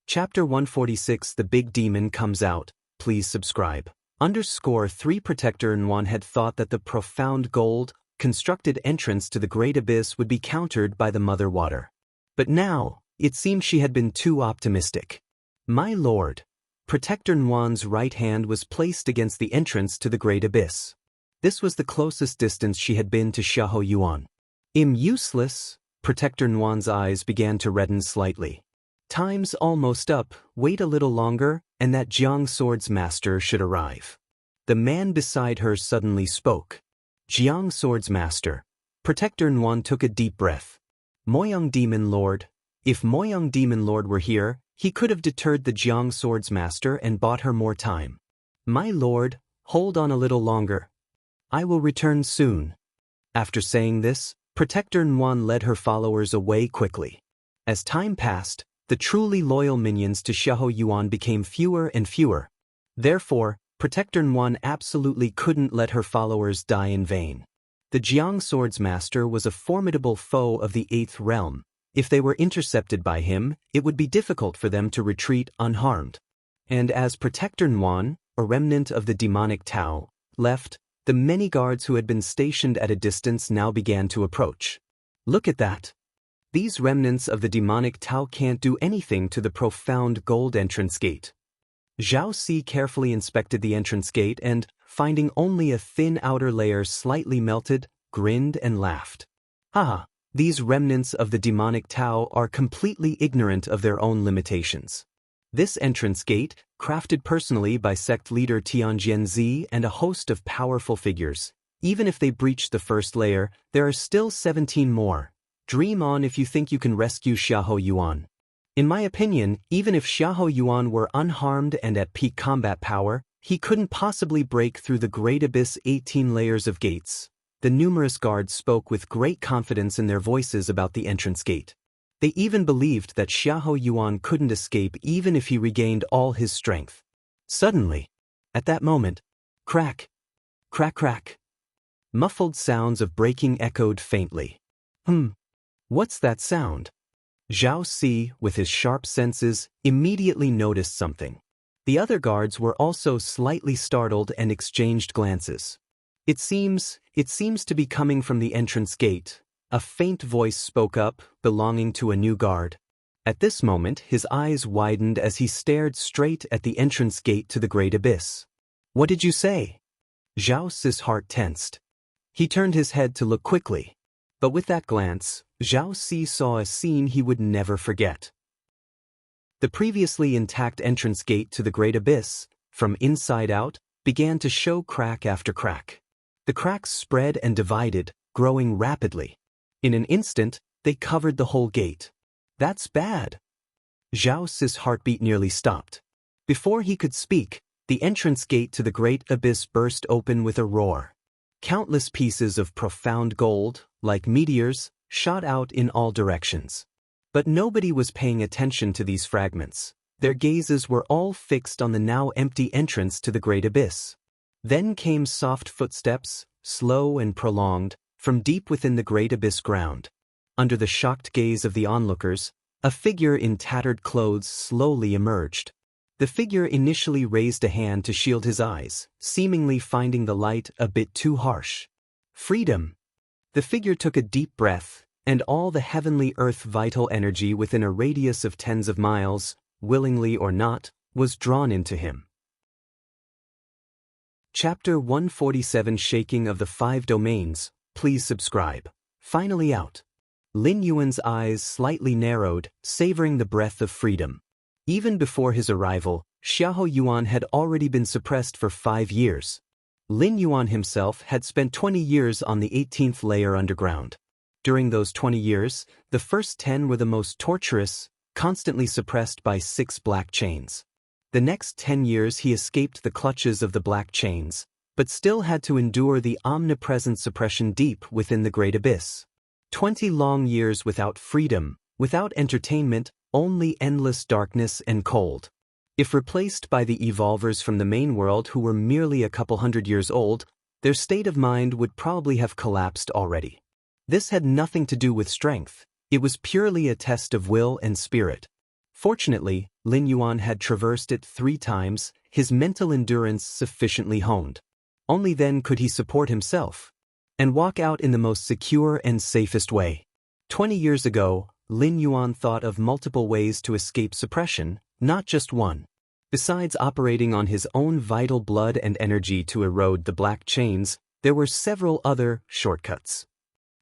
Chapter 146 The Big Demon Comes Out. Please subscribe. _3 Protector Nwan had thought that the profound gold, constructed entrance to the Great Abyss would be countered by the Mother Water. But now, it seemed she had been too optimistic. My lord. Protector Nwan's right hand was placed against the entrance to the Great Abyss. This was the closest distance she had been to Xiahou Yuan. Useless. Protector Nwan's eyes began to redden slightly. Time's almost up, wait a little longer, and that Jiang Sword's master should arrive. The man beside her suddenly spoke. Jiang Sword's master. Protector Nwan took a deep breath. Moyang Demon Lord. If Moyang Demon Lord were here, he could have deterred the Jiang Sword's master and bought her more time. My lord, hold on a little longer. I will return soon. After saying this, Protector Nwan led her followers away quickly. As time passed, the truly loyal minions to Xiahou Yuan became fewer and fewer. Therefore, Protector Nwan absolutely couldn't let her followers die in vain. The Jiang Sword's master was a formidable foe of the 8th realm. If they were intercepted by him, it would be difficult for them to retreat unharmed. And as Protector Nwan, a remnant of the demonic Tao, left, the many guards who had been stationed at a distance now began to approach. Look at that. These remnants of the demonic Tao can't do anything to the profound gold entrance gate. Zhao Si carefully inspected the entrance gate and, finding only a thin outer layer slightly melted, grinned and laughed. Haha, these remnants of the demonic Tao are completely ignorant of their own limitations. This entrance gate, crafted personally by sect leader Tianjianzi and a host of powerful figures, even if they breach the first layer, there are still 17 more. Dream on if you think you can rescue Xiahou Yuan. In my opinion, even if Xiahou Yuan were unharmed and at peak combat power, he couldn't possibly break through the Great Abyss 18 layers of gates. The numerous guards spoke with great confidence in their voices about the entrance gate. They even believed that Xiahou Yuan couldn't escape even if he regained all his strength. Suddenly, at that moment, crack, crack, crack. Muffled sounds of breaking echoed faintly. What's that sound? Zhao Si, with his sharp senses, immediately noticed something. The other guards were also slightly startled and exchanged glances. It seems to be coming from the entrance gate. A faint voice spoke up, belonging to a new guard. At this moment, his eyes widened as he stared straight at the entrance gate to the Great Abyss. What did you say? Zhao Si's heart tensed. He turned his head to look quickly. But with that glance, Zhao Si saw a scene he would never forget. The previously intact entrance gate to the Great Abyss, from inside out, began to show crack after crack. The cracks spread and divided, growing rapidly. In an instant, they covered the whole gate. That's bad. Zhao Si's heartbeat nearly stopped. Before he could speak, the entrance gate to the Great Abyss burst open with a roar. Countless pieces of profound gold, like meteors, shot out in all directions. But nobody was paying attention to these fragments. Their gazes were all fixed on the now empty entrance to the Great Abyss. Then came soft footsteps, slow and prolonged, from deep within the Great Abyss ground. Under the shocked gaze of the onlookers, a figure in tattered clothes slowly emerged. The figure initially raised a hand to shield his eyes, seemingly finding the light a bit too harsh. Freedom! The figure took a deep breath, and all the heavenly earth vital energy within a radius of tens of miles, willingly or not, was drawn into him. Chapter 147 Shaking of the 5 Domains. Please subscribe. Finally out. Lin Yuan's eyes slightly narrowed, savoring the breath of freedom. Even before his arrival, Xiahou Yuan had already been suppressed for 5 years. Lin Yuan himself had spent 20 years on the 18th layer underground. During those 20 years, the first 10 were the most torturous, constantly suppressed by 6 black chains. The next 10 years he escaped the clutches of the black chains, but still had to endure the omnipresent suppression deep within the Great Abyss. 20 long years without freedom, without entertainment, only endless darkness and cold. If replaced by the evolvers from the main world who were merely a couple hundred years old, their state of mind would probably have collapsed already. This had nothing to do with strength. It was purely a test of will and spirit. Fortunately, Lin Yuan had traversed it 3 times, his mental endurance sufficiently honed. Only then could he support himself and walk out in the most secure and safest way. 20 years ago, Lin Yuan thought of multiple ways to escape suppression, not just one. Besides operating on his own vital blood and energy to erode the black chains, there were several other shortcuts,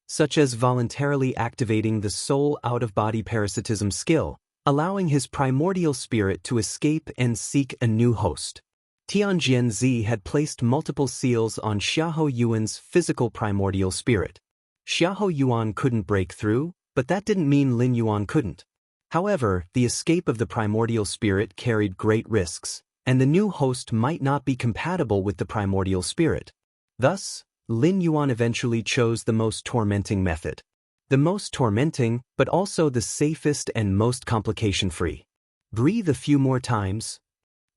such as voluntarily activating the soul out-of-body parasitism skill, allowing his primordial spirit to escape and seek a new host. Tianjianzi had placed multiple seals on Xiahou Yuan's physical primordial spirit. Xiahou Yuan couldn't break through, but that didn't mean Lin Yuan couldn't. However, the escape of the primordial spirit carried great risks, and the new host might not be compatible with the primordial spirit. Thus, Lin Yuan eventually chose the most tormenting method. The most tormenting, but also the safest and most complication-free. Breathe a few more times.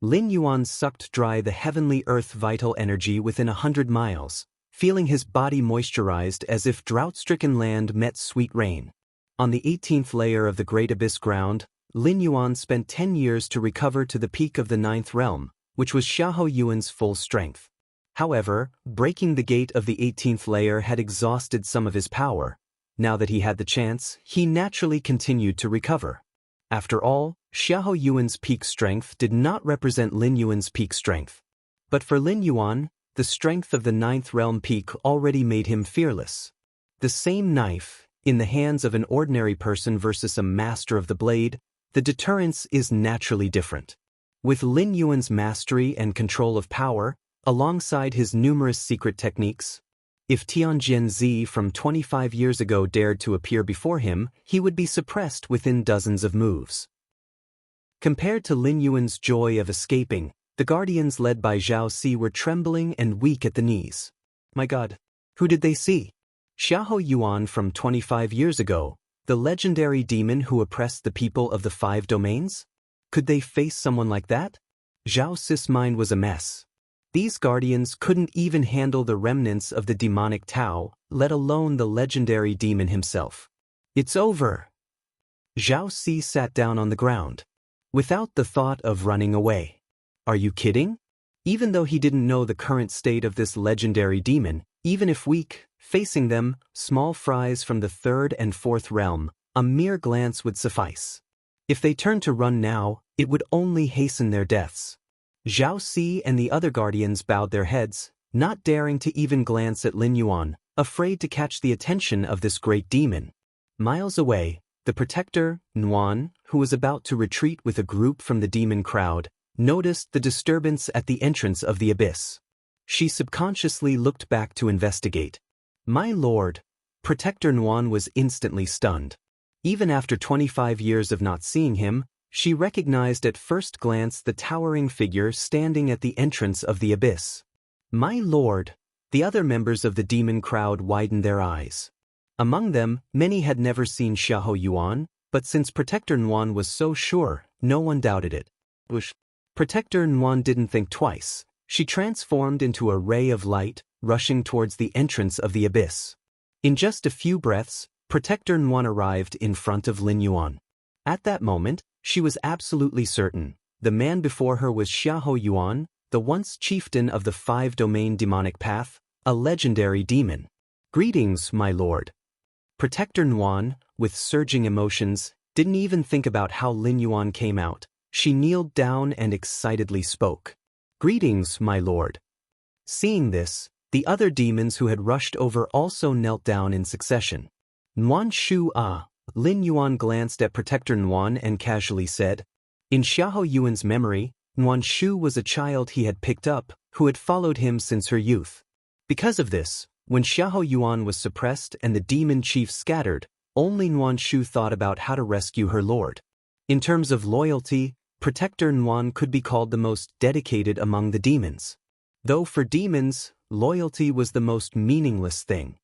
Lin Yuan sucked dry the heavenly earth vital energy within 100 miles, feeling his body moisturized as if drought-stricken land met sweet rain. On the 18th layer of the Great Abyss ground, Lin Yuan spent 10 years to recover to the peak of the 9th realm, which was Xiahou Yuan's full strength. However, breaking the gate of the 18th layer had exhausted some of his power. Now that he had the chance, he naturally continued to recover. After all, Xiahou Yuan's peak strength did not represent Lin Yuan's peak strength. But for Lin Yuan, the strength of the 9th realm peak already made him fearless. The same knife, in the hands of an ordinary person versus a master of the blade, the deterrence is naturally different. With Lin Yuan's mastery and control of power, alongside his numerous secret techniques, if Tianjianzi from 25 years ago dared to appear before him, he would be suppressed within dozens of moves. Compared to Lin Yuan's joy of escaping, the guardians led by Zhao Si were trembling and weak at the knees. My God, who did they see? Xiahou Yuan from 25 years ago, the legendary demon who oppressed the people of the 5 domains? Could they face someone like that? Zhao Si's mind was a mess. These guardians couldn't even handle the remnants of the demonic Tao, let alone the legendary demon himself. It's over. Zhao Si sat down on the ground, without the thought of running away. Are you kidding? Even though he didn't know the current state of this legendary demon, even if weak, facing them, small fries from the 3rd and 4th realm, a mere glance would suffice. If they turned to run now, it would only hasten their deaths. Zhao Si and the other guardians bowed their heads, not daring to even glance at Lin Yuan, afraid to catch the attention of this great demon. Miles away, the protector, Nuan, who was about to retreat with a group from the demon crowd, noticed the disturbance at the entrance of the abyss. She subconsciously looked back to investigate. My lord, Protector Nuan was instantly stunned. Even after 25 years of not seeing him, she recognized at first glance the towering figure standing at the entrance of the abyss. My lord, the other members of the demon crowd widened their eyes. Among them, many had never seen Xiahou Yuan, but since Protector Nuan was so sure, no one doubted it. Protector Nuan didn't think twice. She transformed into a ray of light, rushing towards the entrance of the abyss. In just a few breaths, Protector Nuan arrived in front of Lin Yuan. At that moment, she was absolutely certain. The man before her was Xiahou Yuan, the once chieftain of the 5-domain demonic path, a legendary demon. Greetings, my lord. Protector Nuan, with surging emotions, didn't even think about how Lin Yuan came out. She kneeled down and excitedly spoke. Greetings, my lord. Seeing this, the other demons who had rushed over also knelt down in succession. Nuan Shu Ah. Lin Yuan glanced at Protector Nuan and casually said, in Xiahou Yuan's memory, Nuan Shu was a child he had picked up, who had followed him since her youth. Because of this, when Xiahou Yuan was suppressed and the demon chiefs scattered, only Nuan Shu thought about how to rescue her lord. In terms of loyalty, Protector Nuan could be called the most dedicated among the demons. Though for demons, loyalty was the most meaningless thing.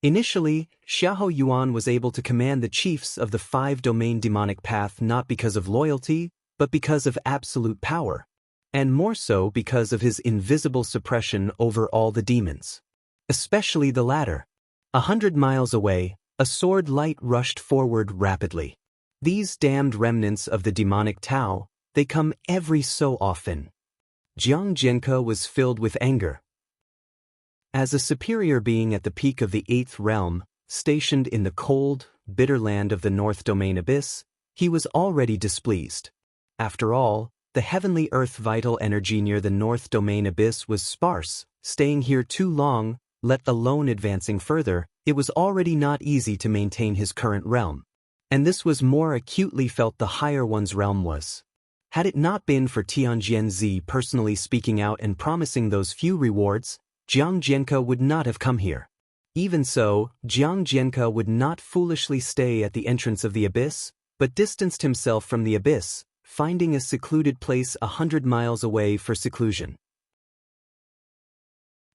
Initially, Xiahou Yuan was able to command the chiefs of the 5-domain demonic path not because of loyalty, but because of absolute power, and more so because of his invisible suppression over all the demons. Especially the latter. 100 miles away, a sword light rushed forward rapidly. These damned remnants of the demonic Tao, they come every so often. Jiang Jianke was filled with anger. As a superior being at the peak of the 8th realm, stationed in the cold, bitter land of the North Domain Abyss, he was already displeased. After all, the heavenly earth vital energy near the North Domain Abyss was sparse. Staying here too long, let alone advancing further, it was already not easy to maintain his current realm. And this was more acutely felt the higher one's realm was. Had it not been for Tianjianzi personally speaking out and promising those few rewards, Jiang Jianke would not have come here. Even so, Jiang Jianke would not foolishly stay at the entrance of the abyss, but distanced himself from the abyss, finding a secluded place 100 miles away for seclusion.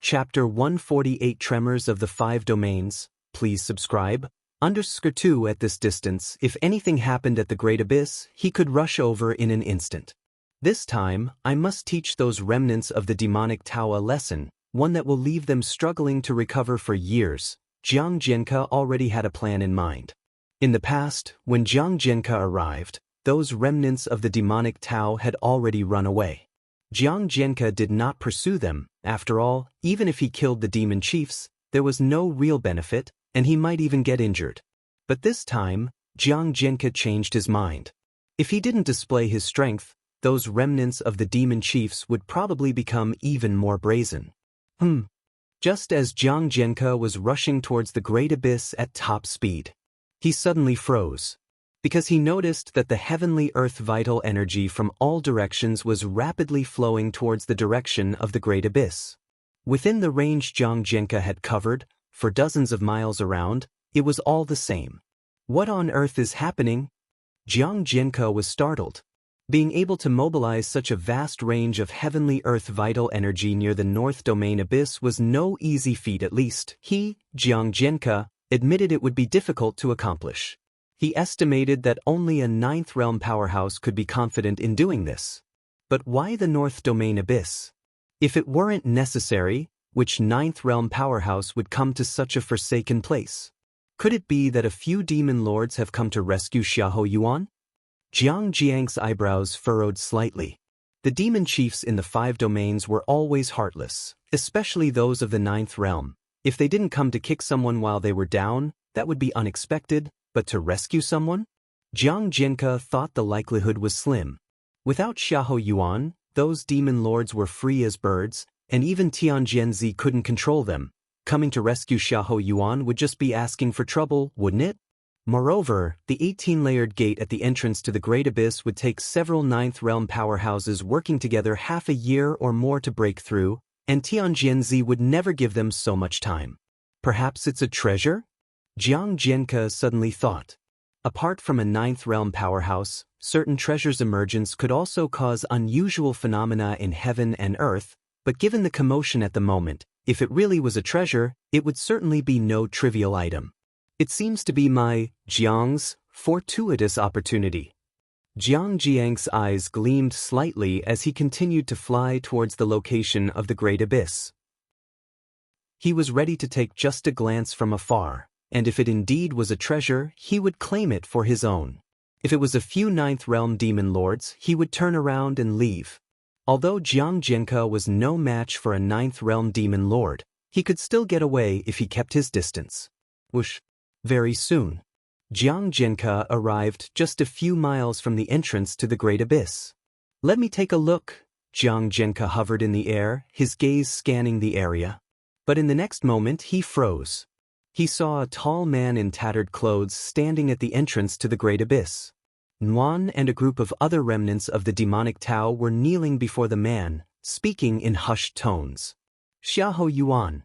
Chapter 148 Tremors of the Five Domains. Please subscribe. _2 At this distance, if anything happened at the Great Abyss, he could rush over in an instant. This time, I must teach those remnants of the demonic Tao a lesson, one that will leave them struggling to recover for years. Jiang Jianke already had a plan in mind. In the past, when Jiang Jianke arrived, those remnants of the demonic Tao had already run away. Jiang Jianke did not pursue them. After all, even if he killed the demon chiefs, there was no real benefit, and he might even get injured. But this time, Jiang Jianke changed his mind. If he didn't display his strength, those remnants of the demon chiefs would probably become even more brazen. Just as Jiang Jianke was rushing towards the Great Abyss at top speed, he suddenly froze, because he noticed that the heavenly earth vital energy from all directions was rapidly flowing towards the direction of the Great Abyss. Within the range Jiang Jianke had covered, for dozens of miles around, it was all the same. What on earth is happening? Jiang Jianke was startled. Being able to mobilize such a vast range of heavenly earth vital energy near the North Domain Abyss was no easy feat. At least, he, Jiang Jianke, admitted it would be difficult to accomplish. He estimated that only a 9th realm powerhouse could be confident in doing this. But why the North Domain Abyss? If it weren't necessary, which 9th realm powerhouse would come to such a forsaken place? Could it be that a few demon lords have come to rescue Xiahou Yuan? Jiang Jianke's eyebrows furrowed slightly. The demon chiefs in the 5 domains were always heartless, especially those of the 9th realm. If they didn't come to kick someone while they were down, that would be unexpected, but to rescue someone? Jiang Jianke thought the likelihood was slim. Without Xiahou Yuan, those demon lords were free as birds, and even Tianjianzi couldn't control them. Coming to rescue Xiahou Yuan would just be asking for trouble, wouldn't it? Moreover, the 18-layered gate at the entrance to the Great Abyss would take several 9th realm powerhouses working together half a year or more to break through, and Tianjianzi would never give them so much time. Perhaps it's a treasure? Jiang Jianke suddenly thought. Apart from a 9th realm powerhouse, certain treasures' emergence could also cause unusual phenomena in heaven and earth, but given the commotion at the moment, if it really was a treasure, it would certainly be no trivial item. It seems to be Jiang's fortuitous opportunity. Jiang Jianke's eyes gleamed slightly as he continued to fly towards the location of the Great Abyss. He was ready to take just a glance from afar, and if it indeed was a treasure, he would claim it for his own. If it was a few 9th realm demon lords, he would turn around and leave. Although Jiang Jianke was no match for a 9th realm demon lord, he could still get away if he kept his distance. Whoosh! Very soon, Jiang Jianke arrived just a few miles from the entrance to the Great Abyss. Let me take a look. Jiang Jianke hovered in the air, his gaze scanning the area. But in the next moment he froze. He saw a tall man in tattered clothes standing at the entrance to the Great Abyss. Nuan and a group of other remnants of the demonic Tao were kneeling before the man, speaking in hushed tones. Xiahou Yuan.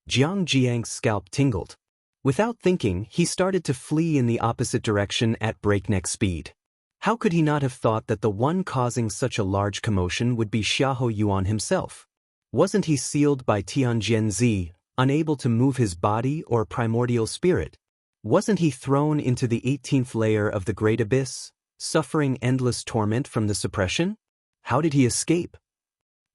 Jiang Jianke's scalp tingled. Without thinking, he started to flee in the opposite direction at breakneck speed. How could he not have thought that the one causing such a large commotion would be Xiahou Yuan himself? Wasn't he sealed by Tianjianzi, unable to move his body or primordial spirit? Wasn't he thrown into the 18th layer of the Great Abyss, suffering endless torment from the suppression? How did he escape?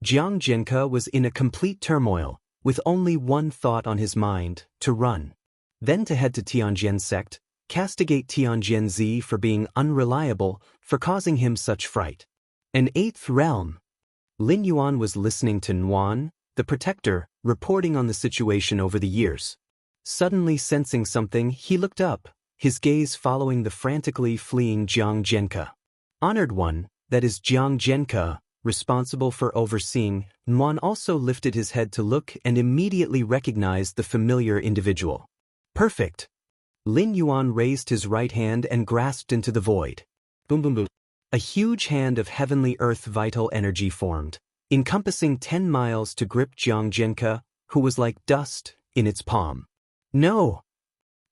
Jiang Jianke was in a complete turmoil, with only one thought on his mind: to run. Then to head to Tianjian sect, castigate Tianjianzi for being unreliable, for causing him such fright. An eighth realm. Lin Yuan was listening to Nuan, the protector, reporting on the situation over the years. Suddenly sensing something, he looked up, his gaze following the frantically fleeing Jiang Zhenke. Honored one, that is Jiang Zhenke, responsible for overseeing. Nuan also lifted his head to look and immediately recognized the familiar individual. Perfect. Lin Yuan raised his right hand and grasped into the void. Boom boom boom. A huge hand of heavenly earth vital energy formed, encompassing 10 miles to grip Jiang Zhenke, who was like dust, in its palm. No!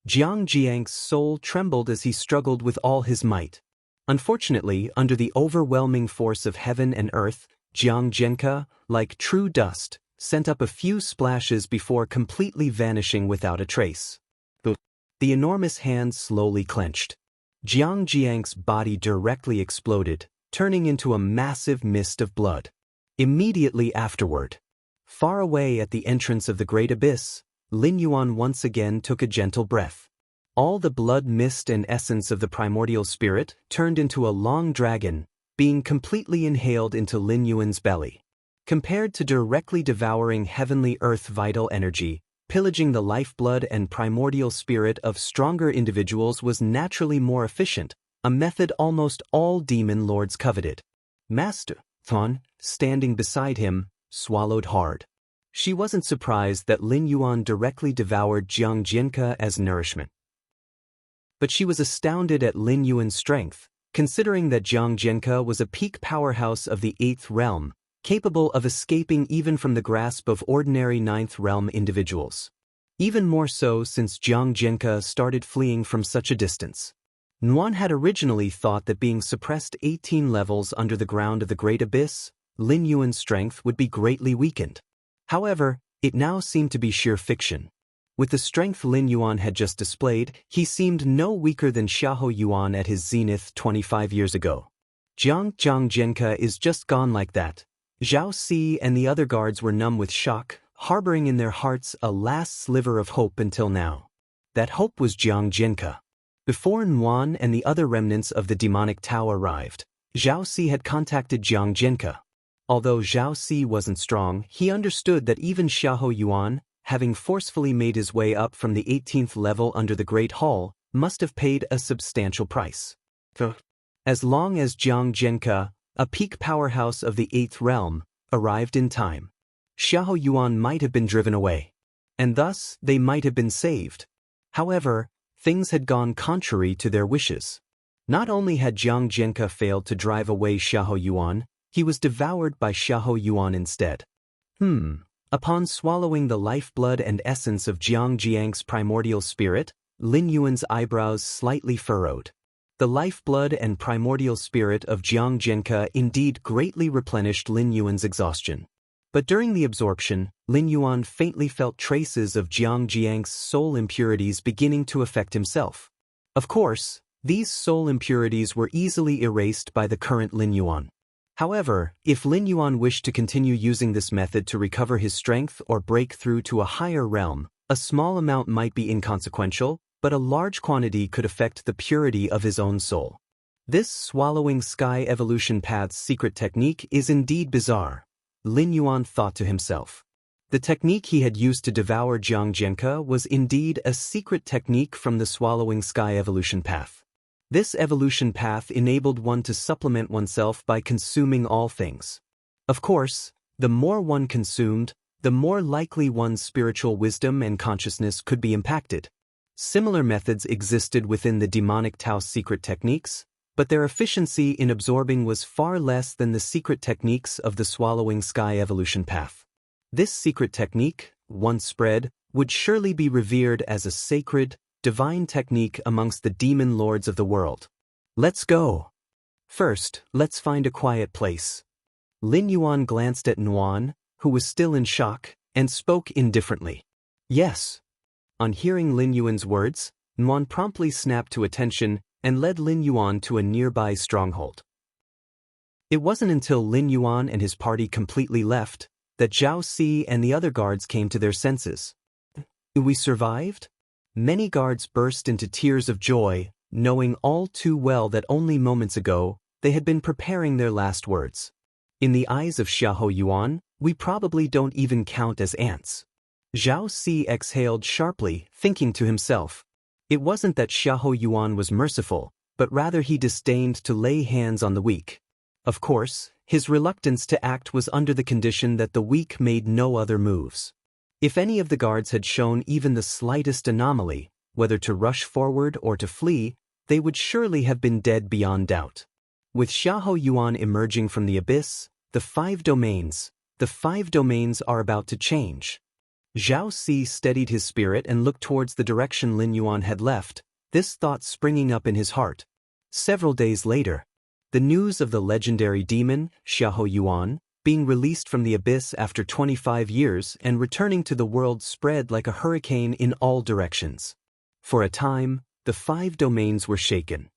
Jiang Jiang's soul trembled as he struggled with all his might. Unfortunately, under the overwhelming force of heaven and earth, Jiang Zhenke, like true dust, sent up a few splashes before completely vanishing without a trace. The enormous hand slowly clenched. Jiang Jiang's body directly exploded, turning into a massive mist of blood. Immediately afterward, far away at the entrance of the great abyss, Lin Yuan once again took a gentle breath. All the blood mist and essence of the primordial spirit turned into a long dragon, being completely inhaled into Lin Yuan's belly. Compared to directly devouring heavenly earth vital energy, pillaging the lifeblood and primordial spirit of stronger individuals was naturally more efficient, a method almost all demon lords coveted. Master Thon, standing beside him, swallowed hard. She wasn't surprised that Lin Yuan directly devoured Jiang Zhenke as nourishment. But she was astounded at Lin Yuan's strength, considering that Jiang Zhenke was a peak powerhouse of the 8th realm, capable of escaping even from the grasp of ordinary 9th realm individuals. Even more so since Jiang Zhenke started fleeing from such a distance. Nuan had originally thought that being suppressed 18 levels under the ground of the Great Abyss, Lin Yuan's strength would be greatly weakened. However, it now seemed to be sheer fiction. With the strength Lin Yuan had just displayed, he seemed no weaker than Xiahou Yuan at his zenith 25 years ago. Jiang Zhenke is just gone like that. Zhao Si and the other guards were numb with shock, harboring in their hearts a last sliver of hope until now. That hope was Jiang Zhenke. Before Nuan and the other remnants of the demonic Tao arrived, Zhao Si had contacted Jiang Zhenke. Although Zhao Si wasn't strong, he understood that even Xiahou Yuan, having forcefully made his way up from the 18th level under the Great Hall, must have paid a substantial price. As long as Jiang Zhenke, a peak powerhouse of the 8th realm, arrived in time, Xiahou Yuan might have been driven away. And thus, they might have been saved. However, things had gone contrary to their wishes. Not only had Jiang Zhenke failed to drive away Xiahou Yuan, he was devoured by Xiahou Yuan instead. Upon swallowing the lifeblood and essence of Jiang Jiang's primordial spirit, Lin Yuan's eyebrows slightly furrowed. The lifeblood and primordial spirit of Jiang Zhenke indeed greatly replenished Lin Yuan's exhaustion. But during the absorption, Lin Yuan faintly felt traces of Jiang Jiang's soul impurities beginning to affect himself. Of course, these soul impurities were easily erased by the current Lin Yuan. However, if Lin Yuan wished to continue using this method to recover his strength or break through to a higher realm, a small amount might be inconsequential, but a large quantity could affect the purity of his own soul. This swallowing sky evolution path's secret technique is indeed bizarre, Lin Yuan thought to himself. The technique he had used to devour Jiang Zhenke was indeed a secret technique from the swallowing sky evolution path. This evolution path enabled one to supplement oneself by consuming all things. Of course, the more one consumed, the more likely one's spiritual wisdom and consciousness could be impacted. Similar methods existed within the demonic Tao secret techniques, but their efficiency in absorbing was far less than the secret techniques of the swallowing sky evolution path. This secret technique, once spread, would surely be revered as a sacred, divine technique amongst the demon lords of the world. Let's go. First, let's find a quiet place. Lin Yuan glanced at Nuan, who was still in shock, and spoke indifferently. Yes. On hearing Lin Yuan's words, Nuan promptly snapped to attention and led Lin Yuan to a nearby stronghold. It wasn't until Lin Yuan and his party completely left that Zhao Si and the other guards came to their senses. We survived? Many guards burst into tears of joy, knowing all too well that only moments ago, they had been preparing their last words. In the eyes of Xiahou Yuan, we probably don't even count as ants. Zhao Si exhaled sharply, thinking to himself. It wasn't that Xiahou Yuan was merciful, but rather he disdained to lay hands on the weak. Of course, his reluctance to act was under the condition that the weak made no other moves. If any of the guards had shown even the slightest anomaly, whether to rush forward or to flee, they would surely have been dead beyond doubt. With Xiahou Yuan emerging from the abyss, the five domains are about to change. Zhao Si steadied his spirit and looked towards the direction Lin Yuan had left, this thought springing up in his heart. Several days later, the news of the legendary demon, Xiahou Yuan, being released from the abyss after 25 years and returning to the world spread like a hurricane in all directions. For a time, the five domains were shaken.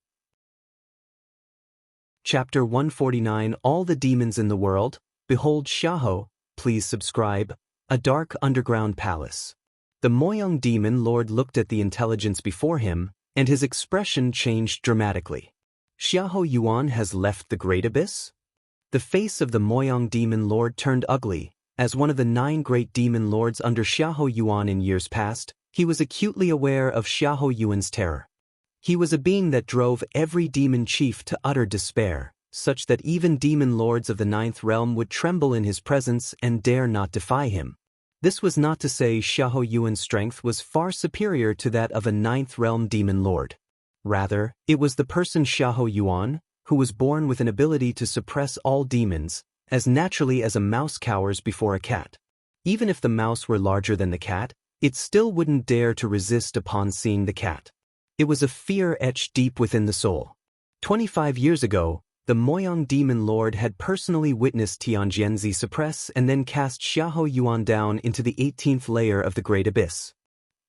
Chapter 149 All the Demons in the World, Behold Xiahou, Please Subscribe, A Dark Underground Palace. The Moyang Demon Lord looked at the intelligence before him, and his expression changed dramatically. Xiahou Yuan has left the Great Abyss? The face of the Moyang Demon Lord turned ugly. As one of the 9 great demon lords under Xiahou Yuan in years past, he was acutely aware of Xiahou Yuan's terror. He was a being that drove every demon chief to utter despair, such that even demon lords of the 9th realm would tremble in his presence and dare not defy him. This was not to say Xiahou Yuan's strength was far superior to that of a 9th realm demon lord. Rather, it was the person Xiahou Yuan, who was born with an ability to suppress all demons, as naturally as a mouse cowers before a cat. Even if the mouse were larger than the cat, it still wouldn't dare to resist upon seeing the cat. It was a fear etched deep within the soul. 25 years ago, the Moyang Demon Lord had personally witnessed Tianjianzi suppress and then cast Xiahou Yuan down into the 18th layer of the Great Abyss.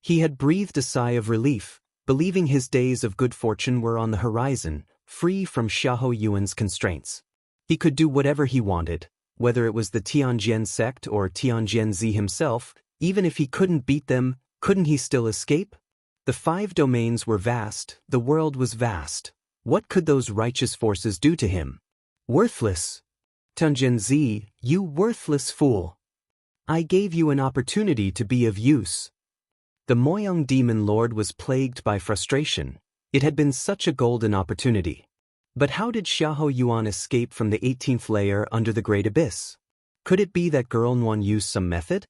He had breathed a sigh of relief, believing his days of good fortune were on the horizon, free from Xiahou Yuan's constraints. He could do whatever he wanted, whether it was the Tianjian sect or Tianjianzi himself. Even if he couldn't beat them, couldn't he still escape? The 5 domains were vast, the world was vast. What could those righteous forces do to him? Worthless! Tianjianzi, you worthless fool! I gave you an opportunity to be of use. The Moyang Demon Lord was plagued by frustration. It had been such a golden opportunity. But how did Xiahou Yuan escape from the 18th layer under the Great Abyss? Could it be that Girl Nguyen used some method?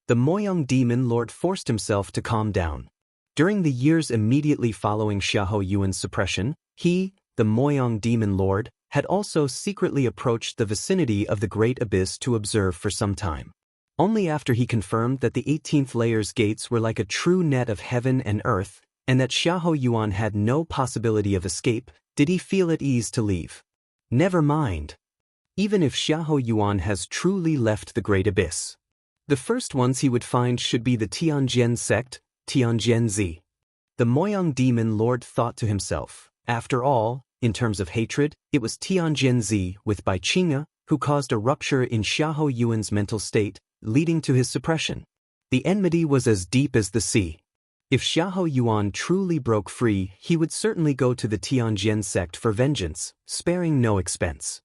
The Moyang Demon Lord forced himself to calm down. During the years immediately following Xiahou Yuan's suppression, he, the Moyang Demon Lord, had also secretly approached the vicinity of the Great Abyss to observe for some time. Only after he confirmed that the 18th layer's gates were like a true net of heaven and earth, and that Xiahou Yuan had no possibility of escape, did he feel at ease to leave. Never mind. Even if Xiahou Yuan has truly left the Great Abyss, the first ones he would find should be the Tianjian sect, Tianjianzi. The Moyang Demon Lord thought to himself. After all, in terms of hatred, it was Tianjianzi with Bai Qing'e who caused a rupture in Xiahou Yuan's mental state, leading to his suppression. The enmity was as deep as the sea. If Xiahou Yuan truly broke free, he would certainly go to the Tianjian sect for vengeance, sparing no expense.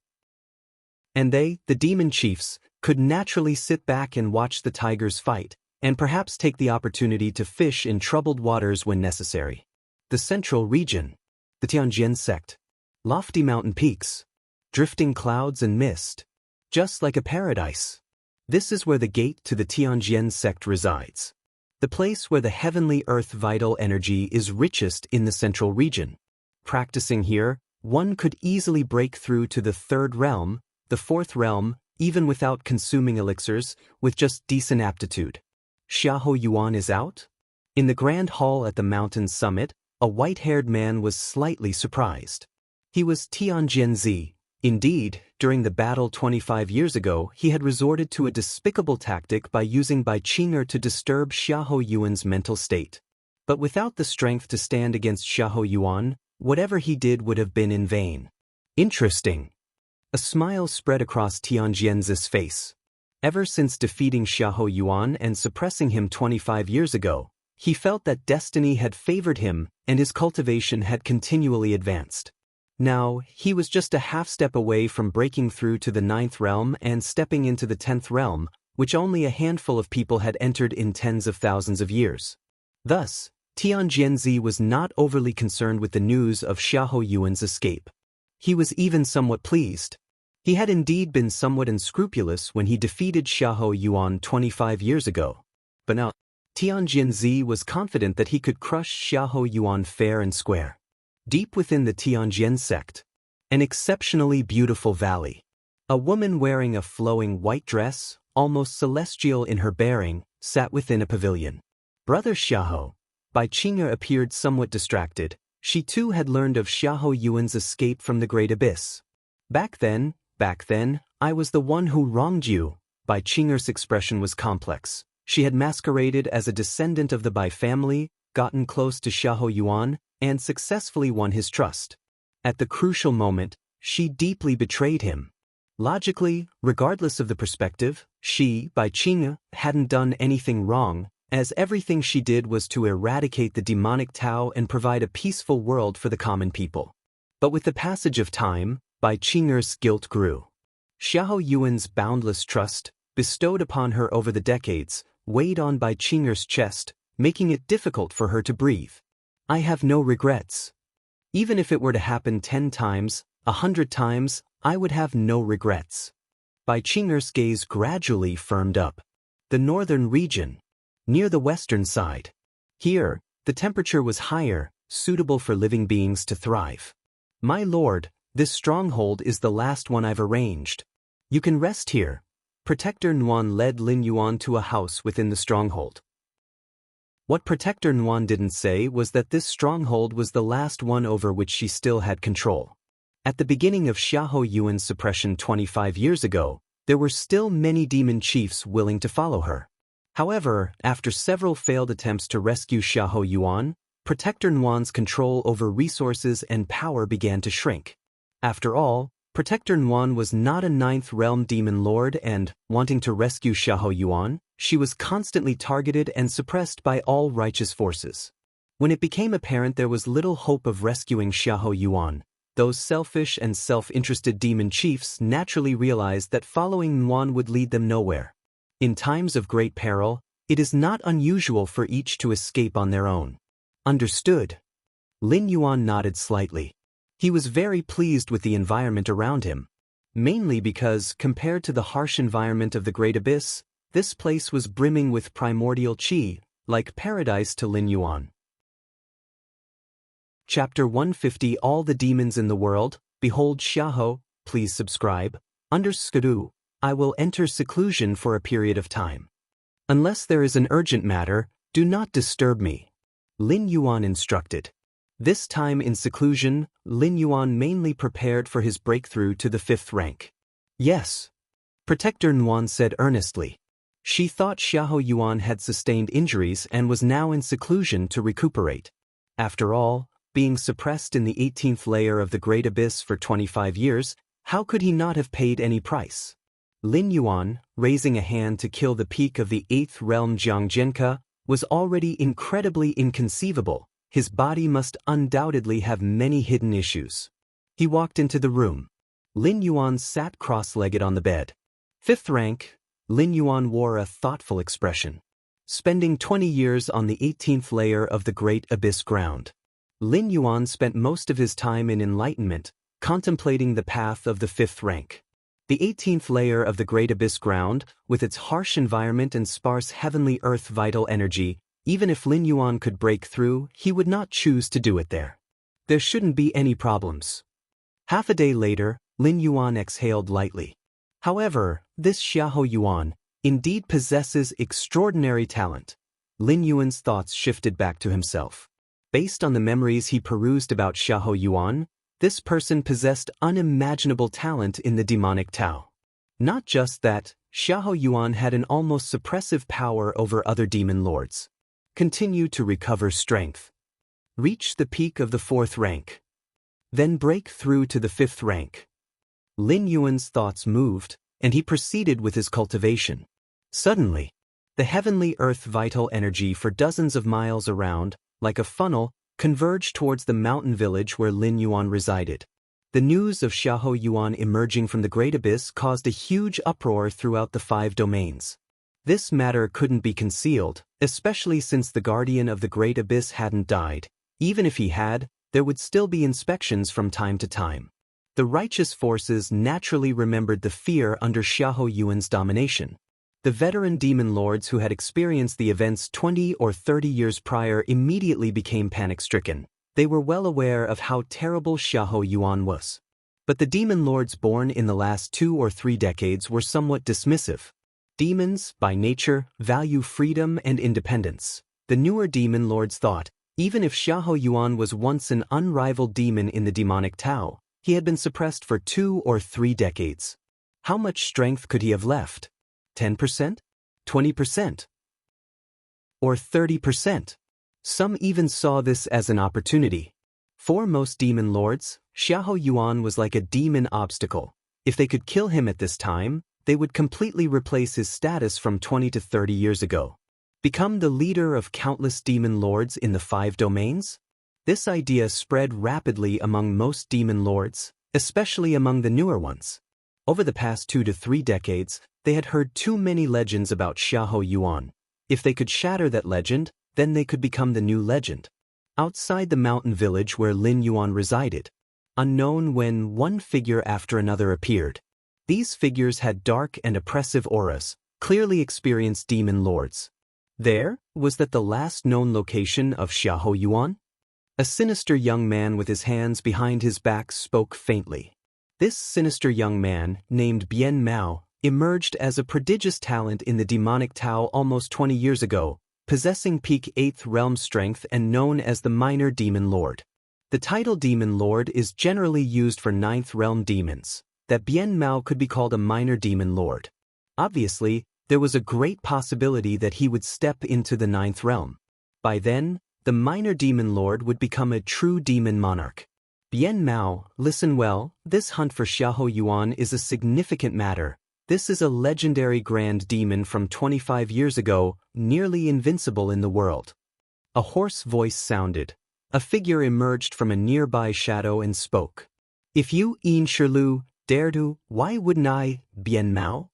And they, the demon chiefs, could naturally sit back and watch the tigers fight, and perhaps take the opportunity to fish in troubled waters when necessary. The central region. The Tianjian sect. Lofty mountain peaks. Drifting clouds and mist. Just like a paradise. This is where the gate to the Tianjian sect resides. The place where the heavenly earth vital energy is richest in the central region. Practicing here, one could easily break through to the 3rd realm, the 4th realm, even without consuming elixirs, with just decent aptitude. Xiahou Yuan is out? In the grand hall at the mountain's summit, a white-haired man was slightly surprised. He was Tianjianzi. Indeed, during the battle 25 years ago, he had resorted to a despicable tactic by using Bai Qing'e to disturb Xiahou Yuan's mental state. But without the strength to stand against Xiahou Yuan, whatever he did would have been in vain. Interesting. A smile spread across Tianjianzi's face. Ever since defeating Xiahou Yuan and suppressing him 25 years ago, He felt that destiny had favored him and his cultivation had continually advanced. Now, he was just a half step away from breaking through to the 9th realm and stepping into the 10th realm, which only a handful of people had entered in tens of thousands of years. Thus, Tian Jianzi was not overly concerned with the news of Xiahou Yuan's escape. He was even somewhat pleased. He had indeed been somewhat unscrupulous when he defeated Xiahou Yuan 25 years ago. But now, Tian Jianzi was confident that he could crush Xiahou Yuan fair and square. Deep within the Tianjian sect, an exceptionally beautiful valley, a woman wearing a flowing white dress, almost celestial in her bearing, sat within a pavilion. Brother Xiahou, Bai Qing'e appeared somewhat distracted. She too had learned of Xiahou Yuan's escape from the Great Abyss. Back then, I was the one who wronged you. Bai Qing'e's expression was complex. She had masqueraded as a descendant of the Bai family, gotten close to Xiahou Yuan, and successfully won his trust. At the crucial moment, she deeply betrayed him. Logically, regardless of the perspective, she, Bai Qing'e, hadn't done anything wrong, as everything she did was to eradicate the demonic Tao and provide a peaceful world for the common people. But with the passage of time, Bai Qing'e's guilt grew. Xiahou Yuan's boundless trust, bestowed upon her over the decades, weighed on Bai Qing'e's chest, making it difficult for her to breathe. I have no regrets. Even if it were to happen 10 times, 100 times, I would have no regrets. Bai Qing'e's gaze gradually firmed up. The northern region, near the western side. Here, the temperature was higher, suitable for living beings to thrive. My lord, this stronghold is the last one I've arranged. You can rest here. Protector Nuan led Lin Yuan to a house within the stronghold. What Protector Nuan didn't say was that this stronghold was the last one over which she still had control. At the beginning of Xiahou Yuan's suppression 25 years ago, there were still many demon chiefs willing to follow her. However, after several failed attempts to rescue Xiahou Yuan, Protector Nuan's control over resources and power began to shrink. After all, Protector Nuan was not a 9th realm demon lord and, wanting to rescue Xiahou Yuan, she was constantly targeted and suppressed by all righteous forces. When it became apparent there was little hope of rescuing Xiahou Yuan, those selfish and self-interested demon chiefs naturally realized that following Nuan would lead them nowhere. In times of great peril, it is not unusual for each to escape on their own. Understood. Lin Yuan nodded slightly. He was very pleased with the environment around him. Mainly because, compared to the harsh environment of the Great Abyss, this place was brimming with primordial qi, like paradise to Lin Yuan. Chapter 150 All the Demons in the World, Behold Xiahou, please subscribe. Understood. I will enter seclusion for a period of time. Unless there is an urgent matter, do not disturb me. Lin Yuan instructed. This time in seclusion, Lin Yuan mainly prepared for his breakthrough to the 5th rank. Yes. Protector Nuan said earnestly. She thought Xiahou Yuan had sustained injuries and was now in seclusion to recuperate. After all, being suppressed in the 18th layer of the Great Abyss for 25 years, how could he not have paid any price? Lin Yuan, raising a hand to kill the peak of the 8th realm Jiang Jianke, was already incredibly inconceivable. His body must undoubtedly have many hidden issues. He walked into the room. Lin Yuan sat cross-legged on the bed. 5th rank, Lin Yuan wore a thoughtful expression. Spending 20 years on the 18th layer of the Great Abyss ground, Lin Yuan spent most of his time in enlightenment, contemplating the path of the 5th rank. The 18th layer of the Great Abyss ground, with its harsh environment and sparse heavenly earth vital energy, even if Lin Yuan could break through, he would not choose to do it there. There shouldn't be any problems. Half a day later, Lin Yuan exhaled lightly. However, this Xiahou Yuan indeed possesses extraordinary talent. Lin Yuan's thoughts shifted back to himself. Based on the memories he perused about Xiahou Yuan, this person possessed unimaginable talent in the demonic Tao. Not just that, Xiahou Yuan had an almost suppressive power over other demon lords. Continue to recover strength. Reach the peak of the 4th rank. Then break through to the 5th rank. Lin Yuan's thoughts moved, and he proceeded with his cultivation. Suddenly, The heavenly earth vital energy for dozens of miles around, like a funnel, converged towards the mountain village where Lin Yuan resided. The news of Xiahou Yuan emerging from the Great Abyss caused a huge uproar throughout the 5 domains. This matter couldn't be concealed, especially since the guardian of the Great Abyss hadn't died. Even if he had, there would still be inspections from time to time. The righteous forces naturally remembered the fear under Xiahou Yuan's domination. The veteran demon lords who had experienced the events 20 or 30 years prior immediately became panic-stricken. They were well aware of how terrible Xiahou Yuan was. But the demon lords born in the last 2 or 3 decades were somewhat dismissive. Demons, by nature, value freedom and independence. The newer demon lords thought, even if Xiahou Yuan was once an unrivaled demon in the demonic Tao, he had been suppressed for 2 or 3 decades. How much strength could he have left? 10%? 20%? Or 30%? Some even saw this as an opportunity. For most demon lords, Xiahou Yuan was like a demon obstacle. If they could kill him at this time, they would completely replace his status from 20 to 30 years ago. Become the leader of countless demon lords in the 5 domains? This idea spread rapidly among most demon lords, especially among the newer ones. Over the past 2 to 3 decades, they had heard too many legends about Xiahou Yuan. If they could shatter that legend, then they could become the new legend. Outside the mountain village where Lin Yuan resided, unknown when one figure after another appeared. These figures had dark and oppressive auras, clearly experienced demon lords. Was that the last known location of Xiahou Yuan? A sinister young man with his hands behind his back spoke faintly. This sinister young man, named Bian Mao, emerged as a prodigious talent in the demonic Tao almost 20 years ago, possessing peak 8th realm strength and known as the Minor Demon Lord. The title Demon Lord is generally used for 9th realm demons. That Bian Mao could be called a Minor Demon Lord. Obviously, there was a great possibility that he would step into the 9th realm. By then, the Minor Demon Lord would become a true demon monarch. Bian Mao, listen well, this hunt for Xiahou Yuan is a significant matter. This is a legendary grand demon from 25 years ago, nearly invincible in the world. A hoarse voice sounded. A figure emerged from a nearby shadow and spoke. If you, Yin Shilu, dare to, why wouldn't I, Bian Mao?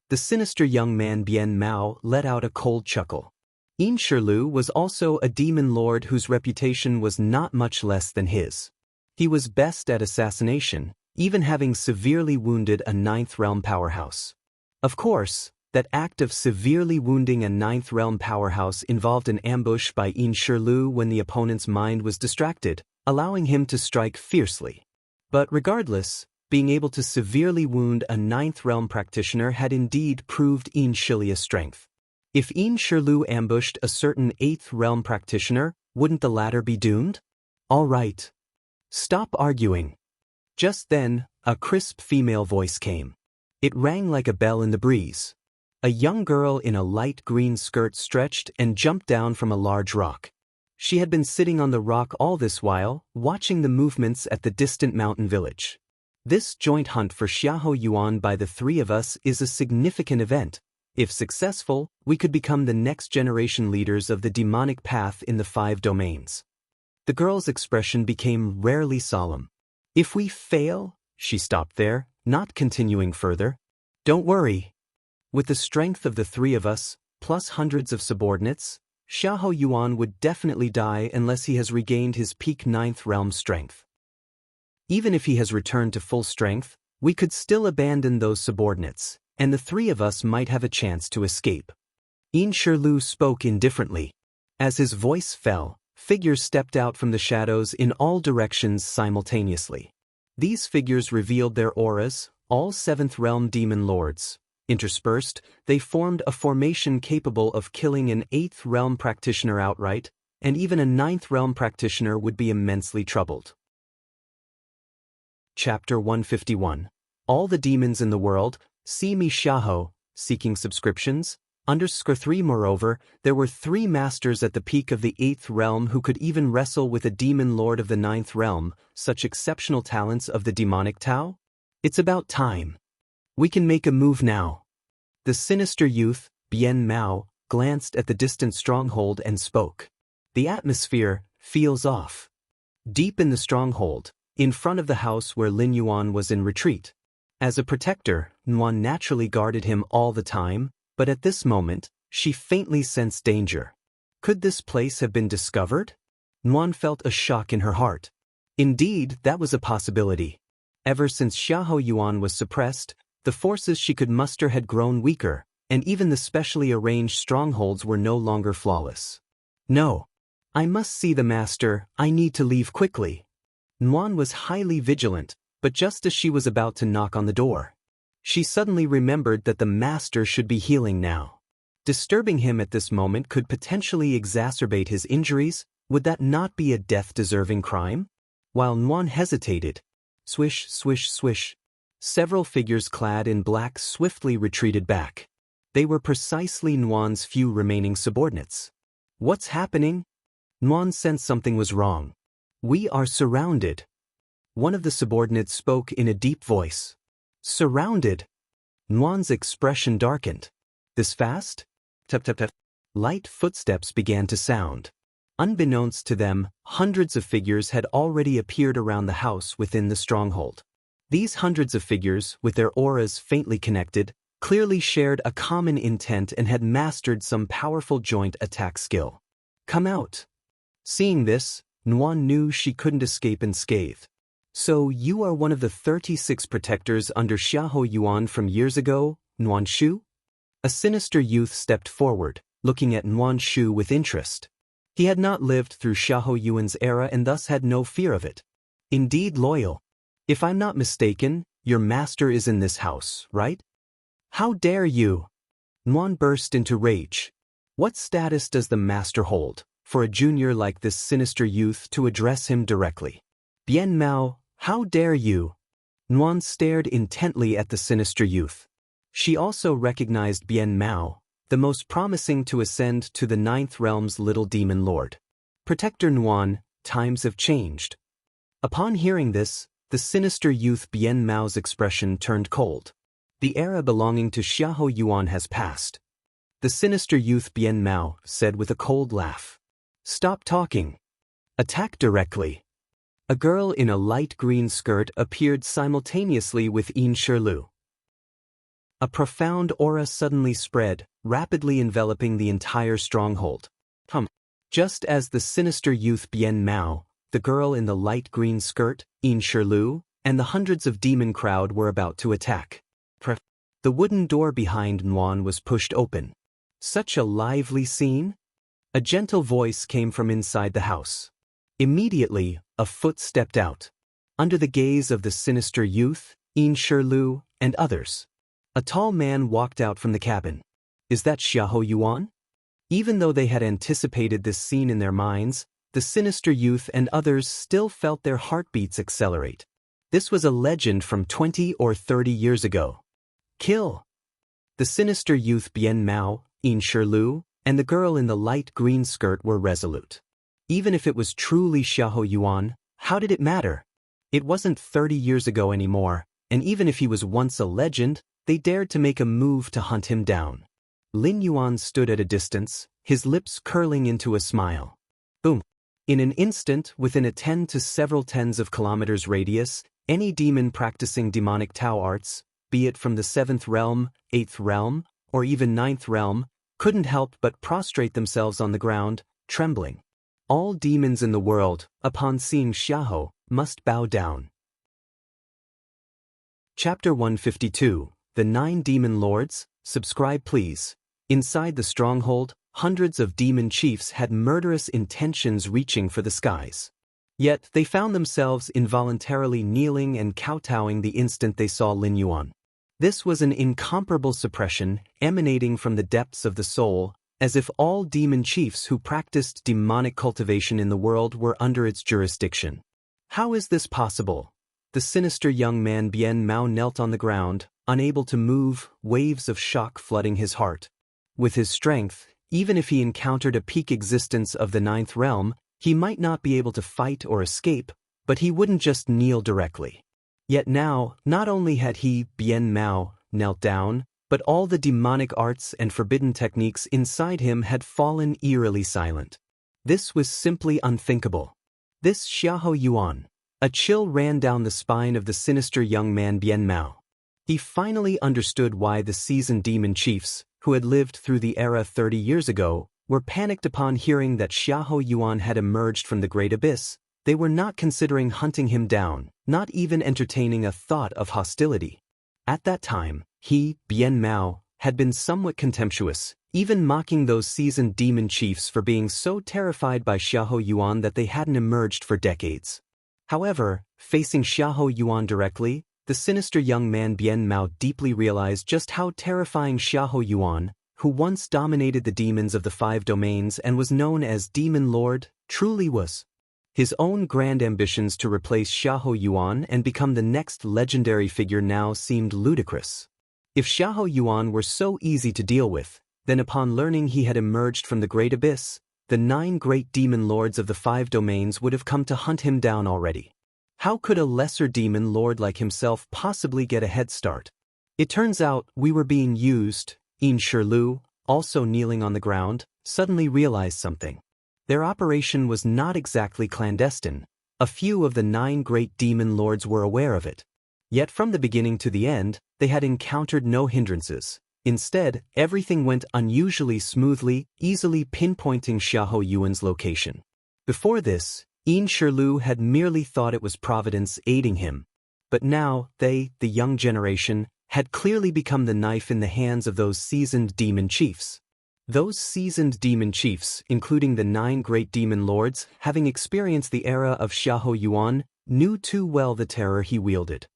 The sinister young man Bian Mao let out a cold chuckle. Yin Shilu was also a demon lord whose reputation was not much less than his. He was best at assassination, even having severely wounded a 9th realm powerhouse. Of course, that act of severely wounding a 9th realm powerhouse involved an ambush by Yin Shilu when the opponent's mind was distracted, allowing him to strike fiercely. But regardless, being able to severely wound a 9th realm practitioner had indeed proved Yin Shilia's strength. If Yin Shilu ambushed a certain 8th realm practitioner, wouldn't the latter be doomed? All right. Stop arguing. Just then, a crisp female voice came. It rang like a bell in the breeze. A young girl in a light green skirt stretched and jumped down from a large rock. She had been sitting on the rock all this while, watching the movements at the distant mountain village. This joint hunt for Xiahou Yuan by the 3 of us is a significant event. If successful, we could become the next generation leaders of the demonic path in the 5 domains. The girl's expression became rarely solemn. If we fail, she stopped there, not continuing further. Don't worry. With the strength of the 3 of us, plus hundreds of subordinates, Xiahou Yuan would definitely die unless he has regained his peak 9th realm strength. Even if he has returned to full strength, we could still abandon those subordinates, and the 3 of us might have a chance to escape. Yin Shilu spoke indifferently. As his voice fell, figures stepped out from the shadows in all directions simultaneously. These figures revealed their auras, all 7th realm demon lords. Interspersed, they formed a formation capable of killing an 8th realm practitioner outright, and even a 9th realm practitioner would be immensely troubled. Chapter 151. All the demons in the world, see me Xiahou, seeking subscriptions. _3 Moreover, there were 3 masters at the peak of the 8th realm who could even wrestle with a demon lord of the 9th realm, such exceptional talents of the demonic Tao? It's about time. We can make a move now. The sinister youth, Bian Mao, glanced at the distant stronghold and spoke. The atmosphere feels off. Deep in the stronghold, in front of the house where Lin Yuan was in retreat. As a protector, Nuan naturally guarded him all the time, but at this moment, she faintly sensed danger. Could this place have been discovered? Nuan felt a shock in her heart. Indeed, that was a possibility. Ever since Xiahou Yuan was suppressed, the forces she could muster had grown weaker, and even the specially arranged strongholds were no longer flawless. No. I must see the master, I need to leave quickly. Nuan was highly vigilant, but just as she was about to knock on the door, she suddenly remembered that the master should be healing now. Disturbing him at this moment could potentially exacerbate his injuries. Would that not be a death-deserving crime? While Nuan hesitated, swish, swish, swish, several figures clad in black swiftly retreated back. They were precisely Nuan's few remaining subordinates. What's happening? Nuan sensed something was wrong. We are surrounded. One of the subordinates spoke in a deep voice. Surrounded? Nuan's expression darkened. This fast? Tap tap tap. Light footsteps began to sound. Unbeknownst to them, hundreds of figures had already appeared around the house within the stronghold. These hundreds of figures, with their auras faintly connected, clearly shared a common intent and had mastered some powerful joint attack skill. Come out. Seeing this, Nuan knew she couldn't escape unscathed. So you are one of the 36 protectors under Xiahou Yuan from years ago, Nuan Shu? A sinister youth stepped forward, looking at Nuan Shu with interest. He had not lived through Xiahou Yuan's era and thus had no fear of it. Indeed loyal. If I'm not mistaken, your master is in this house, right? How dare you? Nuan burst into rage. What status does the master hold, for a junior like this sinister youth to address him directly? Bien Mao, how dare you? Nuan stared intently at the sinister youth. She also recognized Bien Mao, the most promising to ascend to the 9th realm's little demon lord. Protector Nuan, times have changed. Upon hearing this, the sinister youth Bien Mao's expression turned cold. The era belonging to Xiahou Yuan has passed. The sinister youth Bien Mao said with a cold laugh. Stop talking. Attack directly. A girl in a light green skirt appeared simultaneously with Yin Shirlu. A profound aura suddenly spread, rapidly enveloping the entire stronghold. Just as the sinister youth Bien Mao, the girl in the light green skirt, Yin Shirlu, and the hundreds of demon crowd were about to attack. The wooden door behind Nuan was pushed open. Such a lively scene? A gentle voice came from inside the house. Immediately, a foot stepped out. Under the gaze of the sinister youth, Yin Shirlu, and others, a tall man walked out from the cabin. Is that Xiahou Yuan? Even though they had anticipated this scene in their minds, the sinister youth and others still felt their heartbeats accelerate. This was a legend from 20 or 30 years ago. Kill! The sinister youth Bien Mao, Yin Shirlu, and the girl in the light green skirt were resolute. Even if it was truly Xiahou Yuan, how did it matter? It wasn't 30 years ago anymore, and even if he was once a legend, they dared to make a move to hunt him down. Lin Yuan stood at a distance, his lips curling into a smile. Boom! In an instant, within a 10 to several tens of kilometers radius, any demon practicing demonic Tao arts, be it from the 7th realm, 8th realm, or even 9th realm, couldn't help but prostrate themselves on the ground, trembling. All demons in the world, upon seeing Xiahou, must bow down. Chapter 152, The 9 Demon Lords, subscribe please. Inside the stronghold, hundreds of demon chiefs had murderous intentions reaching for the skies. Yet they found themselves involuntarily kneeling and kowtowing the instant they saw Lin Yuan. This was an incomparable suppression emanating from the depths of the soul, as if all demon chiefs who practiced demonic cultivation in the world were under its jurisdiction. How is this possible? The sinister young man Bien Mao knelt on the ground, unable to move, waves of shock flooding his heart. With his strength, even if he encountered a peak existence of the 9th realm, he might not be able to fight or escape, but he wouldn't just kneel directly. Yet now, not only had he, Bien Mao, knelt down, but all the demonic arts and forbidden techniques inside him had fallen eerily silent. This was simply unthinkable. This Xiahou Yuan. A chill ran down the spine of the sinister young man Bian Mao. He finally understood why the seasoned demon chiefs, who had lived through the era 30 years ago, were panicked upon hearing that Xiahou Yuan had emerged from the Great Abyss. They were not considering hunting him down, not even entertaining a thought of hostility. At that time, he, Bian Mao, had been somewhat contemptuous, even mocking those seasoned demon chiefs for being so terrified by Xiahou Yuan that they hadn't emerged for decades. However, facing Xiahou Yuan directly, the sinister young man Bian Mao deeply realized just how terrifying Xiahou Yuan, who once dominated the demons of the 5 domains and was known as Demon Lord, truly was. His own grand ambitions to replace Xiahou Yuan and become the next legendary figure now seemed ludicrous. If Xiahou Yuan were so easy to deal with, then upon learning he had emerged from the Great Abyss, the 9 great demon lords of the 5 domains would have come to hunt him down already. How could a lesser demon lord like himself possibly get a head start? It turns out we were being used. Yin Shilu, also kneeling on the ground, suddenly realized something. Their operation was not exactly clandestine. A few of the 9 great demon lords were aware of it. Yet from the beginning to the end, they had encountered no hindrances. Instead, everything went unusually smoothly, easily pinpointing Xiahou Yuan's location. Before this, Yin Shilu had merely thought it was Providence aiding him. But now, they, the young generation, had clearly become the knife in the hands of those seasoned demon chiefs. Those seasoned demon chiefs, including the 9 great demon lords, having experienced the era of Xiahou Yuan, knew too well the terror he wielded.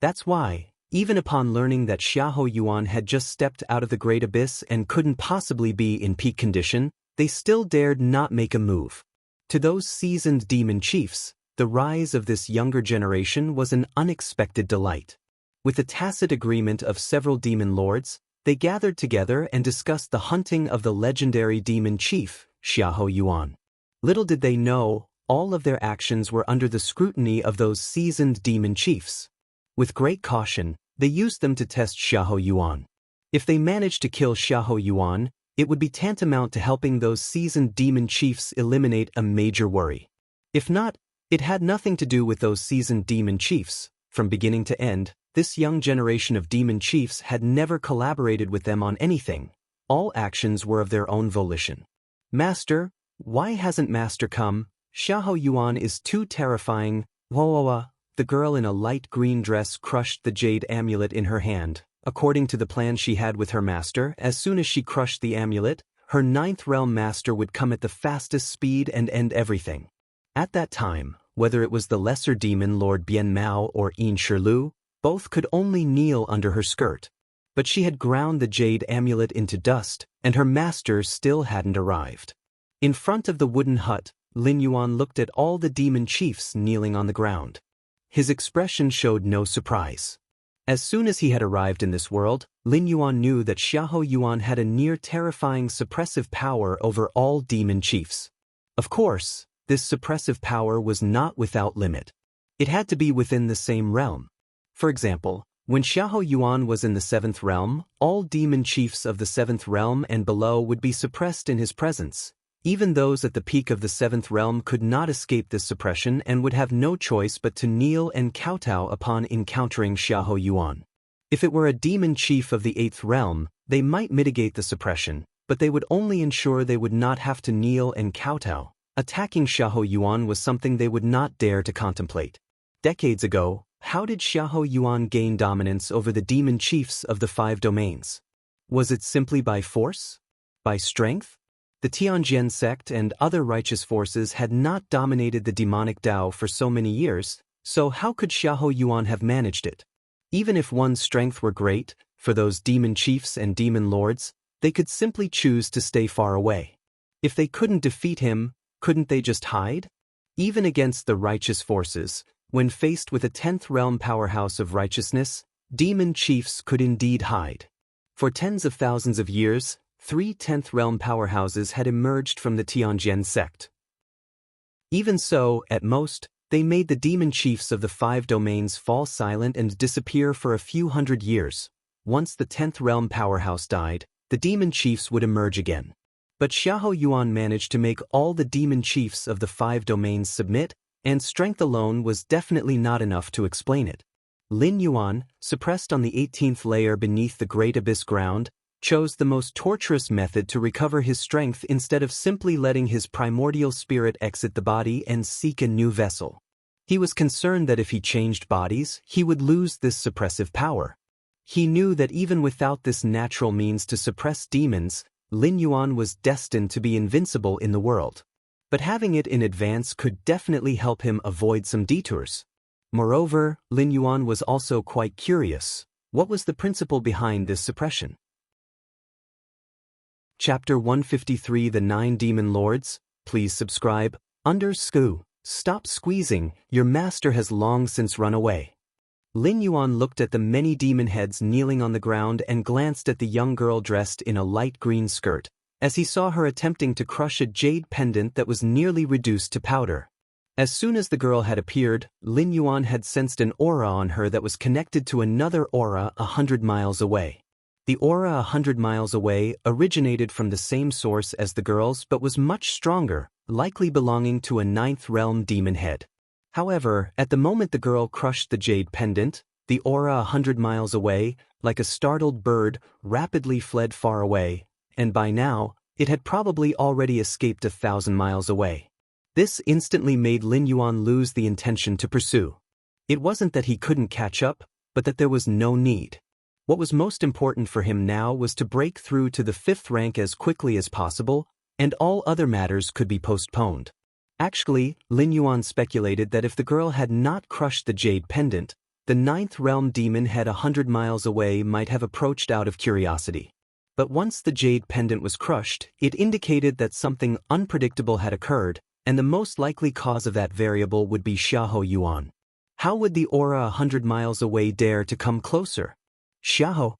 That's why, even upon learning that Xiahou Yuan had just stepped out of the Great Abyss and couldn't possibly be in peak condition, they still dared not make a move. To those seasoned demon chiefs, the rise of this younger generation was an unexpected delight. With the tacit agreement of several demon lords, they gathered together and discussed the hunting of the legendary demon chief, Xiahou Yuan. Little did they know, all of their actions were under the scrutiny of those seasoned demon chiefs. With great caution, they used them to test Xiahou Yuan. If they managed to kill Xiahou Yuan, it would be tantamount to helping those seasoned demon chiefs eliminate a major worry. If not, it had nothing to do with those seasoned demon chiefs. From beginning to end, this young generation of demon chiefs had never collaborated with them on anything. All actions were of their own volition. Master, why hasn't Master come? Xiahou Yuan is too terrifying. Whoa. The girl in a light green dress crushed the jade amulet in her hand. According to the plan she had with her master, as soon as she crushed the amulet, her 9th realm master would come at the fastest speed and end everything. At that time, whether it was the lesser demon Lord Bian Mao or Yin Shilu, both could only kneel under her skirt. But she had ground the jade amulet into dust, and her master still hadn't arrived. In front of the wooden hut, Lin Yuan looked at all the demon chiefs kneeling on the ground. His expression showed no surprise. As soon as he had arrived in this world, Lin Yuan knew that Xiahou Yuan had a near-terrifying suppressive power over all demon chiefs. Of course, this suppressive power was not without limit. It had to be within the same realm. For example, when Xiahou Yuan was in the 7th realm, all demon chiefs of the 7th realm and below would be suppressed in his presence. Even those at the peak of the 7th realm could not escape this suppression and would have no choice but to kneel and kowtow upon encountering Xiahou Yuan. If it were a demon chief of the 8th realm, they might mitigate the suppression, but they would only ensure they would not have to kneel and kowtow. Attacking Xiahou Yuan was something they would not dare to contemplate. Decades ago, how did Xiahou Yuan gain dominance over the demon chiefs of the 5 domains? Was it simply by force? By strength? The Tianjin sect and other righteous forces had not dominated the demonic Tao for so many years, so how could Xiahou Yuan have managed it? Even if one's strength were great, for those demon chiefs and demon lords, they could simply choose to stay far away. If they couldn't defeat him, couldn't they just hide? Even against the righteous forces, when faced with a 10th realm powerhouse of righteousness, demon chiefs could indeed hide. For tens of thousands of years, 3 10th realm powerhouses had emerged from the Tianjin sect. Even so, at most, they made the demon chiefs of the 5 domains fall silent and disappear for a few hundred years. once the 10th realm powerhouse died, the demon chiefs would emerge again. But Xiahou Yuan managed to make all the demon chiefs of the 5 domains submit, and strength alone was definitely not enough to explain it. Lin Yuan, suppressed on the 18th layer beneath the Great Abyss ground, chose the most torturous method to recover his strength instead of simply letting his primordial spirit exit the body and seek a new vessel. He was concerned that if he changed bodies, he would lose this suppressive power. He knew that even without this natural means to suppress demons, Lin Yuan was destined to be invincible in the world. But having it in advance could definitely help him avoid some detours. Moreover, Lin Yuan was also quite curious. What was the principle behind this suppression? Chapter 153 The 9 Demon Lords. Please subscribe. Stop squeezing, your master has long since run away. Lin Yuan looked at the many demon heads kneeling on the ground and glanced at the young girl dressed in a light green skirt, as he saw her attempting to crush a jade pendant that was nearly reduced to powder. As soon as the girl had appeared, Lin Yuan had sensed an aura on her that was connected to another aura 100 miles away. The aura 100 miles away originated from the same source as the girl's but was much stronger, likely belonging to a 9th realm demon head. However, at the moment the girl crushed the jade pendant, the aura 100 miles away, like a startled bird, rapidly fled far away, and by now, it had probably already escaped 1,000 miles away. This instantly made Lin Yuan lose the intention to pursue. It wasn't that he couldn't catch up, but that there was no need. What was most important for him now was to break through to the 5th rank as quickly as possible, and all other matters could be postponed. Actually, Lin Yuan speculated that if the girl had not crushed the jade pendant, the 9th realm demon head 100 miles away might have approached out of curiosity. But once the jade pendant was crushed, it indicated that something unpredictable had occurred, and the most likely cause of that variable would be Xiahou Yuan. How would the aura 100 miles away dare to come closer? Xiahou,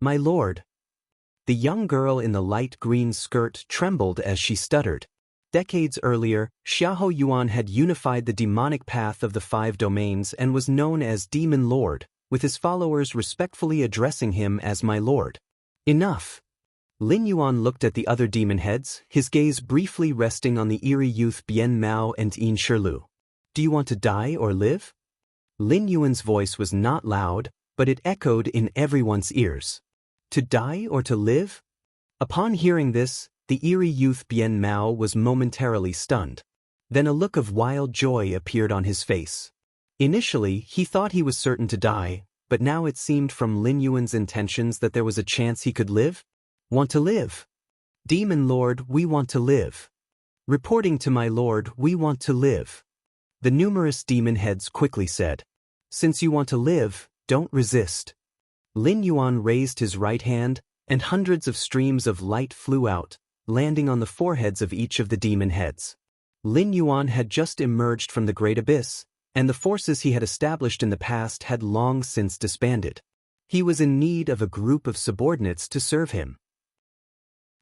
my lord. The young girl in the light green skirt trembled as she stuttered. Decades earlier, Xiahou Yuan had unified the demonic path of the 5 domains and was known as Demon Lord, with his followers respectfully addressing him as my lord. Enough! Lin Yuan looked at the other demon heads, his gaze briefly resting on the eerie youth Bian Mao and Yin Shilu. Do you want to die or live? Lin Yuan's voice was not loud, but it echoed in everyone's ears. To die or to live? Upon hearing this, the eerie youth Bian Mao was momentarily stunned. Then a look of wild joy appeared on his face. Initially, he thought he was certain to die, but now it seemed from Lin Yuan's intentions that there was a chance he could live. Want to live? Demon Lord, we want to live. Reporting to my lord, we want to live. The numerous demon heads quickly said. Since you want to live, don't resist. Lin Yuan raised his right hand, and hundreds of streams of light flew out, landing on the foreheads of each of the demon heads. Lin Yuan had just emerged from the Great Abyss, and the forces he had established in the past had long since disbanded. He was in need of a group of subordinates to serve him.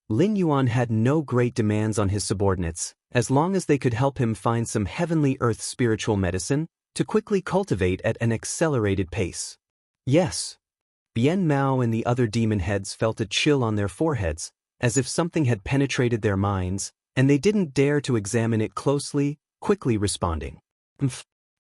Lin Yuan had no great demands on his subordinates, as long as they could help him find some heavenly earth spiritual medicine to quickly cultivate at an accelerated pace. Yes. Bian Mao and the other demon heads felt a chill on their foreheads, as if something had penetrated their minds, and they didn't dare to examine it closely, quickly responding.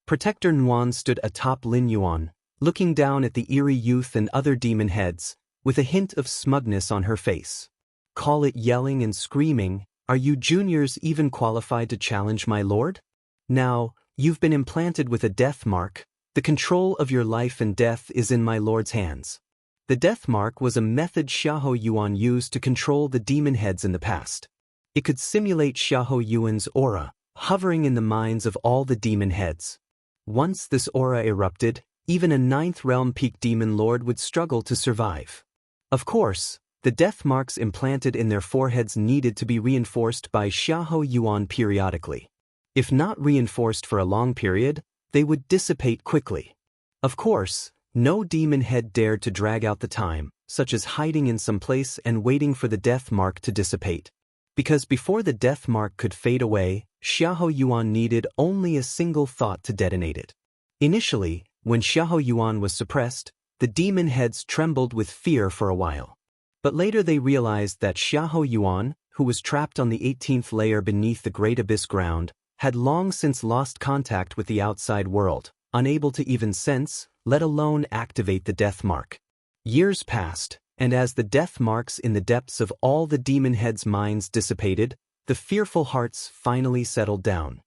Protector Nuan stood atop Lin Yuan, looking down at the eerie youth and other demon heads, with a hint of smugness on her face. Call it yelling and screaming, are you juniors even qualified to challenge my lord? Now, you've been implanted with a death mark. The control of your life and death is in my lord's hands. The death mark was a method Xiahou Yuan used to control the demon heads in the past. It could simulate Xiahou Yuan's aura, hovering in the minds of all the demon heads. Once this aura erupted, even a 9th realm peak demon lord would struggle to survive. Of course, the death marks implanted in their foreheads needed to be reinforced by Xiahou Yuan periodically. If not reinforced for a long period, they would dissipate quickly. Of course, no demon head dared to drag out the time, such as hiding in some place and waiting for the death mark to dissipate. Because before the death mark could fade away, Xiahou Yuan needed only a single thought to detonate it. Initially, when Xiahou Yuan was suppressed, the demon heads trembled with fear for a while. But later they realized that Xiahou Yuan, who was trapped on the 18th layer beneath the Great Abyss ground, had long since lost contact with the outside world, unable to even sense, let alone activate the death mark. Years passed, and as the death marks in the depths of all the demon heads' minds dissipated, the fearful hearts finally settled down.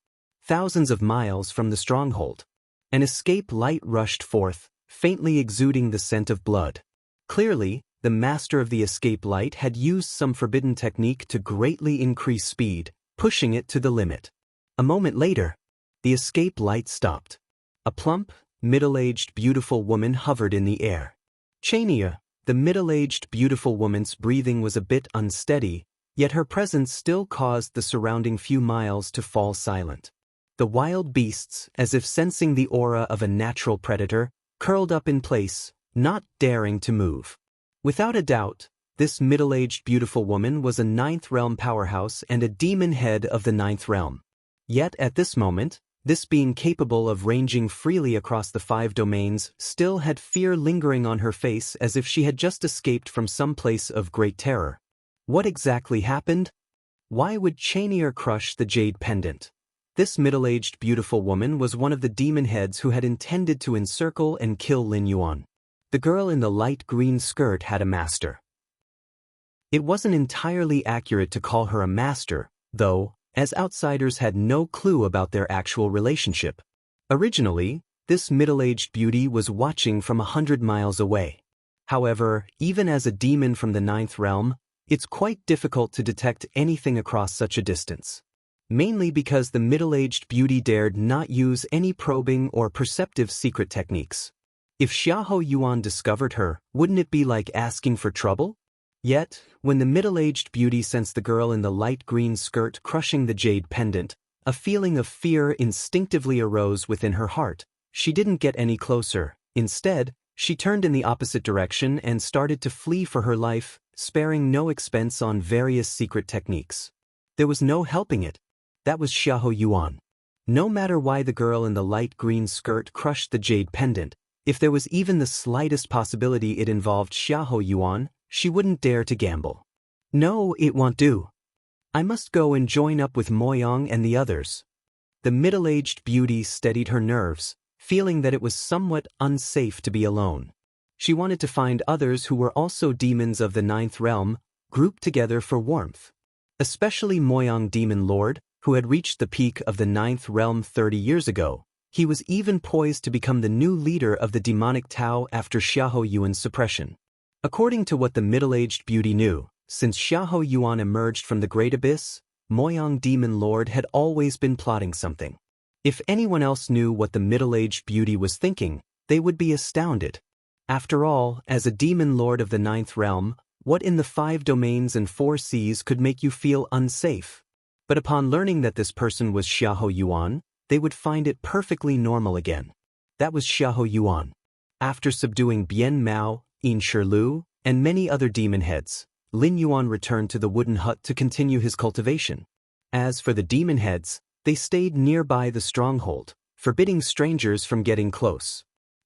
Thousands of miles from the stronghold, an escape light rushed forth, faintly exuding the scent of blood. Clearly, the master of the escape light had used some forbidden technique to greatly increase speed, pushing it to the limit. A moment later, the escape light stopped. A plump, middle-aged beautiful woman hovered in the air. Chania, the middle-aged beautiful woman's breathing was a bit unsteady, yet her presence still caused the surrounding few miles to fall silent. The wild beasts, as if sensing the aura of a natural predator, curled up in place, not daring to move. Without a doubt, this middle-aged beautiful woman was a Ninth Realm powerhouse and a demon head of the Ninth Realm. Yet at this moment, this being capable of ranging freely across the 5 domains still had fear lingering on her face as if she had just escaped from some place of great terror. What exactly happened? Why would Chanier crush the jade pendant? This middle-aged beautiful woman was one of the demon heads who had intended to encircle and kill Lin Yuan. The girl in the light green skirt had a master. It wasn't entirely accurate to call her a master, though, as outsiders had no clue about their actual relationship. Originally, this middle-aged beauty was watching from 100 miles away. However, even as a demon from the Ninth Realm, it's quite difficult to detect anything across such a distance. Mainly because the middle-aged beauty dared not use any probing or perceptive secret techniques. If Xiahou Yuan discovered her, wouldn't it be like asking for trouble? Yet, when the middle-aged beauty sensed the girl in the light green skirt crushing the jade pendant, a feeling of fear instinctively arose within her heart. She didn't get any closer. Instead, she turned in the opposite direction and started to flee for her life, sparing no expense on various secret techniques. There was no helping it. That was Xiahou Yuan. No matter why the girl in the light green skirt crushed the jade pendant, if there was even the slightest possibility it involved Xiahou Yuan, she wouldn't dare to gamble. No, it won't do. I must go and join up with Moyang and the others. The middle-aged beauty steadied her nerves, feeling that it was somewhat unsafe to be alone. She wanted to find others who were also demons of the Ninth Realm, grouped together for warmth. Especially Moyang Demon Lord, who had reached the peak of the Ninth Realm 30 years ago. He was even poised to become the new leader of the demonic Tao after Xiahou Yuan's suppression. According to what the middle-aged beauty knew, since Xiahou Yuan emerged from the Great Abyss, Moyang Demon Lord had always been plotting something. If anyone else knew what the middle-aged beauty was thinking, they would be astounded. After all, as a demon lord of the Ninth Realm, what in the 5 domains and 4 seas could make you feel unsafe? But upon learning that this person was Xiahou Yuan, they would find it perfectly normal again. That was Xiahou Yuan. After subduing Bian Mao, Yin Shirlu, and many other demon heads, Lin Yuan returned to the wooden hut to continue his cultivation. As for the demon heads, they stayed nearby the stronghold, forbidding strangers from getting close.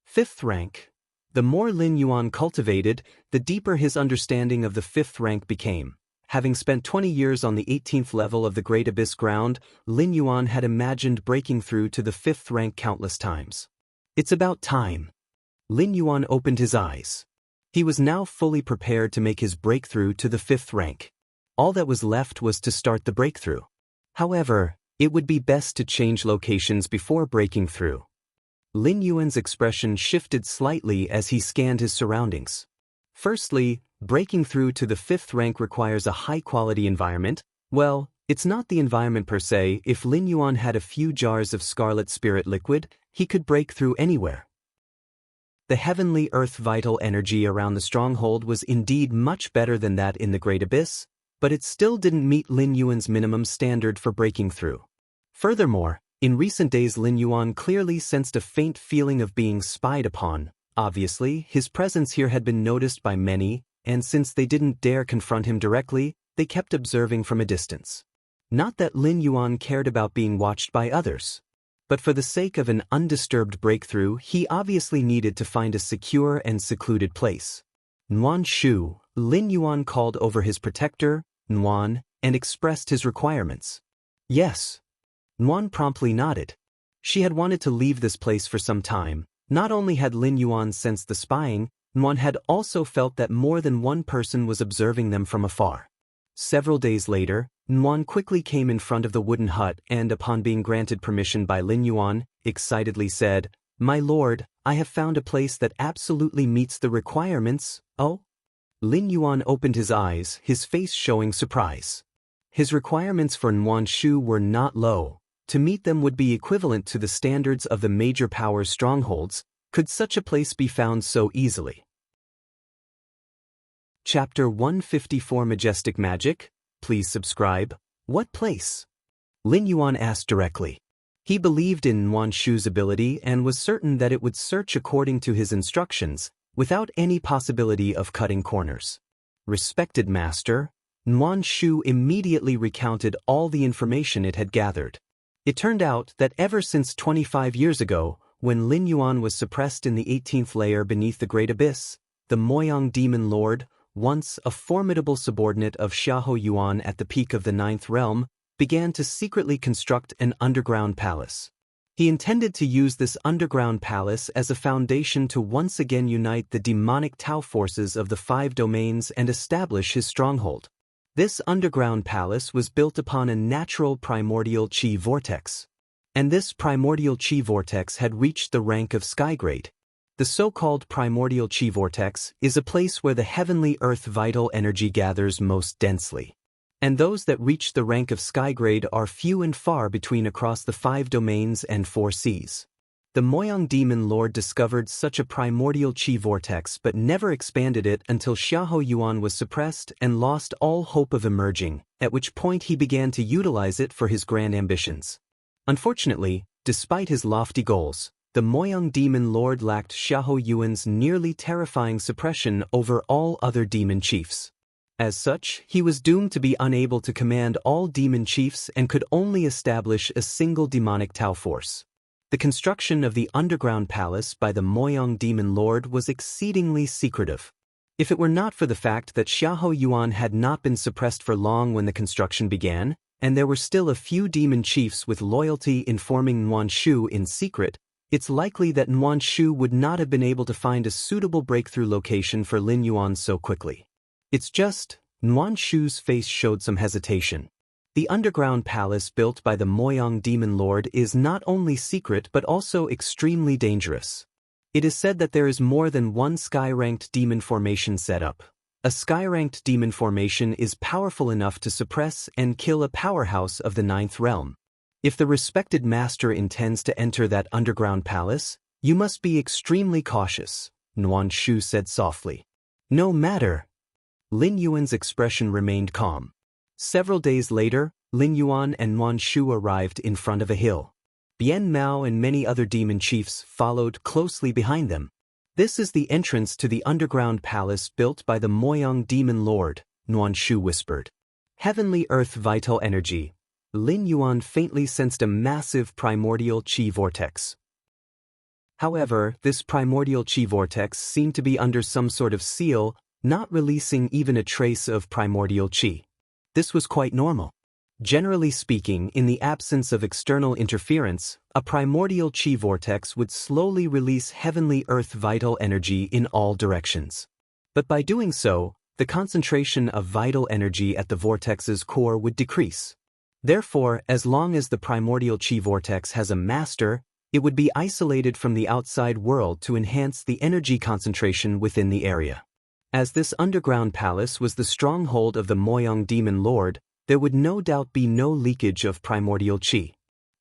5th rank. The more Lin Yuan cultivated, the deeper his understanding of the 5th rank became. Having spent 20 years on the 18th level of the Great Abyss ground, Lin Yuan had imagined breaking through to the 5th rank countless times. It's about time. Lin Yuan opened his eyes. He was now fully prepared to make his breakthrough to the 5th rank. All that was left was to start the breakthrough. However, it would be best to change locations before breaking through. Lin Yuan's expression shifted slightly as he scanned his surroundings. Firstly, breaking through to the 5th rank requires a high-quality environment. Well, it's not the environment per se. If Lin Yuan had a few jars of scarlet spirit liquid, he could break through anywhere. The heavenly earth vital energy around the stronghold was indeed much better than that in the Great Abyss, but it still didn't meet Lin Yuan's minimum standard for breaking through. Furthermore, in recent days Lin Yuan clearly sensed a faint feeling of being spied upon. Obviously, his presence here had been noticed by many, and since they didn't dare confront him directly, they kept observing from a distance. Not that Lin Yuan cared about being watched by others. But for the sake of an undisturbed breakthrough, he obviously needed to find a secure and secluded place. Nuan Shu, Lin Yuan called over his protector, Nuan, and expressed his requirements. Yes. Nuan promptly nodded. She had wanted to leave this place for some time. Not only had Lin Yuan sensed the spying, Nuan had also felt that more than one person was observing them from afar. Several days later, Nuan quickly came in front of the wooden hut and, upon being granted permission by Lin Yuan, excitedly said, "My lord, I have found a place that absolutely meets the requirements." Oh? Lin Yuan opened his eyes, his face showing surprise. His requirements for Nuan Shu were not low. To meet them would be equivalent to the standards of the major powers' strongholds. Could such a place be found so easily? Chapter 154 Majestic Magic? Please subscribe. What place? Lin Yuan asked directly. He believed in Nuan Shu's ability and was certain that it would search according to his instructions, without any possibility of cutting corners. Respected master, Nuan Shu immediately recounted all the information it had gathered. It turned out that ever since 25 years ago, when Lin Yuan was suppressed in the 18th layer beneath the Great Abyss, the Moyang Demon Lord, once a formidable subordinate of Xiahou Yuan at the peak of the 9th realm, began to secretly construct an underground palace. He intended to use this underground palace as a foundation to once again unite the demonic Tao forces of the 5 domains and establish his stronghold. This underground palace was built upon a natural primordial chi vortex. And this primordial chi vortex had reached the rank of skygrade. The so-called primordial chi vortex is a place where the heavenly earth vital energy gathers most densely. And those that reach the rank of skygrade are few and far between across the 5 domains and 4 seas. The Moyang Demon Lord discovered such a primordial chi vortex but never expanded it until Xiahou Yuan was suppressed and lost all hope of emerging, at which point he began to utilize it for his grand ambitions. Unfortunately, despite his lofty goals, the Moyang Demon Lord lacked Xiahou Yuan's nearly terrifying suppression over all other demon chiefs. As such, he was doomed to be unable to command all demon chiefs and could only establish a single demonic Tao force. The construction of the underground palace by the Moyang Demon Lord was exceedingly secretive. If it were not for the fact that Xiahou Yuan had not been suppressed for long when the construction began, and there were still a few demon chiefs with loyalty informing Nuan Shu in secret, it's likely that Nuan Shu would not have been able to find a suitable breakthrough location for Lin Yuan so quickly. It's just, Nuan Shu's face showed some hesitation. The underground palace built by the Moyang Demon Lord is not only secret but also extremely dangerous. It is said that there is more than one sky-ranked demon formation set up. A sky-ranked demon formation is powerful enough to suppress and kill a powerhouse of the 9th realm. If the respected master intends to enter that underground palace, you must be extremely cautious, Nuan Shu said softly. No matter. Lin Yuan's expression remained calm. Several days later, Lin Yuan and Nuan Shu arrived in front of a hill. Bian Mao and many other demon chiefs followed closely behind them. This is the entrance to the underground palace built by the Moyang Demon Lord, Nuan Shu whispered. Heavenly earth vital energy. Lin Yuan faintly sensed a massive primordial chi vortex. However, this primordial chi vortex seemed to be under some sort of seal, not releasing even a trace of primordial chi. This was quite normal. Generally speaking, in the absence of external interference, a primordial chi vortex would slowly release heavenly earth vital energy in all directions. But by doing so, the concentration of vital energy at the vortex's core would decrease. Therefore, as long as the primordial chi vortex has a master, it would be isolated from the outside world to enhance the energy concentration within the area. As this underground palace was the stronghold of the Moyang Demon Lord, there would no doubt be no leakage of primordial chi.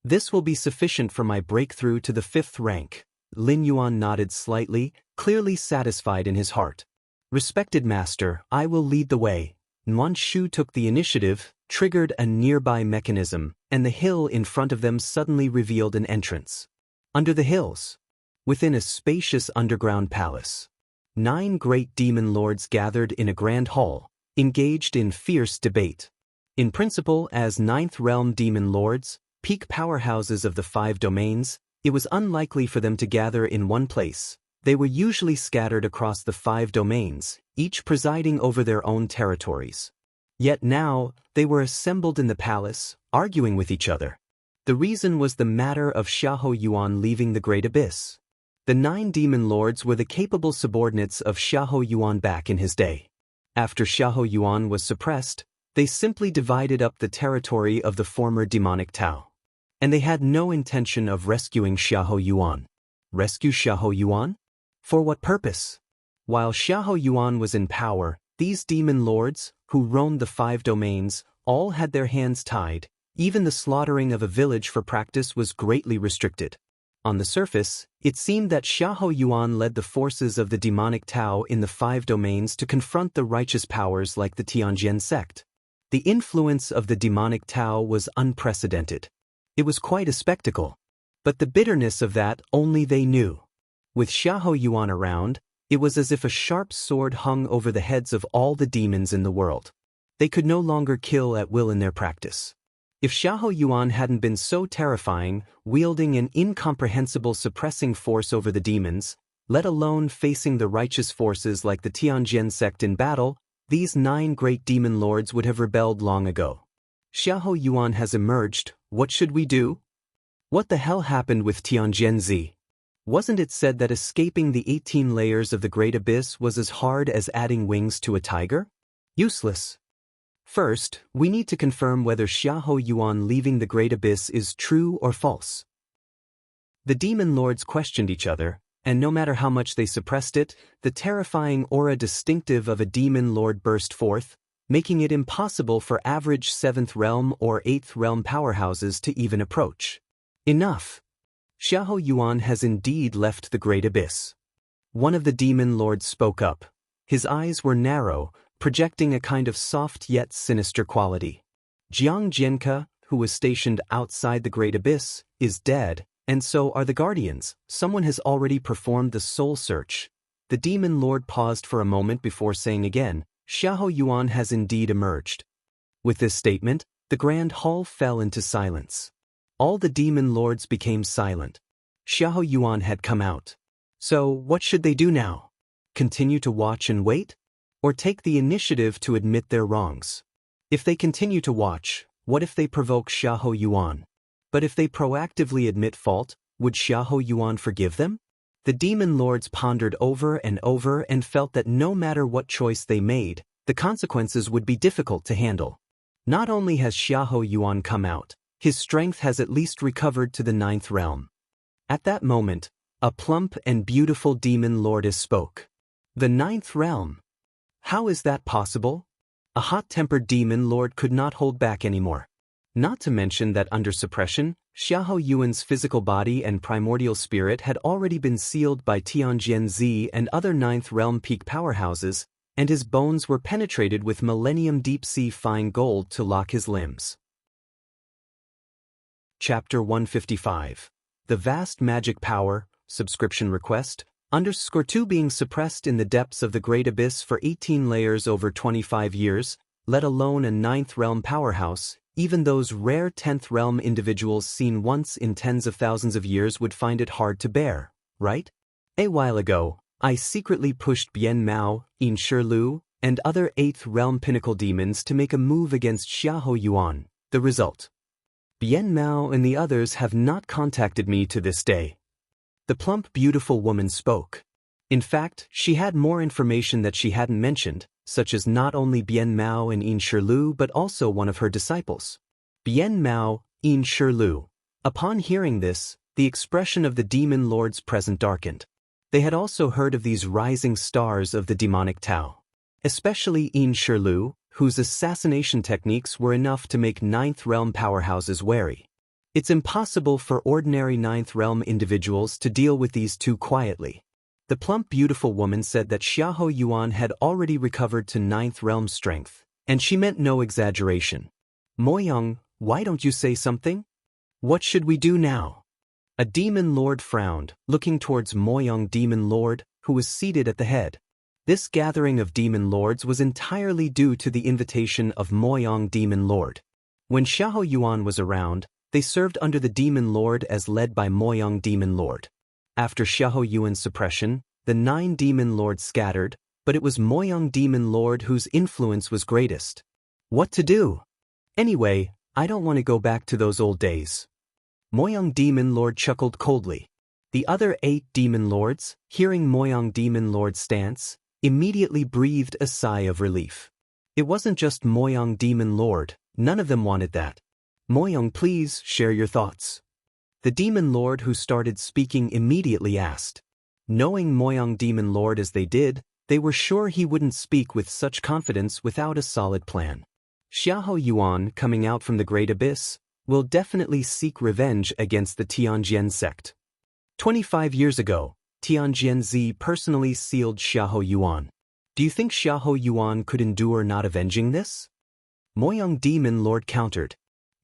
This will be sufficient for my breakthrough to the 5th rank. Lin Yuan nodded slightly, clearly satisfied in his heart. Respected master, I will lead the way. Nuan Shu took the initiative, triggered a nearby mechanism, and the hill in front of them suddenly revealed an entrance. Under the hills, within a spacious underground palace, 9 great demon lords gathered in a grand hall, engaged in fierce debate. In principle, as 9th realm demon lords, peak powerhouses of the 5 domains, it was unlikely for them to gather in one place. They were usually scattered across the 5 domains, each presiding over their own territories. Yet now, they were assembled in the palace, arguing with each other. The reason was the matter of Xiahou Yuan leaving the Great Abyss. The 9 demon lords were the capable subordinates of Xiahou Yuan back in his day. After Xiahou Yuan was suppressed, they simply divided up the territory of the former demonic Tao. And they had no intention of rescuing Xiahou Yuan. Rescue Xiahou Yuan? For what purpose? While Xiahou Yuan was in power, these demon lords, who roamed the 5 domains, all had their hands tied. Even the slaughtering of a village for practice was greatly restricted. On the surface, it seemed that Xiahou Yuan led the forces of the demonic Tao in the 5 domains to confront the righteous powers like the Tianjin sect. The influence of the demonic Tao was unprecedented. It was quite a spectacle. But the bitterness of that only they knew. With Xiahou Yuan around, it was as if a sharp sword hung over the heads of all the demons in the world. They could no longer kill at will in their practice. If Xiahou Yuan hadn't been so terrifying, wielding an incomprehensible suppressing force over the demons, let alone facing the righteous forces like the Tianjin sect in battle, these 9 great demon lords would have rebelled long ago. Xiahou Yuan has emerged, what should we do? What the hell happened with Tianjin Z? Wasn't it said that escaping the 18 layers of the Great Abyss was as hard as adding wings to a tiger? Useless. First, we need to confirm whether Xiahou Yuan leaving the Great Abyss is true or false. The demon lords questioned each other, and no matter how much they suppressed it, the terrifying aura distinctive of a demon lord burst forth, making it impossible for average 7th realm or 8th realm powerhouses to even approach. Enough! Xiahou Yuan has indeed left the Great Abyss. One of the demon lords spoke up. His eyes were narrow, projecting a kind of soft yet sinister quality. Jiang Jianke, who was stationed outside the Great Abyss, is dead, and so are the Guardians. Someone has already performed the soul search. The demon lord paused for a moment before saying again, Xiahou Yuan has indeed emerged. With this statement, the grand hall fell into silence. All the demon lords became silent. Xiahou Yuan had come out. So, what should they do now? Continue to watch and wait? Or take the initiative to admit their wrongs? If they continue to watch, what if they provoke Xiahou Yuan? But if they proactively admit fault, would Xiahou Yuan forgive them? The demon lords pondered over and felt that no matter what choice they made, the consequences would be difficult to handle. Not only has Xiahou Yuan come out, his strength has at least recovered to the 9th realm. At that moment, a plump and beautiful demon lordess spoke. The 9th realm? How is that possible? A hot-tempered demon lord could not hold back anymore. Not to mention that under suppression, Xiahou Yuan's physical body and primordial spirit had already been sealed by Tianjin Z and other 9th realm peak powerhouses, and his bones were penetrated with millennium deep-sea fine gold to lock his limbs. Chapter 155. The Vast Magic Power, Subscription Request, _2 being suppressed in the depths of the Great Abyss for 18 layers over 25 years, let alone a 9th realm powerhouse, even those rare 10th realm individuals seen once in tens of thousands of years would find it hard to bear, right? A while ago, I secretly pushed Bian Mao, Yin Shirlu, and other 8th realm pinnacle demons to make a move against Xiahou Yuan. The result: Bian Mao and the others have not contacted me to this day. The plump, beautiful woman spoke. In fact, she had more information that she hadn't mentioned, such as not only Bian Mao and Yin Shirlu but also one of her disciples. Bian Mao, Yin Shirlu. Upon hearing this, the expression of the demon lords present darkened. They had also heard of these rising stars of the demonic Tao. Especially Yin Shirlu, whose assassination techniques were enough to make 9th realm powerhouses wary. It's impossible for ordinary 9th realm individuals to deal with these two quietly. The plump beautiful woman said that Xiahou Yuan had already recovered to 9th realm strength, and she meant no exaggeration. Moyang, why don't you say something? What should we do now? A demon lord frowned, looking towards Moyang demon lord, who was seated at the head. This gathering of demon lords was entirely due to the invitation of Moyang demon lord. When Xiahou Yuan was around, They served under the Demon Lord as led by Moyang Demon Lord. After Xiahou Yuan's suppression, the 9 Demon Lords scattered, but it was Moyang Demon Lord whose influence was greatest. What to do? Anyway, I don't want to go back to those old days. Moyang Demon Lord chuckled coldly. The other 8 Demon Lords, hearing Moyang Demon Lord's stance, immediately breathed a sigh of relief. It wasn't just Moyang Demon Lord, none of them wanted that. Moyang, please share your thoughts. The Demon Lord who started speaking immediately asked. Knowing Moyang Demon Lord as they did, they were sure he wouldn't speak with such confidence without a solid plan. Xiahou Yuan, coming out from the Great Abyss, will definitely seek revenge against the Tianjian sect. 25 years ago, Tianjian personally sealed Xiahou Yuan. Do you think Xiahou Yuan could endure not avenging this? Moyang Demon Lord countered.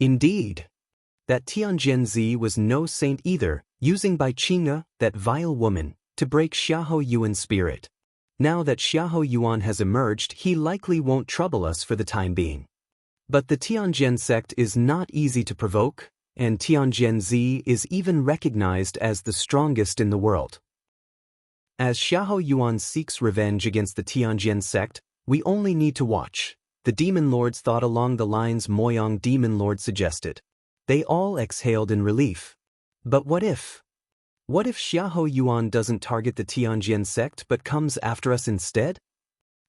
Indeed. That Tianjian was no saint either, using Bai Qingge, that vile woman, to break Xiahou Yuan's spirit. Now that Xiahou Yuan has emerged, he likely won't trouble us for the time being. But the Tianjian sect is not easy to provoke, and Tianjian is even recognized as the strongest in the world. As Xiahou Yuan seeks revenge against the Tianjian sect, we only need to watch. The Demon Lords thought along the lines Moyang Demon Lord suggested. They all exhaled in relief. But what if? What if Xiahou Yuan doesn't target the Tianjian sect but comes after us instead?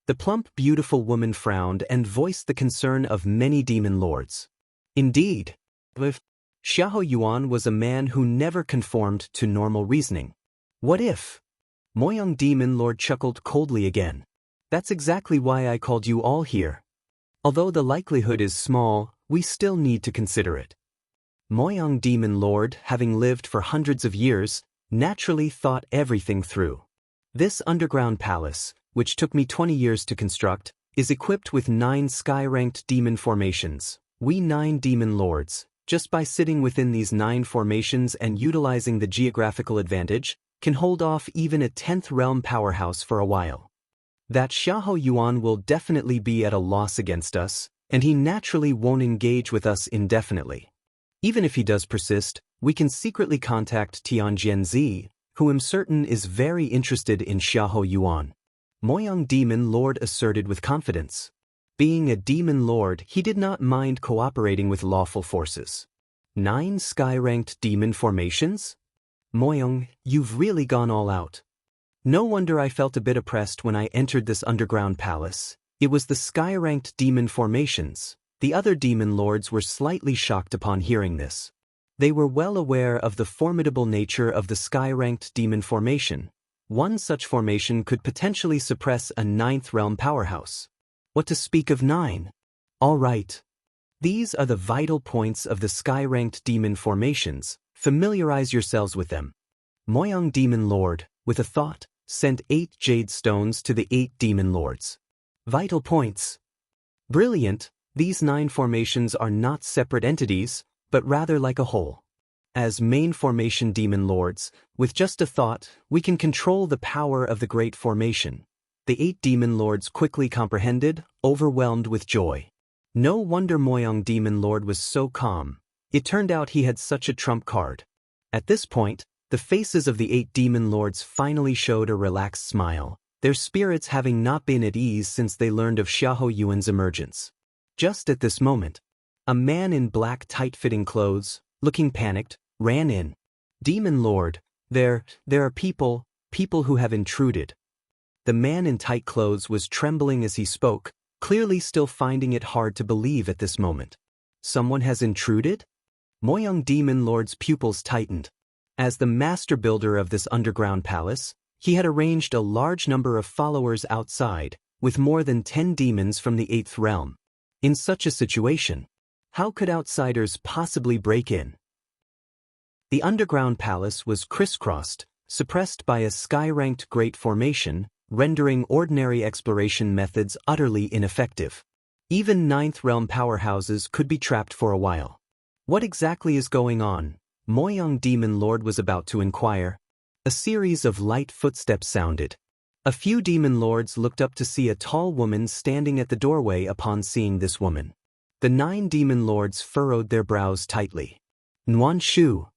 The plump, beautiful woman frowned and voiced the concern of many Demon Lords. Indeed. Xiahou Yuan was a man who never conformed to normal reasoning. What if? Moyang Demon Lord chuckled coldly again. That's exactly why I called you all here. Although the likelihood is small, we still need to consider it. Moyang Demon Lord, having lived for hundreds of years, naturally thought everything through. This underground palace, which took me 20 years to construct, is equipped with 9 sky-ranked demon formations. We 9 Demon Lords, just by sitting within these 9 formations and utilizing the geographical advantage, can hold off even a 10th realm powerhouse for a while. That Xiahou Yuan will definitely be at a loss against us, and he naturally won't engage with us indefinitely. Even if he does persist, we can secretly contact Tianjian, who I'm certain is very interested in Xiahou Yuan. Moyang Demon Lord asserted with confidence. Being a Demon Lord, he did not mind cooperating with lawful forces. 9 sky-ranked demon formations? Moyang, you've really gone all out. No wonder I felt a bit oppressed when I entered this underground palace. It was the sky-ranked demon formations. The other Demon Lords were slightly shocked upon hearing this. They were well aware of the formidable nature of the sky-ranked demon formation. One such formation could potentially suppress a 9th realm powerhouse. What to speak of 9? All right. These are the vital points of the sky-ranked demon formations. Familiarize yourselves with them. Moyang Demon Lord, with a thought, sent 8 jade stones to the 8 Demon Lords. Vital points. Brilliant. These 9 formations are not separate entities, but rather like a whole. As main formation Demon Lords, with just a thought, we can control the power of the Great Formation. The 8 Demon Lords quickly comprehended, overwhelmed with joy. No wonder Moyang Demon Lord was so calm. It turned out he had such a trump card. At this point, the faces of the 8 Demon Lords finally showed a relaxed smile, their spirits having not been at ease since they learned of Xiahou Yuan's emergence. Just at this moment, a man in black tight-fitting clothes, looking panicked, ran in. Demon Lord, there are people who have intruded. The man in tight clothes was trembling as he spoke, clearly still finding it hard to believe at this moment. Someone has intruded? Moyang Demon Lord's pupils tightened. As the master builder of this underground palace, he had arranged a large number of followers outside, with more than 10 demons from the 8th realm. In such a situation, how could outsiders possibly break in? The underground palace was crisscrossed, suppressed by a sky-ranked great formation, rendering ordinary exploration methods utterly ineffective. Even 9th realm powerhouses could be trapped for a while. What exactly is going on? Moyang Demon Lord was about to inquire. A series of light footsteps sounded. A few Demon Lords looked up to see a tall woman standing at the doorway upon seeing this woman. The 9 Demon Lords furrowed their brows tightly. Nuan Shu.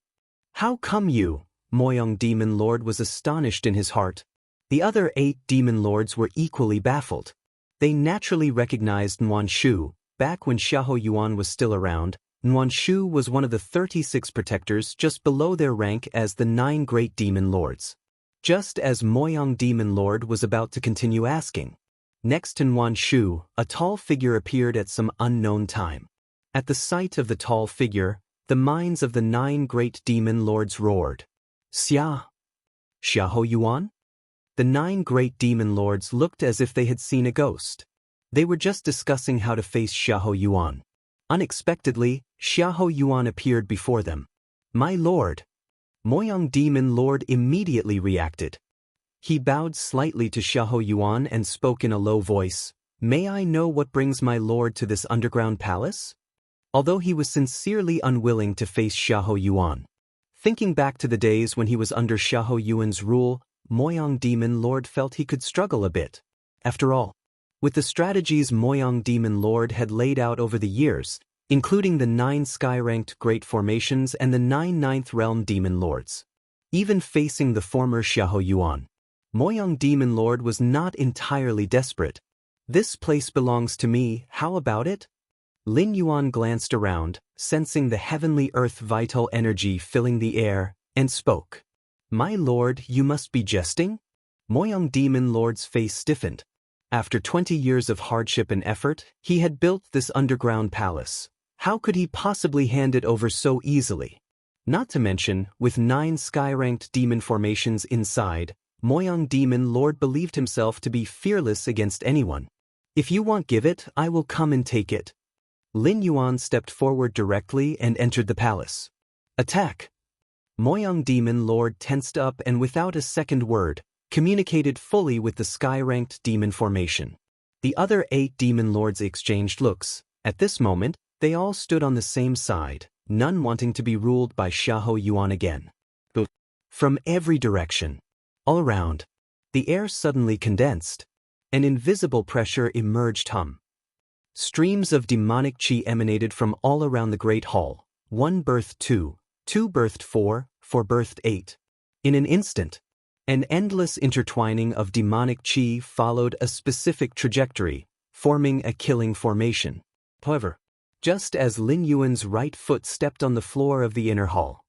How come you? Moyong Demon Lord was astonished in his heart. The other 8 demon lords were equally baffled. They naturally recognized Nuan Shu. Back when Xiahou Yuan was still around, Nuan Shu was one of the 36 protectors just below their rank as the 9 great demon lords. Just as Moyong Demon Lord was about to continue asking, next to Nuan Shu, a tall figure appeared at some unknown time. At the sight of the tall figure, the minds of the 9 great demon lords roared. Xiahou Yuan? The 9 great demon lords looked as if they had seen a ghost. They were just discussing how to face Xiahou Yuan. Unexpectedly, Xiahou Yuan appeared before them. My lord. Moyong Demon Lord immediately reacted. He bowed slightly to Xiahou Yuan and spoke in a low voice. May I know what brings my lord to this underground palace? Although he was sincerely unwilling to face Xiahou Yuan. Thinking back to the days when he was under Xiahou Yuan's rule, Moyong Demon Lord felt he could struggle a bit. After all, with the strategies Moyong Demon Lord had laid out over the years, including the 9 sky-ranked great formations and the 9 ninth realm demon lords. Even facing the former Xiahou Yuan, Moyong Demon Lord was not entirely desperate. This place belongs to me, how about it? Lin Yuan glanced around, sensing the heavenly earth vital energy filling the air, and spoke. My lord, you must be jesting? Moyong Demon Lord's face stiffened. After 20 years of hardship and effort, he had built this underground palace. How could he possibly hand it over so easily? Not to mention, with 9 sky-ranked demon formations inside, Moyong Demon Lord believed himself to be fearless against anyone. If you won't give it, I will come and take it. Lin Yuan stepped forward directly and entered the palace. Attack! Moyong Demon Lord tensed up and without a second word, communicated fully with the sky-ranked demon formation. The other 8 demon lords exchanged looks. At this moment, they all stood on the same side, none wanting to be ruled by Xiahou Yuan again. From every direction, all around, the air suddenly condensed. An invisible pressure emerged. Streams of demonic chi emanated from all around the great hall. 1 birthed 2, 2 birthed 4, 4 birthed 8. In an instant, an endless intertwining of demonic chi followed a specific trajectory, forming a killing formation. However, just as Lin Yuan's right foot stepped on the floor of the inner hall,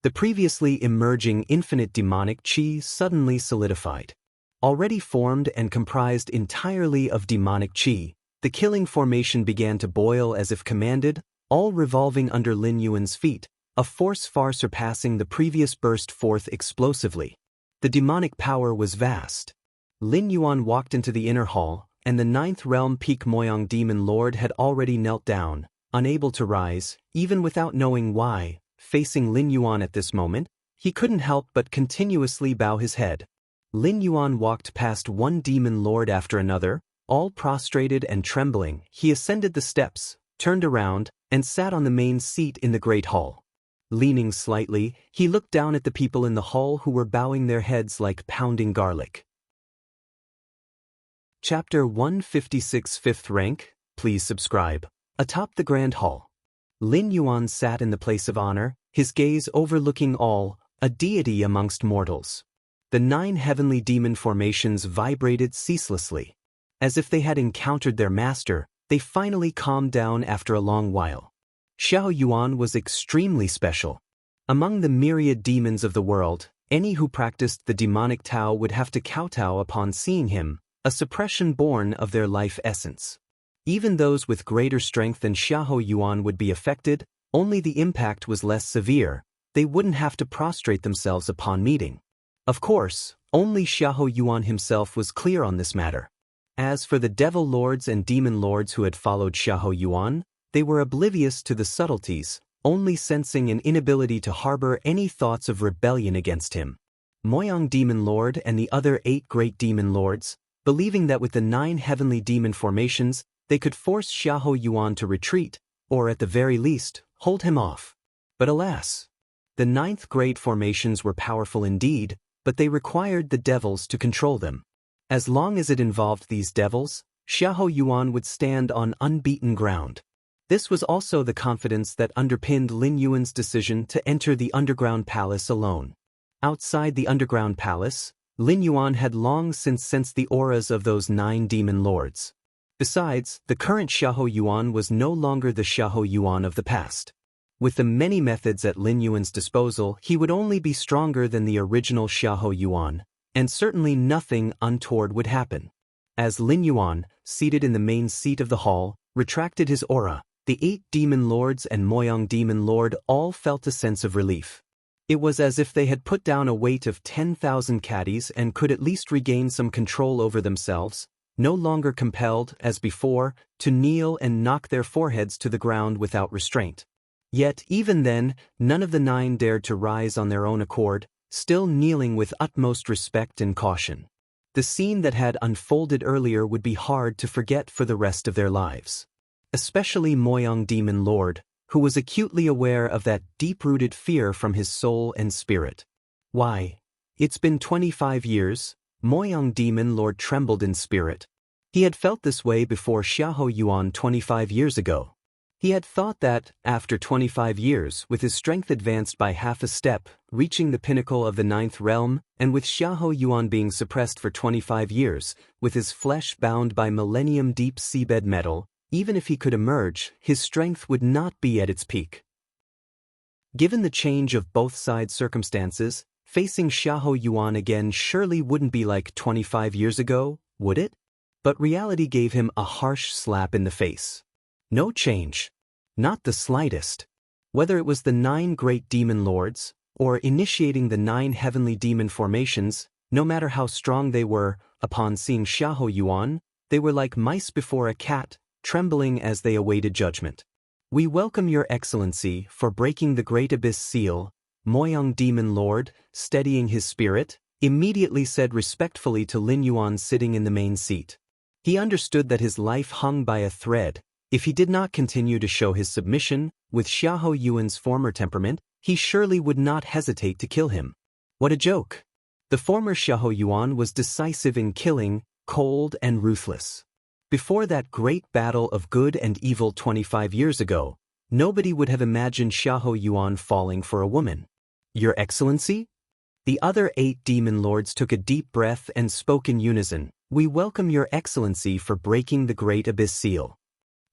the previously emerging infinite demonic chi suddenly solidified. Already formed and comprised entirely of demonic chi, the killing formation began to boil as if commanded, all revolving under Lin Yuan's feet, a force far surpassing the previous burst forth explosively. The demonic power was vast. Lin Yuan walked into the inner hall, and the 9th realm peak Moyong Demon Lord had already knelt down, unable to rise, even without knowing why. Facing Lin Yuan at this moment, he couldn't help but continuously bow his head. Lin Yuan walked past one demon lord after another, all prostrated and trembling. He ascended the steps, turned around, and sat on the main seat in the great hall. Leaning slightly, he looked down at the people in the hall who were bowing their heads like pounding garlic. Chapter 156 5th Rank, please subscribe. Atop the Grand Hall, Lin Yuan sat in the place of honor, his gaze overlooking all, a deity amongst mortals. The 9 heavenly demon formations vibrated ceaselessly. As if they had encountered their master, they finally calmed down after a long while. Xiahou Yuan was extremely special. Among the myriad demons of the world, any who practiced the demonic Tao would have to kowtow upon seeing him, a suppression born of their life essence. Even those with greater strength than Xiahou Yuan would be affected, only the impact was less severe. They wouldn't have to prostrate themselves upon meeting. Of course, only Xiahou Yuan himself was clear on this matter. As for the devil lords and demon lords who had followed Xiahou Yuan, they were oblivious to the subtleties, only sensing an inability to harbor any thoughts of rebellion against him. Moyong Demon Lord and the other 8 great demon lords, believing that with the 9 heavenly demon formations, they could force Xiahou Yuan to retreat, or at the very least, hold him off. But alas, the 9th grade formations were powerful indeed, but they required the devils to control them. As long as it involved these devils, Xiahou Yuan would stand on unbeaten ground. This was also the confidence that underpinned Lin Yuan's decision to enter the underground palace alone. Outside the underground palace, Lin Yuan had long since sensed the auras of those 9 demon lords. Besides, the current Xiahou Yuan was no longer the Xiahou Yuan of the past. With the many methods at Lin Yuan's disposal, he would only be stronger than the original Xiahou Yuan, and certainly nothing untoward would happen. As Lin Yuan, seated in the main seat of the hall, retracted his aura, the 8 demon lords and Moyang demon lord all felt a sense of relief. It was as if they had put down a weight of 10,000 caddies and could at least regain some control over themselves, no longer compelled, as before, to kneel and knock their foreheads to the ground without restraint. Yet, even then, none of the 9 dared to rise on their own accord, still kneeling with utmost respect and caution. The scene that had unfolded earlier would be hard to forget for the rest of their lives. Especially Moyang Demon Lord, who was acutely aware of that deep-rooted fear from his soul and spirit. Why? It's been 25 years, Moyang Demon Lord trembled in spirit. He had felt this way before Xiahou Yuan 25 years ago. He had thought that, after 25 years, with his strength advanced by half a step, reaching the pinnacle of the 9th realm, and with Xiahou Yuan being suppressed for 25 years, with his flesh bound by millennium deep seabed metal, even if he could emerge, his strength would not be at its peak. Given the change of both sides' circumstances, facing Xiahou Yuan again surely wouldn't be like 25 years ago, would it? But reality gave him a harsh slap in the face. No change. Not the slightest. Whether it was the 9 great demon lords, or initiating the 9 heavenly demon formations, no matter how strong they were, upon seeing Xiahou Yuan, they were like mice before a cat, trembling as they awaited judgment. "We welcome your excellency for breaking the great abyss seal," Moyang Demon Lord, steadying his spirit, immediately said respectfully to Lin Yuan sitting in the main seat. He understood that his life hung by a thread. If he did not continue to show his submission, with Xiahou Yuan's former temperament, he surely would not hesitate to kill him. What a joke! The former Xiahou Yuan was decisive in killing, cold and ruthless. Before that great battle of good and evil 25 years ago, nobody would have imagined Xiahou Yuan falling for a woman. "Your Excellency?" The other 8 demon lords took a deep breath and spoke in unison. "We welcome your Excellency for breaking the great abyss seal."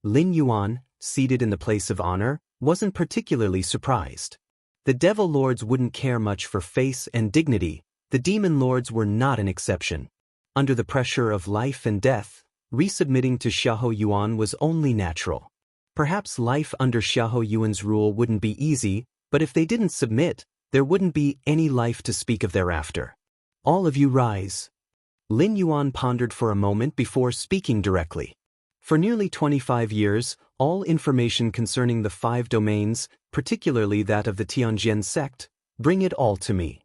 Lin Yuan, seated in the place of honor, wasn't particularly surprised. The devil lords wouldn't care much for face and dignity. The demon lords were not an exception. Under the pressure of life and death, resubmitting to Xiahou Yuan was only natural. Perhaps life under Xiahou Yuan's rule wouldn't be easy, but if they didn't submit, there wouldn't be any life to speak of thereafter. "All of you rise." Lin Yuan pondered for a moment before speaking directly. For nearly 25 years, all information concerning the 5 domains, particularly that of the Tianjin sect, bring it all to me.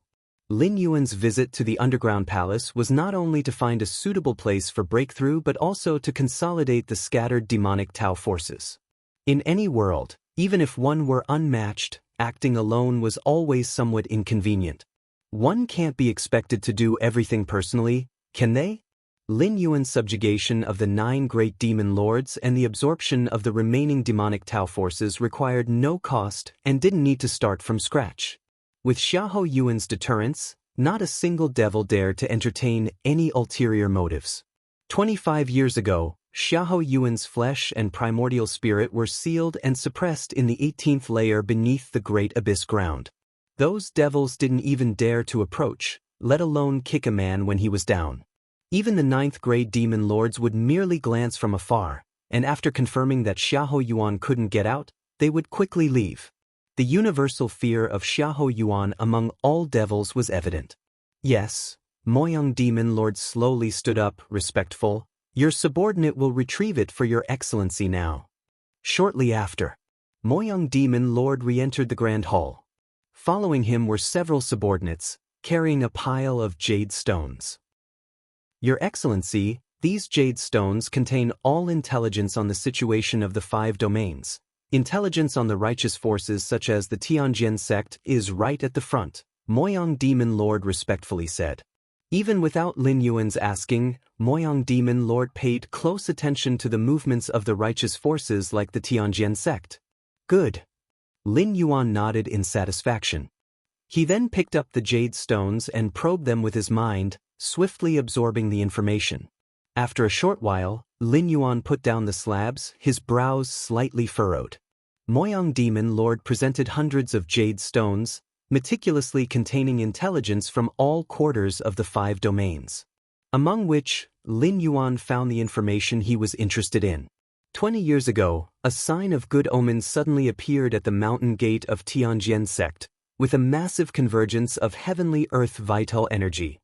Lin Yuan's visit to the underground palace was not only to find a suitable place for breakthrough but also to consolidate the scattered demonic Tao forces. In any world, even if one were unmatched, acting alone was always somewhat inconvenient. One can't be expected to do everything personally, can they? Lin Yuan's subjugation of the 9 great demon lords and the absorption of the remaining demonic Tao forces required no cost and didn't need to start from scratch. With Xiahou Yuan's deterrence, not a single devil dared to entertain any ulterior motives. 25 years ago, Xiahou Yuan's flesh and primordial spirit were sealed and suppressed in the 18th layer beneath the great abyss ground. Those devils didn't even dare to approach, let alone kick a man when he was down. Even the 9th grade demon lords would merely glance from afar, and after confirming that Xiahou Yuan couldn't get out, they would quickly leave. The universal fear of Xiahou Yuan among all devils was evident. "Yes," Moyang Demon Lord slowly stood up, respectful. "Your subordinate will retrieve it for your excellency now." Shortly after, Moyang Demon Lord re-entered the grand hall. Following him were several subordinates, carrying a pile of jade stones. "Your Excellency, these jade stones contain all intelligence on the situation of the 5 domains. Intelligence on the righteous forces such as the Tianjin sect is right at the front," Moyang Demon Lord respectfully said. Even without Lin Yuan's asking, Moyang Demon Lord paid close attention to the movements of the righteous forces like the Tianjian sect. Good. Lin Yuan nodded in satisfaction. He then picked up the jade stones and probed them with his mind, swiftly absorbing the information. After a short while, Lin Yuan put down the slabs, his brows slightly furrowed. Moyang Demon Lord presented hundreds of jade stones, meticulously containing intelligence from all quarters of the 5 domains. Among which, Lin Yuan found the information he was interested in. 20 years ago, a sign of good omens suddenly appeared at the mountain gate of Tianjian sect, with a massive convergence of heavenly earth vital energy.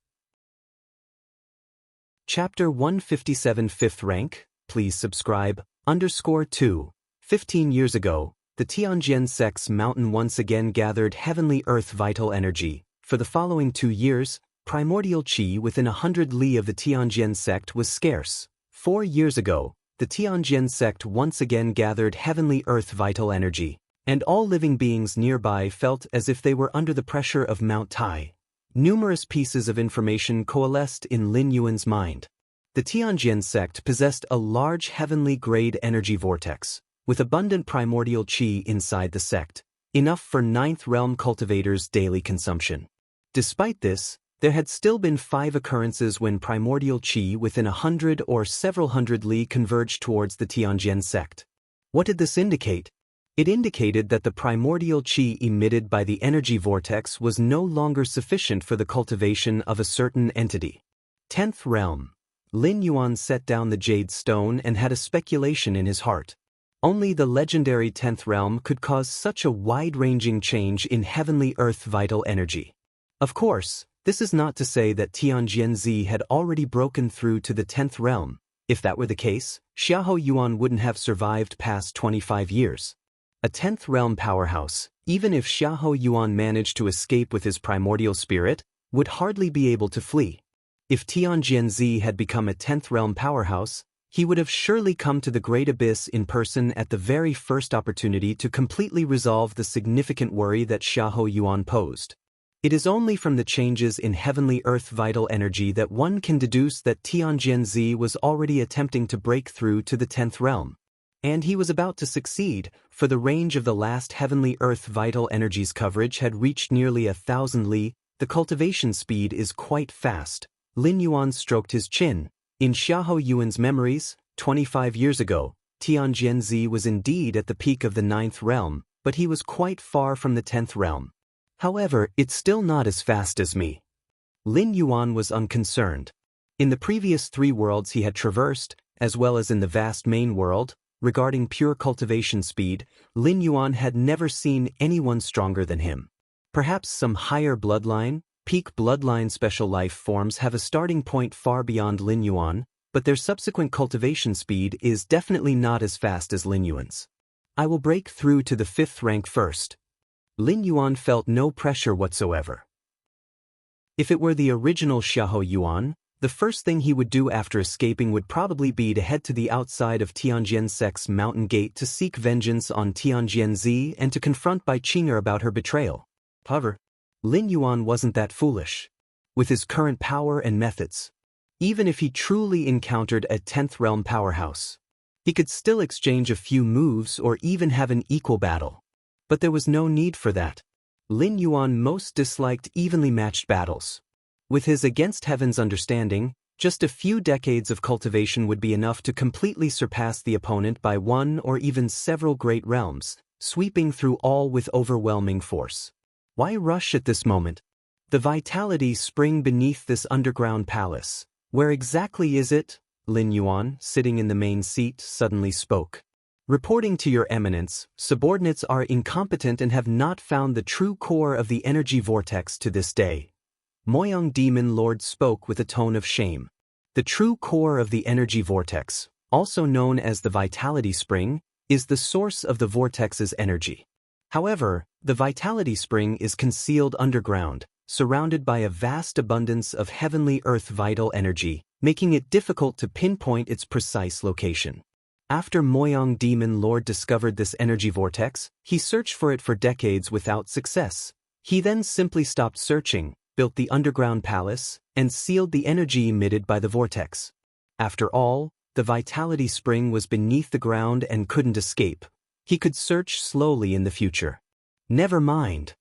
Chapter 157 5th rank, please subscribe, _2. 15 years ago, the Tianjian sect's mountain once again gathered heavenly earth vital energy. For the following 2 years, primordial qi within 100 li of the Tianjian sect was scarce. 4 years ago, the Tianjian sect once again gathered heavenly earth vital energy, and all living beings nearby felt as if they were under the pressure of Mount Tai. Numerous pieces of information coalesced in Lin Yuan's mind. The Tianjian sect possessed a large heavenly grade energy vortex, with abundant primordial qi inside the sect, enough for 9th realm cultivators' daily consumption. Despite this, there had still been 5 occurrences when primordial qi within 100 or several hundred li converged towards the Tianjian sect. What did this indicate? It indicated that the primordial qi emitted by the energy vortex was no longer sufficient for the cultivation of a certain entity. 10th realm. Lin Yuan set down the jade stone and had a speculation in his heart. Only the legendary 10th realm could cause such a wide-ranging change in heavenly earth vital energy. Of course, this is not to say that Tianjian Z had already broken through to the 10th realm. If that were the case, Xiahou Yuan wouldn't have survived past 25 years. A 10th realm powerhouse, even if Xiahou Yuan managed to escape with his primordial spirit, would hardly be able to flee. If Tianjian Z had become a 10th realm powerhouse, he would have surely come to the Great Abyss in person at the very first opportunity to completely resolve the significant worry that Xiahou Yuan posed. It is only from the changes in heavenly earth vital energy that one can deduce that Tianjian Z was already attempting to break through to the 10th realm. And he was about to succeed, for the range of the last heavenly earth vital energies coverage had reached nearly 1,000 li. The cultivation speed is quite fast. Lin Yuan stroked his chin. In Xiahou Yuan's memories, 25 years ago, Tianjian Z was indeed at the peak of the 9th realm, but he was quite far from the 10th realm. However, it's still not as fast as me. Lin Yuan was unconcerned. In the previous 3 worlds he had traversed, as well as in the vast main world, regarding pure cultivation speed, Lin Yuan had never seen anyone stronger than him. Perhaps some higher bloodline, peak bloodline special life forms have a starting point far beyond Lin Yuan, but their subsequent cultivation speed is definitely not as fast as Lin Yuan's. I will break through to the 5th rank first. Lin Yuan felt no pressure whatsoever. If it were the original Xiahou Yuan, the first thing he would do after escaping would probably be to head to the outside of Tianjian sect's mountain gate to seek vengeance on Tianjian Z and to confront Bai Qing'er about her betrayal. However, Lin Yuan wasn't that foolish. With his current power and methods, even if he truly encountered a 10th realm powerhouse, he could still exchange a few moves or even have an equal battle. But there was no need for that. Lin Yuan most disliked evenly matched battles. With his against heaven's understanding, just a few decades of cultivation would be enough to completely surpass the opponent by 1 or even several great realms, sweeping through all with overwhelming force. Why rush at this moment? The vitality spring beneath this underground palace. Where exactly is it? Lin Yuan, sitting in the main seat, suddenly spoke. Reporting to your eminence, subordinates are incompetent and have not found the true core of the energy vortex to this day. Moyang Demon Lord spoke with a tone of shame. The true core of the energy vortex, also known as the vitality spring, is the source of the vortex's energy. However, the vitality spring is concealed underground, surrounded by a vast abundance of heavenly earth vital energy, making it difficult to pinpoint its precise location. After Moyang Demon Lord discovered this energy vortex, he searched for it for decades without success. He then simply stopped searching, built the underground palace, and sealed the energy emitted by the vortex. After all, the vitality spring was beneath the ground and couldn't escape. He could search slowly in the future. Never mind.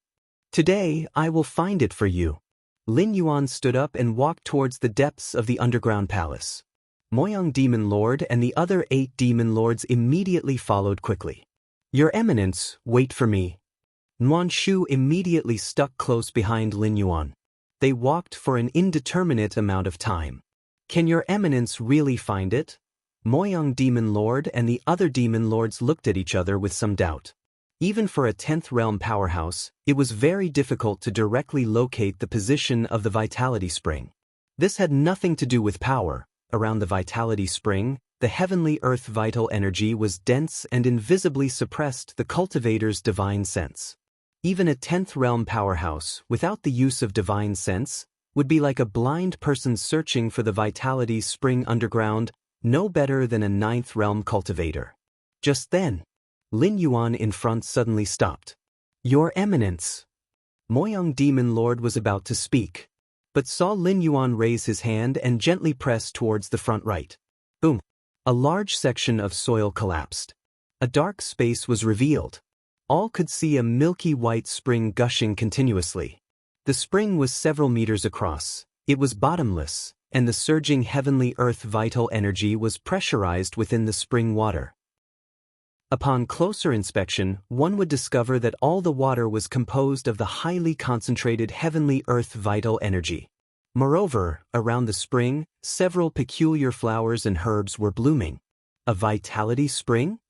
Today, I will find it for you. Lin Yuan stood up and walked towards the depths of the underground palace. Moyang Demon Lord and the other 8 demon lords immediately followed quickly. Your Eminence, wait for me. Nuan Shu immediately stuck close behind Lin Yuan. They walked for an indeterminate amount of time. Can your Eminence really find it? Moyang Demon Lord and the other demon lords looked at each other with some doubt. Even for a 10th realm powerhouse, it was very difficult to directly locate the position of the vitality spring. This had nothing to do with power. Around the vitality spring, the heavenly earth vital energy was dense and invisibly suppressed the cultivator's divine sense. Even a 10th realm powerhouse, without the use of divine sense, would be like a blind person searching for the vitality spring underground, no better than a 9th realm cultivator. Just then, Lin Yuan in front suddenly stopped. Your Eminence. Moyang Demon Lord was about to speak, but saw Lin Yuan raise his hand and gently press towards the front right. Boom! A large section of soil collapsed. A dark space was revealed. All could see a milky white spring gushing continuously. The spring was several meters across. It was bottomless, and the surging heavenly earth vital energy was pressurized within the spring water. Upon closer inspection, one would discover that all the water was composed of the highly concentrated heavenly earth vital energy. Moreover, around the spring, several peculiar flowers and herbs were blooming. A vitality spring?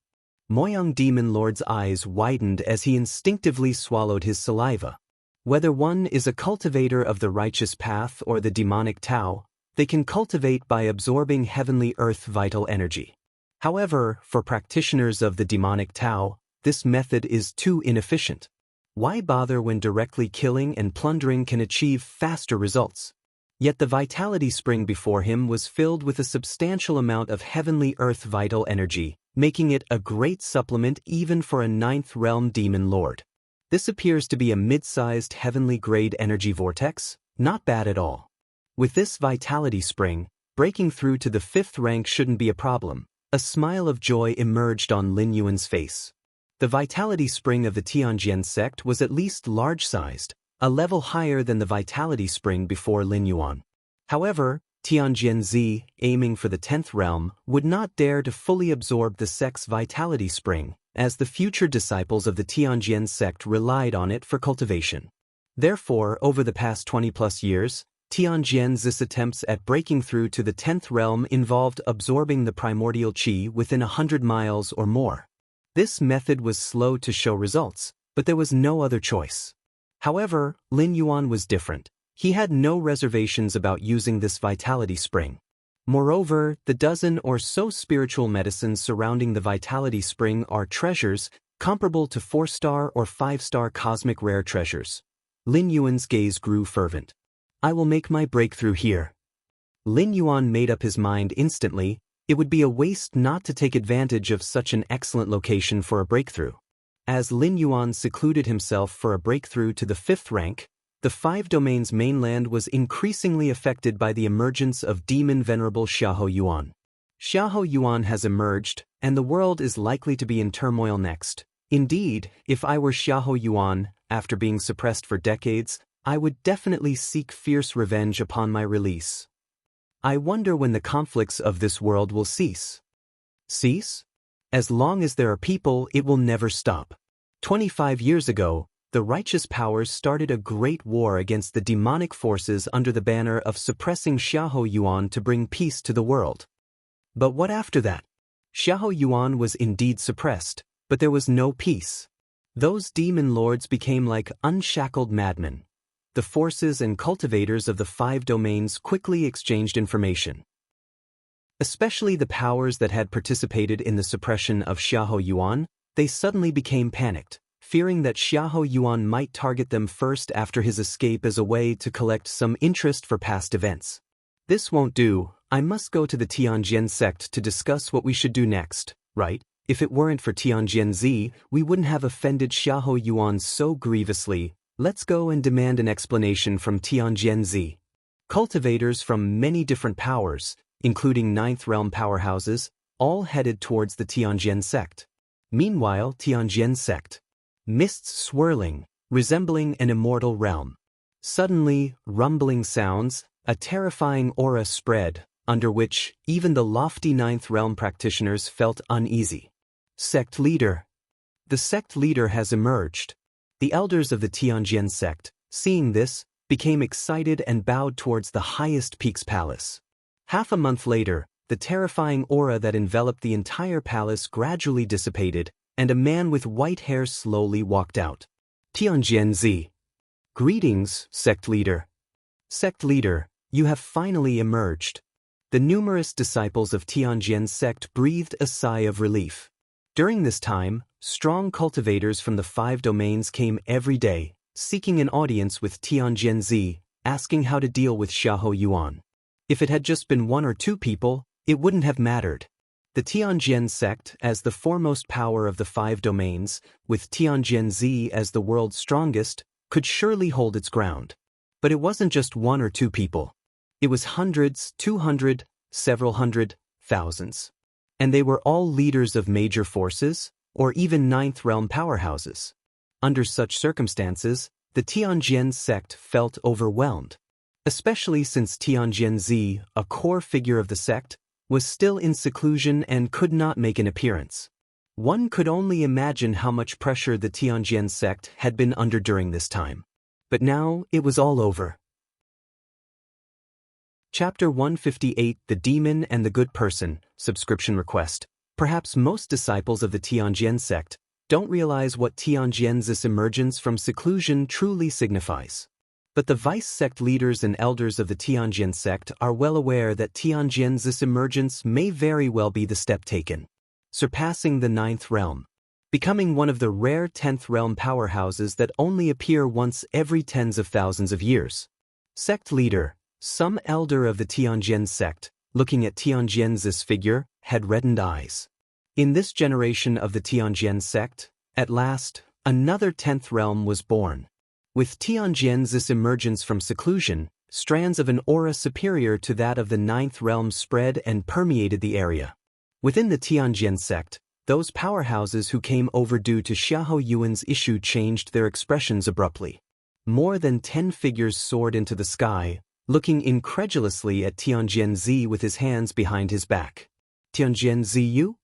Moyang Demon Lord's eyes widened as he instinctively swallowed his saliva. Whether one is a cultivator of the righteous path or the demonic Tao, they can cultivate by absorbing heavenly earth vital energy. However, for practitioners of the demonic Tao, this method is too inefficient. Why bother when directly killing and plundering can achieve faster results? Yet the vitality spring before him was filled with a substantial amount of heavenly earth vital energy, making it a great supplement even for a 9th realm demon lord. This appears to be a mid-sized heavenly grade energy vortex, not bad at all. With this vitality spring, breaking through to the 5th rank shouldn't be a problem. A smile of joy emerged on Lin Yuan's face. The vitality spring of the Tianjian sect was at least large-sized, a level higher than the vitality spring before Lin Yuan. However, Tianjian Z, aiming for the 10th realm, would not dare to fully absorb the sect's vitality spring, as the future disciples of the Tianjian sect relied on it for cultivation. Therefore, over the past 20+ years, Tianjian's attempts at breaking through to the 10th realm involved absorbing the primordial qi within 100 miles or more. This method was slow to show results, but there was no other choice. However, Lin Yuan was different. He had no reservations about using this vitality spring. Moreover, the dozen or so spiritual medicines surrounding the vitality spring are treasures comparable to 4-star or 5-star cosmic rare treasures. Lin Yuan's gaze grew fervent. I will make my breakthrough here. Lin Yuan made up his mind instantly. It would be a waste not to take advantage of such an excellent location for a breakthrough. As Lin Yuan secluded himself for a breakthrough to the 5th rank, the 5 domains mainland was increasingly affected by the emergence of demon venerable Xiahou Yuan. Xiahou Yuan has emerged, and the world is likely to be in turmoil next. Indeed, if I were Xiahou Yuan, after being suppressed for decades, I would definitely seek fierce revenge upon my release. I wonder when the conflicts of this world will cease. Cease? As long as there are people, it will never stop. 25 years ago, the righteous powers started a great war against the demonic forces under the banner of suppressing Xiahou Yuan to bring peace to the world. But what after that? Xiahou Yuan was indeed suppressed, but there was no peace. Those demon lords became like unshackled madmen. The forces and cultivators of the 5 domains quickly exchanged information. Especially the powers that had participated in the suppression of Xiahou Yuan, they suddenly became panicked, fearing that Xiahou Yuan might target them first after his escape as a way to collect some interest for past events. This won't do. I must go to the Tianjian sect to discuss what we should do next, right? If it weren't for Tianjian Z, we wouldn't have offended Xiahou Yuan so grievously. Let's go and demand an explanation from Tianjian Z. Cultivators from many different powers, including Ninth Realm powerhouses, all headed towards the Tianjian sect. Meanwhile, Tianjian sect. Mists swirling, resembling an immortal realm. Suddenly, rumbling sounds, a terrifying aura spread, under which even the lofty Ninth Realm practitioners felt uneasy. Sect leader. The sect leader has emerged. The elders of the Tianjian sect, seeing this, became excited and bowed towards the highest peak's palace. Half a month later, the terrifying aura that enveloped the entire palace gradually dissipated, and a man with white hair slowly walked out. Tianjian Zi. Greetings, sect leader. Sect leader, you have finally emerged. The numerous disciples of Tianjian sect breathed a sigh of relief. During this time, strong cultivators from the 5 domains came every day, seeking an audience with Tianjian Zi, asking how to deal with Xiahou Yuan. If it had just been 1 or 2 people, it wouldn't have mattered. The Tianjian sect, as the foremost power of the 5 domains, with Tianjian Zi as the world's strongest, could surely hold its ground. But it wasn't just 1 or 2 people. It was hundreds, 200, several hundred, thousands. And they were all leaders of major forces, or even Ninth Realm powerhouses. Under such circumstances, the Tianjian sect felt overwhelmed. Especially since Tianjian Zi, a core figure of the sect, was still in seclusion and could not make an appearance. One could only imagine how much pressure the Tianjian sect had been under during this time. But now it was all over. Chapter 158, The Demon and the Good Person, Subscription Request. Perhaps most disciples of the Tianjian sect don't realize what Tianjian's emergence from seclusion truly signifies. But the vice sect leaders and elders of the Tianjian sect are well aware that Tianjian's emergence may very well be the step taken, surpassing the 9th realm, becoming one of the rare 10th realm powerhouses that only appear once every tens of thousands of years. Sect leader, some elder of the Tianjian sect, looking at Tianjian's figure, had reddened eyes. In this generation of the Tianjian sect, at last, another 10th realm was born. With Tianjian's emergence from seclusion, strands of an aura superior to that of the 9th realm spread and permeated the area. Within the Tianjian sect, those powerhouses who came overdue to Xiahou Yuan's issue changed their expressions abruptly. More than 10 figures soared into the sky, looking incredulously at Tianjian Zi with his hands behind his back. Tianjian Zi you?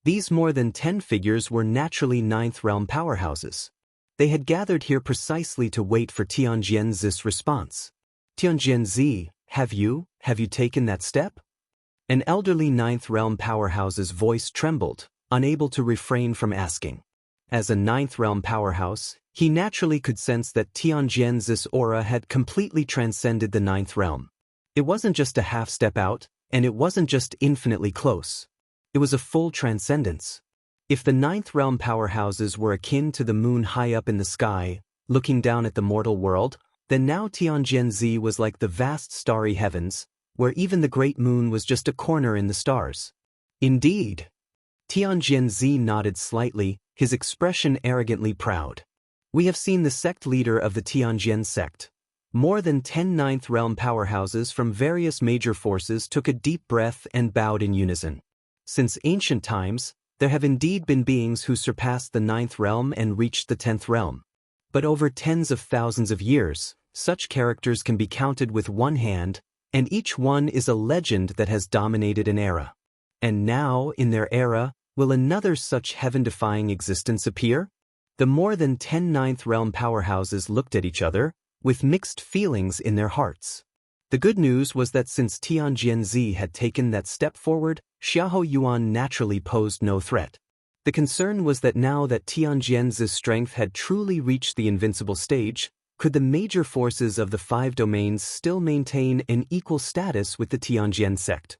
These more than 10 figures were naturally 9th realm powerhouses. They had gathered here precisely to wait for Tianjian's response. Tianjian Zi, have you taken that step? An elderly 9th realm powerhouse's voice trembled, unable to refrain from asking. As a 9th realm powerhouse, he naturally could sense that Tianjian's aura had completely transcended the 9th realm. It wasn't just a half step out, and it wasn't just infinitely close. It was a full transcendence. If the 9th realm powerhouses were akin to the moon high up in the sky, looking down at the mortal world, then now Tianjian Zi was like the vast starry heavens, where even the great moon was just a corner in the stars. Indeed. Tianjian Zi nodded slightly, his expression arrogantly proud. We have seen the sect leader of the Tianjian sect. More than 10 9th realm powerhouses from various major forces took a deep breath and bowed in unison. Since ancient times, there have indeed been beings who surpassed the 9th realm and reached the 10th realm. But over tens of thousands of years, such characters can be counted with one hand, and each one is a legend that has dominated an era. And now, in their era, will another such heaven-defying existence appear? The more than 10 9th realm powerhouses looked at each other, with mixed feelings in their hearts. The good news was that since Tianjian Zi had taken that step forward, Xiahou Yuan naturally posed no threat. The concern was that now that Tianjian's strength had truly reached the invincible stage, could the major forces of the 5 domains still maintain an equal status with the Tianjian sect?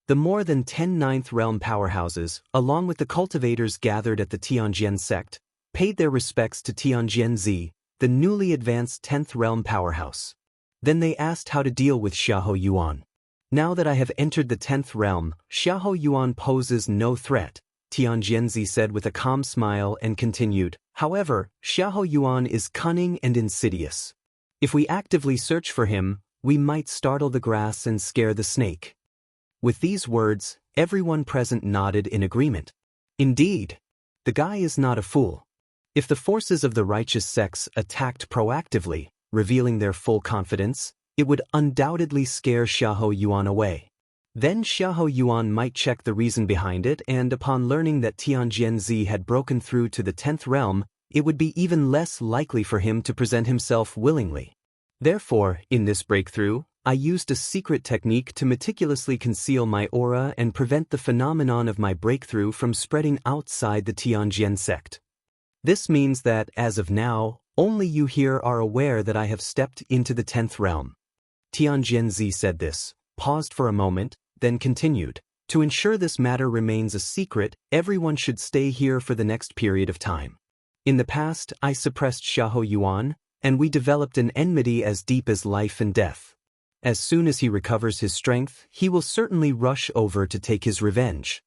The more than 10 9th realm powerhouses, along with the cultivators gathered at the Tianjian sect, paid their respects to Tianjian Zi, the newly advanced 10th realm powerhouse. Then they asked how to deal with Xiahou Yuan. Now that I have entered the 10th realm, Xiahou Yuan poses no threat, Tianjian Zi said with a calm smile and continued. However, Xiahou Yuan is cunning and insidious. If we actively search for him, we might startle the grass and scare the snake." With these words, everyone present nodded in agreement. Indeed, the guy is not a fool. If the forces of the righteous sects attacked proactively, revealing their full confidence, it would undoubtedly scare Xiahou Yuan away. Then Xiahou Yuan might check the reason behind it, and upon learning that Tianjianzi had broken through to the 10th realm, it would be even less likely for him to present himself willingly. Therefore, in this breakthrough, I used a secret technique to meticulously conceal my aura and prevent the phenomenon of my breakthrough from spreading outside the Tianjian sect. This means that, as of now, only you here are aware that I have stepped into the 10th realm. Tianjianzi said this, paused for a moment, then continued. To ensure this matter remains a secret, everyone should stay here for the next period of time. In the past, I suppressed Xiahou Yuan, and we developed an enmity as deep as life and death. As soon as he recovers his strength, he will certainly rush over to take his revenge.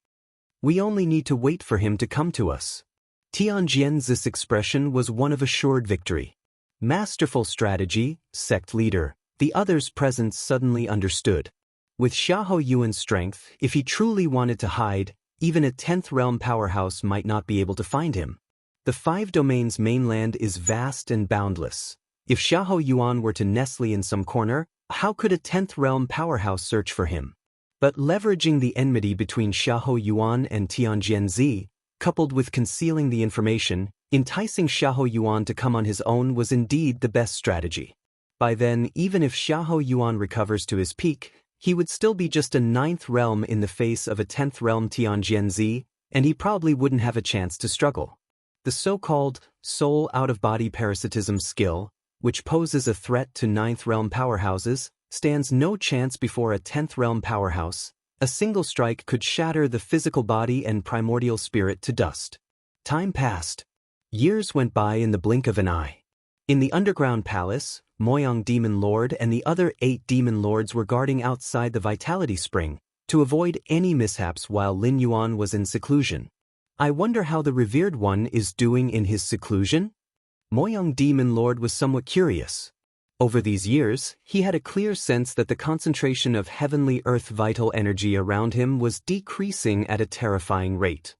We only need to wait for him to come to us. Tianjianzi's expression was one of assured victory. Masterful strategy, sect leader. The others present suddenly understood. With Xiahou Yuan's strength, if he truly wanted to hide, even a 10th realm powerhouse might not be able to find him. The 5 domains mainland is vast and boundless. If Xiahou Yuan were to nestle in some corner, how could a 10th realm powerhouse search for him? But leveraging the enmity between Xiahou Yuan and Tianjianzi, coupled with concealing the information, enticing Xiahou Yuan to come on his own was indeed the best strategy. By then, even if Xiahou Yuan recovers to his peak, he would still be just a 9th realm in the face of a 10th realm Tianjianzi, and he probably wouldn't have a chance to struggle. The so-called soul out-of-body parasitism skill, which poses a threat to 9th realm powerhouses, stands no chance before a 10th realm powerhouse. A single strike could shatter the physical body and primordial spirit to dust. Time passed. Years went by in the blink of an eye. In the underground palace, Moyang Demon Lord and the other 8 demon lords were guarding outside the Vitality Spring, to avoid any mishaps while Lin Yuan was in seclusion. I wonder how the revered one is doing in his seclusion? Moyang Demon Lord was somewhat curious. Over these years, he had a clear sense that the concentration of heavenly earth vital energy around him was decreasing at a terrifying rate.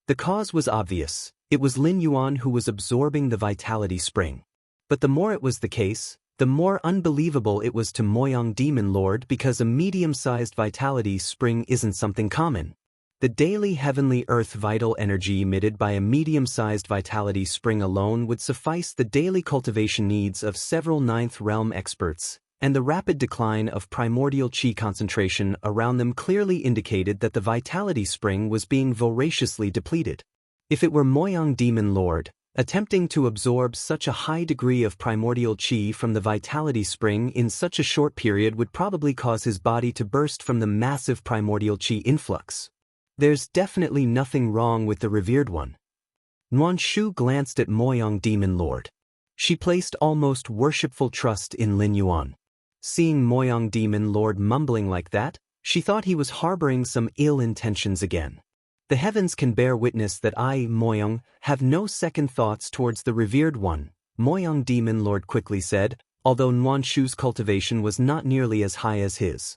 The cause was obvious. It was Lin Yuan who was absorbing the Vitality Spring. But the more it was the case, the more unbelievable it was to Moyang Demon Lord, because a medium-sized Vitality Spring isn't something common. The daily heavenly earth vital energy emitted by a medium-sized Vitality Spring alone would suffice the daily cultivation needs of several 9th realm experts, and the rapid decline of primordial chi concentration around them clearly indicated that the Vitality Spring was being voraciously depleted. If it were Moyang Demon Lord, attempting to absorb such a high degree of primordial chi from the Vitality Spring in such a short period would probably cause his body to burst from the massive primordial chi influx. There's definitely nothing wrong with the revered one. Nuan Shu glanced at Moyang Demon Lord. She placed almost worshipful trust in Lin Yuan. Seeing Moyang Demon Lord mumbling like that, she thought he was harboring some ill intentions again. The heavens can bear witness that I, Moyang, have no second thoughts towards the revered one, Moyang Demon Lord quickly said, although Nuan Shu's cultivation was not nearly as high as his.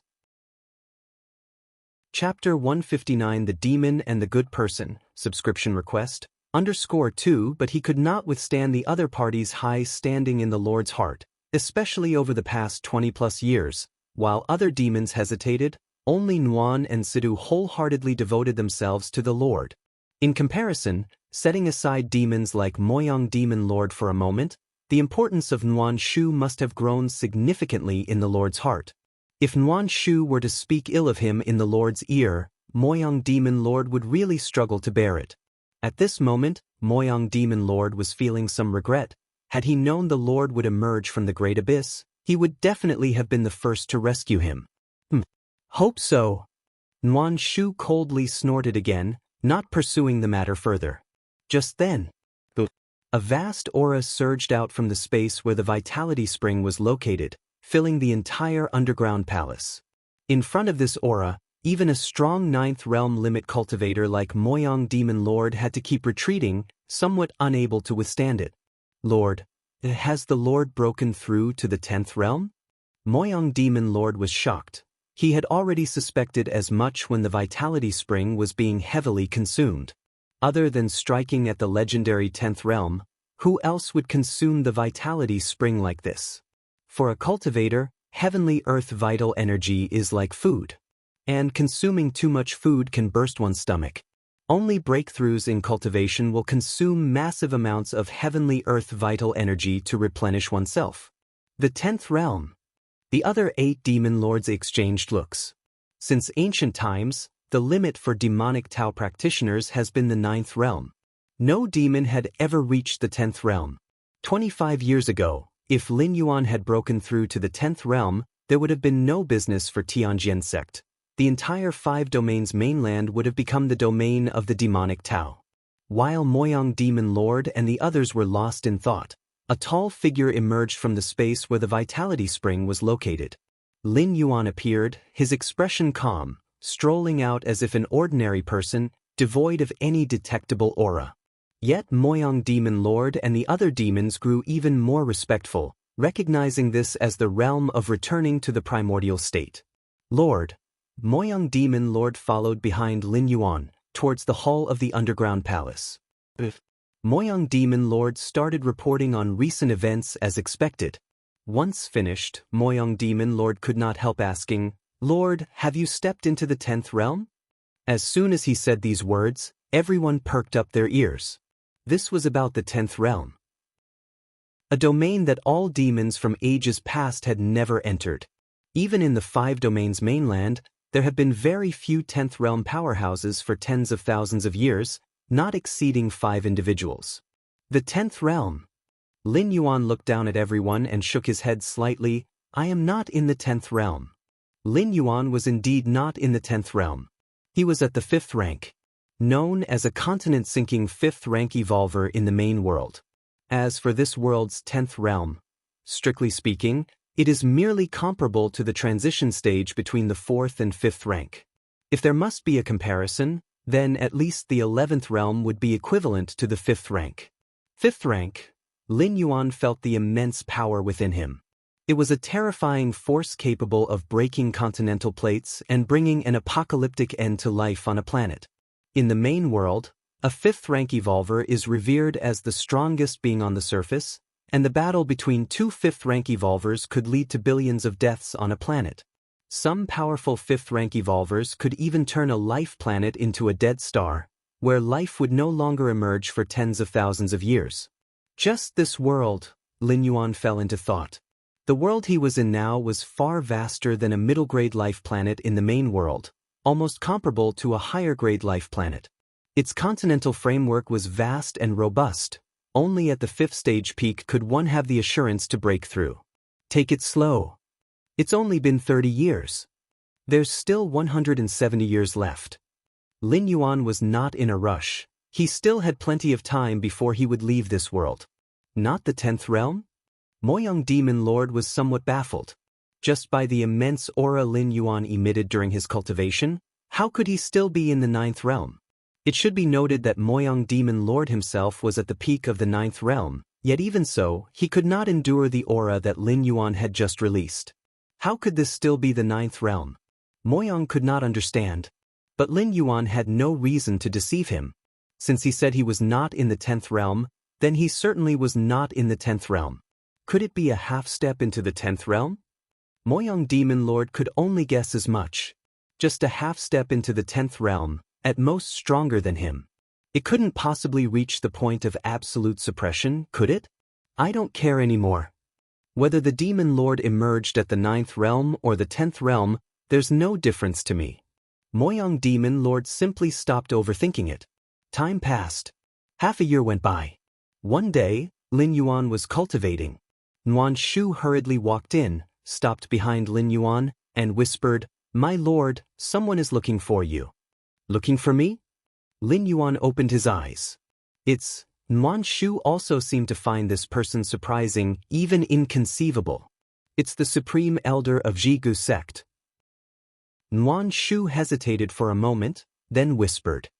Chapter 159 The Demon and the Good Person, subscription request, _2 But he could not withstand the other party's high standing in the Lord's heart, especially over the past 20+ years. While other demons hesitated, only Nuan and Sidhu wholeheartedly devoted themselves to the Lord. In comparison, setting aside demons like Moyang Demon Lord for a moment, the importance of Nuan Shu must have grown significantly in the Lord's heart. If Nuan Shu were to speak ill of him in the Lord's ear, Moyang Demon Lord would really struggle to bear it. At this moment, Moyang Demon Lord was feeling some regret. Had he known the Lord would emerge from the great abyss, he would definitely have been the first to rescue him. Hope so. Nuan Shu coldly snorted again, not pursuing the matter further. Just then, a vast aura surged out from the space where the Vitality Spring was located, filling the entire underground palace. In front of this aura, even a strong 9th realm limit cultivator like Moyang Demon Lord had to keep retreating, somewhat unable to withstand it. Lord, has the Lord broken through to the 10th realm? Moyang Demon Lord was shocked. He had already suspected as much when the Vitality Spring was being heavily consumed. Other than striking at the legendary 10th realm, who else would consume the Vitality Spring like this? For a cultivator, heavenly earth vital energy is like food. And consuming too much food can burst one's stomach. Only breakthroughs in cultivation will consume massive amounts of heavenly earth vital energy to replenish oneself. The 10th realm. The other 8 demon lords exchanged looks. Since ancient times, the limit for demonic Tao practitioners has been the 9th realm. No demon had ever reached the 10th realm. 25 years ago, if Lin Yuan had broken through to the 10th realm, there would have been no business for Tianjian sect. The entire 5 domains mainland would have become the domain of the demonic Tao. While Moyang Demon Lord and the others were lost in thought, a tall figure emerged from the space where the Vitality Spring was located. Lin Yuan appeared, his expression calm, strolling out as if an ordinary person, devoid of any detectable aura. Yet Moyang Demon Lord and the other demons grew even more respectful, recognizing this as the realm of returning to the primordial state. Lord. Moyang Demon Lord followed behind Lin Yuan, towards the hall of the underground palace. Moyang Demon Lord started reporting on recent events as expected. Once finished, Moyang Demon Lord could not help asking, "Lord, have you stepped into the 10th realm?" As soon as he said these words, everyone perked up their ears. This was about the 10th realm. A domain that all demons from ages past had never entered. Even in the 5 domains mainland, there have been very few 10th realm powerhouses for tens of thousands of years, not exceeding 5 individuals. The 10th realm. Lin Yuan looked down at everyone and shook his head slightly. "I am not in the 10th realm." Lin Yuan was indeed not in the 10th realm. He was at the 5th rank. Known as a continent-sinking 5th rank evolver in the main world. As for this world's 10th realm, strictly speaking, it is merely comparable to the transition stage between the 4th and 5th rank. If there must be a comparison, then at least the 11th realm would be equivalent to the 5th rank. 5th rank, Lin Yuan felt the immense power within him. It was a terrifying force capable of breaking continental plates and bringing an apocalyptic end to life on a planet. In the main world, a 5th rank evolver is revered as the strongest being on the surface, and the battle between 2 5th rank evolvers could lead to billions of deaths on a planet. Some powerful 5th rank evolvers could even turn a life planet into a dead star, where life would no longer emerge for tens of thousands of years. Just this world, Lin Yuan fell into thought. The world he was in now was far vaster than a middle-grade life planet in the main world, almost comparable to a higher-grade life planet. Its continental framework was vast and robust. Only at the 5th stage peak could one have the assurance to break through. Take it slow. It's only been 30 years. There's still 170 years left. Lin Yuan was not in a rush. He still had plenty of time before he would leave this world. Not the 10th realm? Moyang Demon Lord was somewhat baffled. Just by the immense aura Lin Yuan emitted during his cultivation, how could he still be in the 9th realm? It should be noted that Moyang Demon Lord himself was at the peak of the 9th realm, yet even so, he could not endure the aura that Lin Yuan had just released. How could this still be the 9th realm? Moyang could not understand. But Lin Yuan had no reason to deceive him. Since he said he was not in the 10th realm, then he certainly was not in the 10th realm. Could it be a half step into the 10th realm? Moyang Demon Lord could only guess as much. Just a half step into the 10th realm, at most stronger than him. It couldn't possibly reach the point of absolute suppression, could it? I don't care anymore. Whether the Demon Lord emerged at the 9th realm or the 10th realm, there's no difference to me. Moyang Demon Lord simply stopped overthinking it. Time passed. Half a year went by. One day, Lin Yuan was cultivating. Nuan Shu hurriedly walked in, stopped behind Lin Yuan, and whispered, "My lord, someone is looking for you." "Looking for me?" Lin Yuan opened his eyes. It's, Nuan Shu also seemed to find this person surprising, even inconceivable. It's the Supreme Elder of Jigu sect. Nuan Shu hesitated for a moment, then whispered,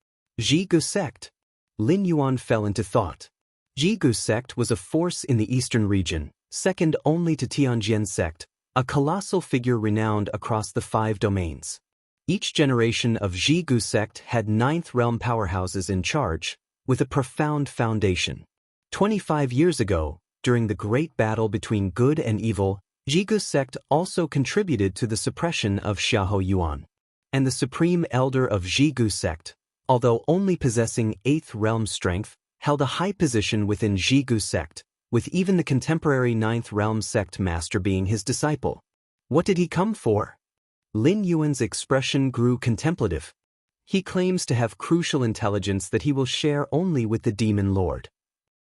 "Jigu sect." Lin Yuan fell into thought. Jigu sect was a force in the eastern region, second only to Tianjian sect, a colossal figure renowned across the 5 domains. Each generation of Zhigu sect had 9th realm powerhouses in charge, with a profound foundation. 25 years ago, during the great battle between good and evil, Zhigu sect also contributed to the suppression of Xiahou Yuan. And the supreme elder of Zhigu sect, although only possessing 8th realm strength, held a high position within Zhigu sect, with even the contemporary 9th realm sect master being his disciple. What did he come for? Lin Yuan's expression grew contemplative. He claims to have crucial intelligence that he will share only with the demon lord.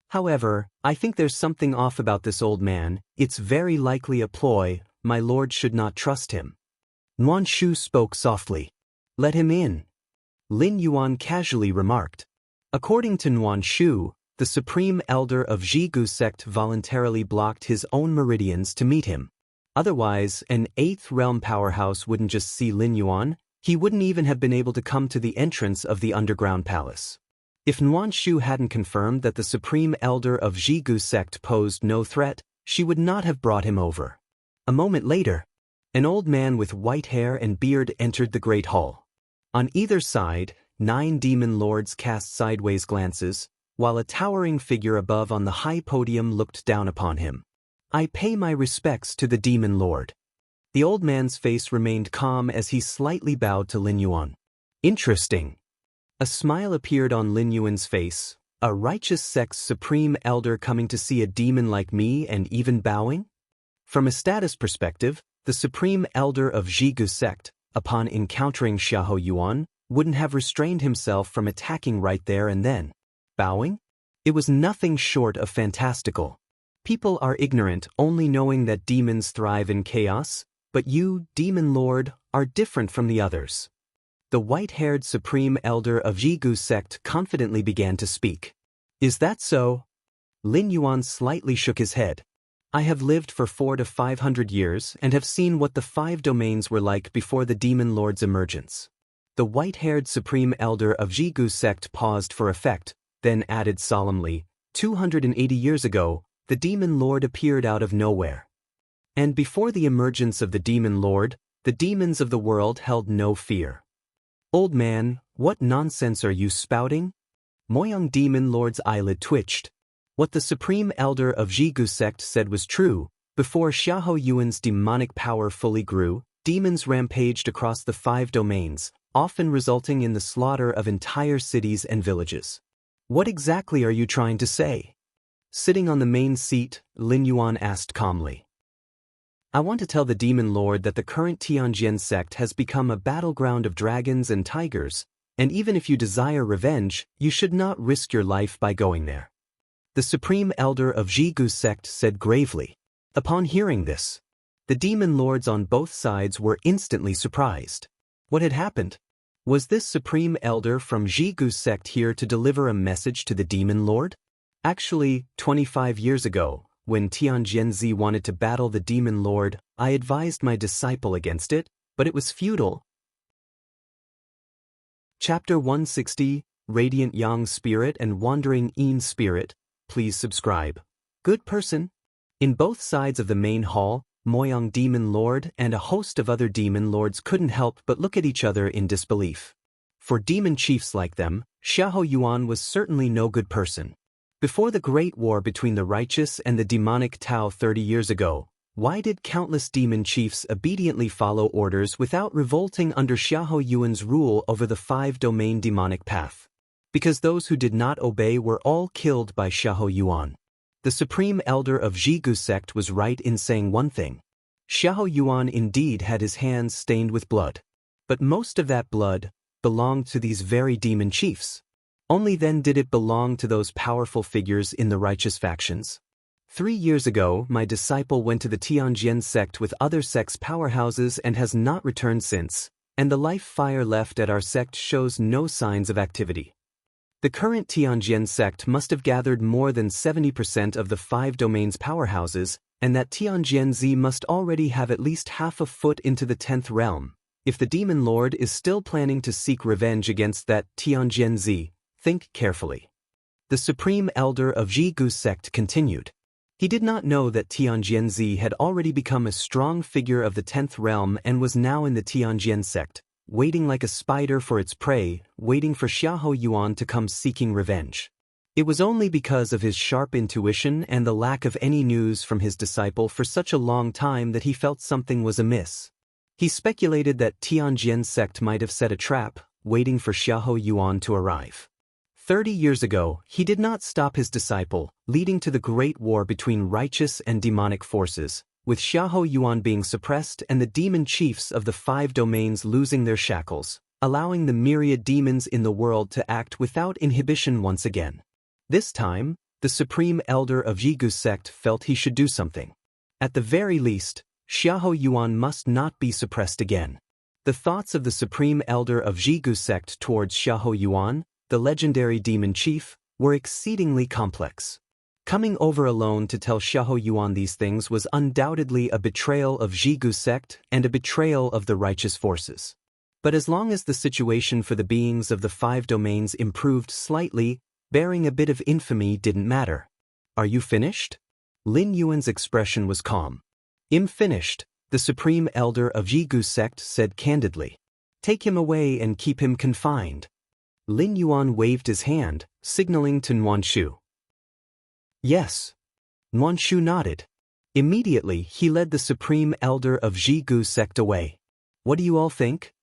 However, I think there's something off about this old man. It's very likely a ploy. My lord should not trust him. Nuan Shu spoke softly. Let him in. Lin Yuan casually remarked. According to Nuan Shu, the supreme elder of Zhigu sect voluntarily blocked his own meridians to meet him. Otherwise, an 8th realm powerhouse wouldn't just see Lin Yuan, he wouldn't even have been able to come to the entrance of the underground palace. If Nuan Shu hadn't confirmed that the supreme elder of Zhigu sect posed no threat, she would not have brought him over. A moment later, an old man with white hair and beard entered the great hall. On either side, 9 demon lords cast sideways glances, while a towering figure above on the high podium looked down upon him. I pay my respects to the demon lord. The old man's face remained calm as he slightly bowed to Lin Yuan. Interesting. A smile appeared on Lin Yuan's face. A righteous sect's supreme elder coming to see a demon like me and even bowing? From a status perspective, the supreme elder of Zhigu sect, upon encountering Xiahou Yuan, wouldn't have restrained himself from attacking right there and then. Bowing? It was nothing short of fantastical. People are ignorant only knowing that demons thrive in chaos, but you, demon lord, are different from the others. The white-haired supreme elder of Zhigu sect confidently began to speak. Is that so? Lin Yuan slightly shook his head. I have lived for 400 to 500 years and have seen what the 5 domains were like before the demon lord's emergence. The white-haired supreme elder of Zhigu sect paused for effect, then added solemnly, 280 years ago, the demon lord appeared out of nowhere. And before the emergence of the demon lord, the demons of the world held no fear. Old man, what nonsense are you spouting? Moyang demon lord's eyelid twitched. What the supreme elder of Zhigu sect said was true. Before Xiahou Yuan's demonic power fully grew, demons rampaged across the 5 domains, often resulting in the slaughter of entire cities and villages. What exactly are you trying to say? Sitting on the main seat, Lin Yuan asked calmly. I want to tell the demon lord that the current Tianjin sect has become a battleground of dragons and tigers, and even if you desire revenge, you should not risk your life by going there. The supreme elder of Zhigu sect said gravely. Upon hearing this, the demon lords on both sides were instantly surprised. What had happened? Was this supreme elder from Zhigu sect here to deliver a message to the demon lord? Actually, 25 years ago, when Tianjin wanted to battle the demon lord, I advised my disciple against it, but it was futile. Chapter 160, Radiant Yang Spirit and Wandering Yin Spirit. Please subscribe. Good person. In both sides of the main hall, Moyang Demon Lord and a host of other demon lords couldn't help but look at each other in disbelief. For demon chiefs like them, Xiahou Yuan was certainly no good person. Before the great war between the righteous and the demonic Tao 30 years ago, why did countless demon chiefs obediently follow orders without revolting under Xiahou Yuan's rule over the 5-domain demonic path? Because those who did not obey were all killed by Xiahou Yuan. The supreme elder of Zhigu sect was right in saying one thing. Xiahou Yuan indeed had his hands stained with blood. But most of that blood belonged to these very demon chiefs. Only then did it belong to those powerful figures in the righteous factions. 3 years ago, my disciple went to the Tianjin sect with other sects' powerhouses and has not returned since, and the life fire left at our sect shows no signs of activity. The current Tianjin sect must have gathered more than 70% of the 5 domains powerhouses, and that Tianjin must already have at least half a foot into the 10th realm. If the demon lord is still planning to seek revenge against that Tianjin, think carefully. The supreme elder of Zhigu sect continued. He did not know that Tianjianzi had already become a strong figure of the 10th realm and was now in the Tianjian sect, waiting like a spider for its prey, waiting for Xiahou Yuan to come seeking revenge. It was only because of his sharp intuition and the lack of any news from his disciple for such a long time that he felt something was amiss. He speculated that Tianjian sect might have set a trap, waiting for Xiahou Yuan to arrive. 30 years ago, he did not stop his disciple, leading to the great war between righteous and demonic forces, with Xiahou Yuan being suppressed and the demon chiefs of the 5 domains losing their shackles, allowing the myriad demons in the world to act without inhibition once again. This time, the supreme elder of Jigu's sect felt he should do something. At the very least, Xiahou Yuan must not be suppressed again. The thoughts of the supreme elder of Jigu's sect towards Xiahou Yuan, the legendary demon chief, were exceedingly complex. Coming over alone to tell Xiahou Yuan these things was undoubtedly a betrayal of Jigu's sect and a betrayal of the righteous forces. But as long as the situation for the beings of the 5 domains improved slightly, bearing a bit of infamy didn't matter. Are you finished? Lin Yuan's expression was calm. I'm finished, the supreme elder of Jigu's sect said candidly. Take him away and keep him confined. Lin Yuan waved his hand, signaling to Nuanshu. Yes. Nuanshu nodded. Immediately he led the supreme elder of Jigu's sect away. What do you all think?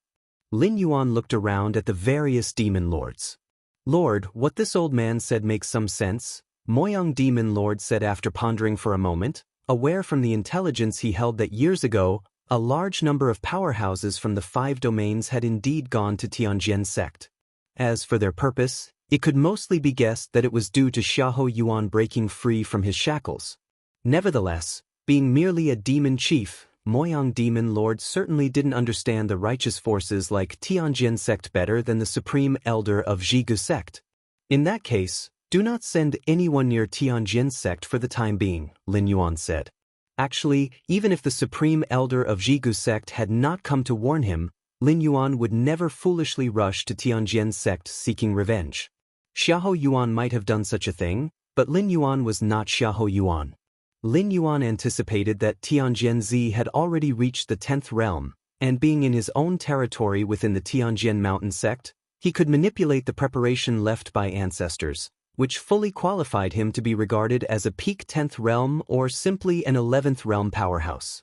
Lin Yuan looked around at the various demon lords. Lord, what this old man said makes some sense, Moyang Demon Lord said after pondering for a moment, aware from the intelligence he held that years ago, a large number of powerhouses from the 5 domains had indeed gone to Tianjian sect. As for their purpose, it could mostly be guessed that it was due to Xiahou Yuan breaking free from his shackles. Nevertheless, being merely a demon chief, Moyang Demon Lord certainly didn't understand the righteous forces like Tianjian sect better than the supreme elder of Jigu sect. In that case, do not send anyone near Tianjian sect for the time being, Lin Yuan said. Actually, even if the supreme elder of Jigu sect had not come to warn him, Lin Yuan would never foolishly rush to Tianjian sect seeking revenge. Xiahou Yuan might have done such a thing, but Lin Yuan was not Xiahou Yuan. Lin Yuan anticipated that Tianjianzi had already reached the 10th realm, and being in his own territory within the Tianjian mountain sect, he could manipulate the preparation left by ancestors, which fully qualified him to be regarded as a peak 10th realm or simply an 11th realm powerhouse.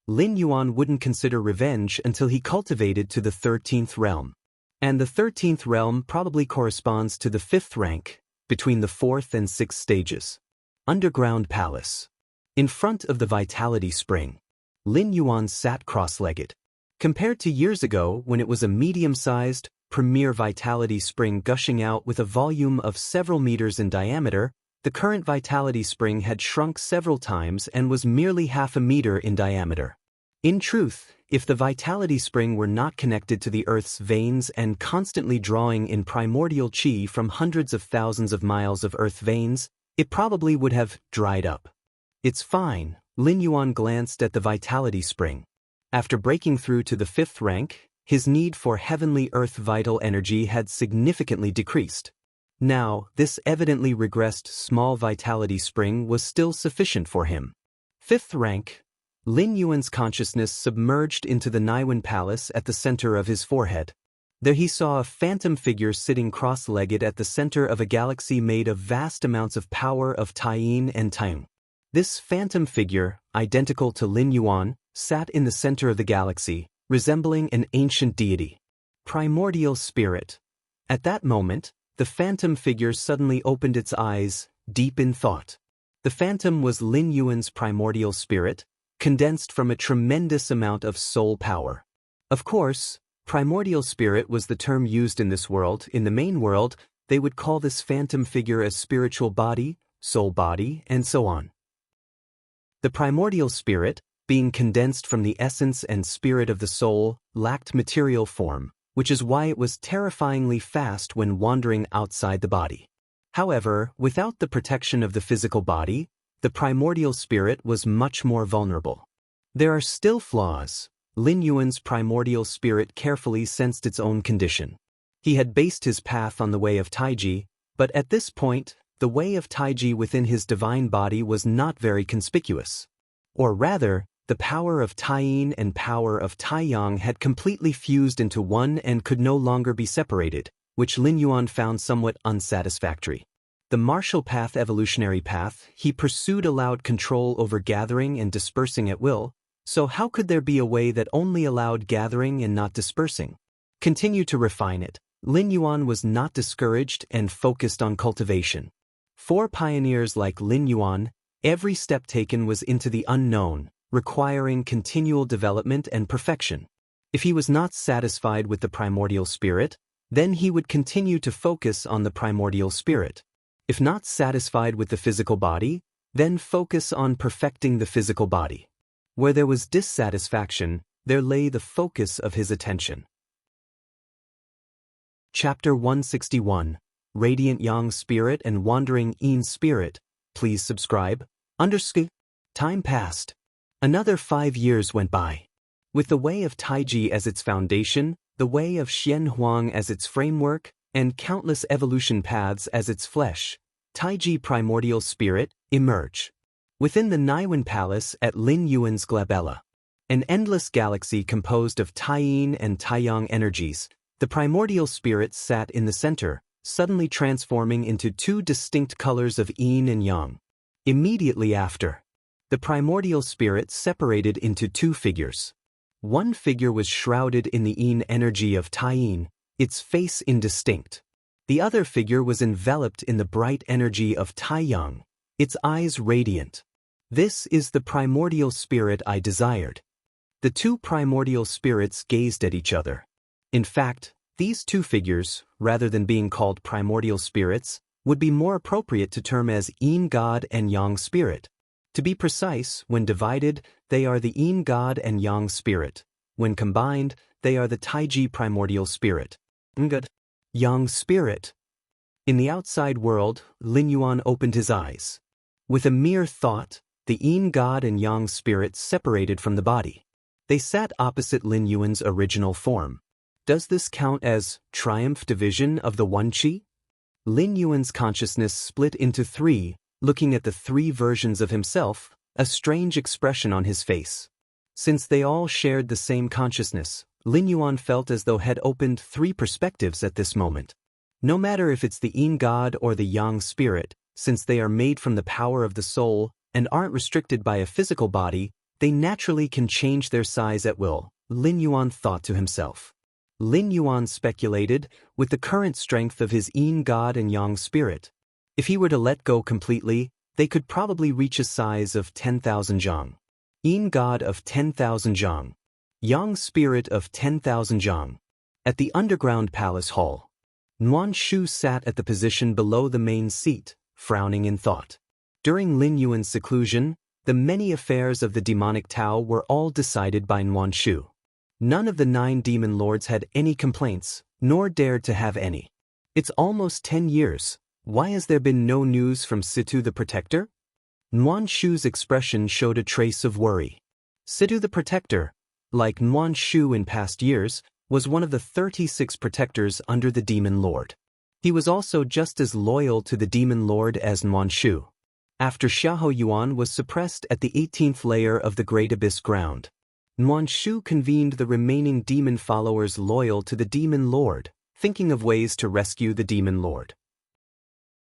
Lin Yuan wouldn't consider revenge until he cultivated to the 13th realm. And the 13th realm probably corresponds to the 5th rank, between the 4th and 6th stages. Underground Palace. In front of the Vitality Spring, Lin Yuan sat cross-legged. Compared to years ago when it was a medium-sized, premier Vitality Spring gushing out with a volume of several meters in diameter, the current Vitality Spring had shrunk several times and was merely half a meter in diameter. In truth, if the Vitality Spring were not connected to the Earth's veins and constantly drawing in primordial chi from hundreds of thousands of miles of Earth veins, it probably would have dried up. It's fine, Lin Yuan glanced at the Vitality Spring. After breaking through to the 5th rank, his need for heavenly Earth vital energy had significantly decreased. Now, this evidently regressed small Vitality Spring was still sufficient for him. 5th rank. Lin Yuan's consciousness submerged into the Naiwan Palace at the center of his forehead. There he saw a phantom figure sitting cross-legged at the center of a galaxy made of vast amounts of power of Taiyin and Taiyang. This phantom figure, identical to Lin Yuan, sat in the center of the galaxy, resembling an ancient deity. Primordial spirit. At that moment, the phantom figure suddenly opened its eyes, deep in thought. The phantom was Lin Yuan's primordial spirit, condensed from a tremendous amount of soul power. Of course, primordial spirit was the term used in this world. In the main world, they would call this phantom figure a spiritual body, soul body, and so on. The primordial spirit, being condensed from the essence and spirit of the soul, lacked material form, which is why it was terrifyingly fast when wandering outside the body. However, without the protection of the physical body, the primordial spirit was much more vulnerable. There are still flaws. Lin Yuan's primordial spirit carefully sensed its own condition. He had based his path on the way of Taiji, but at this point, the way of Taiji within his divine body was not very conspicuous. Or rather, the power of Taiyin and power of Taiyang had completely fused into one and could no longer be separated, which Lin Yuan found somewhat unsatisfactory. The martial path evolutionary path he pursued allowed control over gathering and dispersing at will, so how could there be a way that only allowed gathering and not dispersing? Continue to refine it. Lin Yuan was not discouraged and focused on cultivation. For pioneers like Lin Yuan, every step taken was into the unknown, requiring continual development and perfection. If he was not satisfied with the primordial spirit, then he would continue to focus on the primordial spirit. If not satisfied with the physical body, then focus on perfecting the physical body. Where there was dissatisfaction, there lay the focus of his attention. Chapter 161, Radiant Yang Spirit and Wandering Yin Spirit. Please subscribe. Time passed. Another 5 years went by. With the way of Taiji as its foundation, the way of Xian Huang as its framework, and countless evolution paths as its flesh, Taiji primordial spirit emerge. Within the Naiwen Palace at Lin Yuan's Glabella, an endless galaxy composed of Taiyin and Taiyang energies, the primordial spirit sat in the center, suddenly transforming into two distinct colors of yin and yang. Immediately after, the primordial spirit separated into two figures. One figure was shrouded in the yin energy of Taiyin, its face indistinct. The other figure was enveloped in the bright energy of Taiyang, its eyes radiant. This is the primordial spirit I desired. The two primordial spirits gazed at each other. In fact, these two figures, rather than being called primordial spirits, would be more appropriate to term as Yin God and Yang Spirit. To be precise, when divided, they are the Yin God and Yang Spirit. When combined, they are the Taiji primordial spirit. Yang Spirit. In the outside world, Lin Yuan opened his eyes. With a mere thought, the Yin God and Yang Spirit separated from the body. They sat opposite Lin Yuan's original form. Does this count as triumph division of the One Qi? Lin Yuan's consciousness split into three, looking at the three versions of himself, a strange expression on his face. Since they all shared the same consciousness, Lin Yuan felt as though had opened three perspectives at this moment. No matter if it's the Yin God or the Yang Spirit, since they are made from the power of the soul and aren't restricted by a physical body, they naturally can change their size at will, Lin Yuan thought to himself. Lin Yuan speculated, with the current strength of his Yin God and Yang Spirit, if he were to let go completely, they could probably reach a size of 10,000 zhang. Yin God of 10,000 zhang. Yang Spirit of 10,000 zhang. At the underground palace hall, Nuan Shu sat at the position below the main seat, frowning in thought. During Lin Yuan's seclusion, the many affairs of the demonic Tao were all decided by Nuan Shu. None of the 9 demon lords had any complaints, nor dared to have any. It's almost 10 years. Why has there been no news from Situ the Protector? Nuan Shu's expression showed a trace of worry. Situ the Protector, like Nuan Shu in past years, was one of the 36 protectors under the Demon Lord. He was also just as loyal to the Demon Lord as Nuan Shu. After Xiahou Yuan was suppressed at the 18th layer of the Great Abyss ground, Nuan Shu convened the remaining demon followers loyal to the Demon Lord, thinking of ways to rescue the Demon Lord.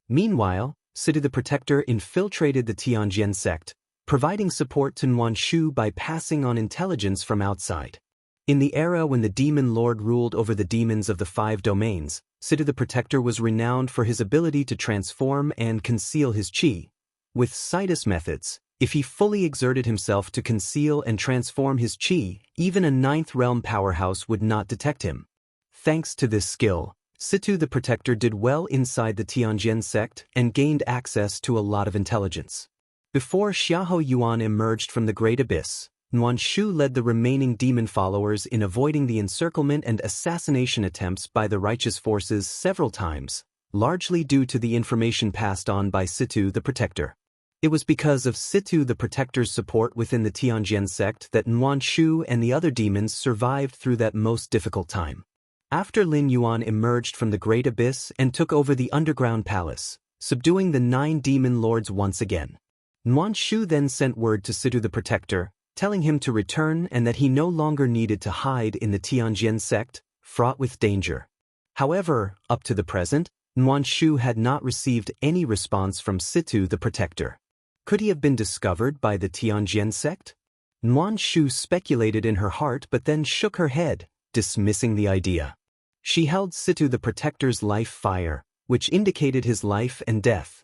Meanwhile, Situ the Protector infiltrated the Tianjian sect, providing support to Nuan Shu by passing on intelligence from outside. In the era when the Demon Lord ruled over the demons of the 5 domains, Situ the Protector was renowned for his ability to transform and conceal his qi. With Sidus methods, if he fully exerted himself to conceal and transform his qi, even a 9th realm powerhouse would not detect him. Thanks to this skill, Situ the Protector did well inside the Tianjian sect and gained access to a lot of intelligence. Before Xiahou Yuan emerged from the Great Abyss, Nuan Shu led the remaining demon followers in avoiding the encirclement and assassination attempts by the righteous forces several times, largely due to the information passed on by Situ the Protector. It was because of Situ the Protector's support within the Tianjian sect that Nuan Shu and the other demons survived through that most difficult time. After Lin Yuan emerged from the Great Abyss and took over the underground palace, subduing the 9 demon lords once again. Nuan Shu then sent word to Situ the Protector, telling him to return and that he no longer needed to hide in the Tianjian sect, fraught with danger. However, up to the present, Nuan Shu had not received any response from Situ the Protector. Could he have been discovered by the Tianjian sect? Nuan Shu speculated in her heart but then shook her head, dismissing the idea. She held Situ the Protector's life fire, which indicated his life and death.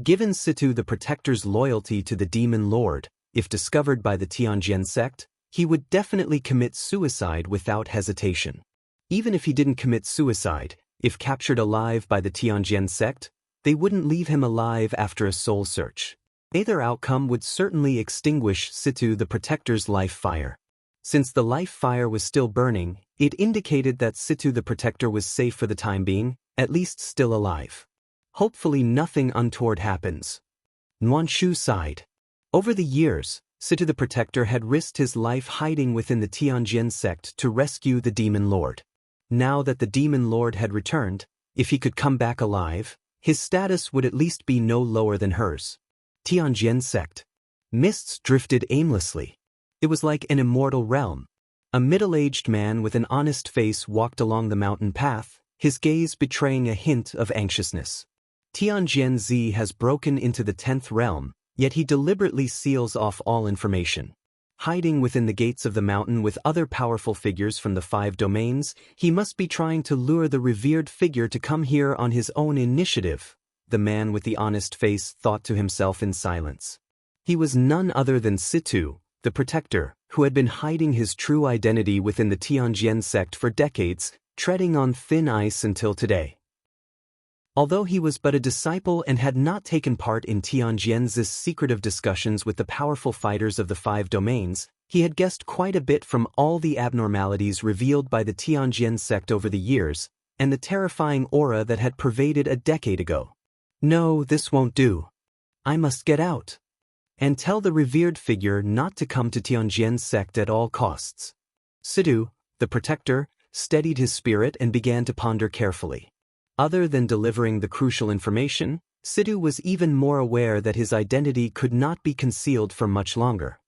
Given Situ the Protector's loyalty to the Demon Lord, if discovered by the Tianjian sect, he would definitely commit suicide without hesitation. Even if he didn't commit suicide, if captured alive by the Tianjian sect, they wouldn't leave him alive after a soul search. Either outcome would certainly extinguish Situ the Protector's life fire. Since the life fire was still burning, it indicated that Situ the Protector was safe for the time being, at least still alive. Hopefully nothing untoward happens. Nuan Shu sighed. Over the years, Situ the Protector had risked his life hiding within the Tianjian sect to rescue the Demon Lord. Now that the Demon Lord had returned, if he could come back alive, his status would at least be no lower than hers. Tianjian sect. Mists drifted aimlessly. It was like an immortal realm. A middle-aged man with an honest face walked along the mountain path, his gaze betraying a hint of anxiousness. Tianjian Zi has broken into the 10th realm, yet he deliberately seals off all information. Hiding within the gates of the mountain with other powerful figures from the 5 domains, he must be trying to lure the revered figure to come here on his own initiative, the man with the honest face thought to himself in silence. He was none other than Situ, the Protector, who had been hiding his true identity within the Tianjian sect for decades, treading on thin ice until today. Although he was but a disciple and had not taken part in Tianjian's secretive discussions with the powerful fighters of the 5 domains, he had guessed quite a bit from all the abnormalities revealed by the Tianjian sect over the years, and the terrifying aura that had pervaded a decade ago. No, this won't do. I must get out. And tell the revered figure not to come to Tianjian's sect at all costs. Situ, the Protector, steadied his spirit and began to ponder carefully. Other than delivering the crucial information, Situ was even more aware that his identity could not be concealed for much longer.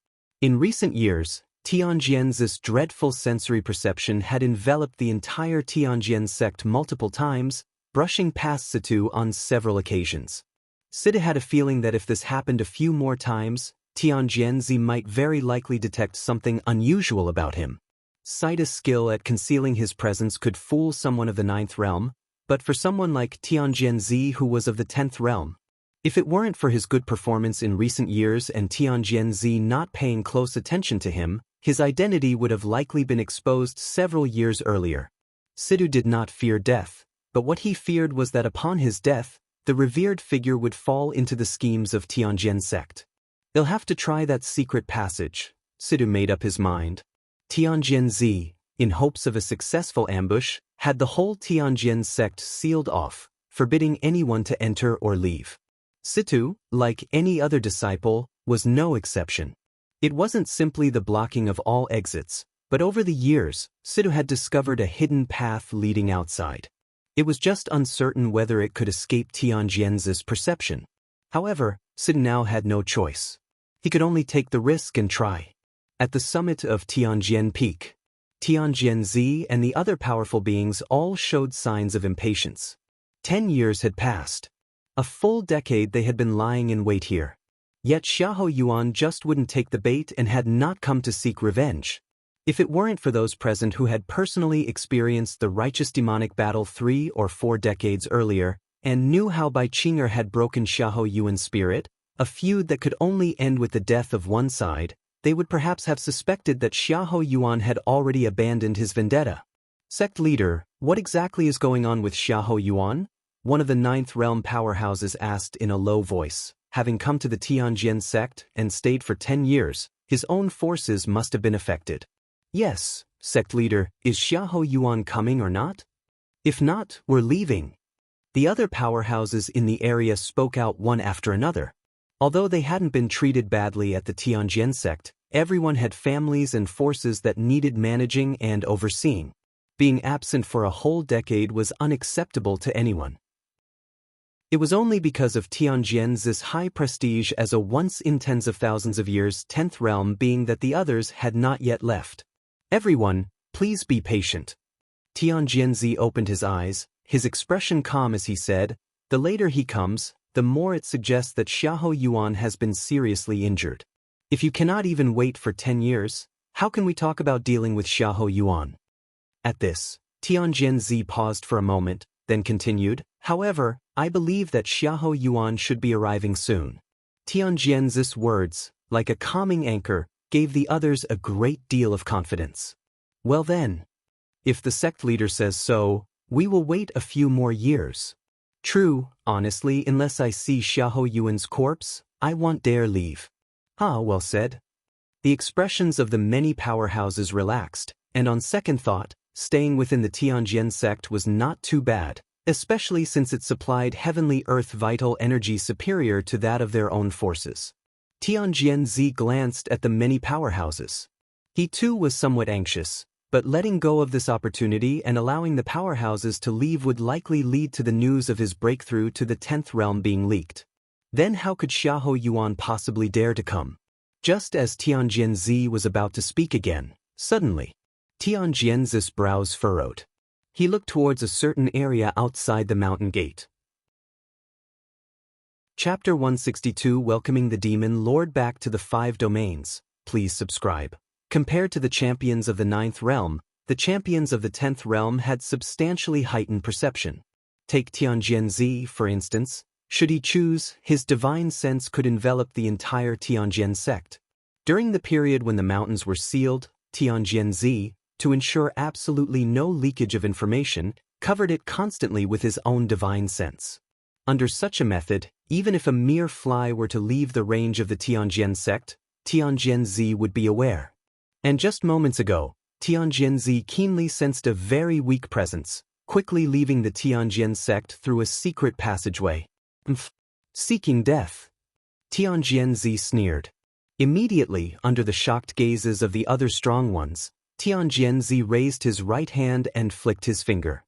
In recent years, Tianjian's dreadful sensory perception had enveloped the entire Tianjian sect multiple times, brushing past Situ on several occasions. Situ had a feeling that if this happened a few more times, Tianjian might very likely detect something unusual about him. Sida's skill at concealing his presence could fool someone of the 9th realm, but for someone like Tianjian who was of the 10th realm, if it weren't for his good performance in recent years and Tianjian not paying close attention to him, his identity would have likely been exposed several years earlier. Situ did not fear death, but what he feared was that upon his death, the revered figure would fall into the schemes of Tianjian sect. They'll have to try that secret passage. Situ made up his mind. Tianjian, in hopes of a successful ambush, had the whole Tianjian sect sealed off, forbidding anyone to enter or leave. Situ, like any other disciple, was no exception. It wasn't simply the blocking of all exits, but over the years, Situ had discovered a hidden path leading outside. It was just uncertain whether it could escape Tianjian's perception. However, Situ now had no choice. He could only take the risk and try. At the summit of Tianjian Peak, Tianjian and the other powerful beings all showed signs of impatience. 10 years had passed. A full decade they had been lying in wait here. Yet Xiahou Yuan just wouldn't take the bait and had not come to seek revenge. If it weren't for those present who had personally experienced the righteous demonic battle 3 or 4 decades earlier, and knew how Bai Qinger had broken Xiahou Yuan's spirit, a feud that could only end with the death of one side, they would perhaps have suspected that Xiahou Yuan had already abandoned his vendetta. Sect leader, what exactly is going on with Xiahou Yuan? One of the 9th realm powerhouses asked in a low voice. Having come to the Tianjian sect and stayed for 10 years, his own forces must have been affected. Yes, sect leader, is Xiahou Yuan coming or not? If not, we're leaving. The other powerhouses in the area spoke out one after another. Although they hadn't been treated badly at the Tianjian sect, everyone had families and forces that needed managing and overseeing. Being absent for a whole decade was unacceptable to anyone. It was only because of Tianjian's high prestige as a once in tens of thousands of years 10th realm being that the others had not yet left. Everyone, please be patient. Tianjianzi opened his eyes, his expression calm as he said, the later he comes, the more it suggests that Xiahou Yuan has been seriously injured. If you cannot even wait for 10 years, how can we talk about dealing with Xiahou Yuan? At this, Tianjianzi paused for a moment, then continued, however, I believe that Xiahou Yuan should be arriving soon. Tianjianzi's words, like a calming anchor, gave the others a great deal of confidence. Well then, if the sect leader says so, we will wait a few more years. True, honestly, unless I see Xiahou Yuan's corpse, I won't dare leave. Ah, well said. The expressions of the many powerhouses relaxed, and on second thought, staying within the Tianjian sect was not too bad, especially since it supplied heavenly earth vital energy superior to that of their own forces. Tianjianzi glanced at the many powerhouses. He too was somewhat anxious, but letting go of this opportunity and allowing the powerhouses to leave would likely lead to the news of his breakthrough to the 10th realm being leaked. Then how could Xiahou Yuan possibly dare to come? Just as Tianjianzi was about to speak again, suddenly, Tianjianzi's brows furrowed. He looked towards a certain area outside the mountain gate. Chapter 162 Welcoming the Demon Lord back to the 5 domains. Please subscribe. Compared to the champions of the 9th realm, the champions of the 10th realm had substantially heightened perception. Take Tianjianzi, for instance. Should he choose, his divine sense could envelop the entire Tianjian sect. During the period when the mountains were sealed, Tianjianzi, to ensure absolutely no leakage of information, covered it constantly with his own divine sense. Under such a method, even if a mere fly were to leave the range of the Tianjian sect, Tianjianzi would be aware. And just moments ago, Tianjianzi keenly sensed a very weak presence, quickly leaving the Tianjian sect through a secret passageway. Seeking death. Tianjianzi sneered. Immediately, under the shocked gazes of the other strong ones, Tianjianzi raised his right hand and flicked his finger.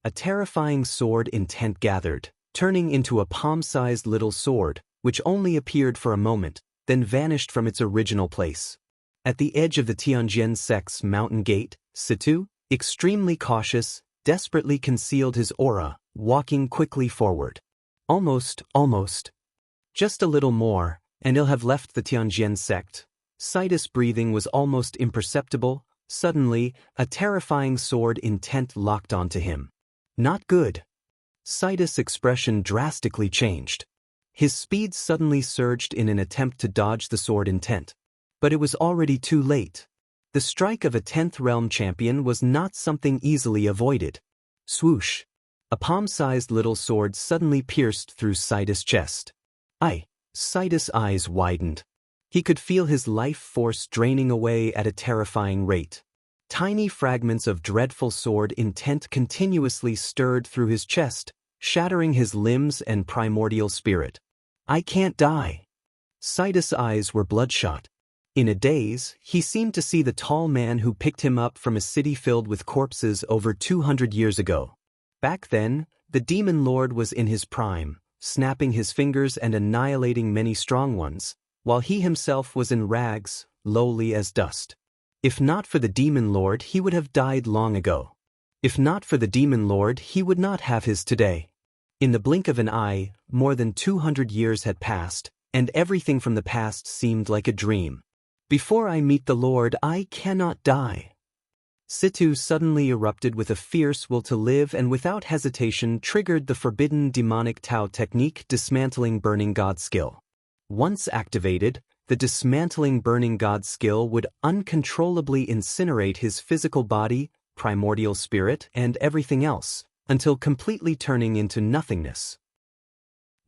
A terrifying sword intent gathered, turning into a palm-sized little sword, which only appeared for a moment, then vanished from its original place. At the edge of the Tianjian sect's mountain gate, Situ, extremely cautious, desperately concealed his aura, walking quickly forward. Almost. Just a little more, and he'll have left the Tianjian sect. Sidus' breathing was almost imperceptible. Suddenly, a terrifying sword intent locked onto him. Not good. Sidus' expression drastically changed. His speed suddenly surged in an attempt to dodge the sword intent. But it was already too late. The strike of a 10th realm champion was not something easily avoided. Swoosh. A palm-sized little sword suddenly pierced through Sidus' chest. Sidus' eyes widened. He could feel his life force draining away at a terrifying rate. Tiny fragments of dreadful sword intent continuously stirred through his chest, shattering his limbs and primordial spirit. I can't die. Sidus' eyes were bloodshot. In a daze, he seemed to see the tall man who picked him up from a city filled with corpses over 200 years ago. Back then, the demon lord was in his prime, snapping his fingers and annihilating many strong ones, while he himself was in rags, lowly as dust. If not for the demon lord, he would have died long ago. If not for the demon lord, he would not have his today. In the blink of an eye, more than 200 years had passed, and everything from the past seemed like a dream. Before I meet the Lord, I cannot die. Situ suddenly erupted with a fierce will to live and without hesitation triggered the forbidden demonic Tao technique dismantling burning god skill. Once activated, the dismantling burning god skill would uncontrollably incinerate his physical body, primordial spirit, and everything else, until completely turning into nothingness.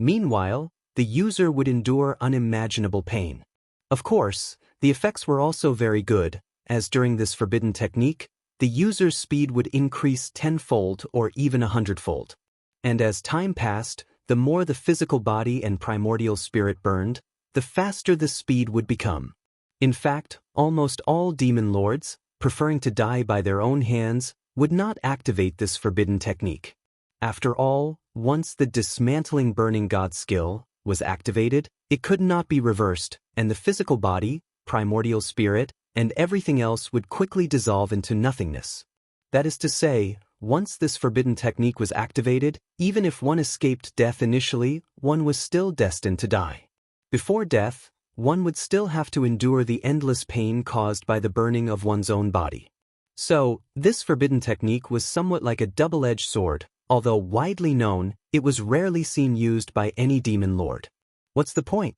Meanwhile, the user would endure unimaginable pain. Of course, the effects were also very good, as during this forbidden technique, the user's speed would increase 10-fold or even 100-fold. And as time passed, the more the physical body and primordial spirit burned, the faster the speed would become. In fact, almost all demon lords, preferring to die by their own hands, would not activate this forbidden technique. After all, Once the dismantling burning god skill was activated, it could not be reversed, and the physical body, primordial spirit, and everything else would quickly dissolve into nothingness. That is to say, once this forbidden technique was activated, even if one escaped death initially, one was still destined to die. Before death, one would still have to endure the endless pain caused by the burning of one's own body. So, this forbidden technique was somewhat like a double-edged sword. Although widely known, it was rarely seen used by any demon lord. What's the point?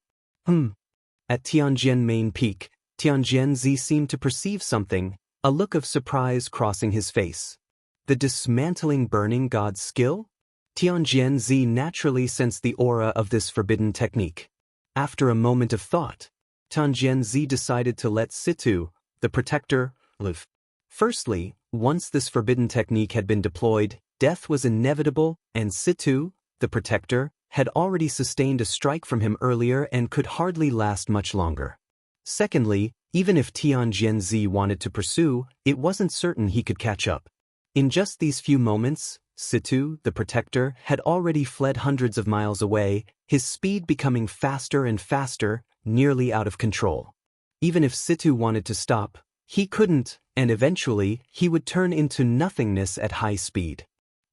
At Tianjian Main Peak, Tianjian seemed to perceive something, a look of surprise crossing his face. The dismantling burning god skill? Tianjian naturally sensed the aura of this forbidden technique. After a moment of thought, Tianjian decided to let Situ, the protector, live. Firstly, once this forbidden technique had been deployed, death was inevitable, and Situ, the protector, had already sustained a strike from him earlier and could hardly last much longer. Secondly, even if Tianjian wanted to pursue, it wasn't certain he could catch up. In just these few moments, Situ, the protector, had already fled hundreds of miles away, his speed becoming faster and faster, nearly out of control. Even if Situ wanted to stop, he couldn't, and eventually, he would turn into nothingness at high speed.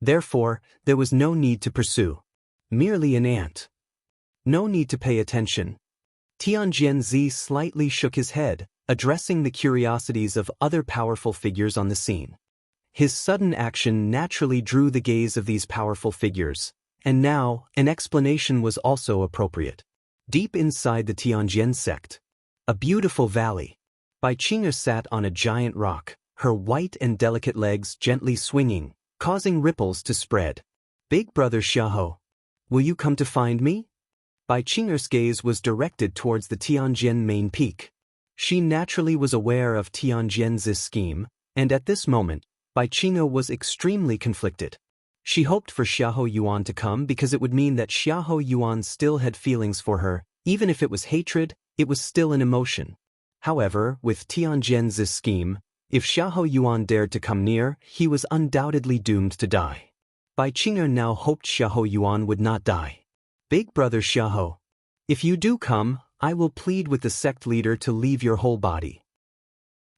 Therefore, there was no need to pursue. Merely an ant. No need to pay attention. Tianjian slightly shook his head, addressing the curiosities of other powerful figures on the scene. His sudden action naturally drew the gaze of these powerful figures, and now, an explanation was also appropriate. Deep inside the Tianjian sect, a beautiful valley, Bai Qing'er sat on a giant rock, her white and delicate legs gently swinging, causing ripples to spread. Big brother Xiahou, will you come to find me? Bai Qing'er's gaze was directed towards the Tianjian main peak. She naturally was aware of Tianjian's scheme, and at this moment, Bai Qing'er was extremely conflicted. She hoped for Xiahou Yuan to come because it would mean that Xiahou Yuan still had feelings for her. Even if it was hatred, it was still an emotion. However, with Tianjian's scheme, if Xiahou Yuan dared to come near, he was undoubtedly doomed to die. Bai Qing'er now hoped Xiahou Yuan would not die. Big brother Xiahou, if you do come, I will plead with the sect leader to leave your whole body.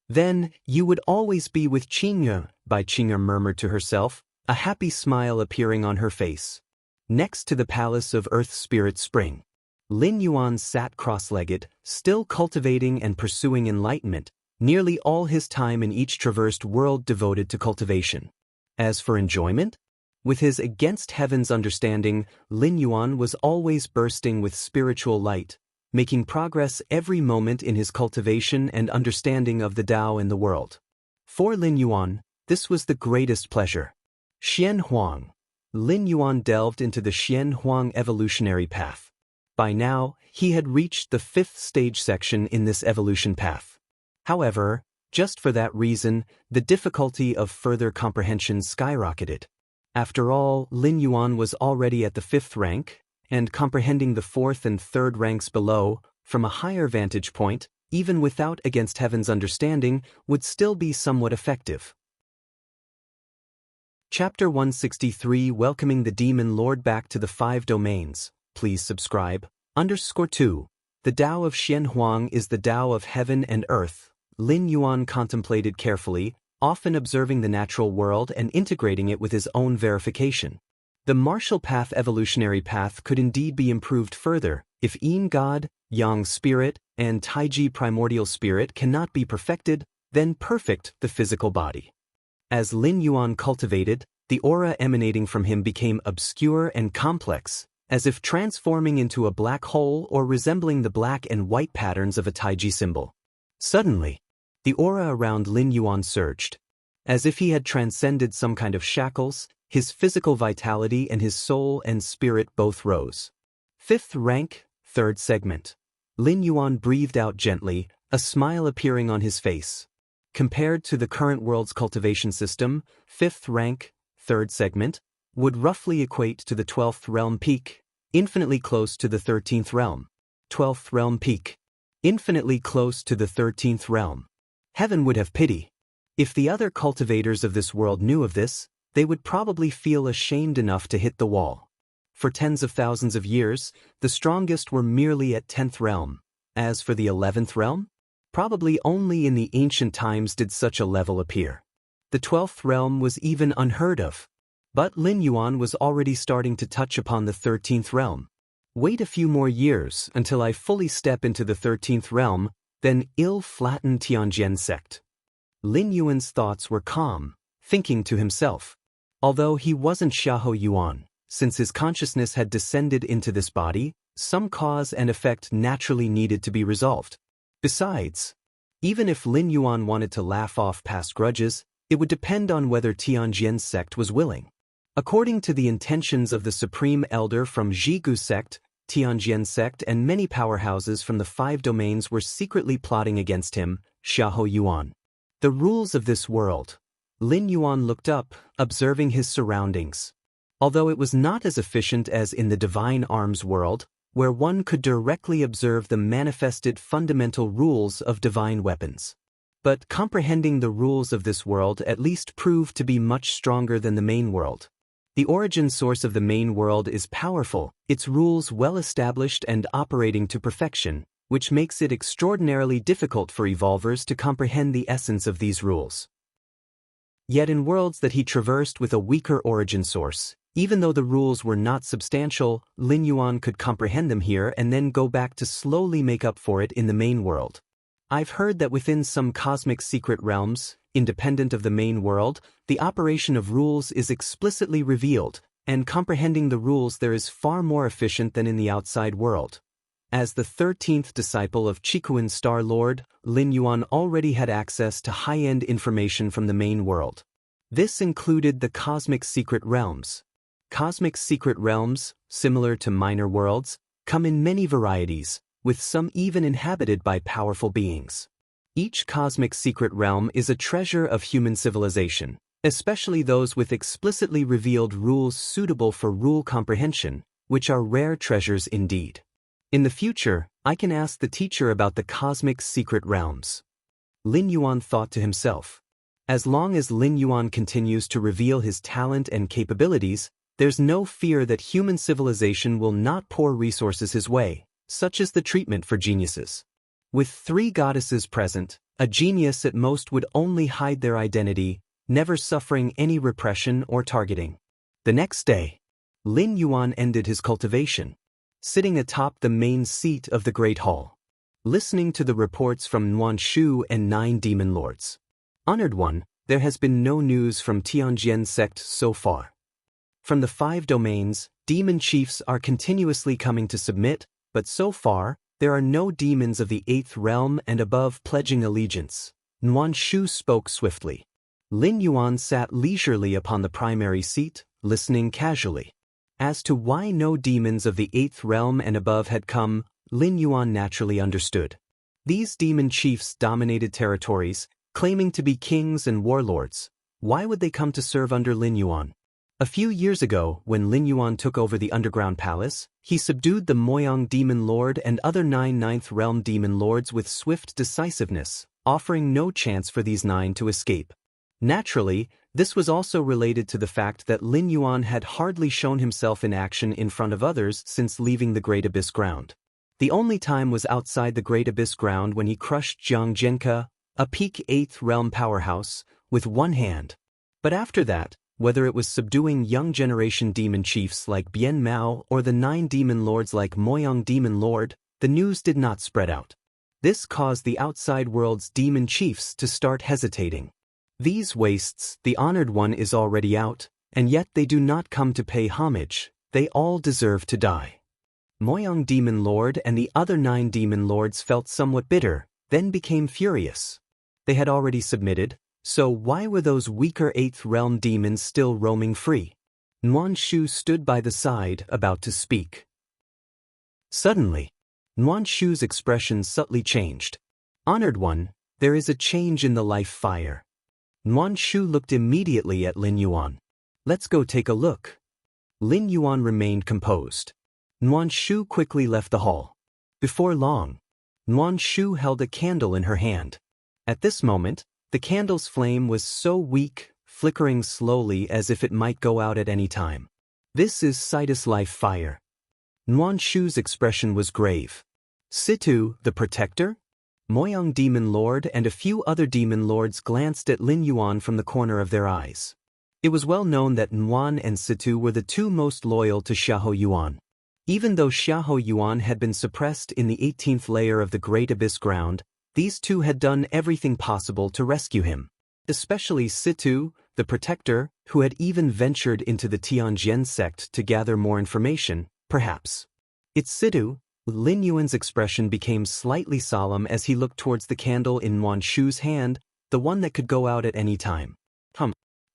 Then, you would always be with Qing'er, Bai Qing'er murmured to herself, a happy smile appearing on her face. Next to the palace of Earth Spirit Spring, Lin Yuan sat cross-legged, still cultivating and pursuing enlightenment, nearly all his time in each traversed world devoted to cultivation. As for enjoyment, with his against heaven's understanding, Lin Yuan was always bursting with spiritual light, making progress every moment in his cultivation and understanding of the Tao and the world. For Lin Yuan, this was the greatest pleasure. Xian Huang. Lin Yuan delved into the Xian Huang evolutionary path. By now, he had reached the 5th stage section in this evolution path. However, just for that reason, the difficulty of further comprehension skyrocketed. After all, Lin Yuan was already at the 5th rank, and comprehending the 4th and 3rd ranks below, from a higher vantage point, even without against heaven's understanding, would still be somewhat effective. Chapter 163 Welcoming the Demon Lord Back to the 5 Domains. Please subscribe. _2. The Tao of Xian Huang is the Tao of heaven and earth. Lin Yuan contemplated carefully, often observing the natural world and integrating it with his own verification. The martial path evolutionary path could indeed be improved further, if Yin God, Yang Spirit, and Taiji Primordial Spirit cannot be perfected, then perfect the physical body. As Lin Yuan cultivated, the aura emanating from him became obscure and complex, as if transforming into a black hole or resembling the black and white patterns of a Taiji symbol. Suddenly, the aura around Lin Yuan surged. As if he had transcended some kind of shackles, his physical vitality and his soul and spirit both rose. 5th rank, 3rd segment. Lin Yuan breathed out gently, a smile appearing on his face. Compared to the current world's cultivation system, 5th rank, 3rd segment, would roughly equate to the 12th realm peak, infinitely close to the 13th realm. 12th realm peak, infinitely close to the 13th realm. Heaven would have pity. If the other cultivators of this world knew of this, they would probably feel ashamed enough to hit the wall. For tens of thousands of years, the strongest were merely at 10th realm. As for the 11th realm, probably only in the ancient times did such a level appear. The 12th realm was even unheard of. But Lin Yuan was already starting to touch upon the 13th realm. Wait a few more years until I fully step into the 13th realm, then I'll flatten Tianjin sect. Lin Yuan's thoughts were calm, thinking to himself. Although he wasn't Xiahou Yuan, since his consciousness had descended into this body, some cause and effect naturally needed to be resolved. Besides, even if Lin Yuan wanted to laugh off past grudges, it would depend on whether Tianjin sect was willing. According to the intentions of the Supreme Elder from Zhigu sect, Tianjin sect and many powerhouses from the 5 domains were secretly plotting against him, Xiahou Yuan. The rules of this world. Lin Yuan looked up, observing his surroundings. Although it was not as efficient as in the Divine Arms world, where one could directly observe the manifested fundamental rules of divine weapons. But comprehending the rules of this world at least proved to be much stronger than the main world. The origin source of the main world is powerful, its rules well established and operating to perfection, which makes it extraordinarily difficult for evolvers to comprehend the essence of these rules. Yet in worlds that he traversed with a weaker origin source, even though the rules were not substantial, Lin Yuan could comprehend them here and then go back to slowly make up for it in the main world. I've heard that within some cosmic secret realms, independent of the main world, the operation of rules is explicitly revealed, and comprehending the rules there is far more efficient than in the outside world. As the 13th disciple of Qikuan Star Lord, Lin Yuan already had access to high-end information from the main world. This included the cosmic secret realms. Cosmic secret realms, similar to minor worlds, come in many varieties, with some even inhabited by powerful beings. Each cosmic secret realm is a treasure of human civilization, especially those with explicitly revealed rules suitable for rule comprehension, which are rare treasures indeed. In the future, I can ask the teacher about the cosmic secret realms. Lin Yuan thought to himself. As long as Lin Yuan continues to reveal his talent and capabilities, there's no fear that human civilization will not pour resources his way, such as the treatment for geniuses. With 3 goddesses present, a genius at most would only hide their identity, never suffering any repression or targeting. The next day, Lin Yuan ended his cultivation, sitting atop the main seat of the Great Hall, listening to the reports from Nuan Shu and 9 demon lords. Honored one, there has been no news from Tianjin sect so far. From the 5 domains, demon chiefs are continuously coming to submit, but so far, there are no demons of the 8th realm and above pledging allegiance. Nuan Shu spoke swiftly. Lin Yuan sat leisurely upon the primary seat, listening casually. As to why no demons of the 8th realm and above had come, Lin Yuan naturally understood. These demon chiefs dominated territories, claiming to be kings and warlords. Why would they come to serve under Lin Yuan? A few years ago, when Lin Yuan took over the underground palace, he subdued the Moyang demon lord and other 9 ninth realm demon lords with swift decisiveness, offering no chance for these 9 to escape. Naturally, this was also related to the fact that Lin Yuan had hardly shown himself in action in front of others since leaving the Great Abyss ground. The only time was outside the Great Abyss ground when he crushed Jiang Zhenke, a peak 8th realm powerhouse, with one hand. But after that, whether it was subduing young generation demon chiefs like Bian Mao or the 9 demon lords like Moyang demon lord, the news did not spread out. This caused the outside world's demon chiefs to start hesitating. These wastes, the honored one is already out, and yet they do not come to pay homage. They all deserve to die. Moyang demon lord and the other 9 demon lords felt somewhat bitter, then became furious. They had already submitted, so why were those weaker 8th realm demons still roaming free? Nuan Shu stood by the side, about to speak. Suddenly, Nuan Shu's expression subtly changed. Honored one, there is a change in the life fire. Nuan Shu looked immediately at Lin Yuan. Let's go take a look. Lin Yuan remained composed. Nuan Shu quickly left the hall. Before long, Nuan Shu held a candle in her hand. At this moment, the candle's flame was so weak, flickering slowly as if it might go out at any time. This is Sidus life fire. Nuan Shu's expression was grave. Situ, the protector? Moyang demon lord and a few other demon lords glanced at Lin Yuan from the corner of their eyes. It was well known that Nuan and Situ were the two most loyal to Xiahou Yuan. Even though Xiahou Yuan had been suppressed in the 18th layer of the Great Abyss ground, these two had done everything possible to rescue him. Especially Situ, the protector, who had even ventured into the Tianjian sect to gather more information, perhaps. It's Situ. Lin Yuan's expression became slightly solemn as he looked towards the candle in Nuan Shu's hand, the one that could go out at any time.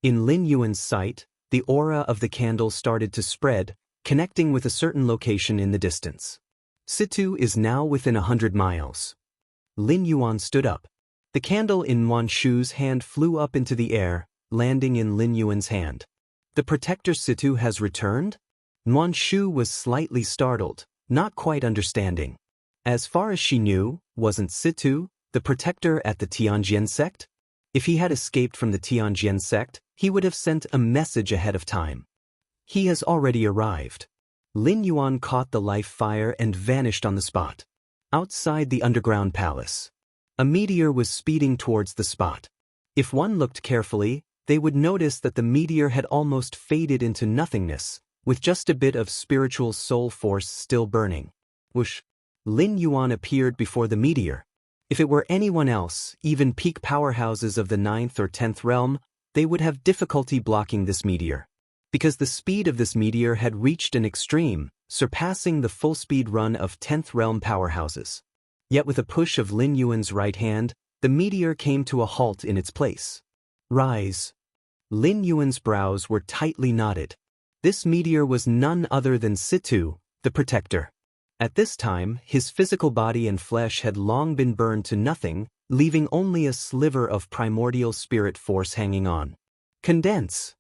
In Lin Yuan's sight, the aura of the candle started to spread, connecting with a certain location in the distance. Situ is now within 100 miles. Lin Yuan stood up. The candle in Nuan Shu's hand flew up into the air, landing in Lin Yuan's hand. The protector Situ has returned? Nuan Shu was slightly startled, not quite understanding. As far as she knew, wasn't Situ the protector at the Tianjian sect? If he had escaped from the Tianjian sect, he would have sent a message ahead of time. He has already arrived. Lin Yuan caught the life fire and vanished on the spot. Outside the underground palace, a meteor was speeding towards the spot. If one looked carefully, they would notice that the meteor had almost faded into nothingness, with just a bit of spiritual soul force still burning. Whoosh! Lin Yuan appeared before the meteor. If it were anyone else, even peak powerhouses of the 9th or 10th realm, they would have difficulty blocking this meteor. Because the speed of this meteor had reached an extreme, surpassing the full-speed run of 10th realm powerhouses. Yet with a push of Lin Yuan's right hand, the meteor came to a halt in its place. Rise! Lin Yuan's brows were tightly knotted. This meteor was none other than Situ, the protector. At this time, his physical body and flesh had long been burned to nothing, leaving only a sliver of primordial spirit force hanging on. Condense!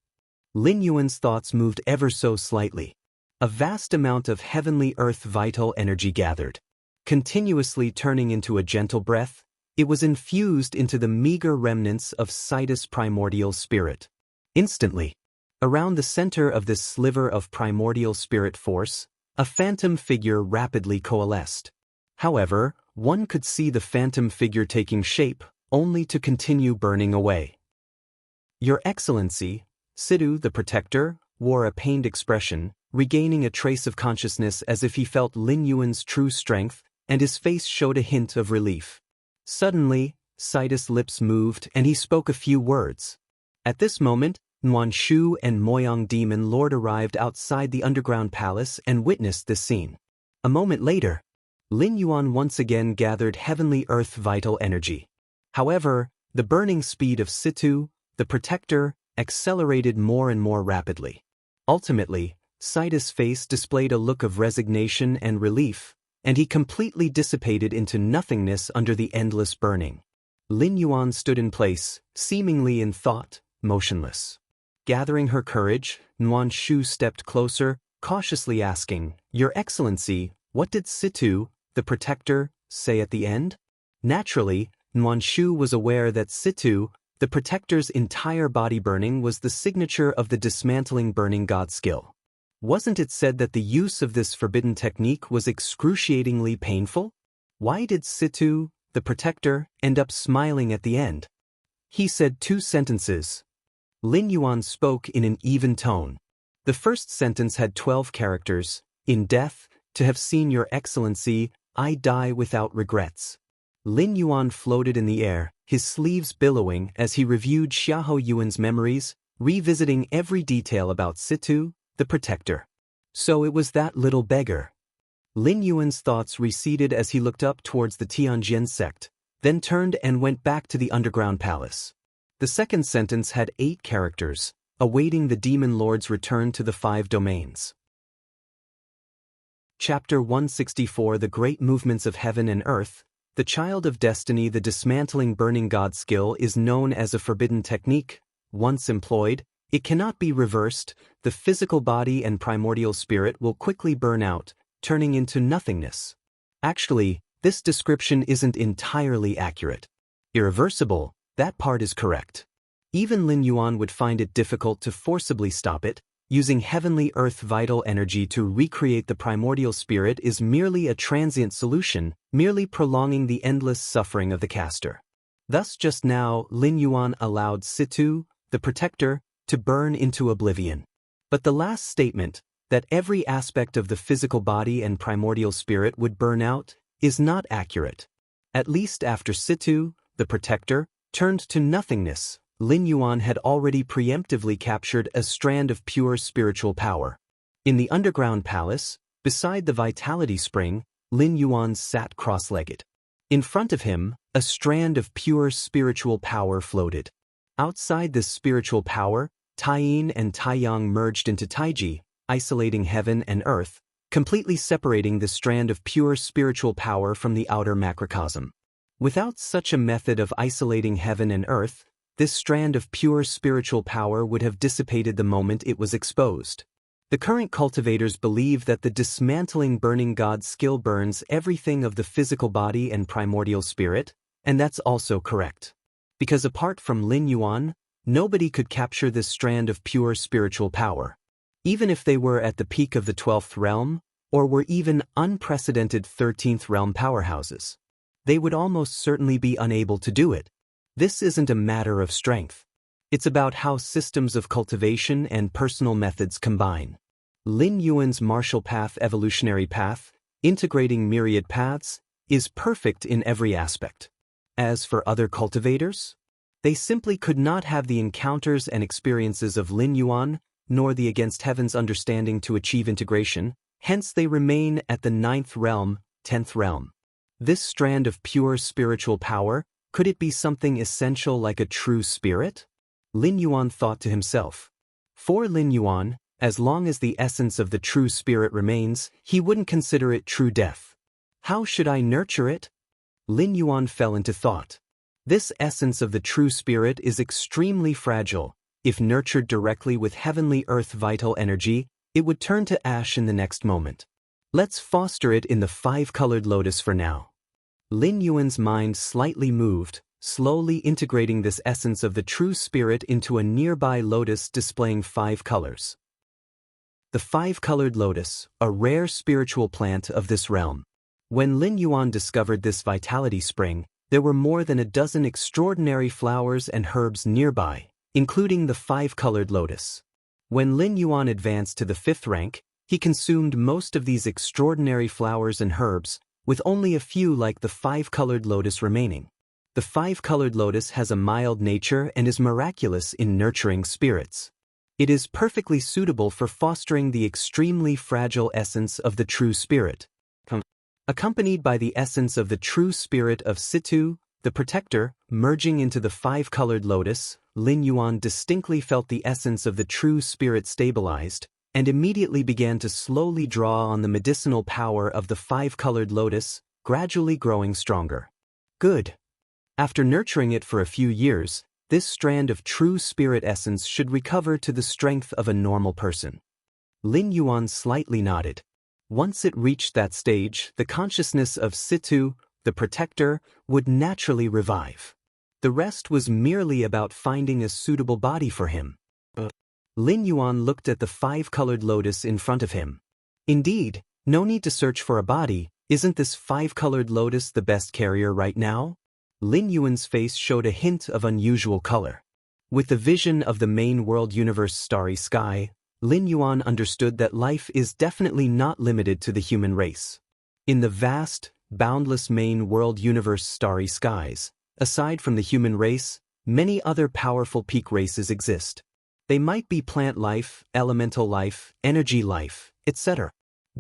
Lin Yuan's thoughts moved ever so slightly. A vast amount of heavenly earth vital energy gathered. Continuously turning into a gentle breath, it was infused into the meager remnants of Sidus primordial spirit. Instantly, around the center of this sliver of primordial spirit force, a phantom figure rapidly coalesced. However, one could see the phantom figure taking shape, only to continue burning away. Your Excellency, Situ the protector, wore a pained expression, regaining a trace of consciousness as if he felt Lin Yuan's true strength, and his face showed a hint of relief. Suddenly, Sidus' lips moved and he spoke a few words. At this moment, Nuan Shu and Moyang Demon Lord arrived outside the underground palace and witnessed this scene. A moment later, Lin Yuan once again gathered heavenly earth vital energy. However, the burning speed of Situ, the protector, accelerated more and more rapidly. Ultimately, Sidus' face displayed a look of resignation and relief, and he completely dissipated into nothingness under the endless burning. Lin Yuan stood in place, seemingly in thought, motionless. Gathering her courage, Nuan Shu stepped closer, cautiously asking, "Your Excellency, what did Situ, the protector, say at the end?" Naturally, Nuan Shu was aware that Situ, the protector's entire body burning was the signature of the dismantling burning god skill. Wasn't it said that the use of this forbidden technique was excruciatingly painful? Why did Situ, the protector, end up smiling at the end? He said 2 sentences. Lin Yuan spoke in an even tone. The first sentence had 12 characters. In death, to have seen your Excellency, I die without regrets. Lin Yuan floated in the air, his sleeves billowing as he reviewed Xiahou Yuan's memories, revisiting every detail about Situ, the protector. So it was that little beggar. Lin Yuan's thoughts receded as he looked up towards the Tianjian sect, then turned and went back to the underground palace. The second sentence had 8 characters, awaiting the demon lord's return to the 5 domains. Chapter 164 The Great Movements of Heaven and Earth. The Child of Destiny. The dismantling burning god skill is known as a forbidden technique. Once employed, it cannot be reversed. The physical body and primordial spirit will quickly burn out, turning into nothingness. Actually, this description isn't entirely accurate. Irreversible, that part is correct. Even Lin Yuan would find it difficult to forcibly stop it, Using heavenly earth vital energy to recreate the primordial spirit is merely a transient solution, merely prolonging the endless suffering of the caster. Thus just now, Lin Yuan allowed Situ, the protector, to burn into oblivion. But the last statement, that every aspect of the physical body and primordial spirit would burn out, is not accurate. At least after Situ, the protector, turned to nothingness, Lin Yuan had already preemptively captured a strand of pure spiritual power. In the underground palace, beside the vitality spring, Lin Yuan sat cross-legged. In front of him, a strand of pure spiritual power floated. Outside this spiritual power, Taiyin and Taiyang merged into Taiji, isolating heaven and earth, completely separating the strand of pure spiritual power from the outer macrocosm. Without such a method of isolating heaven and earth, this strand of pure spiritual power would have dissipated the moment it was exposed. The current cultivators believe that the dismantling burning god skill burns everything of the physical body and primordial spirit, and that's also correct. Because apart from Lin Yuan, nobody could capture this strand of pure spiritual power. Even if they were at the peak of the 12th realm, or were even unprecedented 13th realm powerhouses, they would almost certainly be unable to do it. This isn't a matter of strength. It's about how systems of cultivation and personal methods combine. Lin Yuan's martial path evolutionary path, integrating myriad paths, is perfect in every aspect. As for other cultivators, they simply could not have the encounters and experiences of Lin Yuan, nor the against heaven's understanding to achieve integration, hence they remain at the 9th realm, 10th realm. This strand of pure spiritual power, could it be something essential like a true spirit? Lin Yuan thought to himself. For Lin Yuan, as long as the essence of the true spirit remains, he wouldn't consider it true death. How should I nurture it? Lin Yuan fell into thought. This essence of the true spirit is extremely fragile. If nurtured directly with heavenly earth vital energy, it would turn to ash in the next moment. Let's foster it in the 5-colored lotus for now. Lin Yuan's mind slightly moved, slowly integrating this essence of the true spirit into a nearby lotus displaying 5 colors. The 5-colored lotus, a rare spiritual plant of this realm. When Lin Yuan discovered this vitality spring, there were more than a dozen extraordinary flowers and herbs nearby, including the 5-colored lotus. When Lin Yuan advanced to the 5th rank, he consumed most of these extraordinary flowers and herbs, with only a few like the 5-colored lotus remaining. The 5-colored lotus has a mild nature and is miraculous in nurturing spirits. It is perfectly suitable for fostering the extremely fragile essence of the true spirit. Accompanied by the essence of the true spirit of Situ, the protector, merging into the 5-colored lotus, Lin Yuan distinctly felt the essence of the true spirit stabilized, and immediately began to slowly draw on the medicinal power of the 5-colored lotus, gradually growing stronger. Good. After nurturing it for a few years, this strand of true spirit essence should recover to the strength of a normal person. Lin Yuan slightly nodded. Once it reached that stage, the consciousness of Situ, the protector, would naturally revive. The rest was merely about finding a suitable body for him. Lin Yuan looked at the 5-colored lotus in front of him. Indeed, no need to search for a body. Isn't this 5-colored lotus the best carrier right now? Lin Yuan's face showed a hint of unusual color. With the vision of the main world universe starry sky, Lin Yuan understood that life is definitely not limited to the human race. In the vast, boundless main world universe starry skies, aside from the human race, many other powerful peak races exist. They might be plant life, elemental life, energy life, etc.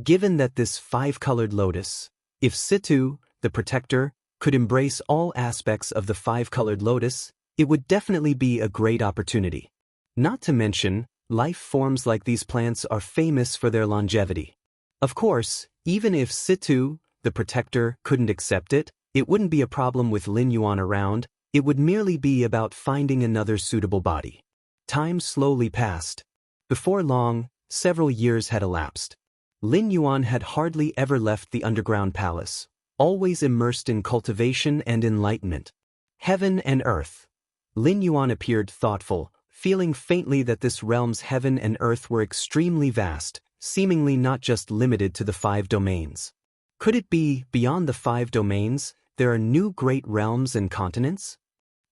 Given that this 5-colored lotus, if Situ, the protector, could embrace all aspects of the 5-colored lotus, it would definitely be a great opportunity. Not to mention, life forms like these plants are famous for their longevity. Of course, even if Situ, the protector, couldn't accept it, it wouldn't be a problem with Lin Yuan around. It would merely be about finding another suitable body. Time slowly passed. Before long, several years had elapsed. Lin Yuan had hardly ever left the underground palace, always immersed in cultivation and enlightenment. Heaven and earth. Lin Yuan appeared thoughtful, feeling faintly that this realm's heaven and earth were extremely vast, seemingly not just limited to the 5 domains. Could it be, beyond the 5 domains, there are new great realms and continents?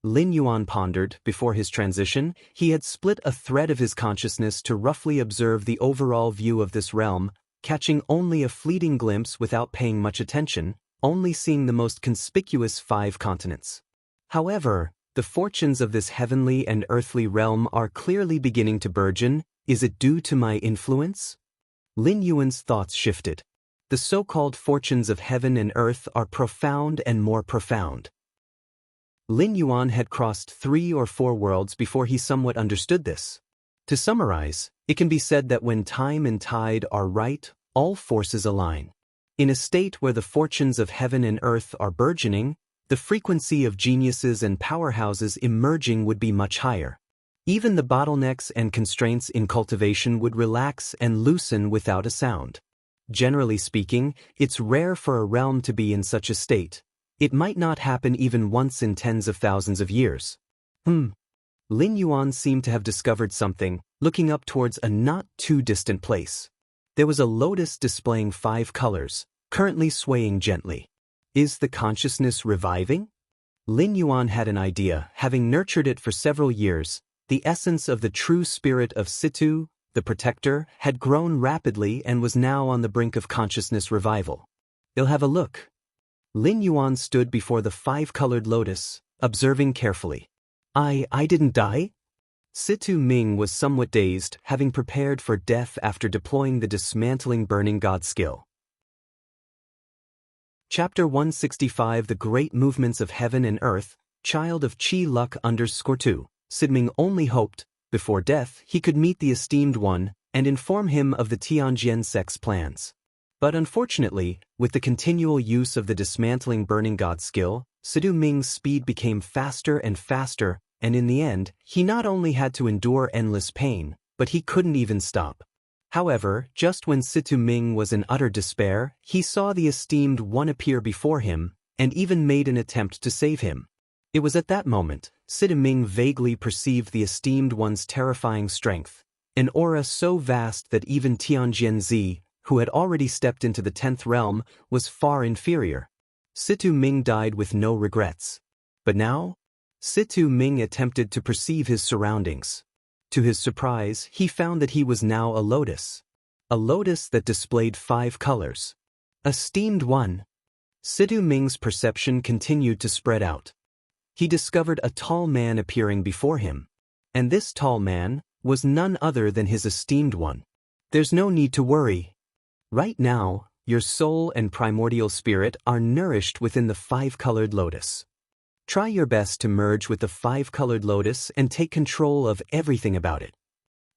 Lin Yuan pondered. Before his transition, he had split a thread of his consciousness to roughly observe the overall view of this realm, catching only a fleeting glimpse without paying much attention, only seeing the most conspicuous 5 continents. However, the fortunes of this heavenly and earthly realm are clearly beginning to burgeon. Is it due to my influence? Lin Yuan's thoughts shifted. The so-called fortunes of heaven and earth are profound and more profound. Lin Yuan had crossed 3 or 4 worlds before he somewhat understood this. To summarize, it can be said that when time and tide are right, all forces align. In a state where the fortunes of heaven and earth are burgeoning, the frequency of geniuses and powerhouses emerging would be much higher. Even the bottlenecks and constraints in cultivation would relax and loosen without a sound. Generally speaking, it's rare for a realm to be in such a state. It might not happen even once in tens of thousands of years. Lin Yuan seemed to have discovered something, looking up towards a not-too-distant place. There was a lotus displaying 5 colors, currently swaying gently. Is the consciousness reviving? Lin Yuan had an idea, having nurtured it for several years. The essence of the true spirit of Situ, the protector, had grown rapidly and was now on the brink of consciousness revival. I'll have a look. Lin Yuan stood before the 5-colored lotus, observing carefully. I didn't die? Situ Ming was somewhat dazed, having prepared for death after deploying the dismantling burning god skill. Chapter 165 The Great Movements of Heaven and Earth, Child of Chi Luck _2. Sid Ming only hoped, before death, he could meet the esteemed one and inform him of the Tianjian sect's plans. But unfortunately, with the continual use of the dismantling burning god skill, Sidu Ming's speed became faster and faster, and in the end, he not only had to endure endless pain, but he couldn't even stop. However, just when Situ Ming was in utter despair, he saw the esteemed one appear before him, and even made an attempt to save him. It was at that moment, Situ Ming vaguely perceived the esteemed one's terrifying strength, an aura so vast that even Tianjian Zi, who had already stepped into the 10th realm, was far inferior. Situ Ming died with no regrets. But now, Situ Ming attempted to perceive his surroundings. To his surprise, he found that he was now a lotus that displayed 5 colors. Esteemed one. Situ Ming's perception continued to spread out. He discovered a tall man appearing before him. And this tall man was none other than his esteemed one. There's no need to worry. Right now, your soul and primordial spirit are nourished within the 5-colored lotus. Try your best to merge with the 5-colored lotus and take control of everything about it.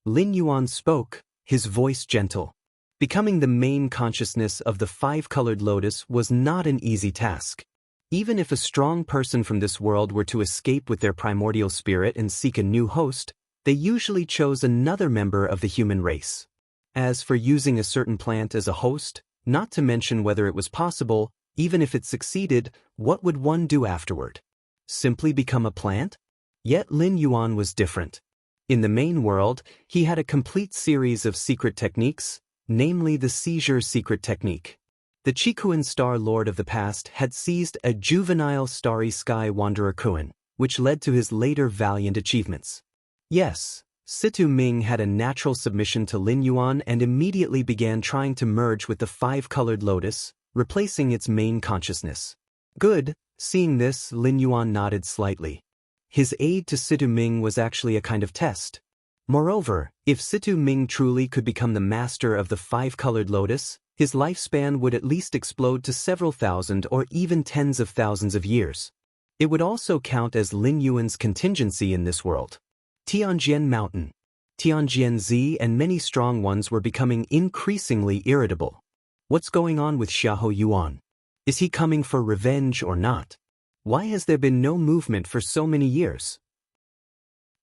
Lin Yuan spoke, his voice gentle. Becoming the main consciousness of the 5-colored lotus was not an easy task. Even if a strong person from this world were to escape with their primordial spirit and seek a new host, they usually chose another member of the human race. As for using a certain plant as a host, not to mention whether it was possible, even if it succeeded, what would one do afterward? Simply become a plant? Yet Lin Yuan was different. In the main world, he had a complete series of secret techniques, namely the seizure secret technique. The Qikuan Star Lord of the past had seized a juvenile starry sky wanderer Kuan, which led to his later valiant achievements. Yes, Situ Ming had a natural submission to Lin Yuan and immediately began trying to merge with the 5-colored lotus, replacing its main consciousness. Good. Seeing this, Lin Yuan nodded slightly. His aid to Situ Ming was actually a kind of test. Moreover, if Situ Ming truly could become the master of the 5-colored lotus, his lifespan would at least explode to several thousand or even tens of thousands of years. It would also count as Lin Yuan's contingency in this world. Tianjian Mountain. Tianjian Zi and many strong ones were becoming increasingly irritable. What's going on with Xiahou Yuan? Is he coming for revenge or not? Why has there been no movement for so many years?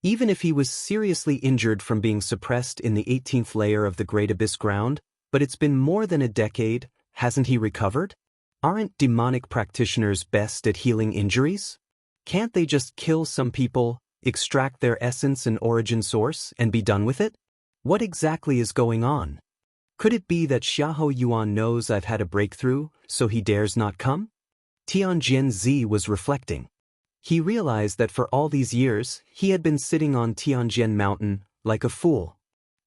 Even if he was seriously injured from being suppressed in the 18th layer of the Great Abyss ground, but it's been more than a decade, hasn't he recovered? Aren't demonic practitioners best at healing injuries? Can't they just kill some people? extract their essence and origin source, and be done with it? What exactly is going on? Could it be that Xiahou Yuan knows I've had a breakthrough, so he dares not come? Tianjian Zi was reflecting. He realized that for all these years, he had been sitting on Tianjian Mountain like a fool.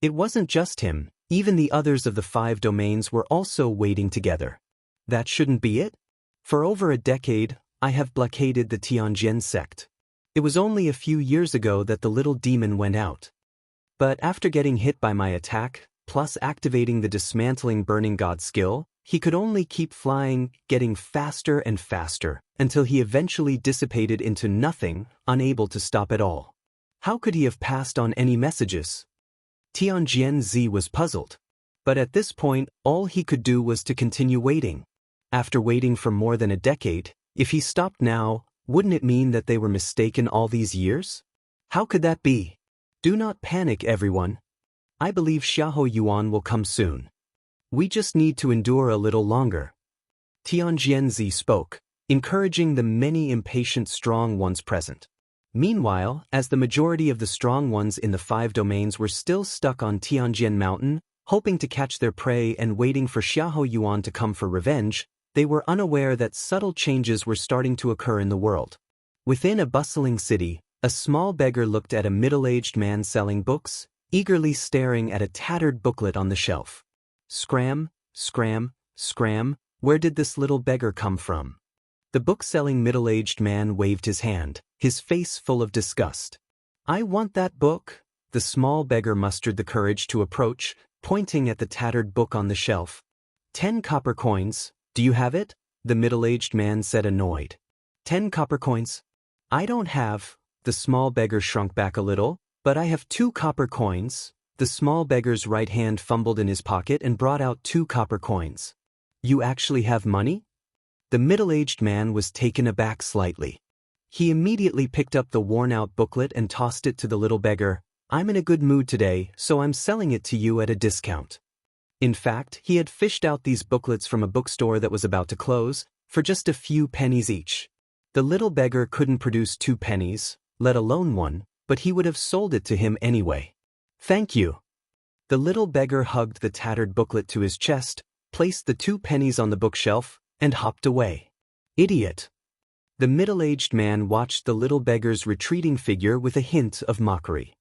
It wasn't just him, even the others of the 5 domains were also waiting together. That shouldn't be it? For over a decade, I have blockaded the Tianjian sect. It was only a few years ago that the little demon went out. But after getting hit by my attack, plus activating the dismantling burning god skill, he could only keep flying, getting faster and faster, until he eventually dissipated into nothing, unable to stop at all. How could he have passed on any messages? Tianjian Zi was puzzled. But at this point, all he could do was to continue waiting. After waiting for more than a decade, if he stopped now, wouldn't it mean that they were mistaken all these years? How could that be? Do not panic, everyone. I believe Xiahou Yuan will come soon. We just need to endure a little longer. Tianjian Zi spoke, encouraging the many impatient strong ones present. Meanwhile, as the majority of the strong ones in the 5 domains were still stuck on Tianjian Mountain, hoping to catch their prey and waiting for Xiahou Yuan to come for revenge, they were unaware that subtle changes were starting to occur in the world. Within a bustling city, a small beggar looked at a middle-aged man selling books, eagerly staring at a tattered booklet on the shelf. Scram, scram, scram, where did this little beggar come from? The book-selling middle-aged man waved his hand, his face full of disgust. I want that book. The small beggar mustered the courage to approach, pointing at the tattered book on the shelf. 10 copper coins, do you have it? The middle-aged man said, annoyed. 10 copper coins? I don't have. The small beggar shrunk back a little, but I have 2 copper coins. The small beggar's right hand fumbled in his pocket and brought out 2 copper coins. You actually have money? The middle-aged man was taken aback slightly. He immediately picked up the worn-out booklet and tossed it to the little beggar. I'm in a good mood today, so I'm selling it to you at a discount. In fact, he had fished out these booklets from a bookstore that was about to close, for just a few pennies each. The little beggar couldn't produce 2 pennies, let alone 1, but he would have sold it to him anyway. Thank you. The little beggar hugged the tattered booklet to his chest, placed the 2 pennies on the bookshelf, and hopped away. Idiot. The middle-aged man watched the little beggar's retreating figure with a hint of mockery.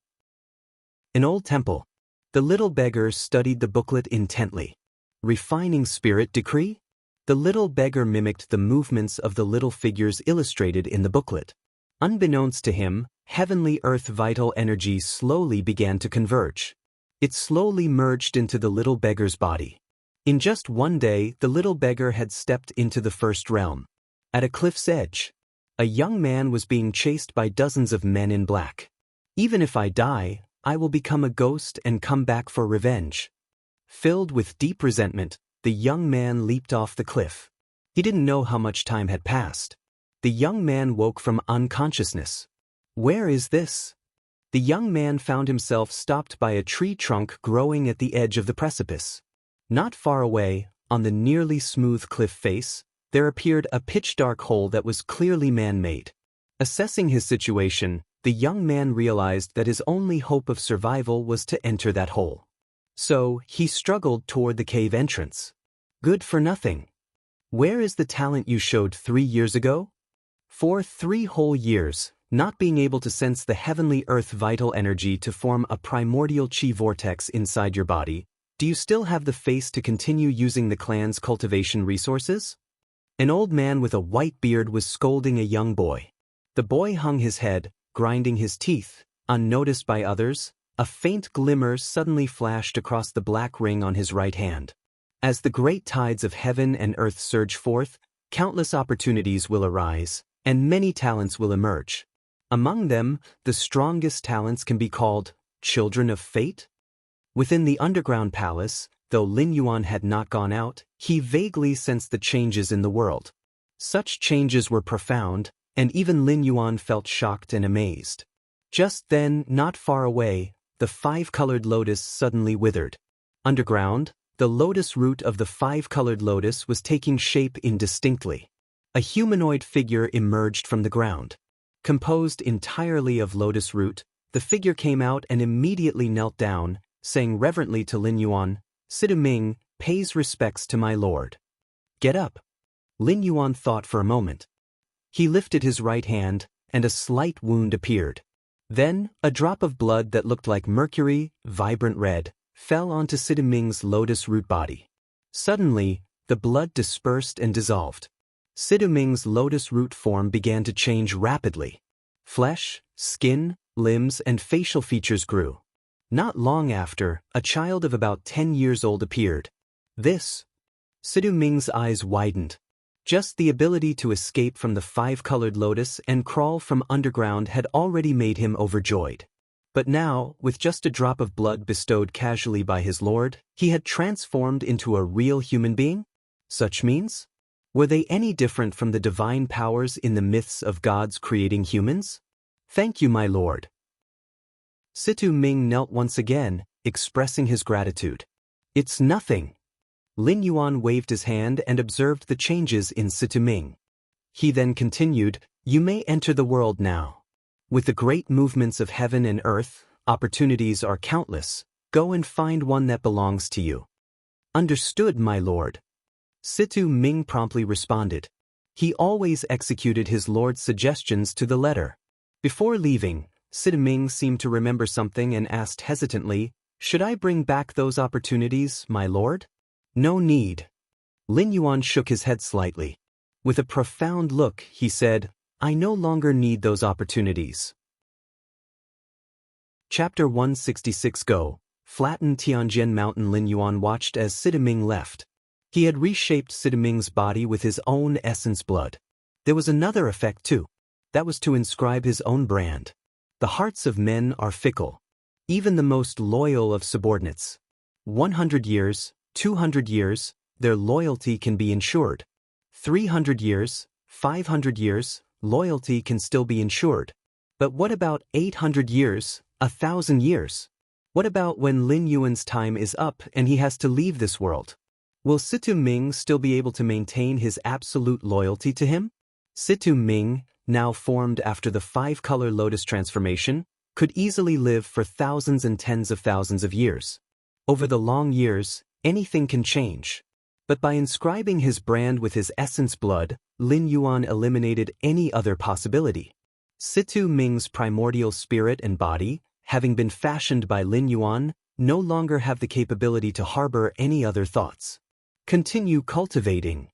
An old temple. The little beggar studied the booklet intently. Refining spirit decree? The little beggar mimicked the movements of the little figures illustrated in the booklet. Unbeknownst to him, heavenly earth vital energy slowly began to converge. It slowly merged into the little beggar's body. In just one day, the little beggar had stepped into the first realm. At a cliff's edge, a young man was being chased by dozens of men in black. Even if I die, I will become a ghost and come back for revenge. Filled with deep resentment, the young man leaped off the cliff. He didn't know how much time had passed. The young man woke from unconsciousness. Where is this? The young man found himself stopped by a tree trunk growing at the edge of the precipice. Not far away, on the nearly smooth cliff face, there appeared a pitch-dark hole that was clearly man-made. Assessing his situation, the young man realized that his only hope of survival was to enter that hole. So, he struggled toward the cave entrance. Good for nothing. Where is the talent you showed 3 years ago? For 3 whole years, not being able to sense the heavenly earth vital energy to form a primordial chi vortex inside your body, do you still have the face to continue using the clan's cultivation resources? An old man with a white beard was scolding a young boy. The boy hung his head, grinding his teeth, unnoticed by others. A faint glimmer suddenly flashed across the black ring on his right hand. As the great tides of heaven and earth surge forth, countless opportunities will arise, and many talents will emerge. Among them, the strongest talents can be called children of fate. Within the underground palace, though Lin Yuan had not gone out, he vaguely sensed the changes in the world. Such changes were profound, and even Lin Yuan felt shocked and amazed. Just then, not far away, the 5-colored lotus suddenly withered. Underground, the lotus root of the 5-colored lotus was taking shape indistinctly. A humanoid figure emerged from the ground. Composed entirely of lotus root, the figure came out and immediately knelt down, saying reverently to Lin Yuan, "Situ Ming pays respects to my lord." "Get up." Lin Yuan thought for a moment. He lifted his right hand, and a slight wound appeared. Then, a drop of blood that looked like mercury, vibrant red, fell onto Situ Ming's lotus root body. Suddenly, the blood dispersed and dissolved. Situ Ming's lotus root form began to change rapidly. Flesh, skin, limbs, and facial features grew. Not long after, a child of about 10 years old appeared. Situ Ming's eyes widened. Just the ability to escape from the five-colored lotus and crawl from underground had already made him overjoyed. But now, with just a drop of blood bestowed casually by his lord, he had transformed into a real human being? Such means? Were they any different from the divine powers in the myths of gods creating humans? "Thank you, my lord." Situ Ming knelt once again, expressing his gratitude. "It's nothing." Lin Yuan waved his hand and observed the changes in Situ Ming. He then continued, "You may enter the world now. With the great movements of heaven and earth, opportunities are countless. Go and find one that belongs to you." "Understood, my lord." Situ Ming promptly responded. He always executed his lord's suggestions to the letter. Before leaving, Situ Ming seemed to remember something and asked hesitantly, "Should I bring back those opportunities, my lord?" "No need." Lin Yuan shook his head slightly. With a profound look, he said, "I no longer need those opportunities." Chapter 166 Go, Flatten Tianjin Mountain. Lin Yuan watched as Situ Ming left. He had reshaped Situ Ming's body with his own essence blood. There was another effect too. That was to inscribe his own brand. The hearts of men are fickle. Even the most loyal of subordinates. 100 years, 200 years, their loyalty can be ensured. 300 years, 500 years, loyalty can still be ensured. But what about 800 years, 1,000 years? What about when Lin Yuan's time is up and he has to leave this world? Will Situ Ming still be able to maintain his absolute loyalty to him? Situ Ming, now formed after the five-color lotus transformation, could easily live for thousands and tens of thousands of years. Over the long years, anything can change. But by inscribing his brand with his essence blood, Lin Yuan eliminated any other possibility. Situ Ming's primordial spirit and body, having been fashioned by Lin Yuan, no longer have the capability to harbor any other thoughts. Continue cultivating.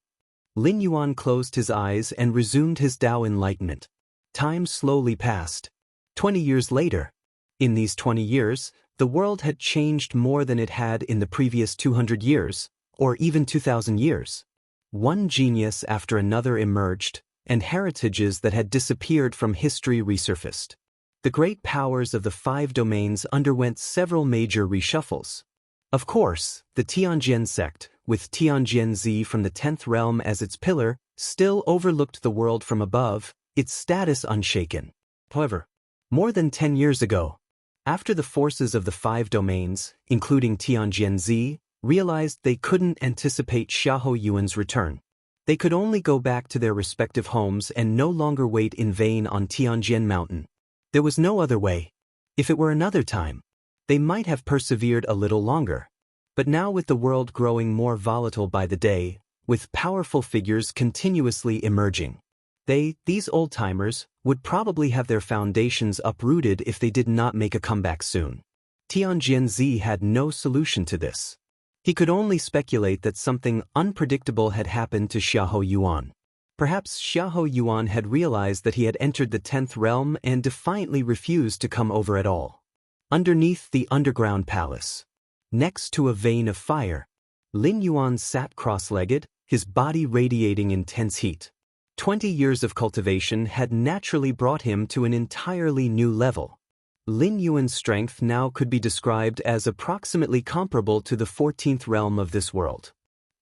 Lin Yuan closed his eyes and resumed his Tao enlightenment. Time slowly passed. 20 years later. In these 20 years, the world had changed more than it had in the previous 200 years, or even 2,000 years. One genius after another emerged, and heritages that had disappeared from history resurfaced. The great powers of the five domains underwent several major reshuffles. Of course, the Tianjin sect, with Tianjin from the 10th realm as its pillar, still overlooked the world from above, its status unshaken. However, more than 10 years ago, after the forces of the five domains, including Tianjin, realized they couldn't anticipate Xiahou Yuan's return. They could only go back to their respective homes and no longer wait in vain on Tianjin Mountain. There was no other way. If it were another time, they might have persevered a little longer. But now, with the world growing more volatile by the day, with powerful figures continuously emerging, these old-timers, would probably have their foundations uprooted if they did not make a comeback soon. Tianjin had no solution to this. He could only speculate that something unpredictable had happened to Xiahou Yuan. Perhaps Xiahou Yuan had realized that he had entered the 10th realm and defiantly refused to come over at all. Underneath the underground palace, next to a vein of fire, Lin Yuan sat cross-legged, his body radiating intense heat. 20 years of cultivation had naturally brought him to an entirely new level. Lin Yuan's strength now could be described as approximately comparable to the 14th realm of this world.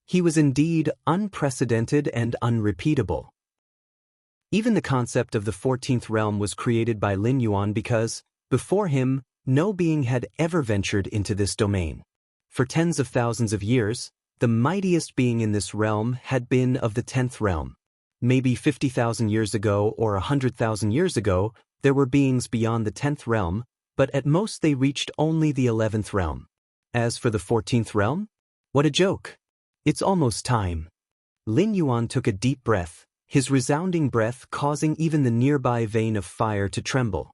He was indeed unprecedented and unrepeatable. Even the concept of the 14th realm was created by Lin Yuan because, before him, no being had ever ventured into this domain. For tens of thousands of years, the mightiest being in this realm had been of the 10th realm. Maybe 50,000 years ago or 100,000 years ago, there were beings beyond the 10th realm, but at most they reached only the 11th realm. As for the 14th realm? What a joke! It's almost time. Lin Yuan took a deep breath, his resounding breath causing even the nearby vein of fire to tremble.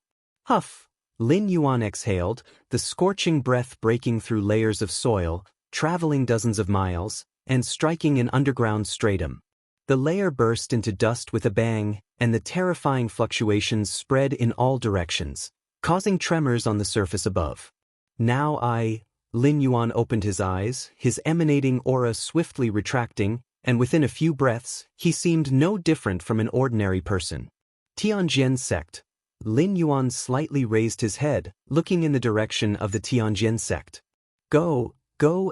Huff! Lin Yuan exhaled, the scorching breath breaking through layers of soil, traveling dozens of miles, and striking an underground stratum. The layer burst into dust with a bang, and the terrifying fluctuations spread in all directions, causing tremors on the surface above. Lin Yuan opened his eyes, his emanating aura swiftly retracting, and within a few breaths, he seemed no different from an ordinary person. Tianjian sect. Lin Yuan slightly raised his head, looking in the direction of the Tianjian sect. Go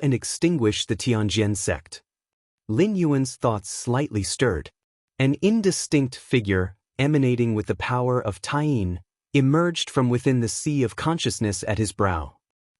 and extinguish the Tianjian sect. Lin Yuan's thoughts slightly stirred. An indistinct figure, emanating with the power of Taiyin, emerged from within the sea of consciousness at his brow.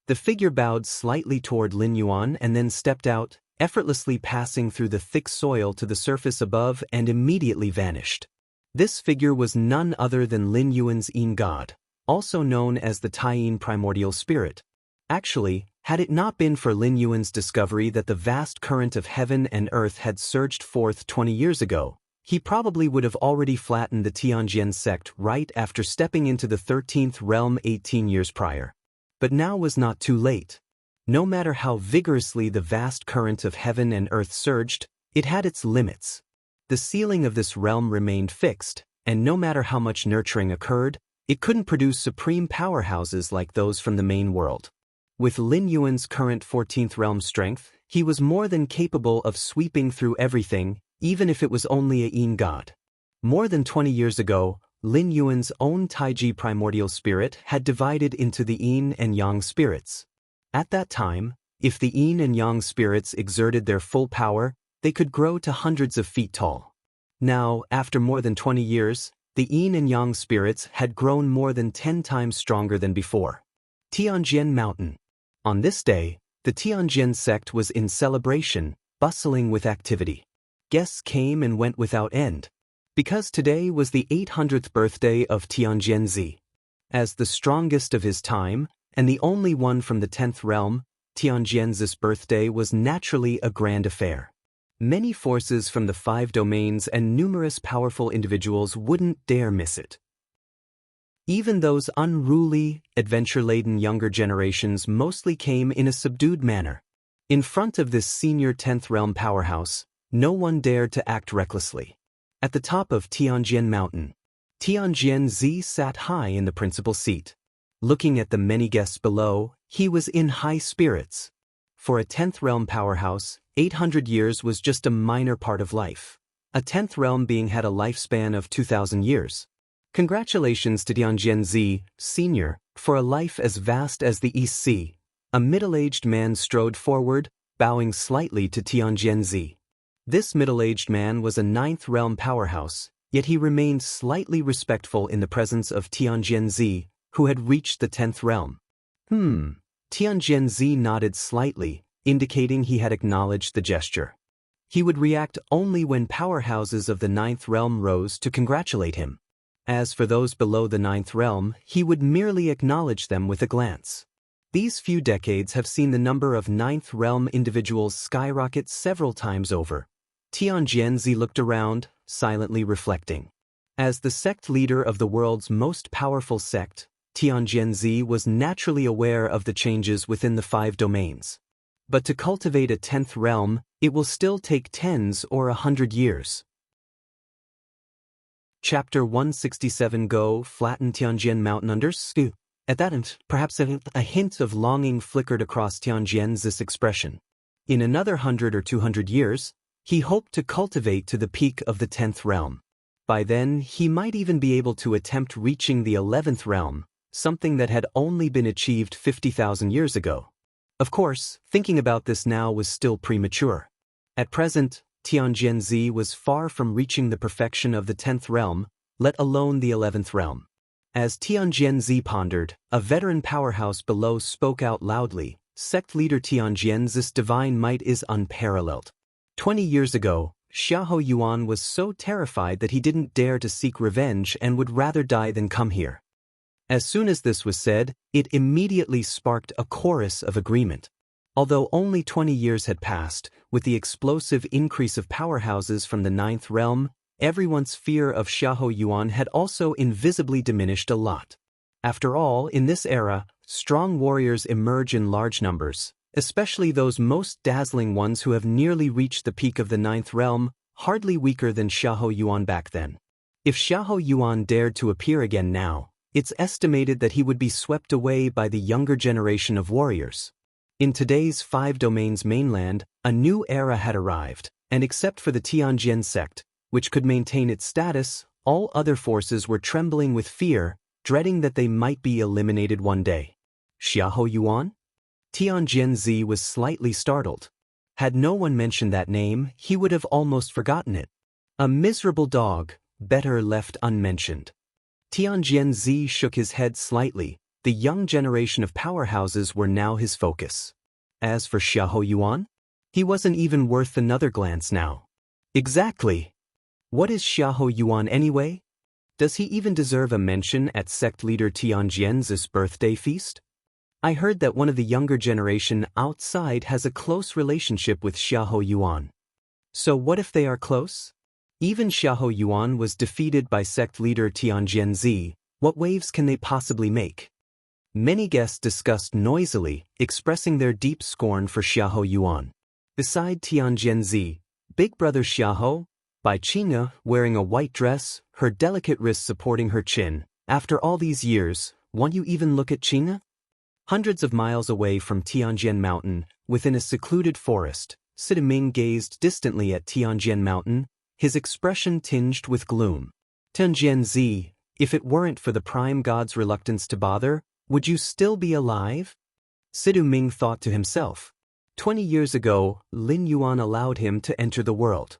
The figure bowed slightly toward Lin Yuan and then stepped out, effortlessly passing through the thick soil to the surface above and immediately vanished. This figure was none other than Lin Yuan's Yin God, also known as the Taiyin primordial spirit. Actually, had it not been for Lin Yuan's discovery that the vast current of heaven and earth had surged forth 20 years ago, he probably would have already flattened the Tianjian sect right after stepping into the 13th realm 18 years prior. But now was not too late. No matter how vigorously the vast current of heaven and earth surged, it had its limits. The ceiling of this realm remained fixed, and no matter how much nurturing occurred, it couldn't produce supreme powerhouses like those from the main world. With Lin Yuan's current 14th realm strength, he was more than capable of sweeping through everything, even if it was only a Yin God. More than 20 years ago, Lin Yuan's own Taiji primordial spirit had divided into the Yin and Yang spirits. At that time, if the Yin and Yang spirits exerted their full power, they could grow to hundreds of feet tall. Now, after more than 20 years, the Yin and Yang spirits had grown more than 10 times stronger than before. Tianjian Mountain. On this day, the Tianjian sect was in celebration, bustling with activity. Guests came and went without end. Because today was the 800th birthday of Tianjianzi. As the strongest of his time, and the only one from the 10th realm, Tianjianzi's birthday was naturally a grand affair. Many forces from the 5 domains and numerous powerful individuals wouldn't dare miss it. Even those unruly, adventure-laden younger generations mostly came in a subdued manner. In front of this senior 10th realm powerhouse, no one dared to act recklessly. At the top of Tianjian Mountain, Tianjianzi sat high in the principal seat. Looking at the many guests below, he was in high spirits. For a 10th realm powerhouse, 800 years was just a minor part of life. A 10th realm being had a lifespan of 2,000 years. Congratulations to Tianjianzi, Senior, for a life as vast as the East Sea. A middle-aged man strode forward, bowing slightly to Tianjianzi. This middle-aged man was a 9th realm powerhouse, yet he remained slightly respectful in the presence of Tianjianzi, who had reached the 10th realm. Tianjianzi nodded slightly, indicating he had acknowledged the gesture. He would react only when powerhouses of the 9th realm rose to congratulate him. As for those below the 9th realm, he would merely acknowledge them with a glance. These few decades have seen the number of 9th realm individuals skyrocket several times over. Tianjianzi looked around, silently reflecting. As the sect leader of the world's most powerful sect, Tianjianzi was naturally aware of the changes within the 5 domains. But to cultivate a 10th realm, it will still take tens or 100 years. Chapter 167 Go flatten Tianjian Mountain under stew. At that end, perhaps a hint of longing flickered across Tianjian's expression. In another 100 or 200 years, he hoped to cultivate to the peak of the 10th realm. By then, he might even be able to attempt reaching the 11th realm, something that had only been achieved 50,000 years ago. Of course, thinking about this now was still premature. At present, Tianjianzi was far from reaching the perfection of the 10th realm, let alone the 11th realm. As Tianjianzi pondered, a veteran powerhouse below spoke out loudly, "Sect leader Tianjian's divine might is unparalleled. 20 years ago, Xiahou Yuan was so terrified that he didn't dare to seek revenge and would rather die than come here. As soon as this was said, it immediately sparked a chorus of agreement. Although only 20 years had passed, with the explosive increase of powerhouses from the ninth realm, everyone's fear of Xiahou Yuan had also invisibly diminished a lot. After all, in this era, strong warriors emerge in large numbers, especially those most dazzling ones who have nearly reached the peak of the ninth realm, hardly weaker than Xiahou Yuan back then. If Xiahou Yuan dared to appear again now, it's estimated that he would be swept away by the younger generation of warriors. In today's Five Domains mainland, a new era had arrived, and except for the Tianjin sect, which could maintain its status, all other forces were trembling with fear, dreading that they might be eliminated one day. Xiahou Yuan? Tianjin was slightly startled. Had no one mentioned that name, he would have almost forgotten it. A miserable dog, better left unmentioned. Tianjin shook his head slightly. The young generation of powerhouses were now his focus. As for Xiahou Yuan, he wasn't even worth another glance now. Exactly. What is Xiahou Yuan anyway? Does he even deserve a mention at sect leader Tianjin's birthday feast? I heard that one of the younger generation outside has a close relationship with Xiahou Yuan. So what if they are close? Even Xiahou Yuan was defeated by sect leader Tianjin. What waves can they possibly make? Many guests discussed noisily, expressing their deep scorn for Xiahou Yuan. Beside Tianjin, big brother Xiahou, by Qing'e, wearing a white dress, her delicate wrists supporting her chin. After all these years, won't you even look at Qing'e? Hundreds of miles away from Tianjin Mountain, within a secluded forest, Sidiming gazed distantly at Tianjin Mountain, his expression tinged with gloom. Tianjin, if it weren't for the prime god's reluctance to bother, would you still be alive? Sidiming thought to himself. 20 years ago, Lin Yuan allowed him to enter the world.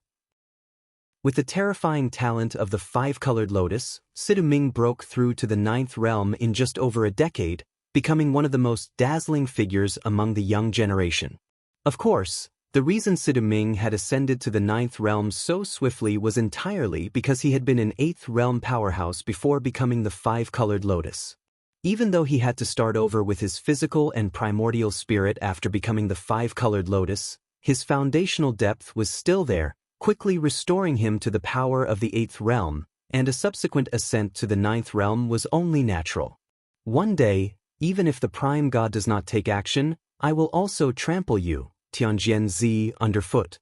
With the terrifying talent of the five-colored lotus, Sidiming broke through to the ninth realm in just over a decade, becoming one of the most dazzling figures among the young generation. Of course, the reason Sidiming had ascended to the ninth realm so swiftly was entirely because he had been an eighth realm powerhouse before becoming the five-colored lotus. Even though he had to start over with his physical and primordial spirit after becoming the five-colored lotus, his foundational depth was still there, quickly restoring him to the power of the eighth realm, and a subsequent ascent to the ninth realm was only natural. One day, even if the prime god does not take action, I will also trample you, Tianjin underfoot.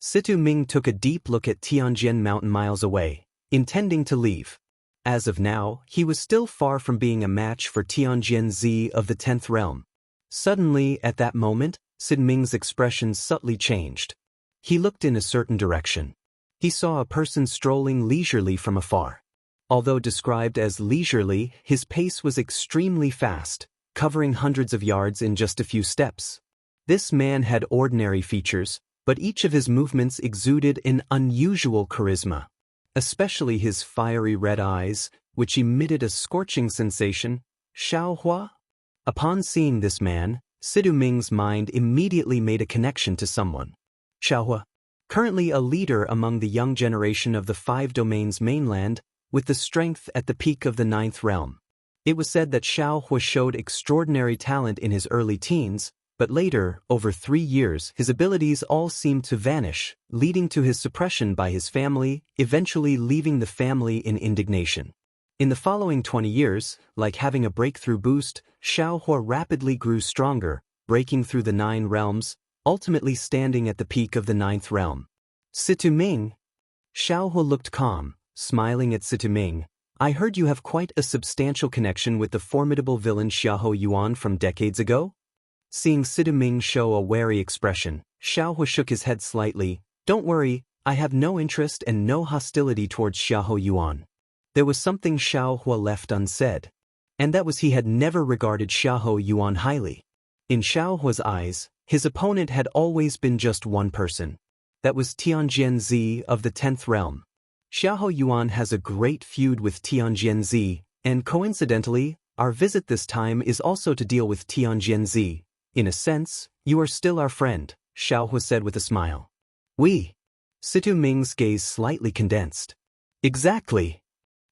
Sidiming took a deep look at Tianjin Mountain miles away, intending to leave. As of now, he was still far from being a match for Tianjin of the 10th realm. Suddenly, at that moment, Sidiming's expression subtly changed. He looked in a certain direction. He saw a person strolling leisurely from afar. Although described as leisurely, his pace was extremely fast, covering hundreds of yards in just a few steps. This man had ordinary features, but each of his movements exuded an unusual charisma. Especially his fiery red eyes, which emitted a scorching sensation. Xiaohua? Upon seeing this man, Sidiming's mind immediately made a connection to someone. Xiaohua, currently a leader among the young generation of the Five Domains mainland, with the strength at the peak of the ninth realm. It was said that Xiaohua showed extraordinary talent in his early teens, but later, over 3 years, his abilities all seemed to vanish, leading to his suppression by his family, eventually leaving the family in indignation. In the following 20 years, like having a breakthrough boost, Xiaohua rapidly grew stronger, breaking through the 9 realms, ultimately standing at the peak of the 9th realm. Sidiming? Xiaohua looked calm, smiling at Sidiming. I heard you have quite a substantial connection with the formidable villain Xiahou Yuan from decades ago? Seeing Sidiming show a wary expression, Xiaohua shook his head slightly. Don't worry, I have no interest and no hostility towards Xiahou Yuan. There was something Xiaohua left unsaid, and that was he had never regarded Xiahou Yuan highly. In Xiaohua's eyes, his opponent had always been just one person. That was Tianjin of the 10th realm. Xiahou Yuan has a great feud with Tianjin, and coincidentally, our visit this time is also to deal with Tianjin. In a sense, you are still our friend, Xiaohua said with a smile. Oui. Situ Ming's gaze slightly condensed. Exactly.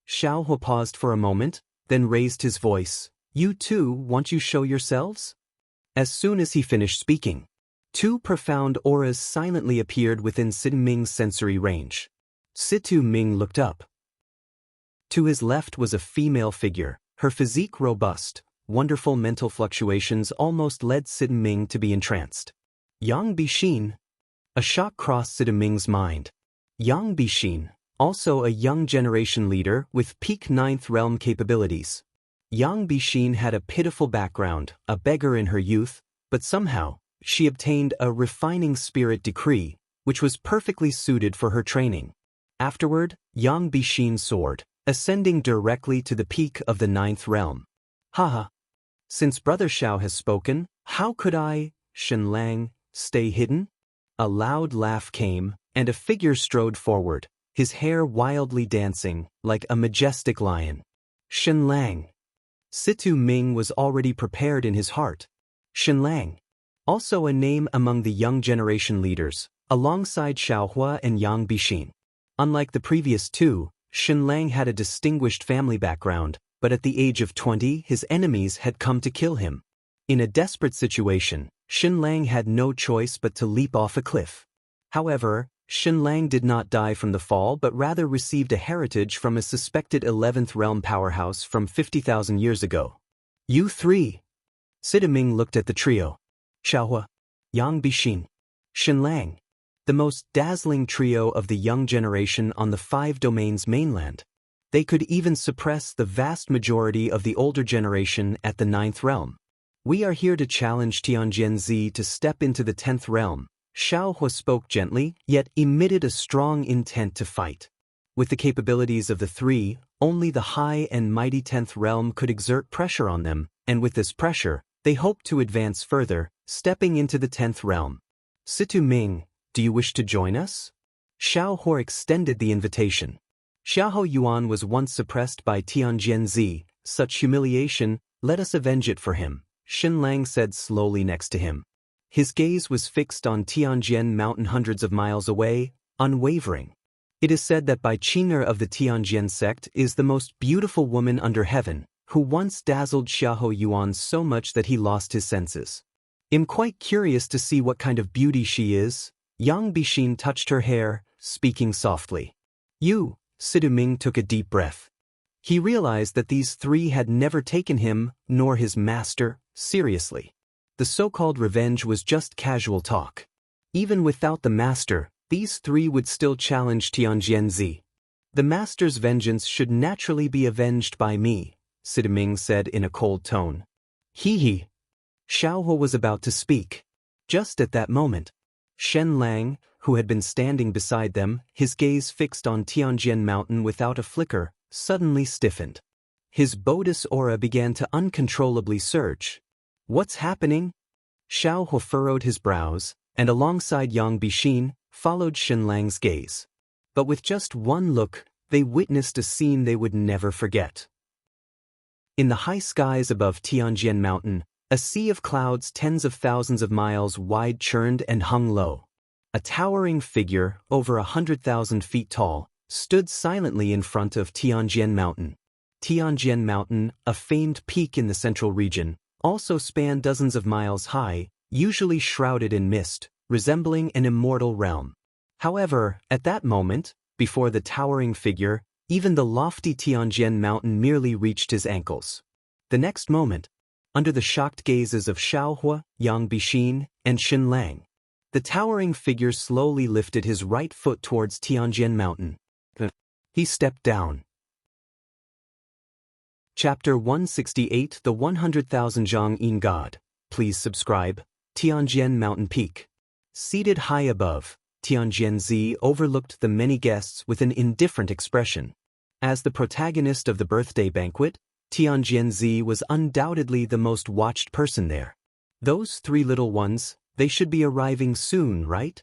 Xiao Hua paused for a moment, then raised his voice. You too, won't you show yourselves? As soon as he finished speaking, two profound auras silently appeared within Situ Ming's sensory range. Situ Ming looked up. To his left was a female figure, her physique robust. Wonderful mental fluctuations almost led Situ Ming to be entranced. Yang Bixin. A shock crossed Situ Ming's mind. Yang Bixin, also a young generation leader with peak 9th realm capabilities. Yang Bixin had a pitiful background, a beggar in her youth, but somehow, she obtained a refining spirit decree, which was perfectly suited for her training. Afterward, Yang Bixin soared, ascending directly to the peak of the 9th realm. Haha. Since Brother Xiao has spoken, how could I, Shenlang, stay hidden? A loud laugh came, and a figure strode forward, his hair wildly dancing, like a majestic lion. Shenlang. Situ Ming was already prepared in his heart. Shenlang. Also a name among the young generation leaders, alongside Xiaohua and Yang Bixin. Unlike the previous two, Shenlang had a distinguished family background, but at the age of 20 his enemies had come to kill him. In a desperate situation, Shenlang had no choice but to leap off a cliff. However, Shenlang did not die from the fall but rather received a heritage from a suspected 11th realm powerhouse from 50,000 years ago. You three. Situ Ming looked at the trio. Xiaohua, Yang Bixin, Shenlang. The most dazzling trio of the young generation on the 5 domains mainland. They could even suppress the vast majority of the older generation at the 9th realm. We are here to challenge Tianjianzi to step into the 10th realm. Xiaohua spoke gently, yet emitted a strong intent to fight. With the capabilities of the three, only the high and mighty 10th realm could exert pressure on them, and with this pressure, they hoped to advance further, stepping into the 10th realm. Situ Ming, do you wish to join us? Xiaohua extended the invitation. Xiahou Yuan was once suppressed by Tianjianzi. Such humiliation, let us avenge it for him, Shenlang said slowly next to him. His gaze was fixed on Tianjian Mountain hundreds of miles away, unwavering. It is said that Bai Qing'er of the Tianjian sect is the most beautiful woman under heaven, who once dazzled Xiahou Yuan so much that he lost his senses. I'm quite curious to see what kind of beauty she is. Yang Bixin touched her hair, speaking softly. You, Situ Ming took a deep breath. He realized that these three had never taken him, nor his master, seriously. The so-called revenge was just casual talk. Even without the master, these three would still challenge Tianjianzi. The master's vengeance should naturally be avenged by me, Situ Ming said in a cold tone. Hee. Xiaohua was about to speak. Just at that moment, Shenlang, who had been standing beside them, his gaze fixed on Tianjian Mountain without a flicker, suddenly stiffened. His Bodis aura began to uncontrollably surge. What's happening? Xiaohua furrowed his brows, and alongside Yang Bixin, followed Shenlang's gaze. But with just one look, they witnessed a scene they would never forget. In the high skies above Tianjian Mountain, a sea of clouds tens of thousands of miles wide churned and hung low. A towering figure, over 100,000 feet tall, stood silently in front of Tianjian Mountain. Tianjian Mountain, a famed peak in the central region, also spanned dozens of miles high, usually shrouded in mist, resembling an immortal realm. However, at that moment, before the towering figure, even the lofty Tianjian Mountain merely reached his ankles. The next moment, under the shocked gazes of Xiaohua, Yang Bixin, and Shenlang, the towering figure slowly lifted his right foot towards Tianjian Mountain. He stepped down. Chapter 168 The 100,000 Zhang-In God. Please subscribe. Tianjian Mountain Peak. Seated high above, Tianjianzi overlooked the many guests with an indifferent expression. As the protagonist of the birthday banquet, Tianjianzi was undoubtedly the most watched person there. Those three little ones, they should be arriving soon, right?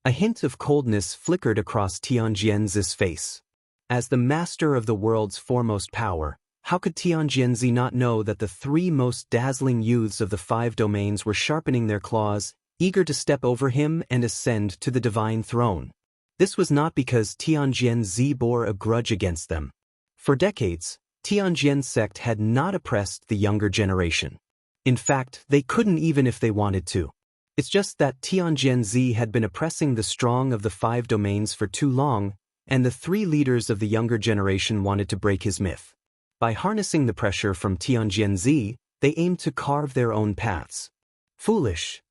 A hint of coldness flickered across Tianjianzi's face. As the master of the world's foremost power, how could Tianjianzi not know that the three most dazzling youths of the 5 domains were sharpening their claws, eager to step over him and ascend to the divine throne? This was not because Tianjian bore a grudge against them. For decades, Tianjian sect had not oppressed the younger generation. In fact, they couldn't even if they wanted to. It's just that Tianjian had been oppressing the strong of the 5 domains for too long, and the 3 leaders of the younger generation wanted to break his myth. By harnessing the pressure from Tianjian, they aimed to carve their own paths. Foolish.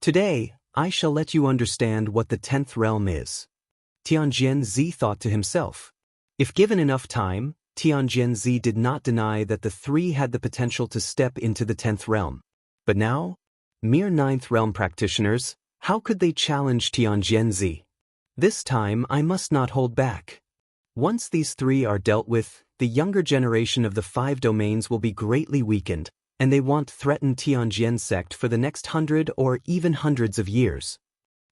Today, I shall let you understand what the 10th realm is. Tianjian thought to himself. If given enough time, Tianjian did not deny that the 3 had the potential to step into the 10th realm. But now, mere 9th realm practitioners, how could they challenge Tianjian? This time I must not hold back. Once these 3 are dealt with, the younger generation of the 5 domains will be greatly weakened, and they won't threaten Tianjian sect for the next 100 or even hundreds of years.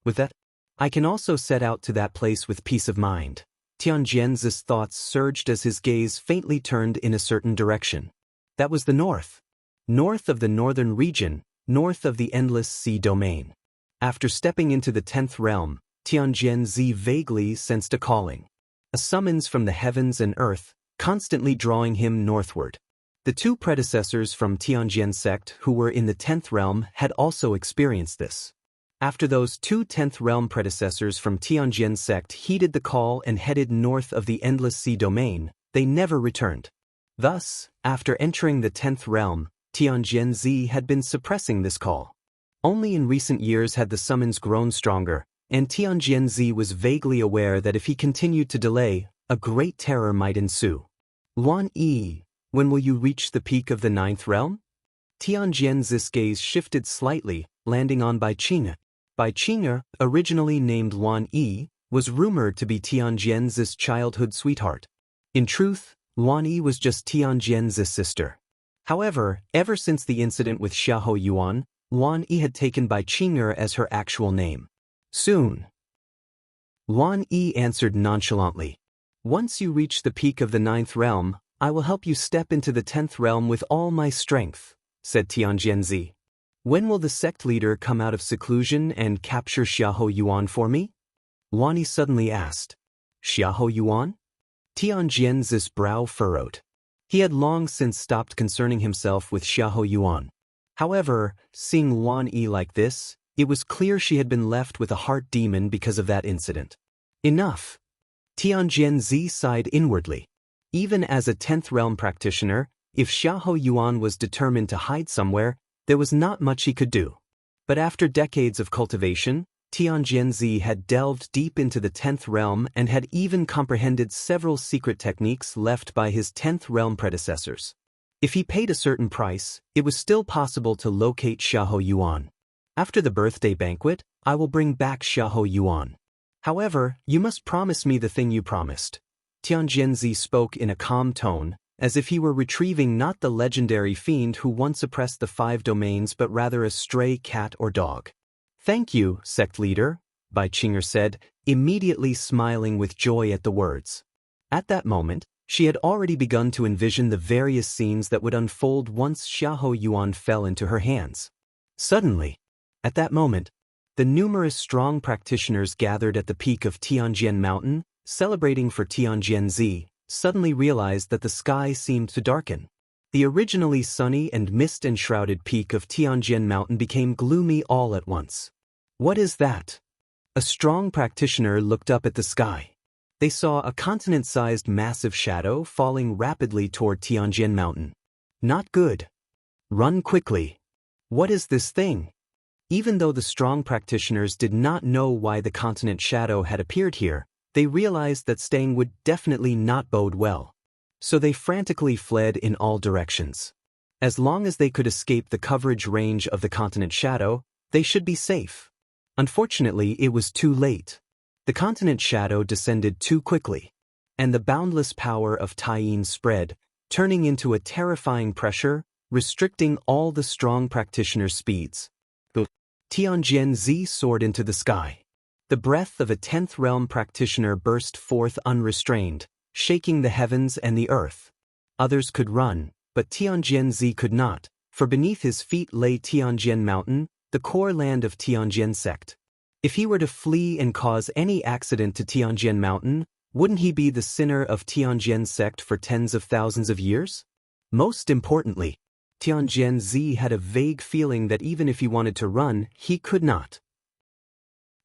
With that, I can also set out to that place with peace of mind. Tianjian's thoughts surged as his gaze faintly turned in a certain direction. That was the north. North of the northern region, north of the endless sea domain. After stepping into the 10th realm, Tianjian vaguely sensed a calling. A summons from the heavens and earth, constantly drawing him northward. The 2 predecessors from Tianjian sect who were in the 10th realm had also experienced this. After those 2 10th realm predecessors from Tianjian sect heeded the call and headed north of the endless sea domain, they never returned. Thus, after entering the 10th realm, Tianjian had been suppressing this call. Only in recent years had the summons grown stronger, and Tianjian was vaguely aware that if he continued to delay, a great terror might ensue. Luan Yi, when will you reach the peak of the 9th realm? Tianjian's gaze shifted slightly, landing on Bai Qing'e. Bai Qing'e, originally named Luan Yi, was rumored to be Tianjian's childhood sweetheart. In truth, Luan Yi was just Tianjian's sister. However, ever since the incident with Xiahou Yuan, Luan Yi had taken Bai Qing'e as her actual name. Soon. Luan Yi answered nonchalantly. Once you reach the peak of the 9th realm, I will help you step into the 10th realm with all my strength, said Tianjian. When will the sect leader come out of seclusion and capture Xiahou Yuan for me? Luan Yi suddenly asked. Xiahou Yuan? Tianjian's brow furrowed. He had long since stopped concerning himself with Xiahou Yuan. However, seeing Luan Yi like this, it was clear she had been left with a heart demon because of that incident. Enough. Tianjian sighed inwardly. Even as a 10th realm practitioner, if Xiahou Yuan was determined to hide somewhere, there was not much he could do. But after decades of cultivation, Tianjian had delved deep into the 10th realm and had even comprehended several secret techniques left by his 10th realm predecessors. If he paid a certain price, it was still possible to locate Xiahou Yuan. After the birthday banquet, I will bring back Xiahou Yuan. However, you must promise me the thing you promised. Tianjian spoke in a calm tone, as if he were retrieving not the legendary fiend who once oppressed the 5 domains but rather a stray cat or dog. Thank you, sect leader, Bai Qing'e said, immediately smiling with joy at the words. At that moment, she had already begun to envision the various scenes that would unfold once Xiahou Yuan fell into her hands. Suddenly, at that moment, the numerous strong practitioners gathered at the peak of Tianjian Mountain, celebrating for Tianjian, suddenly realized that the sky seemed to darken. The originally sunny and mist-enshrouded peak of Tianjian Mountain became gloomy all at once. What is that? A strong practitioner looked up at the sky. They saw a continent-sized massive shadow falling rapidly toward Tianjian Mountain. Not good. Run quickly. What is this thing? Even though the strong practitioners did not know why the continent shadow had appeared here, they realized that staying would definitely not bode well. So they frantically fled in all directions. As long as they could escape the coverage range of the continent shadow, they should be safe. Unfortunately, it was too late. The continent shadow descended too quickly, and the boundless power of Taiyin spread, turning into a terrifying pressure, restricting all the strong practitioners' speeds. Tianjian soared into the sky. The breath of a 10th realm practitioner burst forth unrestrained, shaking the heavens and the earth. Others could run, but Tianjian could not, for beneath his feet lay Tianjian Mountain, the core land of Tianjian sect. If he were to flee and cause any accident to Tianjian Mountain, wouldn't he be the sinner of Tianjian sect for tens of thousands of years? Most importantly, Tianjian Zi had a vague feeling that even if he wanted to run, he could not.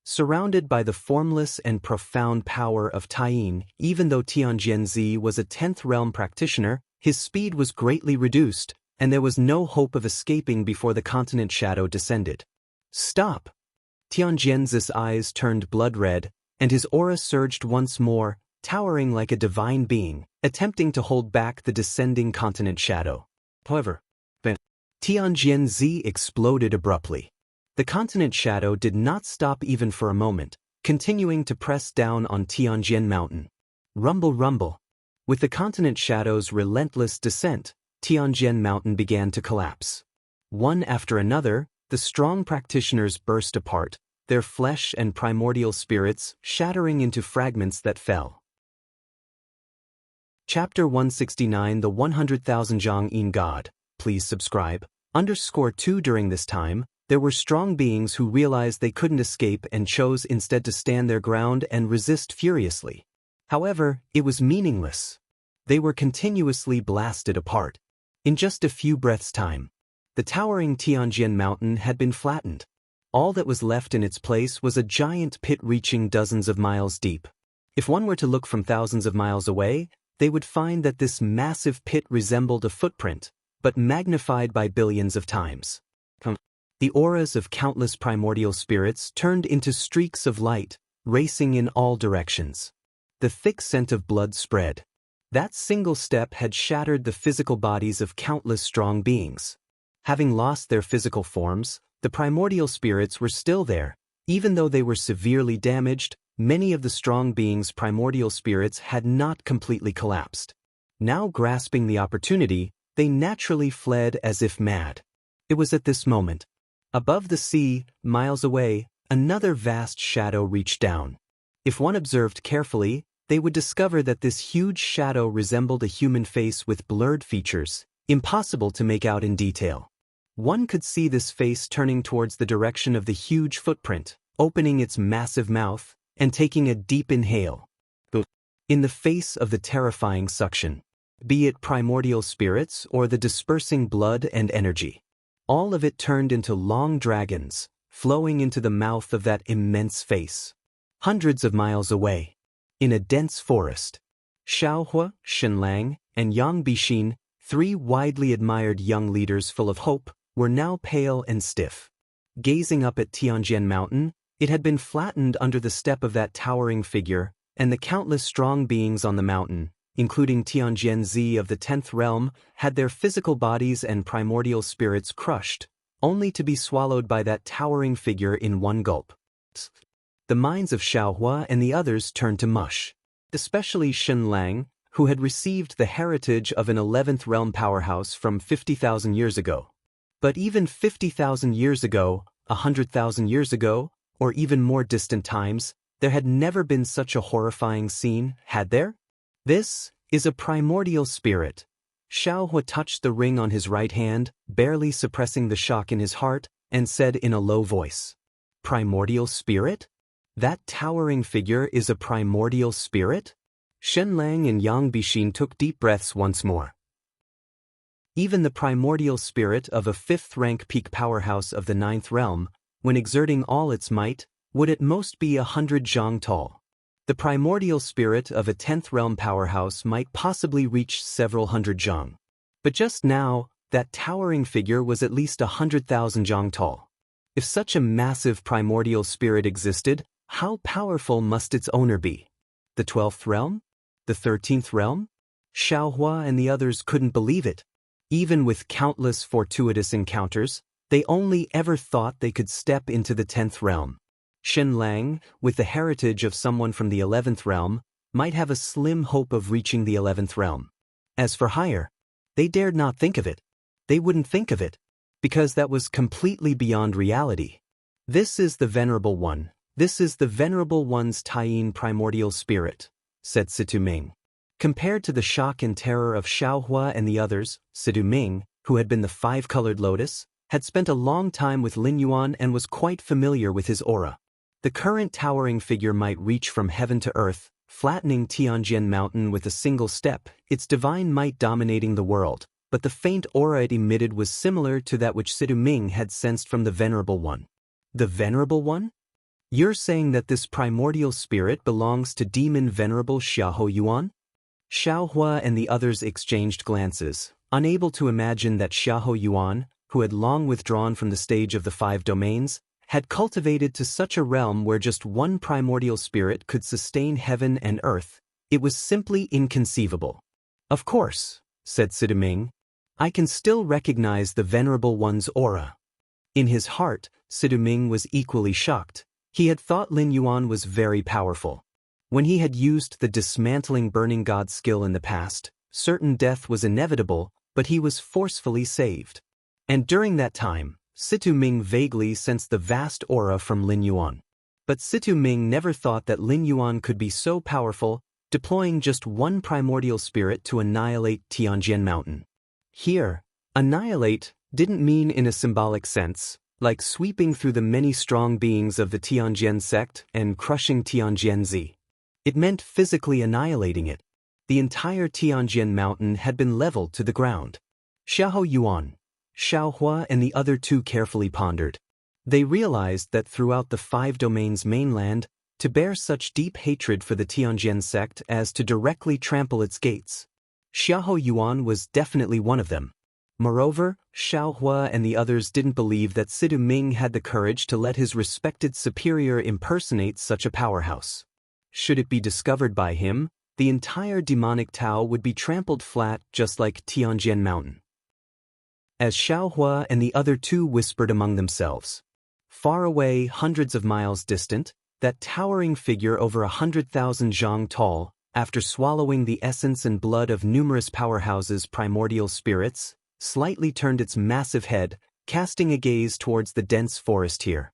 Surrounded by the formless and profound power of Taiyin, even though Tianjian Zi was a 10th realm practitioner, his speed was greatly reduced, and there was no hope of escaping before the continent shadow descended. Stop! Tianjian Zi's eyes turned blood red, and his aura surged once more, towering like a divine being, attempting to hold back the descending continent shadow. However, Tianjian Zi exploded abruptly. The continent shadow did not stop even for a moment, continuing to press down on Tianjian Mountain. Rumble, rumble. With the continent shadow's relentless descent, Tianjian Mountain began to collapse. One after another, the strong practitioners burst apart, their flesh and primordial spirits shattering into fragments that fell. Chapter 169 The 100,000 Zhang-In God. Please subscribe. _2 During this time, there were strong beings who realized they couldn't escape and chose instead to stand their ground and resist furiously. However, it was meaningless. They were continuously blasted apart. In just a few breaths' time, the towering Tianjian Mountain had been flattened. All that was left in its place was a giant pit reaching dozens of miles deep. If one were to look from thousands of miles away, they would find that this massive pit resembled a footprint, but magnified by billions of times. The auras of countless primordial spirits turned into streaks of light, racing in all directions. The thick scent of blood spread. That single step had shattered the physical bodies of countless strong beings. Having lost their physical forms, the primordial spirits were still there. Even though they were severely damaged, many of the strong beings' primordial spirits had not completely collapsed. Now grasping the opportunity, they naturally fled as if mad. It was at this moment. Above the sea, miles away, another vast shadow reached down. If one observed carefully, they would discover that this huge shadow resembled a human face with blurred features, impossible to make out in detail. One could see this face turning towards the direction of the huge footprint, opening its massive mouth, and taking a deep inhale. In the face of the terrifying suction, be it primordial spirits or the dispersing blood and energy, all of it turned into long dragons, flowing into the mouth of that immense face. Hundreds of miles away, in a dense forest, Xiaohua, Shenlang, and Yang Bixin, 3 widely admired young leaders full of hope, were now pale and stiff. Gazing up at Tianjian Mountain, it had been flattened under the step of that towering figure, and the countless strong beings on the mountain, including Tianjian Zi of the 10th realm, had their physical bodies and primordial spirits crushed, only to be swallowed by that towering figure in one gulp. The minds of Xiaohua and the others turned to mush, especially Shenlang, who had received the heritage of an 11th realm powerhouse from 50,000 years ago. But even 50,000 years ago, 100,000 years ago, or even more distant times, there had never been such a horrifying scene, had there? This is a primordial spirit. Xiaohua touched the ring on his right hand, barely suppressing the shock in his heart, and said in a low voice, "Primordial spirit? That towering figure is a primordial spirit?" Shenlang and Yang Bixin took deep breaths once more. Even the primordial spirit of a 5th-rank peak powerhouse of the 9th realm, when exerting all its might, would at most be 100 zhang tall. The primordial spirit of a 10th realm powerhouse might possibly reach several hundred zhang. But just now, that towering figure was at least 100,000 zhang tall. If such a massive primordial spirit existed, how powerful must its owner be? The 12th realm? The 13th realm? Xiaohua and the others couldn't believe it. Even with countless fortuitous encounters, they only ever thought they could step into the 10th realm. Shenlang, with the heritage of someone from the 11th realm, might have a slim hope of reaching the 11th realm. As for higher, they dared not think of it. They wouldn't think of it, because that was completely beyond reality. "This is the Venerable One. This is the Venerable One's Taiyin primordial spirit," said Situ Ming. Compared to the shock and terror of Xiaohua and the others, Situ Ming, who had been the 5-colored lotus, had spent a long time with Lin Yuan and was quite familiar with his aura. The current towering figure might reach from heaven to earth, flattening Tianjian Mountain with a single step, its divine might dominating the world, but the faint aura it emitted was similar to that which Situ Ming had sensed from the Venerable One. The Venerable One? You're saying that this primordial spirit belongs to Demon Venerable Xiahou Yuan? Xiao Hua and the others exchanged glances, unable to imagine that Xiahou Yuan, who had long withdrawn from the stage of the 5 domains, had cultivated to such a realm where just one primordial spirit could sustain heaven and earth. It was simply inconceivable. Of course, said Situ Ming, I can still recognize the Venerable One's aura. In his heart, Situ Ming was equally shocked. He had thought Lin Yuan was very powerful. When he had used the dismantling burning god skill in the past, certain death was inevitable, but he was forcefully saved. And during that time, Situ Ming vaguely sensed the vast aura from Lin Yuan. But Situ Ming never thought that Lin Yuan could be so powerful, deploying just one primordial spirit to annihilate Tianjian Mountain. Here, annihilate didn't mean in a symbolic sense, like sweeping through the many strong beings of the Tianjian sect and crushing Tianjianzi. It meant physically annihilating it. The entire Tianjian Mountain had been leveled to the ground. Xiahou Yuan, Xiao Hua and the other 2 carefully pondered. They realized that throughout the 5 domains mainland, to bear such deep hatred for the Tianjian sect as to directly trample its gates. Xiahou Yuan was definitely one of them. Moreover, Xiao Hua and the others didn't believe that Situ Ming had the courage to let his respected superior impersonate such a powerhouse. Should it be discovered by him, the entire demonic Tao would be trampled flat just like Tianjian Mountain. As Xiao Hua and the other 2 whispered among themselves. Far away, hundreds of miles distant, that towering figure over 100,000 zhang tall, after swallowing the essence and blood of numerous powerhouses' primordial spirits, slightly turned its massive head, casting a gaze towards the dense forest here.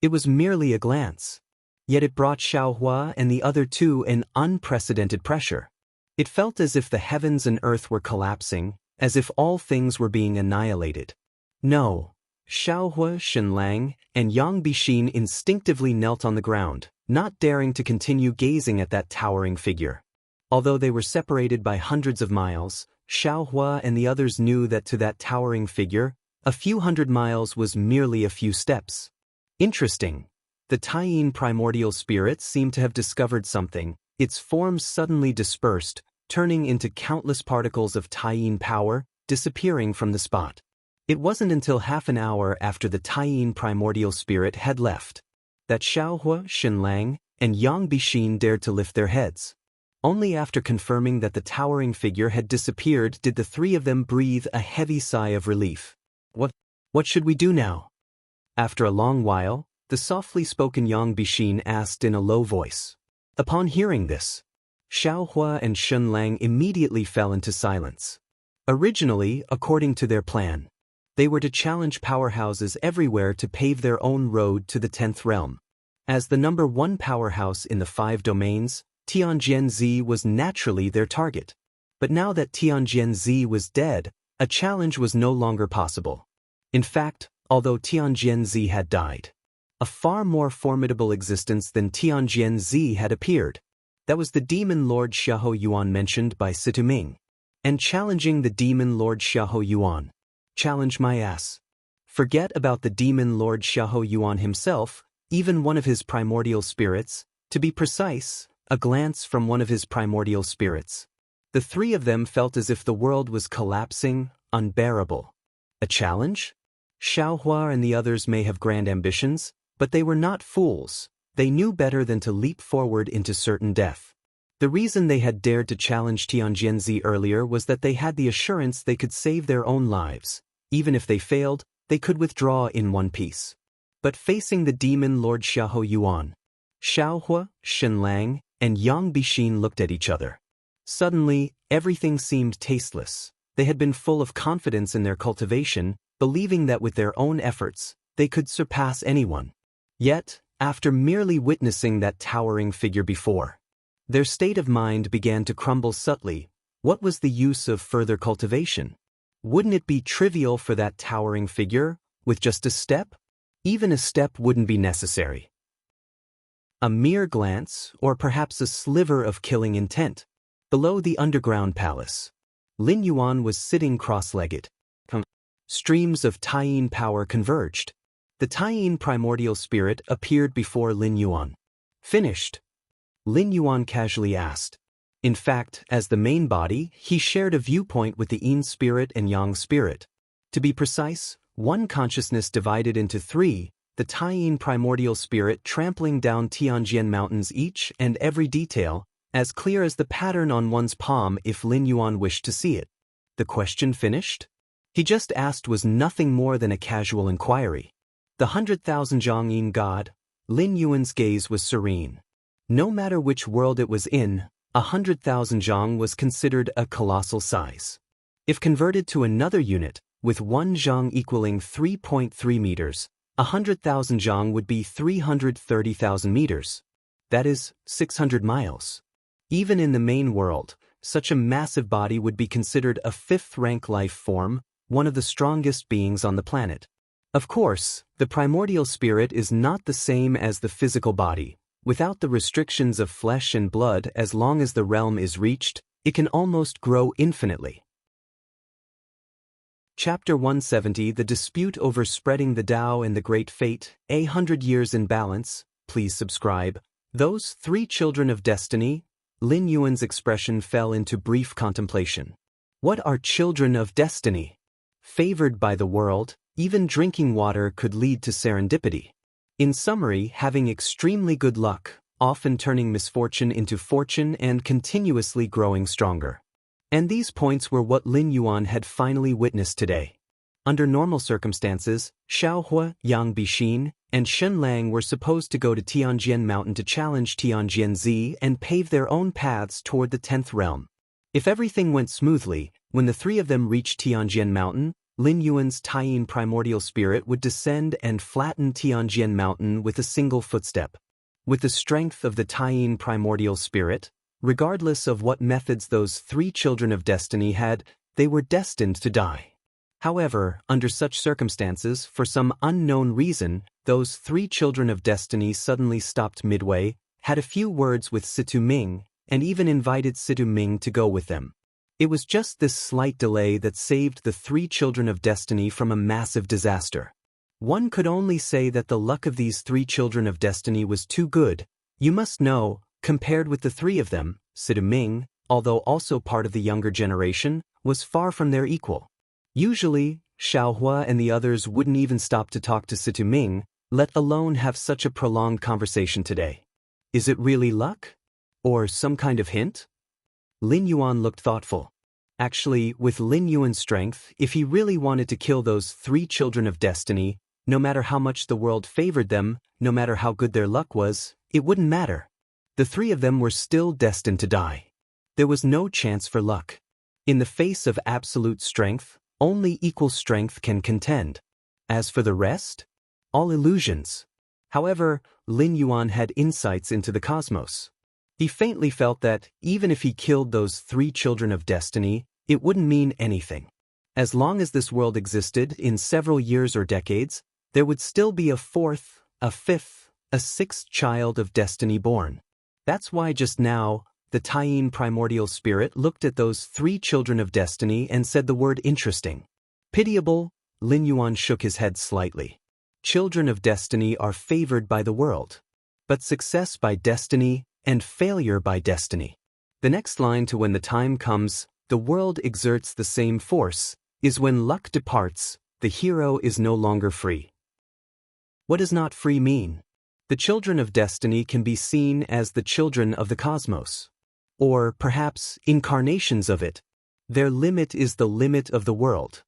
It was merely a glance. Yet it brought Xiao Hua and the other 2 an unprecedented pressure. It felt as if the heavens and earth were collapsing, as if all things were being annihilated. No. Xiao Hua, Shenlang, and Yang Bixin instinctively knelt on the ground, not daring to continue gazing at that towering figure. Although they were separated by hundreds of miles, Xiao Hua and the others knew that to that towering figure, a few hundred miles was merely a few steps. Interesting. The Taiyin primordial spirit seemed to have discovered something. Its forms suddenly dispersed, turning into countless particles of Taiyin power, disappearing from the spot. It wasn't until half an hour after the Taiyin primordial spirit had left that Xiao Hua, Shenlang, and Yang Bixin dared to lift their heads. Only after confirming that the towering figure had disappeared did the 3 of them breathe a heavy sigh of relief. What should we do now? After a long while, the softly spoken Yang Bixin asked in a low voice. Upon hearing this, Xiao Hua and Shenlang immediately fell into silence. Originally, according to their plan, they were to challenge powerhouses everywhere to pave their own road to the 10th realm. As the number 1 powerhouse in the 5 domains, Tianjianzi was naturally their target. But now that Tianjianzi was dead, a challenge was no longer possible. In fact, although Tianjianzi had died, a far more formidable existence than Tianjianzi had appeared. That was the Demon Lord Xiahou Yuan mentioned by Situ Ming. And challenging the Demon Lord Xiahou Yuan. Challenge my ass. Forget about the Demon Lord Xiahou Yuan himself, even one of his primordial spirits. To be precise, a glance from one of his primordial spirits. The 3 of them felt as if the world was collapsing, unbearable. A challenge? Xiao Hua and the others may have grand ambitions, but they were not fools. They knew better than to leap forward into certain death. The reason they had dared to challenge Tianjianzi earlier was that they had the assurance they could save their own lives. Even if they failed, they could withdraw in one piece. But facing the Demon Lord Xiahou Yuan, Xiao Hua, Shenlang, and Yang Bixin looked at each other. Suddenly, everything seemed tasteless. They had been full of confidence in their cultivation, believing that with their own efforts, they could surpass anyone. Yet, after merely witnessing that towering figure before, their state of mind began to crumble subtly. What was the use of further cultivation? Wouldn't it be trivial for that towering figure, with just a step? Even a step wouldn't be necessary. A mere glance, or perhaps a sliver of killing intent. Below the underground palace, Lin Yuan was sitting cross-legged. Streams of Taiyin power converged. The Taiyin primordial spirit appeared before Lin Yuan. Finished? Lin Yuan casually asked. In fact, as the main body, he shared a viewpoint with the Yin spirit and Yang spirit. To be precise, one consciousness divided into three, the Taiyin primordial spirit trampling down Tianjian mountains each and every detail, as clear as the pattern on one's palm if Lin Yuan wished to see it. The question finished? He just asked was nothing more than a casual inquiry. The 100,000 Zhangyin god, Lin Yuan's gaze was serene. No matter which world it was in, 100,000 zhang was considered a colossal size. If converted to another unit, with 1 zhang equaling 3.3 meters, 100,000 zhang would be 330,000 meters. That is, 600 miles. Even in the main world, such a massive body would be considered a fifth-rank life form, one of the strongest beings on the planet. Of course, the primordial spirit is not the same as the physical body. Without the restrictions of flesh and blood, as long as the realm is reached, it can almost grow infinitely. Chapter 170, The Dispute Over Spreading the Tao and the Great Fate, 100 Years in Balance. Please subscribe. Those three children of destiny? Lin Yuan's expression fell into brief contemplation. What are children of destiny? Favored by the world, even drinking water could lead to serendipity. In summary, having extremely good luck, often turning misfortune into fortune and continuously growing stronger. And these points were what Lin Yuan had finally witnessed today. Under normal circumstances, Xiaohua, Yang Bixin, and Shen Lang were supposed to go to Tianjian Mountain to challenge Tianjian Zi and pave their own paths toward the 10th realm. If everything went smoothly, when the three of them reached Tianjian Mountain, Lin Yuan's Taiyin primordial spirit would descend and flatten Tianjian Mountain with a single footstep. With the strength of the Taiyin primordial spirit, regardless of what methods those three children of destiny had, they were destined to die. However, under such circumstances, for some unknown reason, those three children of destiny suddenly stopped midway, had a few words with Situ Ming, and even invited Situ Ming to go with them. It was just this slight delay that saved the three children of destiny from a massive disaster. One could only say that the luck of these three children of destiny was too good. You must know, compared with the three of them, Situ Ming, although also part of the younger generation, was far from their equal. Usually, Xiaohua and the others wouldn't even stop to talk to Situ Ming, let alone have such a prolonged conversation today. Is it really luck? Or some kind of hint? Lin Yuan looked thoughtful. Actually, with Lin Yuan's strength, if he really wanted to kill those three children of destiny, no matter how much the world favored them, no matter how good their luck was, it wouldn't matter. The three of them were still destined to die. There was no chance for luck. In the face of absolute strength, only equal strength can contend. As for the rest, all illusions. However, Lin Yuan had insights into the cosmos. He faintly felt that, even if he killed those three children of destiny, it wouldn't mean anything. As long as this world existed, in several years or decades, there would still be a fourth, a fifth, a sixth child of destiny born. That's why just now, the Taiyin primordial spirit looked at those three children of destiny and said the word interesting. Pitiable, Lin Yuan shook his head slightly. Children of destiny are favored by the world. But success by destiny, and failure by destiny. The next line to when the time comes, the world exerts the same force, is when luck departs, the hero is no longer free. What does not free mean? The children of destiny can be seen as the children of the cosmos. Or, perhaps, incarnations of it. Their limit is the limit of the world.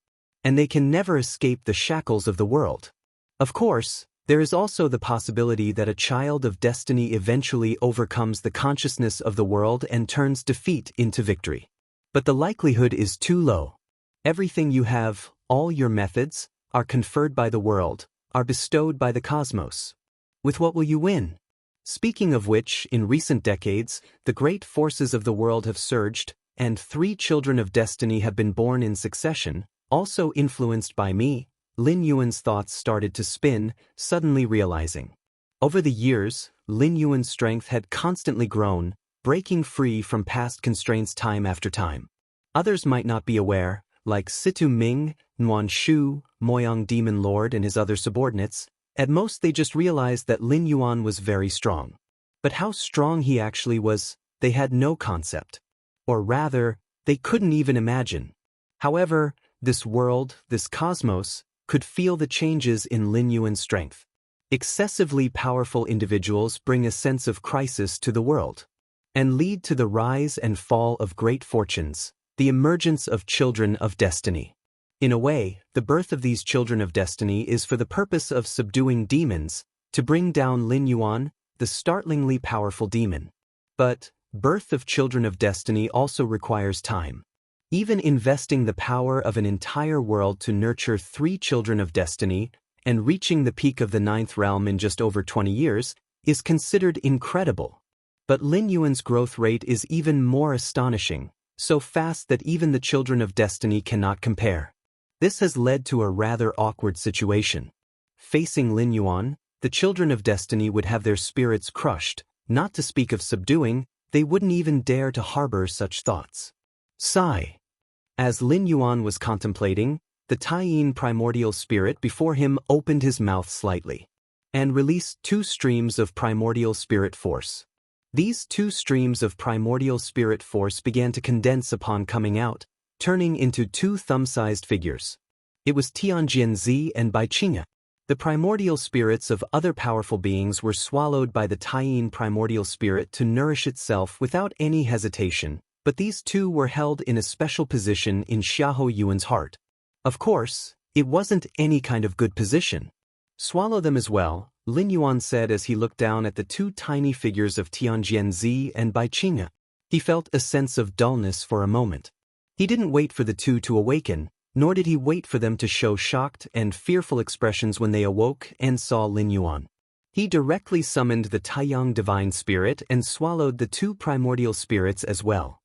And they can never escape the shackles of the world. Of course, there is also the possibility that a child of destiny eventually overcomes the consciousness of the world and turns defeat into victory. But the likelihood is too low. Everything you have, all your methods, are conferred by the world, are bestowed by the cosmos. With what will you win? Speaking of which, in recent decades, the great forces of the world have surged, and three children of destiny have been born in succession, also influenced by me. Lin Yuan's thoughts started to spin, suddenly realizing. Over the years, Lin Yuan's strength had constantly grown, breaking free from past constraints time after time. Others might not be aware, like Situ Ming, Nuan Shu, Moyang Demon Lord and his other subordinates. At most they just realized that Lin Yuan was very strong. But how strong he actually was, they had no concept. Or rather, they couldn't even imagine. However, this world, this cosmos, could feel the changes in Lin Yuan's strength. Excessively powerful individuals bring a sense of crisis to the world, and lead to the rise and fall of great fortunes, the emergence of children of destiny. In a way, the birth of these children of destiny is for the purpose of subduing demons, to bring down Lin Yuan, the startlingly powerful demon. But, birth of children of destiny also requires time. Even investing the power of an entire world to nurture 3 children of destiny, and reaching the peak of the 9th realm in just over 20 years, is considered incredible. But Lin Yuan's growth rate is even more astonishing, so fast that even the children of destiny cannot compare. This has led to a rather awkward situation. Facing Lin Yuan, the children of destiny would have their spirits crushed, not to speak of subduing, they wouldn't even dare to harbor such thoughts. Sigh. As Lin Yuan was contemplating, the Taiyin primordial spirit before him opened his mouth slightly, and released 2 streams of primordial spirit force. These 2 streams of primordial spirit force began to condense upon coming out, turning into 2 thumb-sized figures. It was Tianjianzi and Baiqingya. The primordial spirits of other powerful beings were swallowed by the Taiyin primordial spirit to nourish itself without any hesitation, but these 2 were held in a special position in Xiahou Yuan's heart. Of course, it wasn't any kind of good position. Swallow them as well, Lin Yuan said as he looked down at the 2 tiny figures of Tianjianzi and Baiqingya. He felt a sense of dullness for a moment. He didn't wait for the 2 to awaken, nor did he wait for them to show shocked and fearful expressions when they awoke and saw Lin Yuan. He directly summoned the Taiyang divine spirit and swallowed the 2 primordial spirits as well.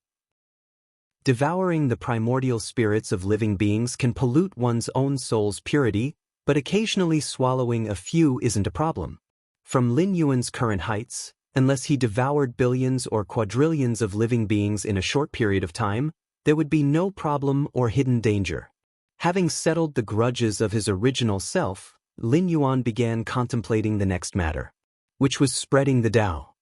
Devouring the primordial spirits of living beings can pollute one's own soul's purity, but occasionally swallowing a few isn't a problem. From Lin Yuan's current heights, unless he devoured billions or quadrillions of living beings in a short period of time, there would be no problem or hidden danger. Having settled the grudges of his original self, Lin Yuan began contemplating the next matter, which was spreading the Tao.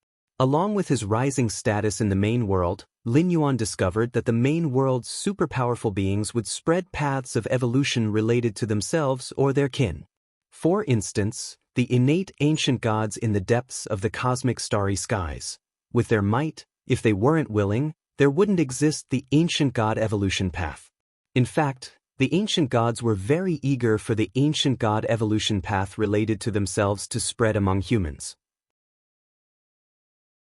Along with his rising status in the main world, Lin Yuan discovered that the main world's super-powerful beings would spread paths of evolution related to themselves or their kin. For instance, the innate ancient gods in the depths of the cosmic starry skies. With their might, if they weren't willing, there wouldn't exist the ancient god evolution path. In fact, the ancient gods were very eager for the ancient god evolution path related to themselves to spread among humans.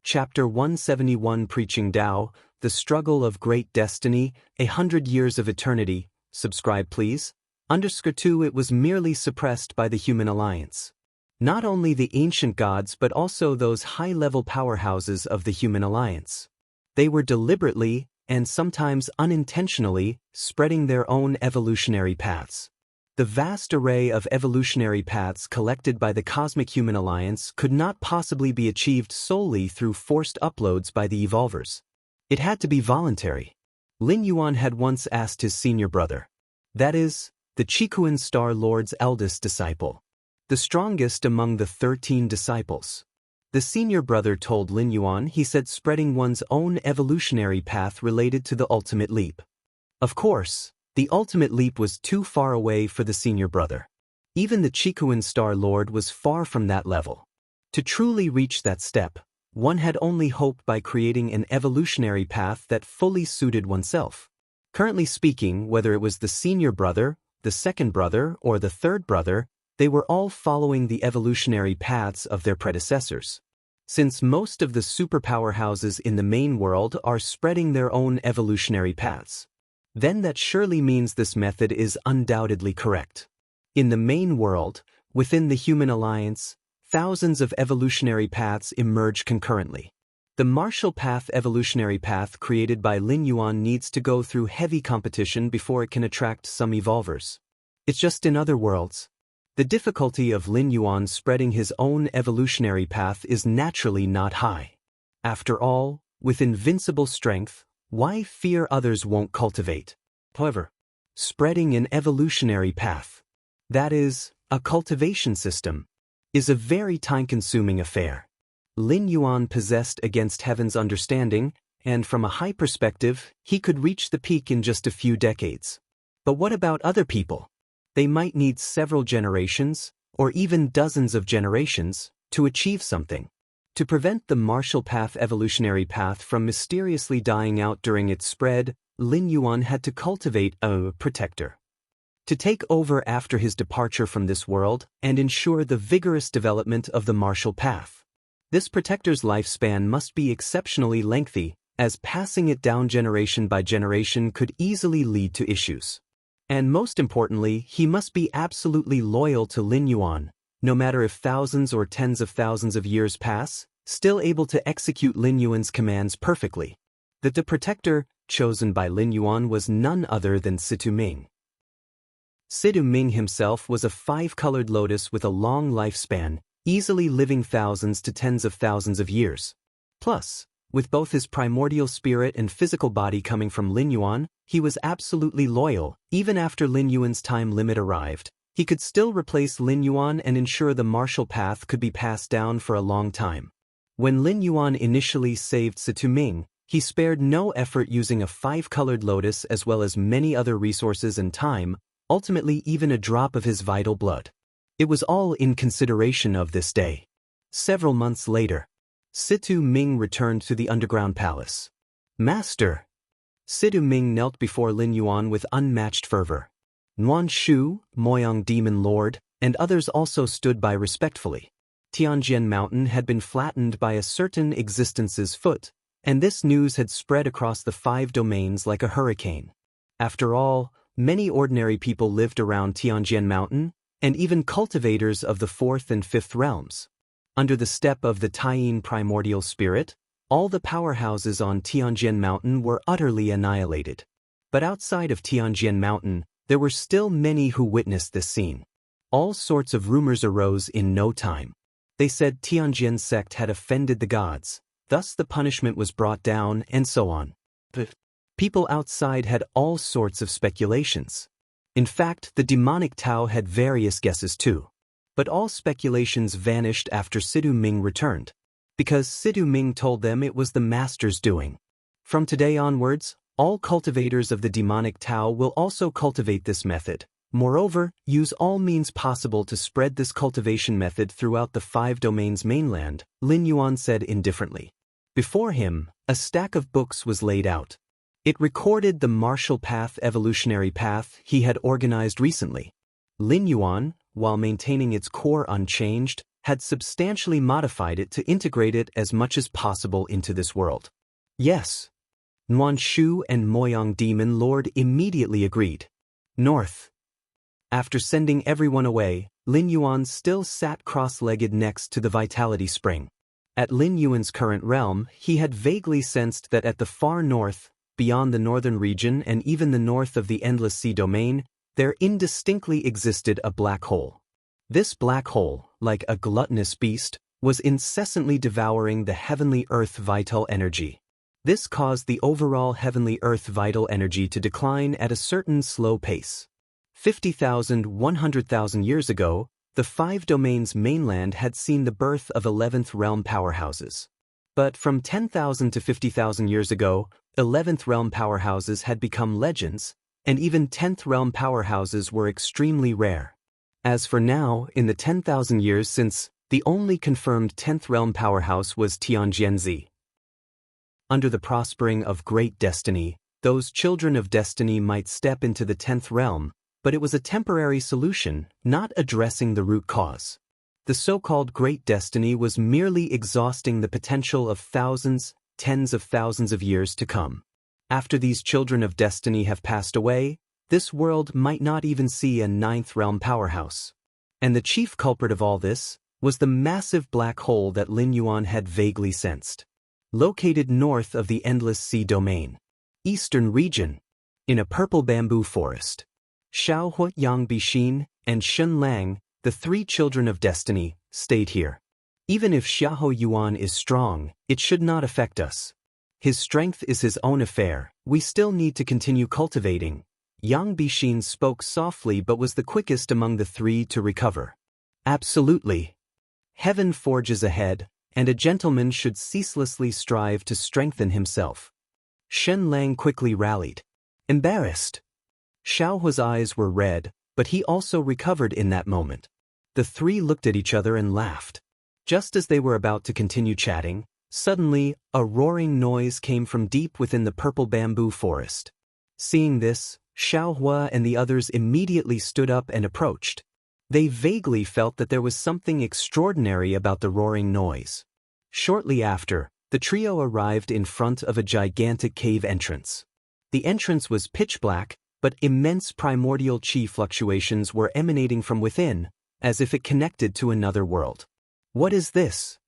Chapter 171 Preaching Tao, The Struggle of Great Destiny, 100 Years of Eternity. Subscribe please. _2 It was merely suppressed by the human alliance. Not only the ancient gods but also those high-level powerhouses of the human alliance. They were deliberately, and sometimes unintentionally, spreading their own evolutionary paths. The vast array of evolutionary paths collected by the Cosmic Human Alliance could not possibly be achieved solely through forced uploads by the evolvers. It had to be voluntary. Lin Yuan had once asked his senior brother, that is, the Qikuan Star Lord's eldest disciple, the strongest among the 13 disciples. The senior brother told Lin Yuan he said spreading one's own evolutionary path related to the ultimate leap. Of course, the ultimate leap was too far away for the senior brother. Even the Qikuan Star Lord was far from that level. To truly reach that step, one had only hoped by creating an evolutionary path that fully suited oneself. Currently speaking, whether it was the senior brother, the second brother, or the third brother, they were all following the evolutionary paths of their predecessors. Since most of the superpower houses in the main world are spreading their own evolutionary paths, then that surely means this method is undoubtedly correct. In the main world, within the human alliance, thousands of evolutionary paths emerge concurrently. The martial path evolutionary path created by Lin Yuan needs to go through heavy competition before it can attract some evolvers. It's just in other worlds. The difficulty of Lin Yuan spreading his own evolutionary path is naturally not high. After all, with invincible strength, why fear others won't cultivate? However, spreading an evolutionary path, that is, a cultivation system, is a very time-consuming affair. Lin Yuan possessed against heaven's understanding, and from a high perspective, he could reach the peak in just a few decades. But what about other people? They might need several generations, or even dozens of generations, to achieve something. To prevent the martial path evolutionary path from mysteriously dying out during its spread, Lin Yuan had to cultivate a protector to take over after his departure from this world and ensure the vigorous development of the martial path. This protector's lifespan must be exceptionally lengthy, as passing it down generation by generation could easily lead to issues. And most importantly, he must be absolutely loyal to Lin Yuan, no matter if thousands or tens of thousands of years pass, still able to execute Lin Yuan's commands perfectly. The protector chosen by Lin Yuan was none other than Situ Ming. Situ Ming himself was a five-colored lotus with a long lifespan, easily living thousands to tens of thousands of years. Plus, with both his primordial spirit and physical body coming from Lin Yuan, he was absolutely loyal. Even after Lin Yuan's time limit arrived, he could still replace Lin Yuan and ensure the martial path could be passed down for a long time. When Lin Yuan initially saved Situ Ming, he spared no effort using a five-colored lotus as well as many other resources and time, ultimately even a drop of his vital blood. It was all in consideration of this day. Several months later, Situ Ming returned to the underground palace. Master! Situ Ming knelt before Lin Yuan with unmatched fervor. Nuan Shu, Moyang Demon Lord, and others also stood by respectfully. Tianjian Mountain had been flattened by a certain existence's foot, and this news had spread across the 5 domains like a hurricane. After all, many ordinary people lived around Tianjian Mountain, and even cultivators of the 4th and 5th realms. Under the step of the Taiyin primordial spirit, all the powerhouses on Tianjian Mountain were utterly annihilated. But outside of Tianjian Mountain, there were still many who witnessed this scene. All sorts of rumors arose in no time. They said Tianjian sect had offended the gods, thus the punishment was brought down, and so on. But people outside had all sorts of speculations. In fact, the demonic Tao had various guesses too. But all speculations vanished after Situ Ming returned, because Situ Ming told them it was the master's doing. From today onwards, all cultivators of the demonic Tao will also cultivate this method. Moreover, use all means possible to spread this cultivation method throughout the 5 domains mainland, Lin Yuan said indifferently. Before him, a stack of books was laid out. It recorded the martial path evolutionary path he had organized recently. Lin Yuan, while maintaining its core unchanged, had substantially modified it to integrate it as much as possible into this world. Yes. Nuan Shu and Moyang Demon Lord immediately agreed. North. After sending everyone away, Lin Yuan still sat cross-legged next to the vitality spring. At Lin Yuan's current realm, he had vaguely sensed that at the far north, beyond the northern region and even the north of the Endless Sea domain, there indistinctly existed a black hole. This black hole, like a gluttonous beast, was incessantly devouring the heavenly earth vital energy. This caused the overall heavenly earth vital energy to decline at a certain slow pace. 50,000, 100,000 years ago, the 5 domains mainland had seen the birth of 11th realm powerhouses. But from 10,000 to 50,000 years ago, 11th realm powerhouses had become legends, and even 10th realm powerhouses were extremely rare. As for now, in the 10,000 years since, the only confirmed 10th realm powerhouse was Tianjianzi. Under the prospering of great destiny, those children of destiny might step into the 10th realm, but it was a temporary solution, not addressing the root cause. The so-called great destiny was merely exhausting the potential of thousands, tens of thousands of years to come. After these children of destiny have passed away, this world might not even see a 9th realm powerhouse. And the chief culprit of all this was the massive black hole that Lin Yuan had vaguely sensed. Located north of the Endless Sea domain, eastern region, in a purple bamboo forest, Xiao Huoyang Bixin and Shun Lang, the three children of destiny, stayed here. Even if Xiahou Yuan is strong, it should not affect us. His strength is his own affair, we still need to continue cultivating. Yang Bixin spoke softly but was the quickest among the three to recover. Absolutely. Heaven forges ahead, and a gentleman should ceaselessly strive to strengthen himself. Shen Lang quickly rallied. Embarrassed. Xiaohua's eyes were red, but he also recovered in that moment. The three looked at each other and laughed. Just as they were about to continue chatting, suddenly, a roaring noise came from deep within the purple bamboo forest. Seeing this, Xiaohua and the others immediately stood up and approached. They vaguely felt that there was something extraordinary about the roaring noise. Shortly after, the trio arrived in front of a gigantic cave entrance. The entrance was pitch black, but immense primordial qi fluctuations were emanating from within, as if it connected to another world. What is this?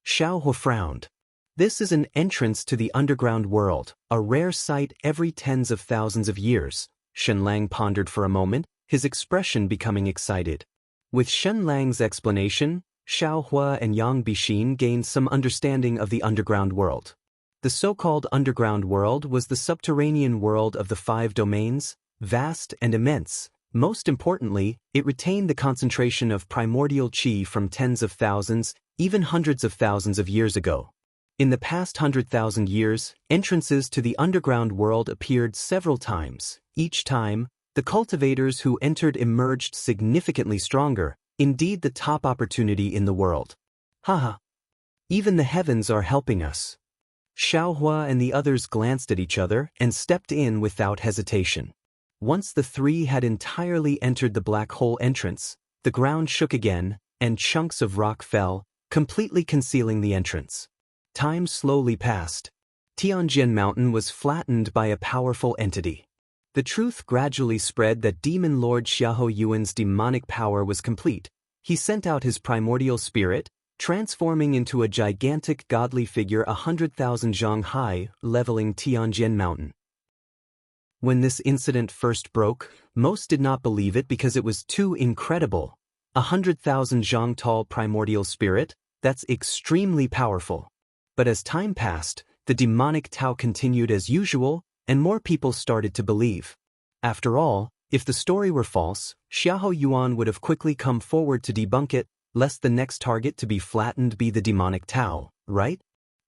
Xiaohua frowned. This is an entrance to the underground world, a rare sight every tens of thousands of years. Shen Lang pondered for a moment, his expression becoming excited. With Shen Lang's explanation, Xiaohua and Yang Bixin gained some understanding of the underground world. The so-called underground world was the subterranean world of the 5 domains, vast and immense. Most importantly, it retained the concentration of primordial qi from tens of thousands, even hundreds of thousands of years ago. In the past 100,000 years, entrances to the underground world appeared several times. Each time, the cultivators who entered emerged significantly stronger, indeed the top opportunity in the world. Haha. Even the heavens are helping us. Xiaohua and the others glanced at each other and stepped in without hesitation. Once the three had entirely entered the black hole entrance, the ground shook again, and chunks of rock fell, completely concealing the entrance. Time slowly passed. Tianjian Mountain was flattened by a powerful entity. The truth gradually spread that Demon Lord Xiahou Yuan's demonic power was complete. He sent out his primordial spirit, transforming into a gigantic godly figure 100,000 zhang high, leveling Tianjian Mountain. When this incident first broke, most did not believe it because it was too incredible. 100,000 zhang tall primordial spirit, that's extremely powerful. But as time passed, the demonic Tao continued as usual, and more people started to believe. After all, if the story were false, Xiahou Yuan would have quickly come forward to debunk it, lest the next target to be flattened be the demonic Tao, right?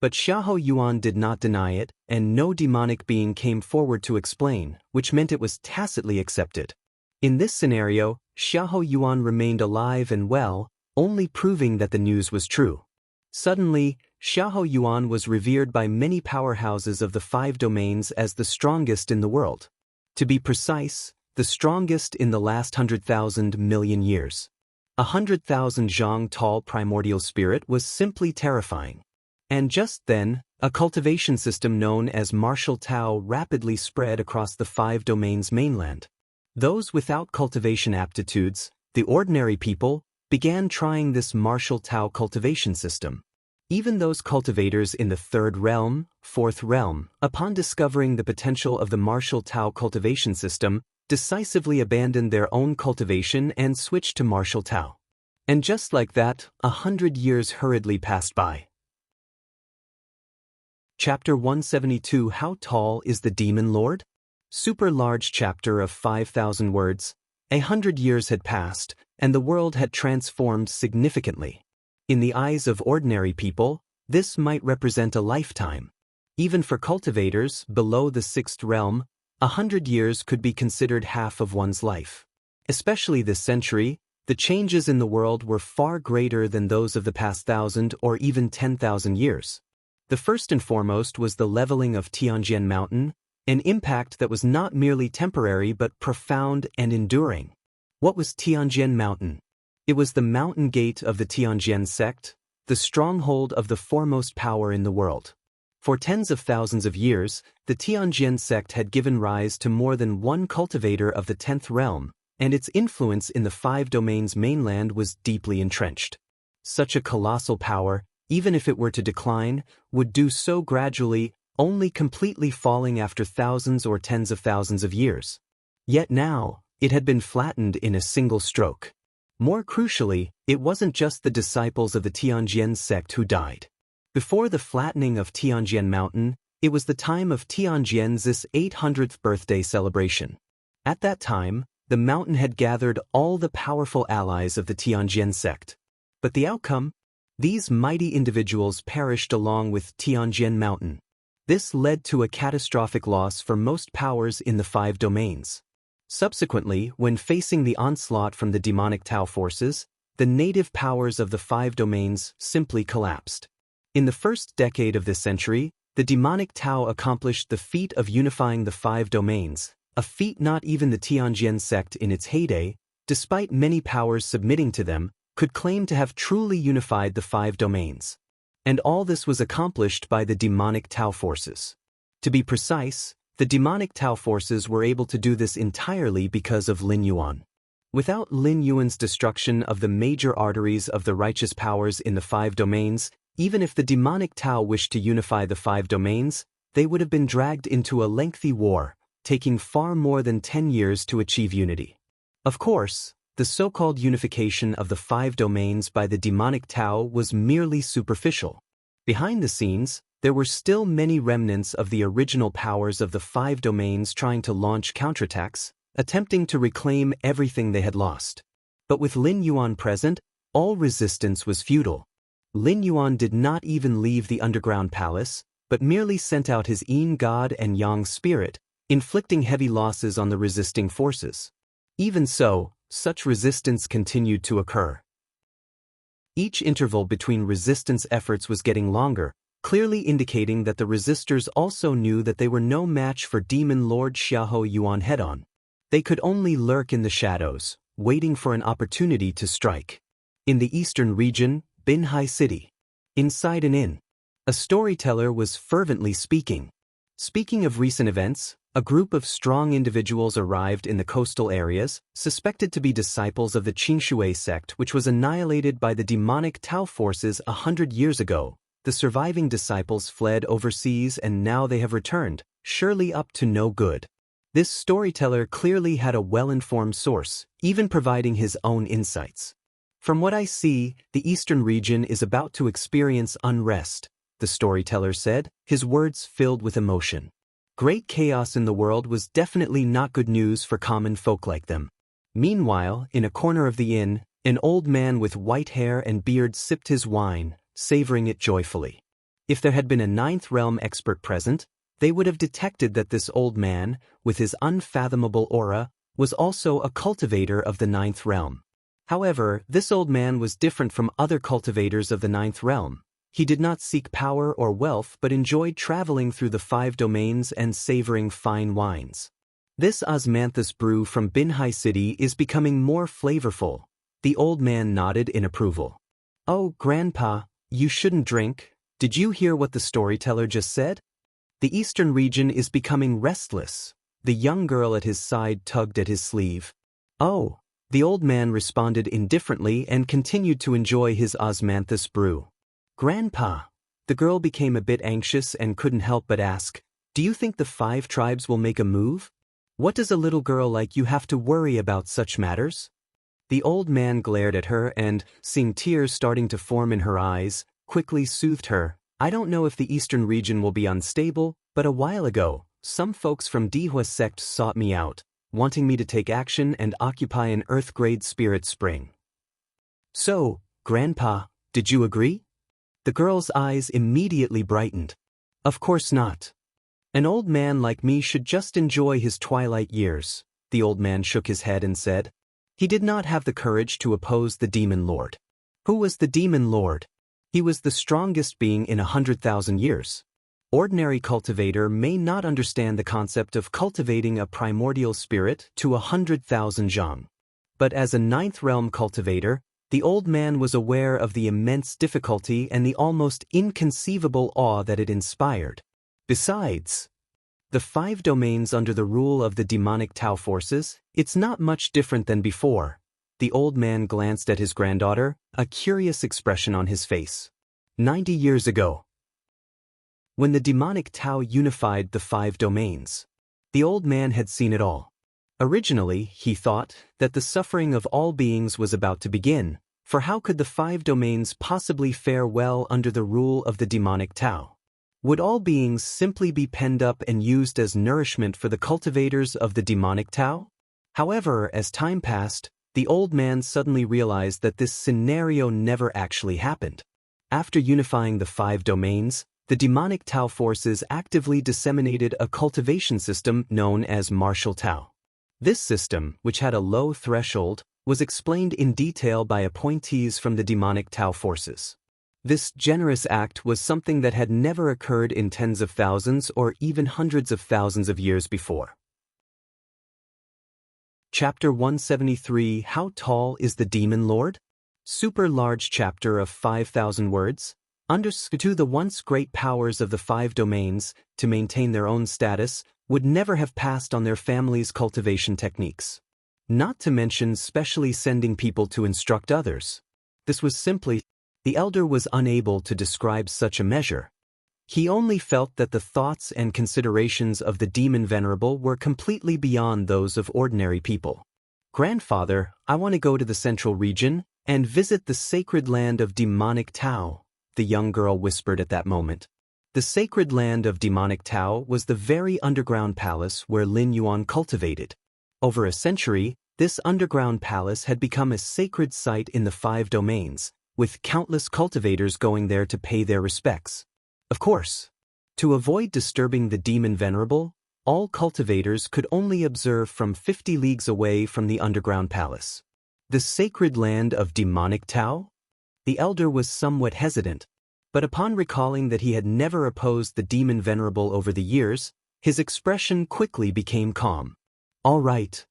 But Xiahou Yuan did not deny it, and no demonic being came forward to explain, which meant it was tacitly accepted. In this scenario, Xiahou Yuan remained alive and well, only proving that the news was true. Suddenly, Xiahou Yuan was revered by many powerhouses of the 5 domains as the strongest in the world. To be precise, the strongest in the last 100,000 million years. 100,000 zhang tall primordial spirit was simply terrifying. And just then, a cultivation system known as martial Tao rapidly spread across the 5 domains mainland. Those without cultivation aptitudes, the ordinary people, began trying this martial Tao cultivation system. Even those cultivators in the 3rd realm, 4th realm, upon discovering the potential of the martial Tao cultivation system, decisively abandoned their own cultivation and switched to martial Tao. And just like that, 100 years hurriedly passed by. Chapter 172 How Tall is the Demon Lord? Super large chapter of 5,000 words. 100 years had passed, and the world had transformed significantly. In the eyes of ordinary people, this might represent a lifetime. Even for cultivators below the 6th realm, 100 years could be considered half of one's life. Especially this century, the changes in the world were far greater than those of the past 1,000 or even 10,000 years. The first and foremost was the leveling of Tianjian Mountain, an impact that was not merely temporary but profound and enduring. What was Tianjian Mountain? It was the mountain gate of the Tianjian sect, the stronghold of the foremost power in the world. For tens of thousands of years, the Tianjian sect had given rise to more than one cultivator of the 10th realm, and its influence in the 5 domains mainland was deeply entrenched. Such a colossal power, even if it were to decline, would do so gradually, only completely falling after thousands or tens of thousands of years. Yet now, it had been flattened in a single stroke. More crucially, it wasn't just the disciples of the Tianjian sect who died. Before the flattening of Tianjian Mountain, it was the time of Tianjian's 800th birthday celebration. At that time, the mountain had gathered all the powerful allies of the Tianjian sect. But the outcome? These mighty individuals perished along with Tianjian Mountain. This led to a catastrophic loss for most powers in the 5 domains. Subsequently, when facing the onslaught from the demonic Tao forces, the native powers of the 5 domains simply collapsed. In the first decade of this century, the demonic Tao accomplished the feat of unifying the 5 domains, a feat not even the Tianjian sect in its heyday, despite many powers submitting to them, could claim to have truly unified the 5 domains. And all this was accomplished by the demonic Tao forces. To be precise, the demonic Tao forces were able to do this entirely because of Lin Yuan. Without Lin Yuan's destruction of the major arteries of the righteous powers in the 5 domains, even if the demonic Tao wished to unify the 5 domains, they would have been dragged into a lengthy war, taking far more than 10 years to achieve unity. Of course, the so-called unification of the 5 domains by the demonic Tao was merely superficial. Behind the scenes, there were still many remnants of the original powers of the 5 domains trying to launch counterattacks, attempting to reclaim everything they had lost. But with Lin Yuan present, all resistance was futile. Lin Yuan did not even leave the underground palace, but merely sent out his Yin God and Yang spirit, inflicting heavy losses on the resisting forces. Even so, such resistance continued to occur. Each interval between resistance efforts was getting longer, clearly indicating that the resistors also knew that they were no match for Demon Lord Xiahou Yuan head-on. They could only lurk in the shadows, waiting for an opportunity to strike. In the eastern region, Binhai City. Inside an inn, a storyteller was fervently speaking. Speaking of recent events, a group of strong individuals arrived in the coastal areas, suspected to be disciples of the Qingshui sect, which was annihilated by the demonic Tao forces 100 years ago. The surviving disciples fled overseas and now they have returned, surely up to no good. This storyteller clearly had a well-informed source, even providing his own insights. From what I see, the eastern region is about to experience unrest, the storyteller said, his words filled with emotion. Great chaos in the world was definitely not good news for common folk like them. Meanwhile, in a corner of the inn, an old man with white hair and beard sipped his wine, savoring it joyfully. If there had been a 9th realm expert present, they would have detected that this old man, with his unfathomable aura, was also a cultivator of the 9th realm. However, this old man was different from other cultivators of the 9th realm. He did not seek power or wealth but enjoyed traveling through the 5 domains and savoring fine wines. This osmanthus brew from Binhai City is becoming more flavorful. The old man nodded in approval. Oh, Grandpa, you shouldn't drink. Did you hear what the storyteller just said? The eastern region is becoming restless. The young girl at his side tugged at his sleeve. Oh. The old man responded indifferently and continued to enjoy his osmanthus brew. Grandpa. The girl became a bit anxious and couldn't help but ask, do you think the 5 tribes will make a move? What does a little girl like you have to worry about such matters? The old man glared at her and, seeing tears starting to form in her eyes, quickly soothed her. I don't know if the eastern region will be unstable, but a while ago, some folks from Dihua sect sought me out, wanting me to take action and occupy an Earth-grade spirit spring. So, Grandpa, did you agree? The girl's eyes immediately brightened. Of course not. An old man like me should just enjoy his twilight years. The old man shook his head and said. He did not have the courage to oppose the Demon Lord. Who was the Demon Lord? He was the strongest being in 100,000 years. Ordinary cultivator may not understand the concept of cultivating a primordial spirit to 100,000 zhang. But as a 9th realm cultivator, the old man was aware of the immense difficulty and the almost inconceivable awe that it inspired. Besides, the 5 domains under the rule of the demonic Tao forces, it's not much different than before. The old man glanced at his granddaughter, a curious expression on his face. 90 years ago, when the demonic Tao unified the 5 domains, the old man had seen it all. Originally, he thought that the suffering of all beings was about to begin, for how could the 5 domains possibly fare well under the rule of the demonic Tao? Would all beings simply be penned up and used as nourishment for the cultivators of the demonic Tao? However, as time passed, the old man suddenly realized that this scenario never actually happened. After unifying the 5 domains, the demonic Tao forces actively disseminated a cultivation system known as martial Tao. This system, which had a low threshold, was explained in detail by appointees from the demonic Tao forces. This generous act was something that had never occurred in tens of thousands or even hundreds of thousands of years before. Chapter 173 How Tall is the Demon Lord? Super large chapter of 5,000 words. Understood the once great powers of the 5 domains, to maintain their own status, would never have passed on their family's cultivation techniques. Not to mention specially sending people to instruct others. This was simply, the elder was unable to describe such a measure. He only felt that the thoughts and considerations of the demon venerable were completely beyond those of ordinary people. Grandfather, I want to go to the central region and visit the sacred land of demonic Tao, the young girl whispered at that moment. The sacred land of demonic Tao was the very underground palace where Lin Yuan cultivated. Over a century, this underground palace had become a sacred site in the 5 domains, with countless cultivators going there to pay their respects. Of course, to avoid disturbing the demon venerable, all cultivators could only observe from 50 leagues away from the underground palace. The sacred land of demonic Tao? The elder was somewhat hesitant, but upon recalling that he had never opposed the demon venerable over the years, his expression quickly became calm. All right.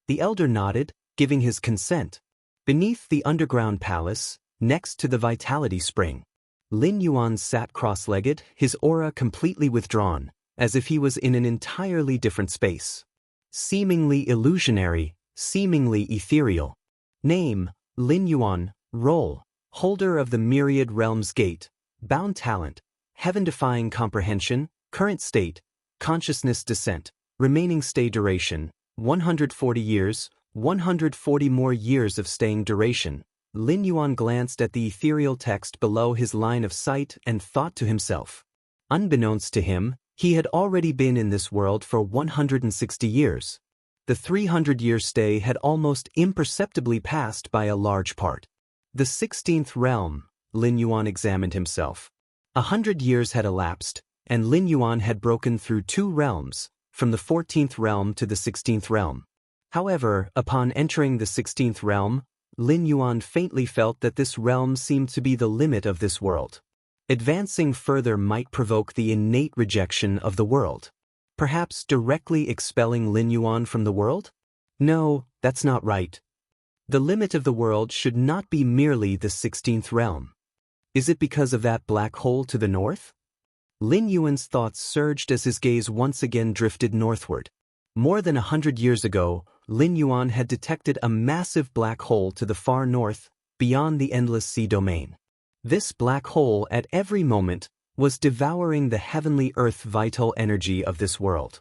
The elder nodded, giving his consent. Beneath the underground palace, next to the vitality spring, Lin Yuan sat cross-legged, his aura completely withdrawn, as if he was in an entirely different space. Seemingly illusionary, seemingly ethereal. Name, Lin Yuan. Role, holder of the myriad realms gate. Bound talent, heaven-defying comprehension. Current state, consciousness descent. Remaining stay duration, 140 years, 140 more years of staying duration. Lin Yuan glanced at the ethereal text below his line of sight and thought to himself. Unbeknownst to him, he had already been in this world for 160 years. The 300-year stay had almost imperceptibly passed by a large part. The 16th realm, Lin Yuan examined himself. 100 years had elapsed, and Lin Yuan had broken through 2 realms, from the 14th realm to the 16th realm. However, upon entering the 16th realm, Lin Yuan faintly felt that this realm seemed to be the limit of this world. Advancing further might provoke the innate rejection of the world. Perhaps directly expelling Lin Yuan from the world? No, that's not right. The limit of the world should not be merely the 16th realm. Is it because of that black hole to the north? Lin Yuan's thoughts surged as his gaze once again drifted northward. More than 100 years ago, Lin Yuan had detected a massive black hole to the far north, beyond the endless sea domain. This black hole at every moment was devouring the heavenly earth vital energy of this world.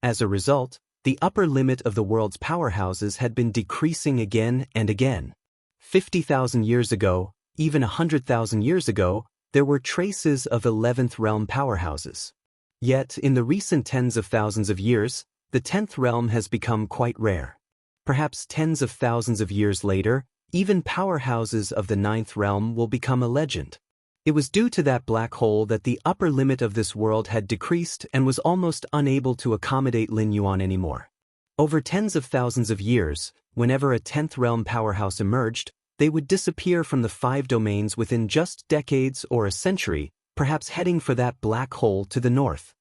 As a result, the upper limit of the world's powerhouses had been decreasing again and again. 50,000 years ago, even 100,000 years ago, there were traces of 11th realm powerhouses. Yet, in the recent tens of thousands of years, the 10th realm has become quite rare. Perhaps tens of thousands of years later, even powerhouses of the 9th realm will become a legend. It was due to that black hole that the upper limit of this world had decreased and was almost unable to accommodate Lin Yuan anymore. Over tens of thousands of years, whenever a 10th realm powerhouse emerged, they would disappear from the 5 domains within just decades or a century, perhaps heading for that black hole to the north.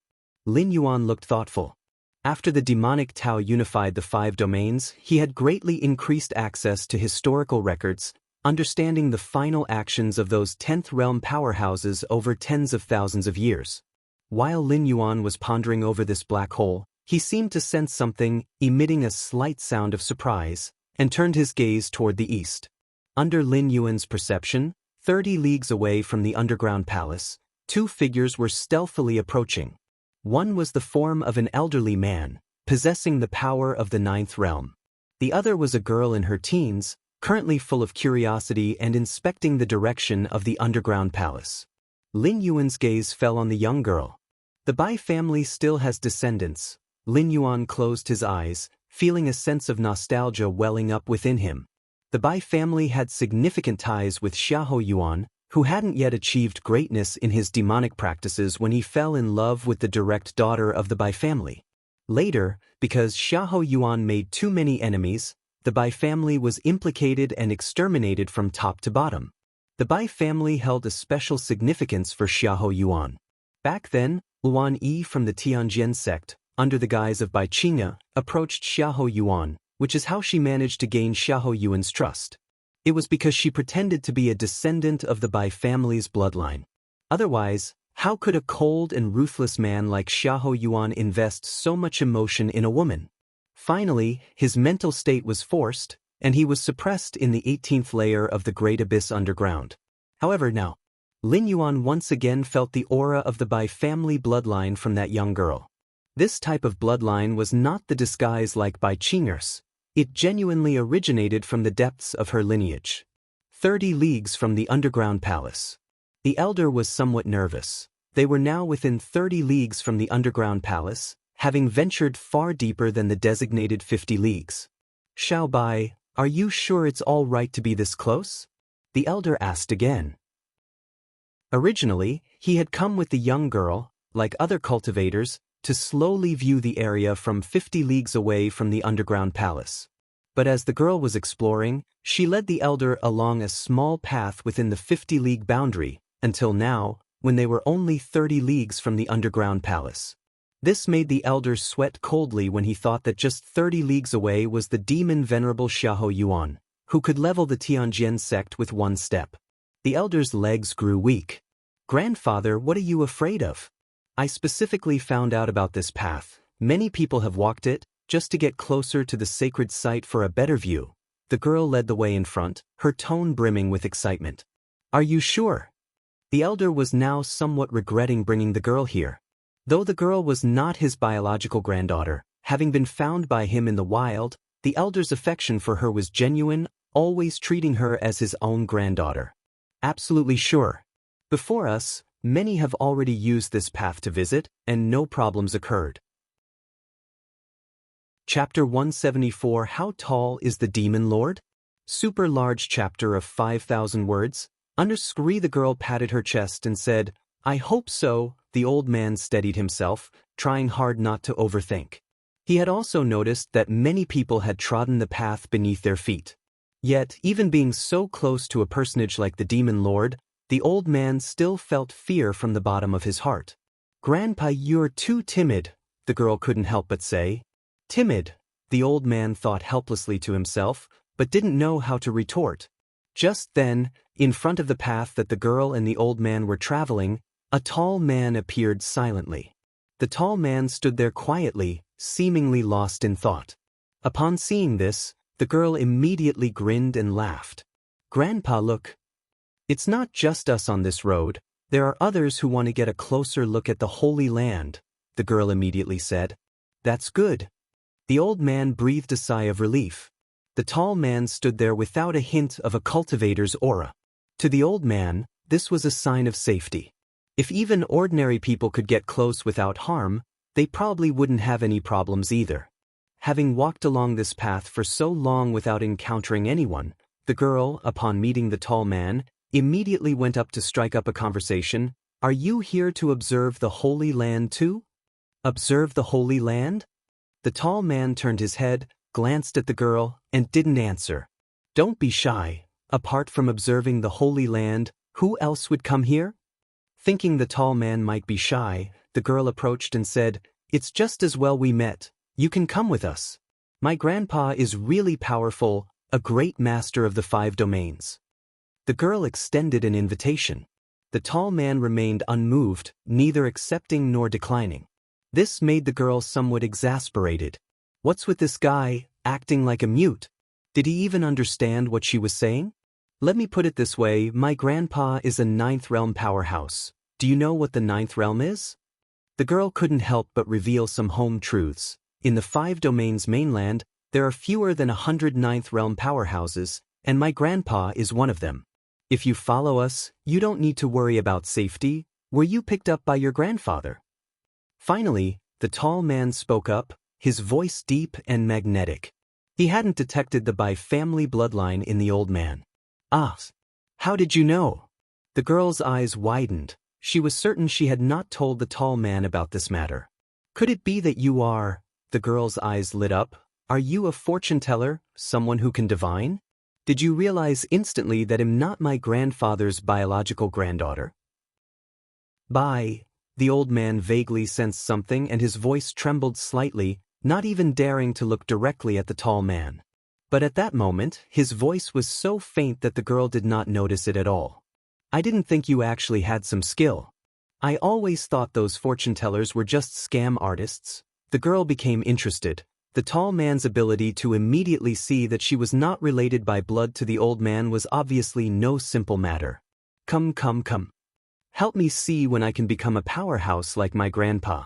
Lin Yuan looked thoughtful. After the demonic Tao unified the 5 domains, he had greatly increased access to historical records, understanding the final actions of those 10th realm powerhouses over tens of thousands of years. While Lin Yuan was pondering over this black hole, he seemed to sense something, emitting a slight sound of surprise, and turned his gaze toward the east. Under Lin Yuan's perception, 30 leagues away from the underground palace, 2 figures were stealthily approaching. One was the form of an elderly man, possessing the power of the ninth realm. The other was a girl in her teens, currently full of curiosity and inspecting the direction of the underground palace. Lin Yuan's gaze fell on the young girl. The Bai family still has descendants. Lin Yuan closed his eyes, feeling a sense of nostalgia welling up within him. The Bai family had significant ties with Xiahou Yuan, who hadn't yet achieved greatness in his demonic practices when he fell in love with the direct daughter of the Bai family. Later, because Xiahou Yuan made too many enemies, the Bai family was implicated and exterminated from top to bottom. The Bai family held a special significance for Xiahou Yuan. Back then, Luan Yi from the Tianjin sect, under the guise of Bai Qingya, approached Xiahou Yuan, which is how she managed to gain Xiahou Yuan's trust. It was because she pretended to be a descendant of the Bai family's bloodline. Otherwise, how could a cold and ruthless man like Xiahou Yuan invest so much emotion in a woman? Finally, his mental state was forced, and he was suppressed in the 18th layer of the Great Abyss underground. However, now, Lin Yuan once again felt the aura of the Bai family bloodline from that young girl. This type of bloodline was not the disguise like Bai Qingya's. It genuinely originated from the depths of her lineage. 30 leagues from the underground palace. The elder was somewhat nervous. They were now within 30 leagues from the underground palace, having ventured far deeper than the designated 50 leagues. Xiao Bai, are you sure it's all right to be this close? The elder asked again. Originally, he had come with the young girl, like other cultivators, to slowly view the area from 50 leagues away from the underground palace. But as the girl was exploring, she led the elder along a small path within the 50-league boundary, until now, when they were only 30 leagues from the underground palace. This made the elder sweat coldly when he thought that just 30 leagues away was the demon venerable Xiahou Yuan, who could level the Tianjin sect with one step. The elder's legs grew weak. "Grandfather, what are you afraid of? I specifically found out about this path. Many people have walked it, just to get closer to the sacred site for a better view." The girl led the way in front, her tone brimming with excitement. "Are you sure?" The elder was now somewhat regretting bringing the girl here. Though the girl was not his biological granddaughter, having been found by him in the wild, the elder's affection for her was genuine, always treating her as his own granddaughter. "Absolutely sure. Before us, many have already used this path to visit, and no problems occurred." Chapter 174. How tall is the Demon Lord? Super large chapter of 5,000 words. The girl patted her chest and said, "I hope so." The old man steadied himself, trying hard not to overthink. He had also noticed that many people had trodden the path beneath their feet. Yet, even being so close to a personage like the Demon Lord, the old man still felt fear from the bottom of his heart. "Grandpa, you're too timid," the girl couldn't help but say. Timid, the old man thought helplessly to himself, but didn't know how to retort. Just then, in front of the path that the girl and the old man were traveling, a tall man appeared silently. The tall man stood there quietly, seemingly lost in thought. Upon seeing this, the girl immediately grinned and laughed. "Grandpa, look. It's not just us on this road. There are others who want to get a closer look at the Holy Land," the girl immediately said. "That's good." The old man breathed a sigh of relief. The tall man stood there without a hint of a cultivator's aura. To the old man, this was a sign of safety. If even ordinary people could get close without harm, they probably wouldn't have any problems either. Having walked along this path for so long without encountering anyone, the girl, upon meeting the tall man, immediately went up to strike up a conversation. "Are you here to observe the Holy Land too?" "Observe the Holy Land?" The tall man turned his head, glanced at the girl, and didn't answer. "Don't be shy. Apart from observing the Holy Land, who else would come here?" Thinking the tall man might be shy, the girl approached and said, "It's just as well we met. You can come with us. My grandpa is really powerful, a great master of the 5 domains." The girl extended an invitation. The tall man remained unmoved, neither accepting nor declining. This made the girl somewhat exasperated. What's with this guy, acting like a mute? Did he even understand what she was saying? "Let me put it this way, my grandpa is a 9th realm powerhouse. Do you know what the 9th realm is?" The girl couldn't help but reveal some home truths. In the 5 domains mainland, there are fewer than 100 ninth realm powerhouses, and my grandpa is one of them. If you follow us, you don't need to worry about safety. Were you picked up by your grandfather? Finally, the tall man spoke up, his voice deep and magnetic. He hadn't detected the by-family bloodline in the old man. Ah, how did you know? The girl's eyes widened. She was certain she had not told the tall man about this matter. Could it be that you are? The girl's eyes lit up. Are you a fortune teller, someone who can divine? Did you realize instantly that I'm not my grandfather's biological granddaughter? The old man vaguely sensed something and his voice trembled slightly, not even daring to look directly at the tall man. But at that moment, his voice was so faint that the girl did not notice it at all. I didn't think you actually had some skill. I always thought those fortune tellers were just scam artists. The girl became interested. The tall man's ability to immediately see that she was not related by blood to the old man was obviously no simple matter. Come. Help me see when I can become a powerhouse like my grandpa.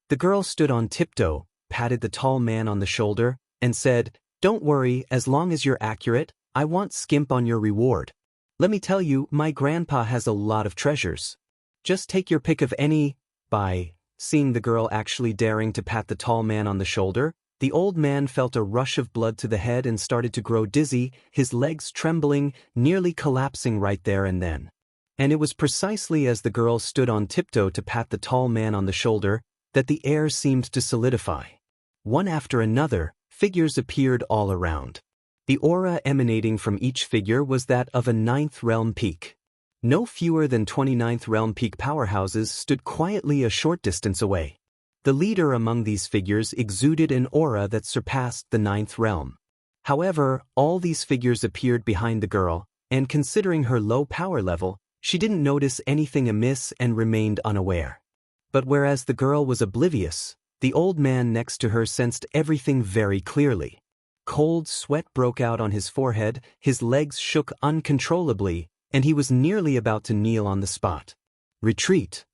The girl stood on tiptoe, patted the tall man on the shoulder, and said, "Don't worry, as long as you're accurate, I won't skimp on your reward. Let me tell you, my grandpa has a lot of treasures. Just take your pick of any." Seeing the girl actually daring to pat the tall man on the shoulder, the old man felt a rush of blood to the head and started to grow dizzy, his legs trembling, nearly collapsing right there and then. And it was precisely as the girl stood on tiptoe to pat the tall man on the shoulder that the air seemed to solidify. One after another, figures appeared all around. The aura emanating from each figure was that of a 9th realm peak. No fewer than 29th realm peak powerhouses stood quietly a short distance away. The leader among these figures exuded an aura that surpassed the 9th realm. However, all these figures appeared behind the girl, and considering her low power level, she didn't notice anything amiss and remained unaware. But whereas the girl was oblivious, the old man next to her sensed everything very clearly. Cold sweat broke out on his forehead, his legs shook uncontrollably, and he was nearly about to kneel on the spot. Retreat.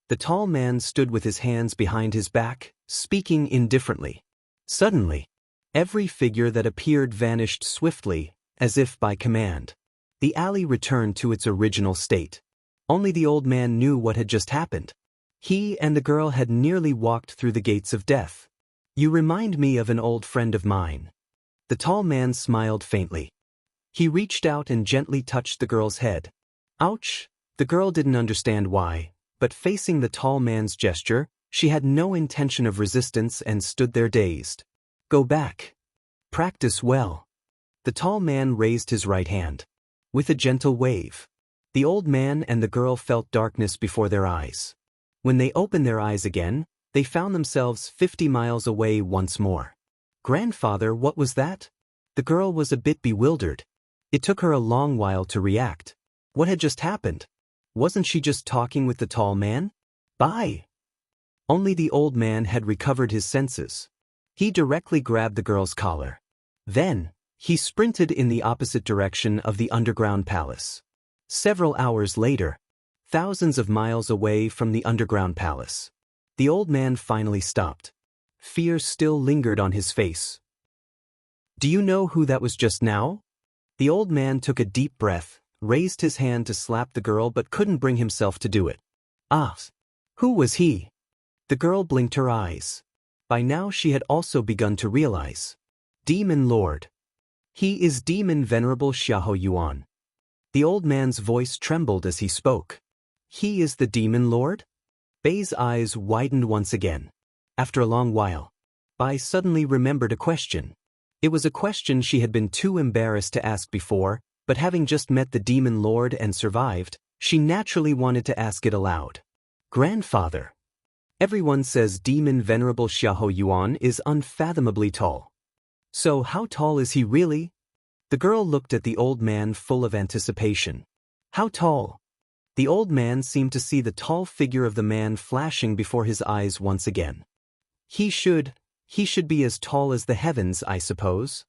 The tall man stood with his hands behind his back, speaking indifferently. Suddenly, every figure that appeared vanished swiftly, as if by command. The alley returned to its original state. Only the old man knew what had just happened. He and the girl had nearly walked through the gates of death. You remind me of an old friend of mine. The tall man smiled faintly. He reached out and gently touched the girl's head. Ouch! The girl didn't understand why, but facing the tall man's gesture, she had no intention of resistance and stood there dazed. Go back. Practice well. The tall man raised his right hand. With a gentle wave, the old man and the girl felt darkness before their eyes. When they opened their eyes again, they found themselves 50 miles away once more. Grandfather, what was that? The girl was a bit bewildered. It took her a long while to react. What had just happened? Wasn't she just talking with the tall man? Bye. Only the old man had recovered his senses. He directly grabbed the girl's collar. Then, he sprinted in the opposite direction of the underground palace. Several hours later, thousands of miles away from the underground palace, the old man finally stopped. Fear still lingered on his face. Do you know who that was just now? The old man took a deep breath, raised his hand to slap the girl but couldn't bring himself to do it. Ah, who was he? The girl blinked her eyes. By now she had also begun to realize. Demon Lord. He is Demon Venerable Xiahou Yuan. The old man's voice trembled as he spoke. He is the Demon Lord? Bei's eyes widened once again. After a long while, Bai suddenly remembered a question. It was a question she had been too embarrassed to ask before, but having just met the Demon Lord and survived, she naturally wanted to ask it aloud. Grandfather. Everyone says Demon Venerable Xiahou Yuan is unfathomably tall. So how tall is he really? The girl looked at the old man full of anticipation. How tall? The old man seemed to see the tall figure of the man flashing before his eyes once again. He should be as tall as the heavens, I suppose.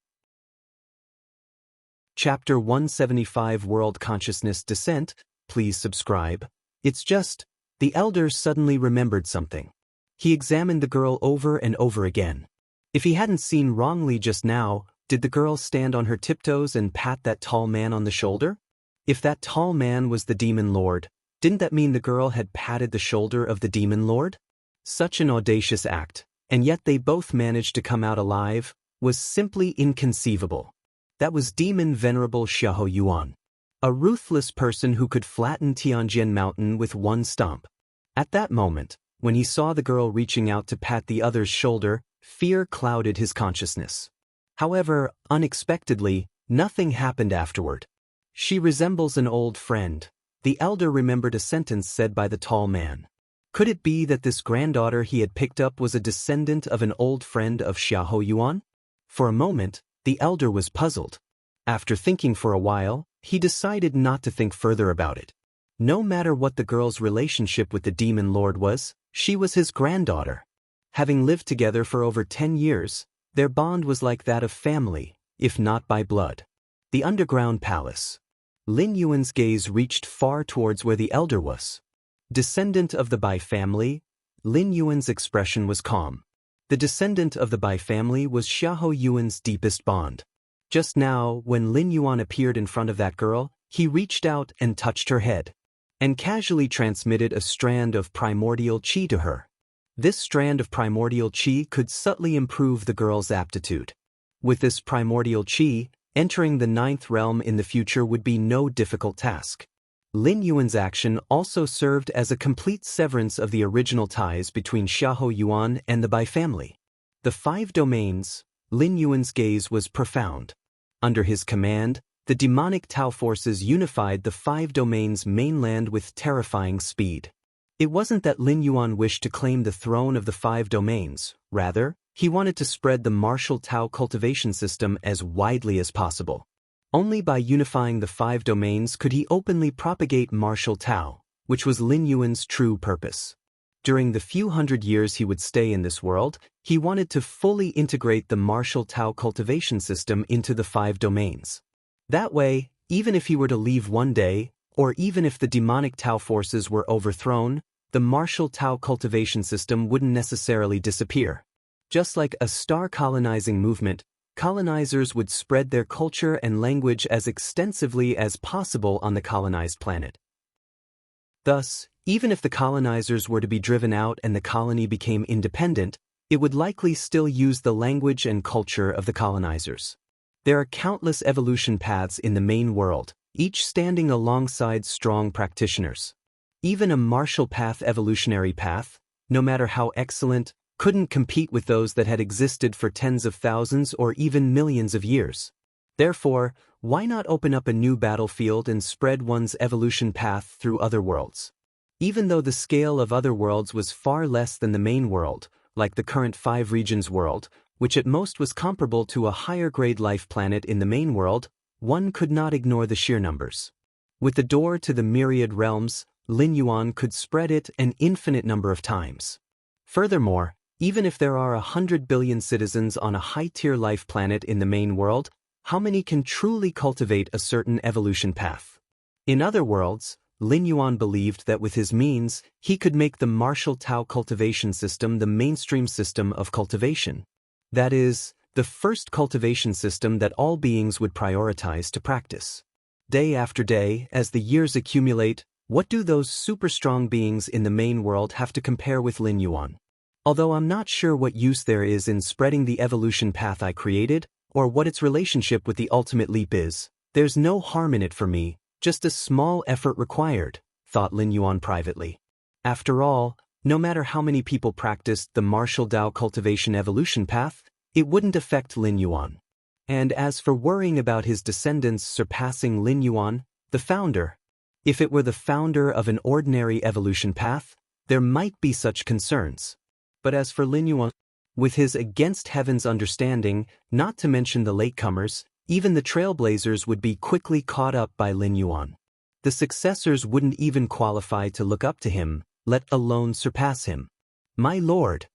Chapter 175 World Consciousness Descent. Please subscribe. It's just, the elder suddenly remembered something. He examined the girl over and over again. If he hadn't seen wrongly just now, did the girl stand on her tiptoes and pat that tall man on the shoulder? If that tall man was the demon lord, didn't that mean the girl had patted the shoulder of the demon lord? Such an audacious act, and yet they both managed to come out alive, was simply inconceivable. That was Demon Venerable Xiahou Yuan, a ruthless person who could flatten Tianjin Mountain with one stomp. At that moment, when he saw the girl reaching out to pat the other's shoulder, fear clouded his consciousness. However, unexpectedly, nothing happened afterward. She resembles an old friend. The elder remembered a sentence said by the tall man. Could it be that this granddaughter he had picked up was a descendant of an old friend of Xiahou Yuan? For a moment, the elder was puzzled. After thinking for a while, he decided not to think further about it. No matter what the girl's relationship with the demon lord was, she was his granddaughter. Having lived together for over 10 years, their bond was like that of family, if not by blood. The underground palace. Lin Yuan's gaze reached far towards where the elder was. Descendant of the Bai family, Lin Yuan's expression was calm. The descendant of the Bai family was Xiahou Yuan's deepest bond. Just now, when Lin Yuan appeared in front of that girl, he reached out and touched her head, and casually transmitted a strand of primordial qi to her. This strand of primordial qi could subtly improve the girl's aptitude. With this primordial qi, entering the 9th realm in the future would be no difficult task. Lin Yuan's action also served as a complete severance of the original ties between Xiahou Yuan and the Bai family. The 5 domains, Lin Yuan's gaze was profound. Under his command, the demonic Tao forces unified the 5 domains mainland with terrifying speed. It wasn't that Lin Yuan wished to claim the throne of the 5 domains, rather, he wanted to spread the martial Tao cultivation system as widely as possible. Only by unifying the 5 domains could he openly propagate martial Tao, which was Lin Yuan's true purpose. During the few hundred years he would stay in this world, he wanted to fully integrate the martial Tao cultivation system into the 5 domains. That way, even if he were to leave one day, or even if the demonic Tao forces were overthrown, the martial Tao cultivation system wouldn't necessarily disappear. Just like a star colonizing movement, colonizers would spread their culture and language as extensively as possible on the colonized planet. Thus, even if the colonizers were to be driven out and the colony became independent, it would likely still use the language and culture of the colonizers. There are countless evolution paths in the main world, each standing alongside strong practitioners. Even a martial path evolutionary path, no matter how excellent, couldn't compete with those that had existed for tens of thousands or even millions of years. Therefore, why not open up a new battlefield and spread one's evolution path through other worlds? Even though the scale of other worlds was far less than the main world, like the current 5 regions world, which at most was comparable to a higher-grade life planet in the main world, one could not ignore the sheer numbers. With the door to the myriad realms, Lin Yuan could spread it an infinite number of times. Furthermore, even if there are 100 billion citizens on a high-tier life planet in the main world, how many can truly cultivate a certain evolution path? In other worlds, Lin Yuan believed that with his means, he could make the martial Tao cultivation system the mainstream system of cultivation. That is, the first cultivation system that all beings would prioritize to practice. Day after day, as the years accumulate, what do those super-strong beings in the main world have to compare with Lin Yuan? Although I'm not sure what use there is in spreading the evolution path I created, or what its relationship with the ultimate leap is, there's no harm in it for me, just a small effort required, thought Lin Yuan privately. After all, no matter how many people practiced the martial Tao cultivation evolution path, it wouldn't affect Lin Yuan. And as for worrying about his descendants surpassing Lin Yuan, the founder, if it were the founder of an ordinary evolution path, there might be such concerns. But as for Lin Yuan, with his against heaven's understanding, not to mention the latecomers, even the trailblazers would be quickly caught up by Lin Yuan. The successors wouldn't even qualify to look up to him, let alone surpass him. My lord!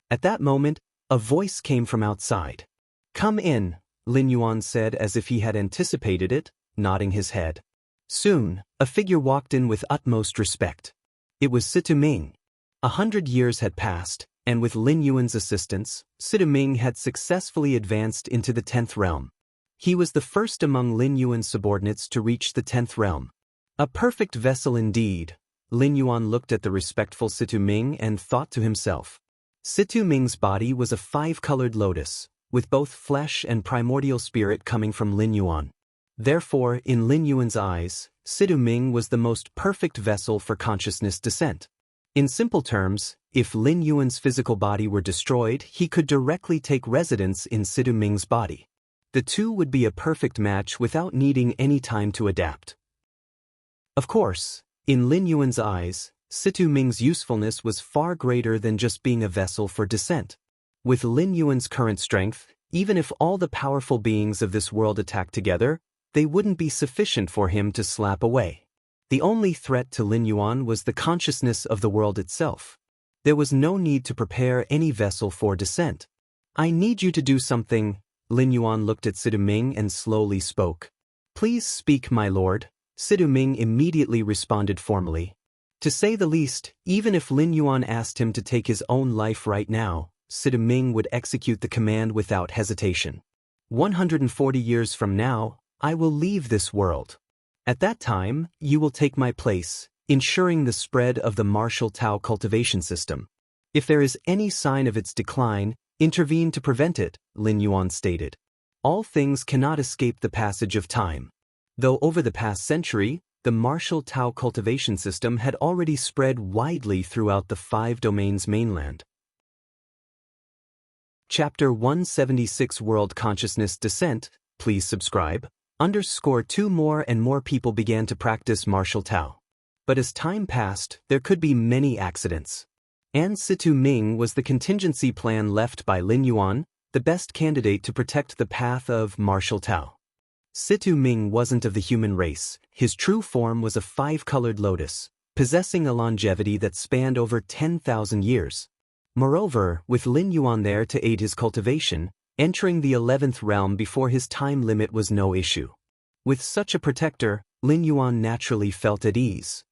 At that moment, a voice came from outside. Come in, Lin Yuan said as if he had anticipated it, nodding his head. Soon, a figure walked in with utmost respect. It was Situ Ming. 100 years had passed, and with Lin Yuan's assistance, Situ Ming had successfully advanced into the 10th realm. He was the first among Lin Yuan's subordinates to reach the 10th realm. A perfect vessel indeed. Lin Yuan looked at the respectful Situ Ming and thought to himself. Situ Ming's body was a 5-colored lotus, with both flesh and primordial spirit coming from Lin Yuan. Therefore, in Lin Yuan's eyes, Situ Ming was the most perfect vessel for consciousness descent. In simple terms, if Lin Yuan's physical body were destroyed, he could directly take residence in Situ Ming's body. The two would be a perfect match without needing any time to adapt. Of course, in Lin Yuan's eyes, Situ Ming's usefulness was far greater than just being a vessel for descent. With Lin Yuan's current strength, even if all the powerful beings of this world attacked together, they wouldn't be sufficient for him to slap away. The only threat to Lin Yuan was the consciousness of the world itself. There was no need to prepare any vessel for descent. I need you to do something. Lin Yuan looked at Situ Ming and slowly spoke. Please speak, my lord. Situ Ming immediately responded formally. To say the least, even if Lin Yuan asked him to take his own life right now, Situ Ming would execute the command without hesitation. 140 years from now, I will leave this world. At that time, you will take my place, ensuring the spread of the martial Tao cultivation system. If there is any sign of its decline, intervene to prevent it, Lin Yuan stated. All things cannot escape the passage of time. Though over the past century, the martial Tao cultivation system had already spread widely throughout the 5 domains mainland. Chapter 176 World Consciousness Descent. Please subscribe. _2 More and more people began to practice martial Tao. But as time passed, there could be many accidents. And Situ Ming was the contingency plan left by Lin Yuan, the best candidate to protect the path of martial Tao. Situ Ming wasn't of the human race. His true form was a 5-colored lotus, possessing a longevity that spanned over 10,000 years. Moreover, with Lin Yuan there to aid his cultivation, entering the 11th realm before his time limit was no issue. With such a protector, Lin Yuan naturally felt at ease.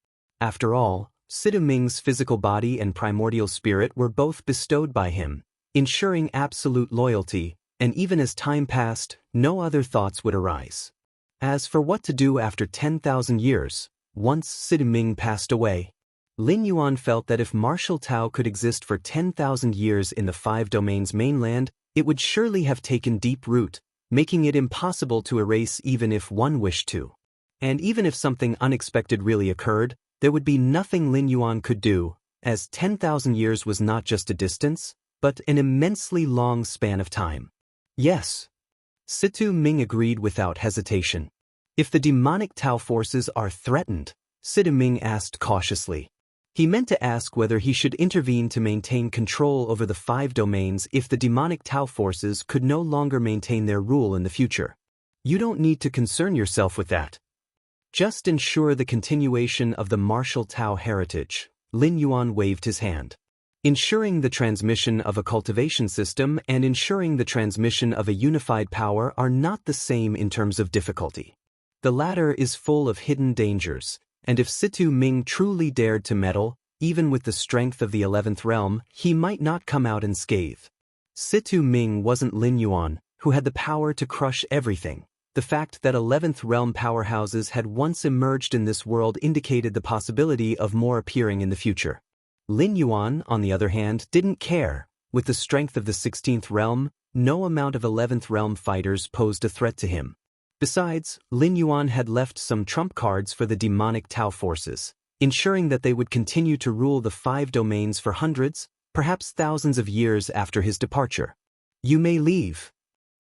After all, Situ Ming's physical body and primordial spirit were both bestowed by him, ensuring absolute loyalty, and even as time passed, no other thoughts would arise. As for what to do after 10,000 years, once Situ Ming passed away, Lin Yuan felt that if martial Tao could exist for 10,000 years in the 5 domains mainland, it would surely have taken deep root, making it impossible to erase even if one wished to. And even if something unexpected really occurred, there would be nothing Lin Yuan could do, as 10,000 years was not just a distance, but an immensely long span of time. Yes. Situ Ming agreed without hesitation. If the demonic Tao forces are threatened, Situ Ming asked cautiously. He meant to ask whether he should intervene to maintain control over the 5 domains if the demonic Tao forces could no longer maintain their rule in the future. You don't need to concern yourself with that. Just ensure the continuation of the martial Tao heritage. Lin Yuan waved his hand. Ensuring the transmission of a cultivation system and ensuring the transmission of a unified power are not the same in terms of difficulty. The latter is full of hidden dangers, and if Situ Ming truly dared to meddle, even with the strength of the 11th realm, he might not come out unscathed. Situ Ming wasn't Lin Yuan, who had the power to crush everything. The fact that 11th realm powerhouses had once emerged in this world indicated the possibility of more appearing in the future. Lin Yuan, on the other hand, didn't care. With the strength of the 16th realm, no amount of 11th realm fighters posed a threat to him. Besides, Lin Yuan had left some trump cards for the demonic Tao forces, ensuring that they would continue to rule the 5 domains for hundreds, perhaps thousands of years after his departure. You may leave.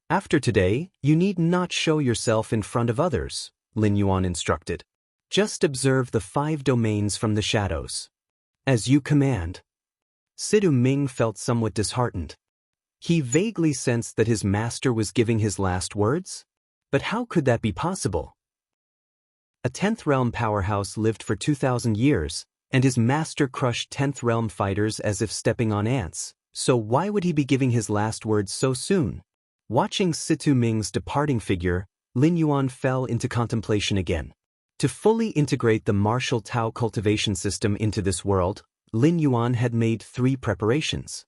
After today, you need not show yourself in front of others, Lin Yuan instructed. Just observe the 5 domains from the shadows. As you command. Situ Ming felt somewhat disheartened. He vaguely sensed that his master was giving his last words? But how could that be possible? A 10th realm powerhouse lived for 2,000 years, and his master crushed 10th realm fighters as if stepping on ants, so why would he be giving his last words so soon? Watching Situ Ming's departing figure, Lin Yuan fell into contemplation again. To fully integrate the martial Tao cultivation system into this world, Lin Yuan had made 3 preparations.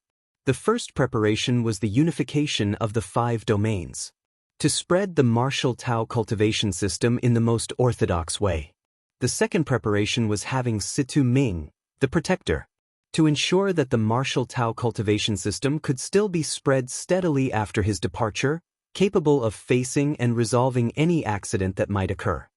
The first preparation was the unification of the 5 domains. To spread the martial Tao cultivation system in the most orthodox way. The second preparation was having Situ Ming, the protector, to ensure that the martial Tao cultivation system could still be spread steadily after his departure, capable of facing and resolving any accident that might occur.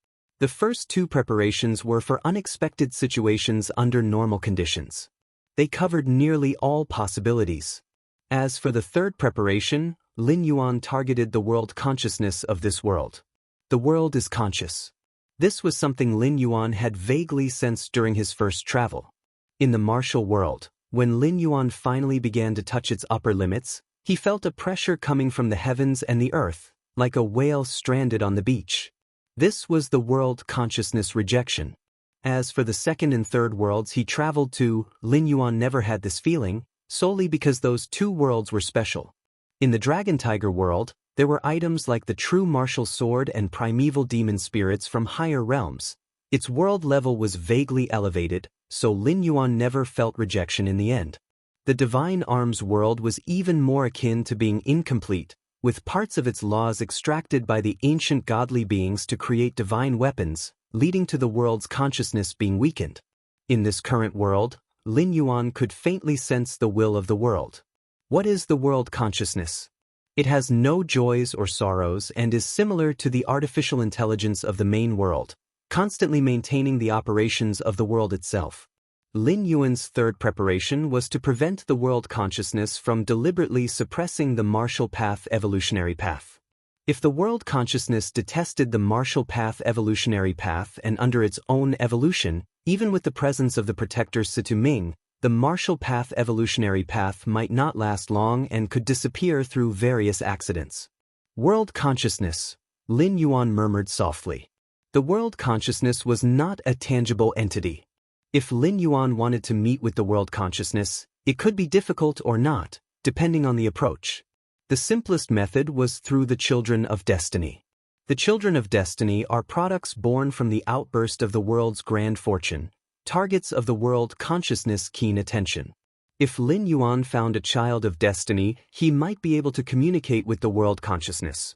The first 2 preparations were for unexpected situations under normal conditions. They covered nearly all possibilities. As for the third preparation, Lin Yuan targeted the world consciousness of this world. The world is conscious. This was something Lin Yuan had vaguely sensed during his first travel. In the martial world, when Lin Yuan finally began to touch its upper limits, he felt a pressure coming from the heavens and the earth, like a whale stranded on the beach. This was the world consciousness rejection. As for the second and third worlds he traveled to, Lin Yuan never had this feeling, solely because those 2 worlds were special. In the Dragon Tiger world, there were items like the true martial sword and primeval demon spirits from higher realms. Its world level was vaguely elevated, so Lin Yuan never felt rejection in the end. The Divine Arms world was even more akin to being incomplete, with parts of its laws extracted by the ancient godly beings to create divine weapons, leading to the world's consciousness being weakened. In this current world, Lin Yuan could faintly sense the will of the world. What is the world consciousness? It has no joys or sorrows and is similar to the artificial intelligence of the main world, constantly maintaining the operations of the world itself. Lin Yuan's third preparation was to prevent the world consciousness from deliberately suppressing the martial path evolutionary path. If the world consciousness detested the martial path evolutionary path and under its own evolution, even with the presence of the protector Situ Ming, the martial path evolutionary path might not last long and could disappear through various accidents. World consciousness, Lin Yuan murmured softly. The world consciousness was not a tangible entity. If Lin Yuan wanted to meet with the world consciousness, it could be difficult or not, depending on the approach. The simplest method was through the Children of Destiny. The Children of Destiny are products born from the outburst of the world's grand fortune, targets of the world consciousness' keen attention. If Lin Yuan found a child of destiny, he might be able to communicate with the world consciousness.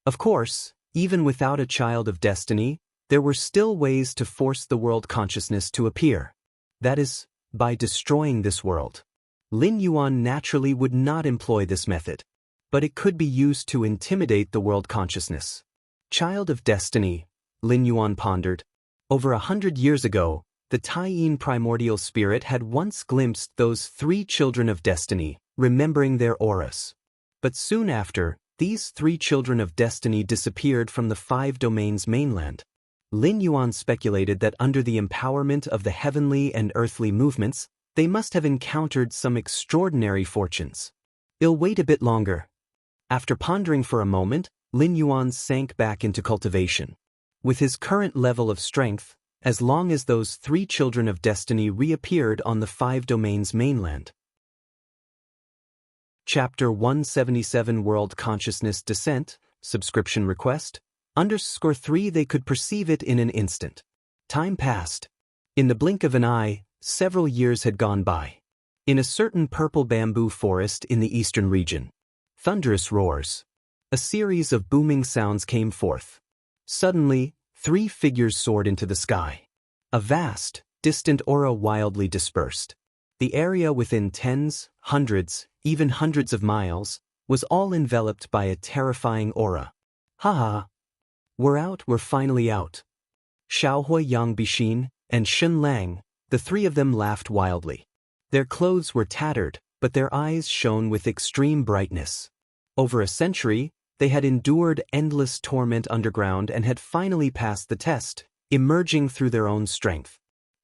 Of course, even without a child of destiny, there were still ways to force the world consciousness to appear. That is, by destroying this world. Lin Yuan naturally would not employ this method, but it could be used to intimidate the world consciousness. Child of destiny, Lin Yuan pondered. Over 100 years ago, the Taiyin primordial spirit had once glimpsed those 3 children of destiny, remembering their auras. But soon after, these 3 children of destiny disappeared from the 5 domains mainland. Lin Yuan speculated that under the empowerment of the heavenly and earthly movements, they must have encountered some extraordinary fortunes. I'll wait a bit longer. After pondering for a moment, Lin Yuan sank back into cultivation. With his current level of strength, as long as those 3 children of destiny reappeared on the 5 domains mainland. Chapter 177 World Consciousness Descent, Subscription Request, _3 They could perceive it in an instant. Time passed. In the blink of an eye, several years had gone by. In a certain purple bamboo forest in the eastern region. Thunderous roars. A series of booming sounds came forth. Suddenly, 3 figures soared into the sky. A vast, distant aura wildly dispersed. The area within tens, hundreds, even hundreds of miles, was all enveloped by a terrifying aura. Ha! We're out, we're finally out. Xiaohui Yang Bixin and Shen Lang, the 3 of them laughed wildly. Their clothes were tattered, but their eyes shone with extreme brightness. Over a century, they had endured endless torment underground and had finally passed the test, emerging through their own strength.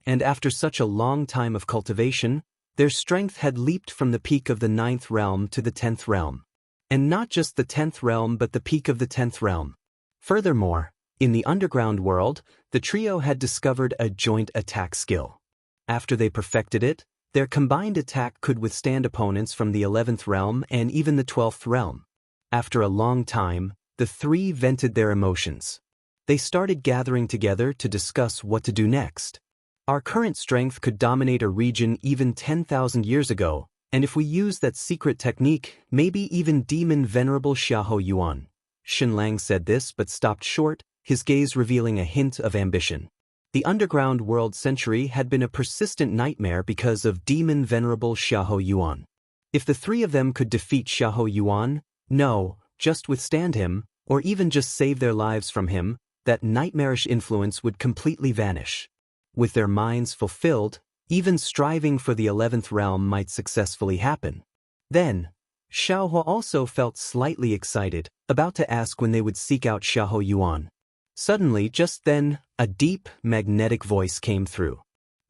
And after such a long time of cultivation, their strength had leaped from the peak of the 9th realm to the 10th realm. And not just the 10th realm but the peak of the 10th realm. Furthermore, in the underground world, the trio had discovered a joint attack skill. After they perfected it, their combined attack could withstand opponents from the 11th realm and even the 12th realm. After a long time, the 3 vented their emotions. They started gathering together to discuss what to do next. Our current strength could dominate a region even 10,000 years ago, And if we use that secret technique, maybe even Demon Venerable Xiahou Yuan. Shenlang said this but stopped short, his gaze revealing a hint of ambition. The underground world century had been a persistent nightmare because of Demon Venerable Xiahou Yuan. If the three of them could defeat Xiahou Yuan, no, just withstand him, or even just save their lives from him, that nightmarish influence would completely vanish. With their minds fulfilled, even striving for the 11th realm might successfully happen. Then, Xiahou also felt slightly excited, about to ask when they would seek out Xiahou Yuan. Suddenly, just then, a deep, magnetic voice came through.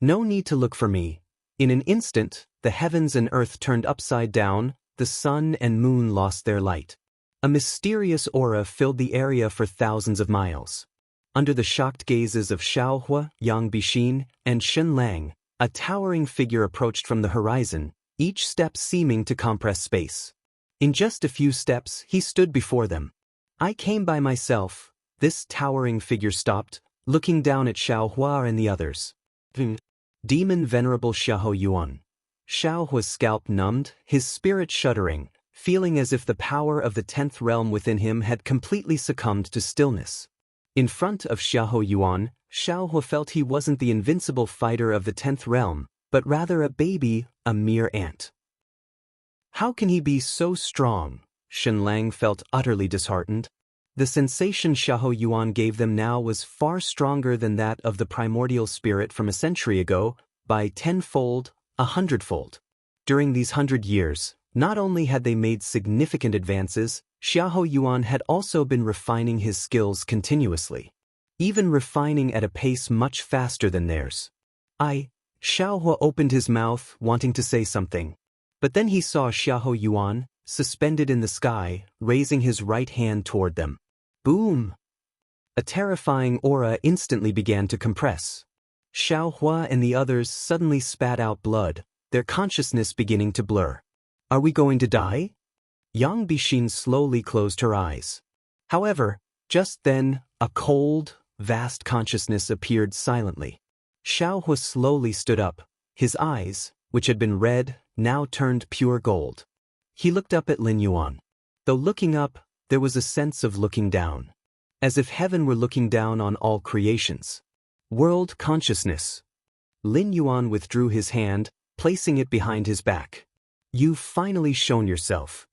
No need to look for me. In an instant, the heavens and earth turned upside down, the sun and moon lost their light. A mysterious aura filled the area for thousands of miles. Under the shocked gazes of Xiaohua, Yang Bixin, and Shenlang, a towering figure approached from the horizon, each step seeming to compress space. In just a few steps, he stood before them. I came by myself. This towering figure stopped, looking down at Xiaohua and the others. Demon Venerable Xiahou Yuan. Xiaohua's scalp numbed, his spirit shuddering, feeling as if the power of the 10th realm within him had completely succumbed to stillness. In front of Xiahou Yuan, Xiahua felt he wasn't the invincible fighter of the 10th realm, but rather a baby, a mere ant. How can he be so strong? Shenlang felt utterly disheartened. The sensation Xiahou Yuan gave them now was far stronger than that of the primordial spirit from a century ago, by 10-fold, 100-fold. During these 100 years, not only had they made significant advances, Xiahou Yuan had also been refining his skills continuously. Even refining at a pace much faster than theirs. Xiahua opened his mouth, wanting to say something. But then he saw Xiahou Yuan, suspended in the sky, raising his right hand toward them. Boom! A terrifying aura instantly began to compress. Xiaohua and the others suddenly spat out blood, their consciousness beginning to blur. Are we going to die? Yang Bixin slowly closed her eyes. However, just then, a cold, vast consciousness appeared silently. Xiaohua slowly stood up, his eyes, which had been red, now turned pure gold. He looked up at Lin Yuan. Though looking up, there was a sense of looking down. As if heaven were looking down on all creations. World consciousness. Lin Yuan withdrew his hand, placing it behind his back. You've finally shown yourself.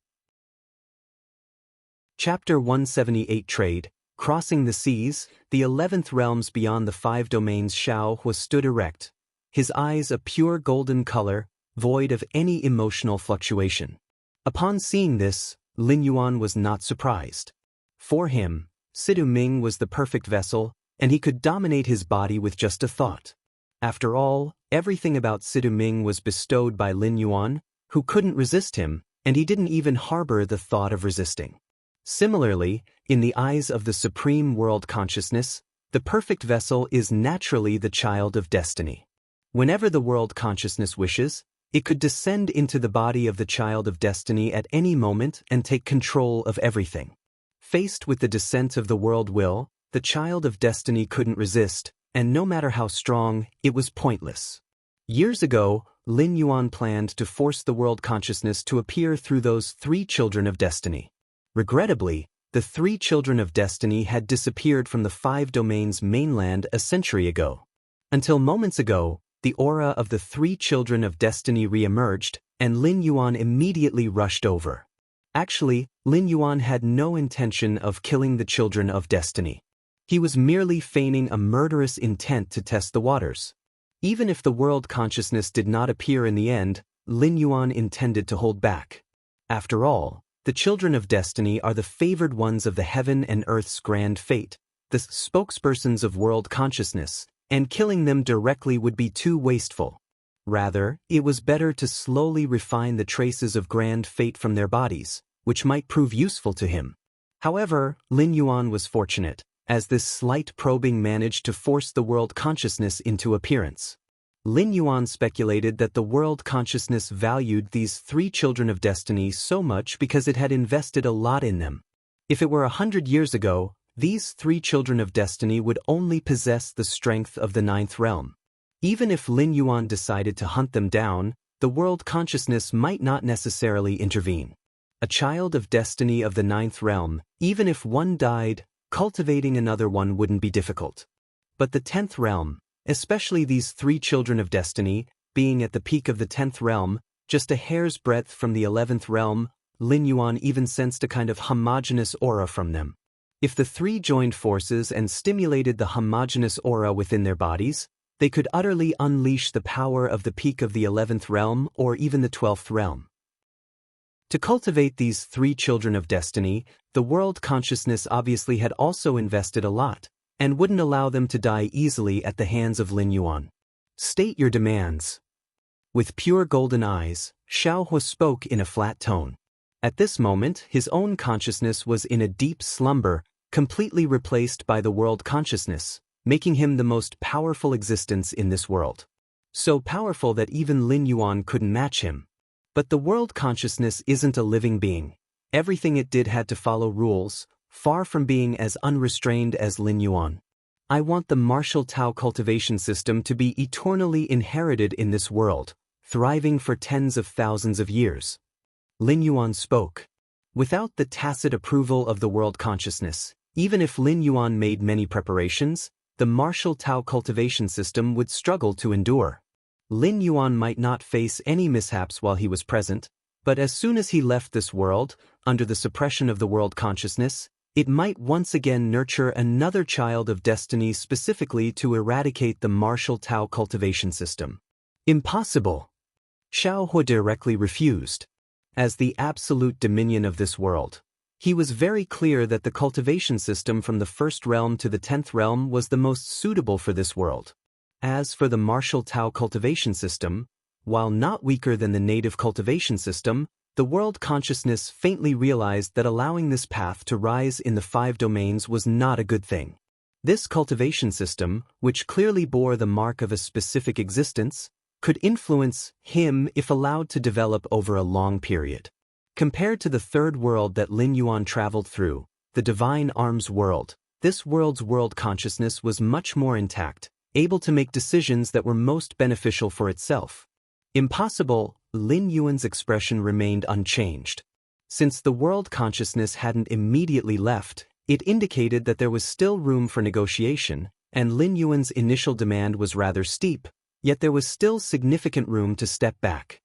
Chapter 178 Trade. Crossing the seas, the 11th realms beyond the 5 domains. Xiahua stood erect, his eyes a pure golden color, void of any emotional fluctuation. Upon seeing this, Lin Yuan was not surprised. For him, Sidu Ming was the perfect vessel, and he could dominate his body with just a thought. After all, everything about Sidu Ming was bestowed by Lin Yuan, who couldn't resist him, and he didn't even harbor the thought of resisting. Similarly, in the eyes of the Supreme World Consciousness, the perfect vessel is naturally the child of destiny. Whenever the World Consciousness wishes, it could descend into the body of the child of destiny at any moment and take control of everything. Faced with the descent of the world will, the child of destiny couldn't resist, and no matter how strong, it was pointless. Years ago, Lin Yuan planned to force the world consciousness to appear through those 3 children of destiny. Regrettably, the 3 children of destiny had disappeared from the 5 domains mainland a century ago. Until moments ago, the aura of the 3 children of destiny re-emerged, and Lin Yuan immediately rushed over. Actually, Lin Yuan had no intention of killing the children of destiny. He was merely feigning a murderous intent to test the waters. Even if the world consciousness did not appear in the end, Lin Yuan intended to hold back. After all, the children of destiny are the favored ones of the heaven and earth's grand fate, the spokespersons of world consciousness, and killing them directly would be too wasteful. Rather, it was better to slowly refine the traces of grand fate from their bodies, which might prove useful to him. However, Lin Yuan was fortunate, as this slight probing managed to force the world consciousness into appearance. Lin Yuan speculated that the world consciousness valued these 3 children of destiny so much because it had invested a lot in them. If it were 100 years ago, these 3 children of destiny would only possess the strength of the 9th realm. Even if Lin Yuan decided to hunt them down, the world consciousness might not necessarily intervene. A child of destiny of the 9th realm, even if one died, cultivating another one wouldn't be difficult. But the 10th realm, especially these 3 children of destiny, being at the peak of the 10th realm, just a hair's breadth from the 11th realm, Lin Yuan even sensed a kind of homogeneous aura from them. If the 3 joined forces and stimulated the homogeneous aura within their bodies, they could utterly unleash the power of the peak of the 11th realm or even the 12th realm. To cultivate these 3 children of destiny, the world consciousness obviously had also invested a lot, and wouldn't allow them to die easily at the hands of Lin Yuan. State your demands. With pure golden eyes, Xiaohua spoke in a flat tone. At this moment, his own consciousness was in a deep slumber, completely replaced by the world consciousness, making him the most powerful existence in this world. So powerful that even Lin Yuan couldn't match him. But the world consciousness isn't a living being. Everything it did had to follow rules, far from being as unrestrained as Lin Yuan. I want the martial Tao cultivation system to be eternally inherited in this world, thriving for tens of thousands of years. Lin Yuan spoke. Without the tacit approval of the world consciousness, even if Lin Yuan made many preparations, the martial Tao cultivation system would struggle to endure. Lin Yuan might not face any mishaps while he was present, but as soon as he left this world, under the suppression of the world consciousness, it might once again nurture another child of destiny specifically to eradicate the martial Tao cultivation system. Impossible! Xiaohua directly refused. As the absolute dominion of this world, he was very clear that the cultivation system from the 1st realm to the 10th realm was the most suitable for this world. As for the martial Tao cultivation system, while not weaker than the native cultivation system, the world consciousness faintly realized that allowing this path to rise in the 5 domains was not a good thing. This cultivation system, which clearly bore the mark of a specific existence, could influence him if allowed to develop over a long period. Compared to the 3rd world that Lin Yuan traveled through, the divine arms world, this world's world consciousness was much more intact, able to make decisions that were most beneficial for itself. Impossible, Lin Yuan's expression remained unchanged. Since the world consciousness hadn't immediately left, it indicated that there was still room for negotiation, and Lin Yuan's initial demand was rather steep, yet there was still significant room to step back.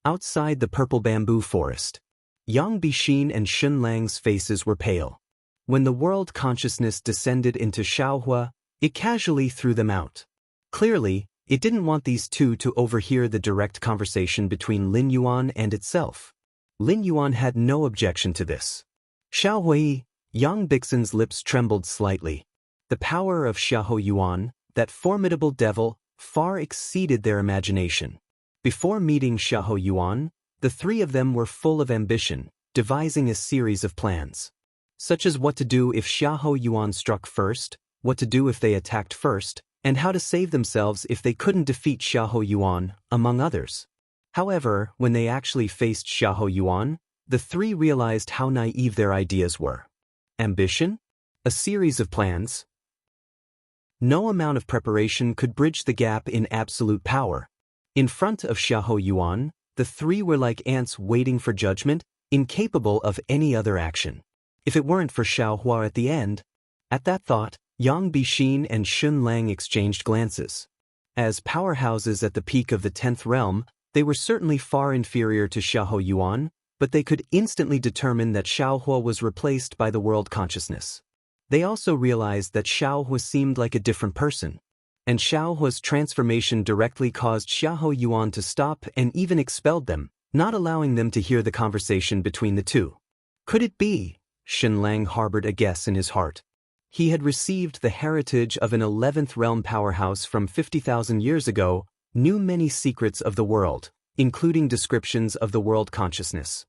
Outside the purple bamboo forest, Yang Bixin and Shun Lang's faces were pale. When the world consciousness descended into Xiaohua, it casually threw them out. Clearly, it didn't want these 2 to overhear the direct conversation between Lin Yuan and itself. Lin Yuan had no objection to this. Xiaohui, Yang Bixin's lips trembled slightly. The power of Xiahou Yuan, that formidable devil, far exceeded their imagination. Before meeting Xiahou Yuan, the 3 of them were full of ambition, devising a series of plans. Such as what to do if Xiahou Yuan struck first, what to do if they attacked first, and how to save themselves if they couldn't defeat Xiahou Yuan, among others. However, when they actually faced Xiahou Yuan, the 3 realized how naive their ideas were. Ambition? A series of plans? No amount of preparation could bridge the gap in absolute power. In front of Xiahou Yuan, the 3 were like ants waiting for judgment, incapable of any other action. If it weren't for Xiaohua at the end. At that thought, Yang Bixin and Shun Lang exchanged glances. As powerhouses at the peak of the 10th realm, they were certainly far inferior to Xiahou Yuan, but they could instantly determine that Xiaohua was replaced by the world consciousness. They also realized that Xiaohua seemed like a different person, and Xiaohua's transformation directly caused Xiahou Yuan to stop and even expelled them, not allowing them to hear the conversation between the 2. Could it be? Shun Lang harbored a guess in his heart. He had received the heritage of an 11th realm powerhouse from 50,000 years ago, knew many secrets of the world, including descriptions of the world consciousness.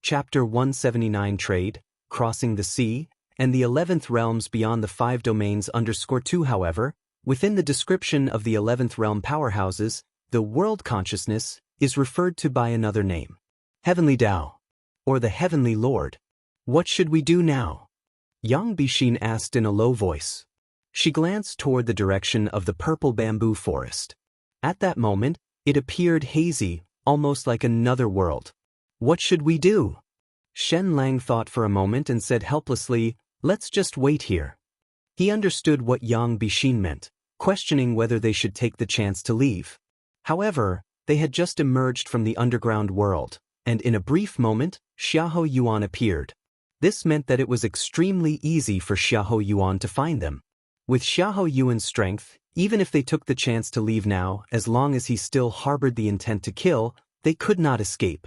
Chapter 179 Trade, Crossing the Sea, and the 11th realms beyond the 5 domains _2. However, within the description of the 11th realm powerhouses, the world consciousness is referred to by another name. Heavenly Tao, or the Heavenly Lord. What should we do now? Yang Bixin asked in a low voice. She glanced toward the direction of the purple bamboo forest. At that moment, It appeared hazy, almost like another world. What should we do? Shen Lang thought for a moment and said helplessly, let's just wait here. He understood what Yang Bixin meant, questioning whether they should take the chance to leave. However, they had just emerged from the underground world, and in a brief moment, Xiahou Yuan appeared. This meant that it was extremely easy for Xiahou Yuan to find them. With Xiahou Yuan's strength, even if they took the chance to leave now, as long as he still harbored the intent to kill, they could not escape.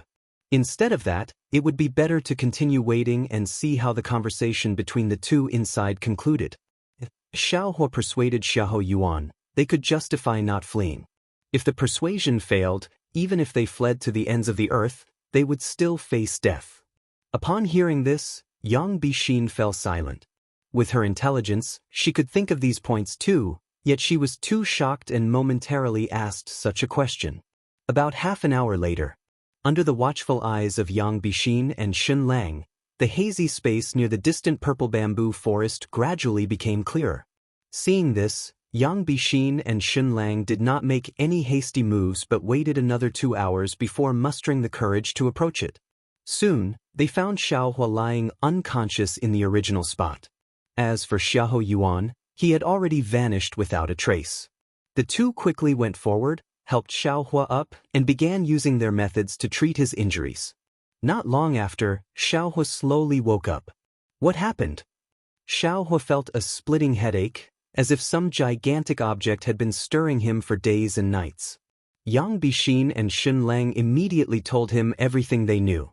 Instead of that, it would be better to continue waiting and see how the conversation between the two inside concluded. If Xiahou persuaded Xiahou Yuan, they could justify not fleeing. If the persuasion failed, even if they fled to the ends of the earth, they would still face death. Upon hearing this, Yang Bixin fell silent. With her intelligence, she could think of these points too, yet she was too shocked and momentarily asked such a question. About half an hour later, under the watchful eyes of Yang Bixin and Shen Lang, the hazy space near the distant purple bamboo forest gradually became clearer. Seeing this, Yang Bixin and Shen Lang did not make any hasty moves but waited another 2 hours before mustering the courage to approach it. Soon, they found Xiahou lying unconscious in the original spot. As for Xiahou Yuan, he had already vanished without a trace. The two quickly went forward, helped Xiahou up, and began using their methods to treat his injuries. Not long after, Xiahou slowly woke up. What happened? Xiahou felt a splitting headache, as if some gigantic object had been stirring him for days and nights. Yang Bixin and Shen Lang immediately told him everything they knew.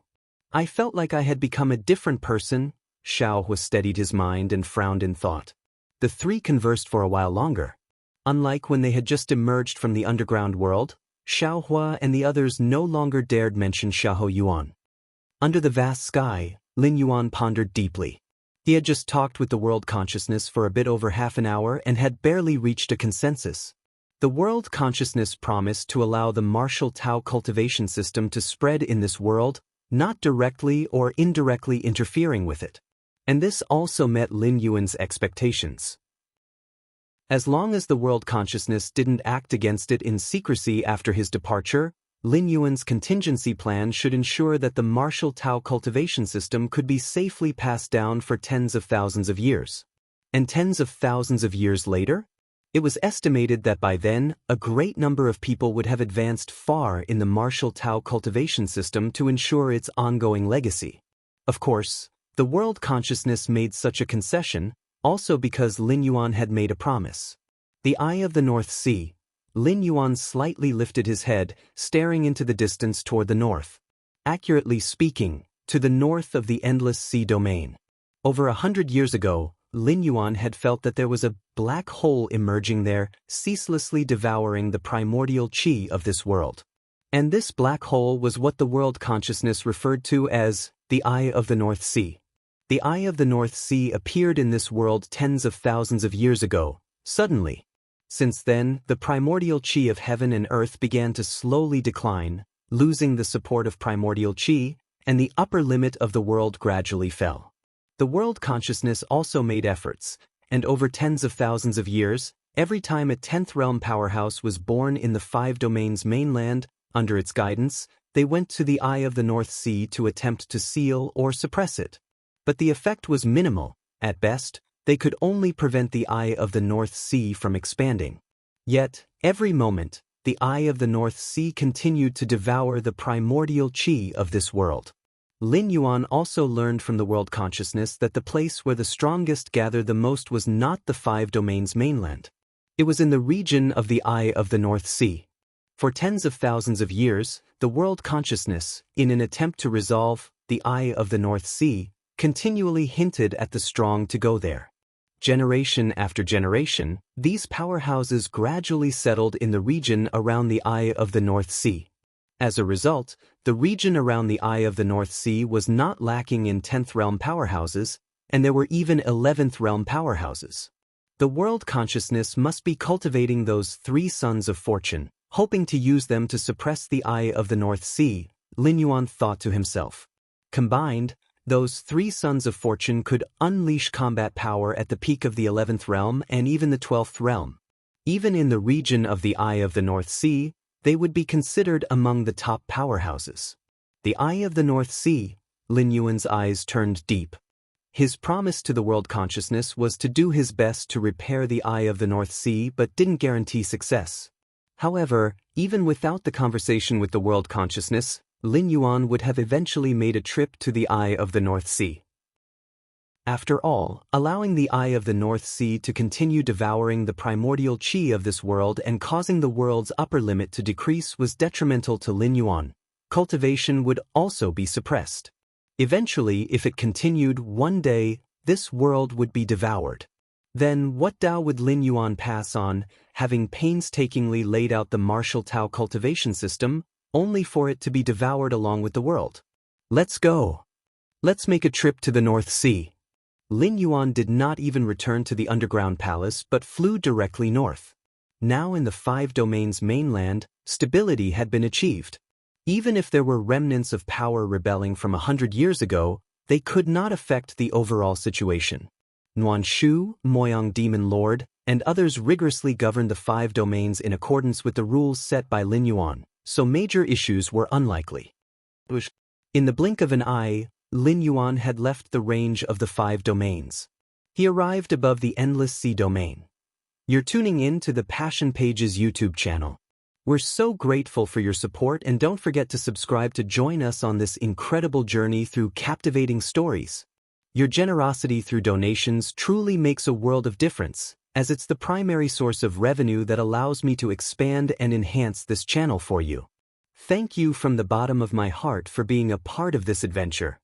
I felt like I had become a different person. Xiahou steadied his mind and frowned in thought. The three conversed for a while longer. Unlike when they had just emerged from the underground world, Xiahou and the others no longer dared mention Xiahou Yuan. Under the vast sky, Lin Yuan pondered deeply. He had just talked with the world consciousness for a bit over half an hour and had barely reached a consensus. The world consciousness promised to allow the martial Tao cultivation system to spread in this world, not directly or indirectly interfering with it. And this also met Lin Yuan's expectations. As long as the world consciousness didn't act against it in secrecy after his departure, Lin Yuan's contingency plan should ensure that the martial Tao cultivation system could be safely passed down for tens of thousands of years. And tens of thousands of years later? It was estimated that by then, a great number of people would have advanced far in the martial Tao cultivation system to ensure its ongoing legacy. Of course, the world consciousness made such a concession, also because Lin Yuan had made a promise. The Eye of the North Sea. Lin Yuan slightly lifted his head, staring into the distance toward the north. Accurately speaking, to the north of the endless sea domain. Over 100 years ago, Lin Yuan had felt that there was a black hole emerging there, ceaselessly devouring the primordial qi of this world. And this black hole was what the world consciousness referred to as the Eye of the North Sea. The Eye of the North Sea appeared in this world tens of thousands of years ago, suddenly. Since then, the primordial qi of heaven and earth began to slowly decline, losing the support of primordial qi, and the upper limit of the world gradually fell. The world consciousness also made efforts, and over tens of thousands of years, every time a 10th realm powerhouse was born in the 5 domains mainland, under its guidance, they went to the Eye of the North Sea to attempt to seal or suppress it. But the effect was minimal. At best, they could only prevent the Eye of the North Sea from expanding. Yet, every moment, the Eye of the North Sea continued to devour the primordial qi of this world. Lin Yuan also learned from the world consciousness that the place where the strongest gathered the most was not the 5 domains mainland. It was in the region of the Eye of the North Sea. For tens of thousands of years, the world consciousness, in an attempt to resolve the Eye of the North Sea, continually hinted at the strong to go there. Generation after generation, these powerhouses gradually settled in the region around the Eye of the North Sea. As a result, the region around the Eye of the North Sea was not lacking in 10th realm powerhouses, and there were even 11th realm powerhouses. The world consciousness must be cultivating those 3 sons of fortune, hoping to use them to suppress the Eye of the North Sea, Lin Yuan thought to himself. Combined, those 3 sons of fortune could unleash combat power at the peak of the 11th realm and even the 12th realm. Even in the region of the Eye of the North Sea, they would be considered among the top powerhouses. The Eye of the North Sea, Lin Yuan's eyes turned deep. His promise to the world consciousness was to do his best to repair the Eye of the North Sea but didn't guarantee success. However, even without the conversation with the world consciousness, Lin Yuan would have eventually made a trip to the Eye of the North Sea. After all, allowing the Eye of the North Sea to continue devouring the primordial qi of this world and causing the world's upper limit to decrease was detrimental to Lin Yuan. Cultivation would also be suppressed. Eventually, if it continued, one day, this world would be devoured. Then what Tao would Lin Yuan pass on, having painstakingly laid out the martial Tao cultivation system, only for it to be devoured along with the world? Let's go. Let's make a trip to the North Sea. Lin Yuan did not even return to the underground palace but flew directly north. Now in the 5 domains mainland, stability had been achieved. Even if there were remnants of power rebelling from 100 years ago, they could not affect the overall situation. Nuan Shu, Moyang Demon Lord, and others rigorously governed the 5 domains in accordance with the rules set by Lin Yuan, so major issues were unlikely. In the blink of an eye, Lin Yuan had left the range of the 5 domains. He arrived above the Endless Sea domain. You're tuning in to the Passion Pages YouTube channel. We're so grateful for your support, and don't forget to subscribe to join us on this incredible journey through captivating stories. Your generosity through donations truly makes a world of difference, as it's the primary source of revenue that allows me to expand and enhance this channel for you. Thank you from the bottom of my heart for being a part of this adventure.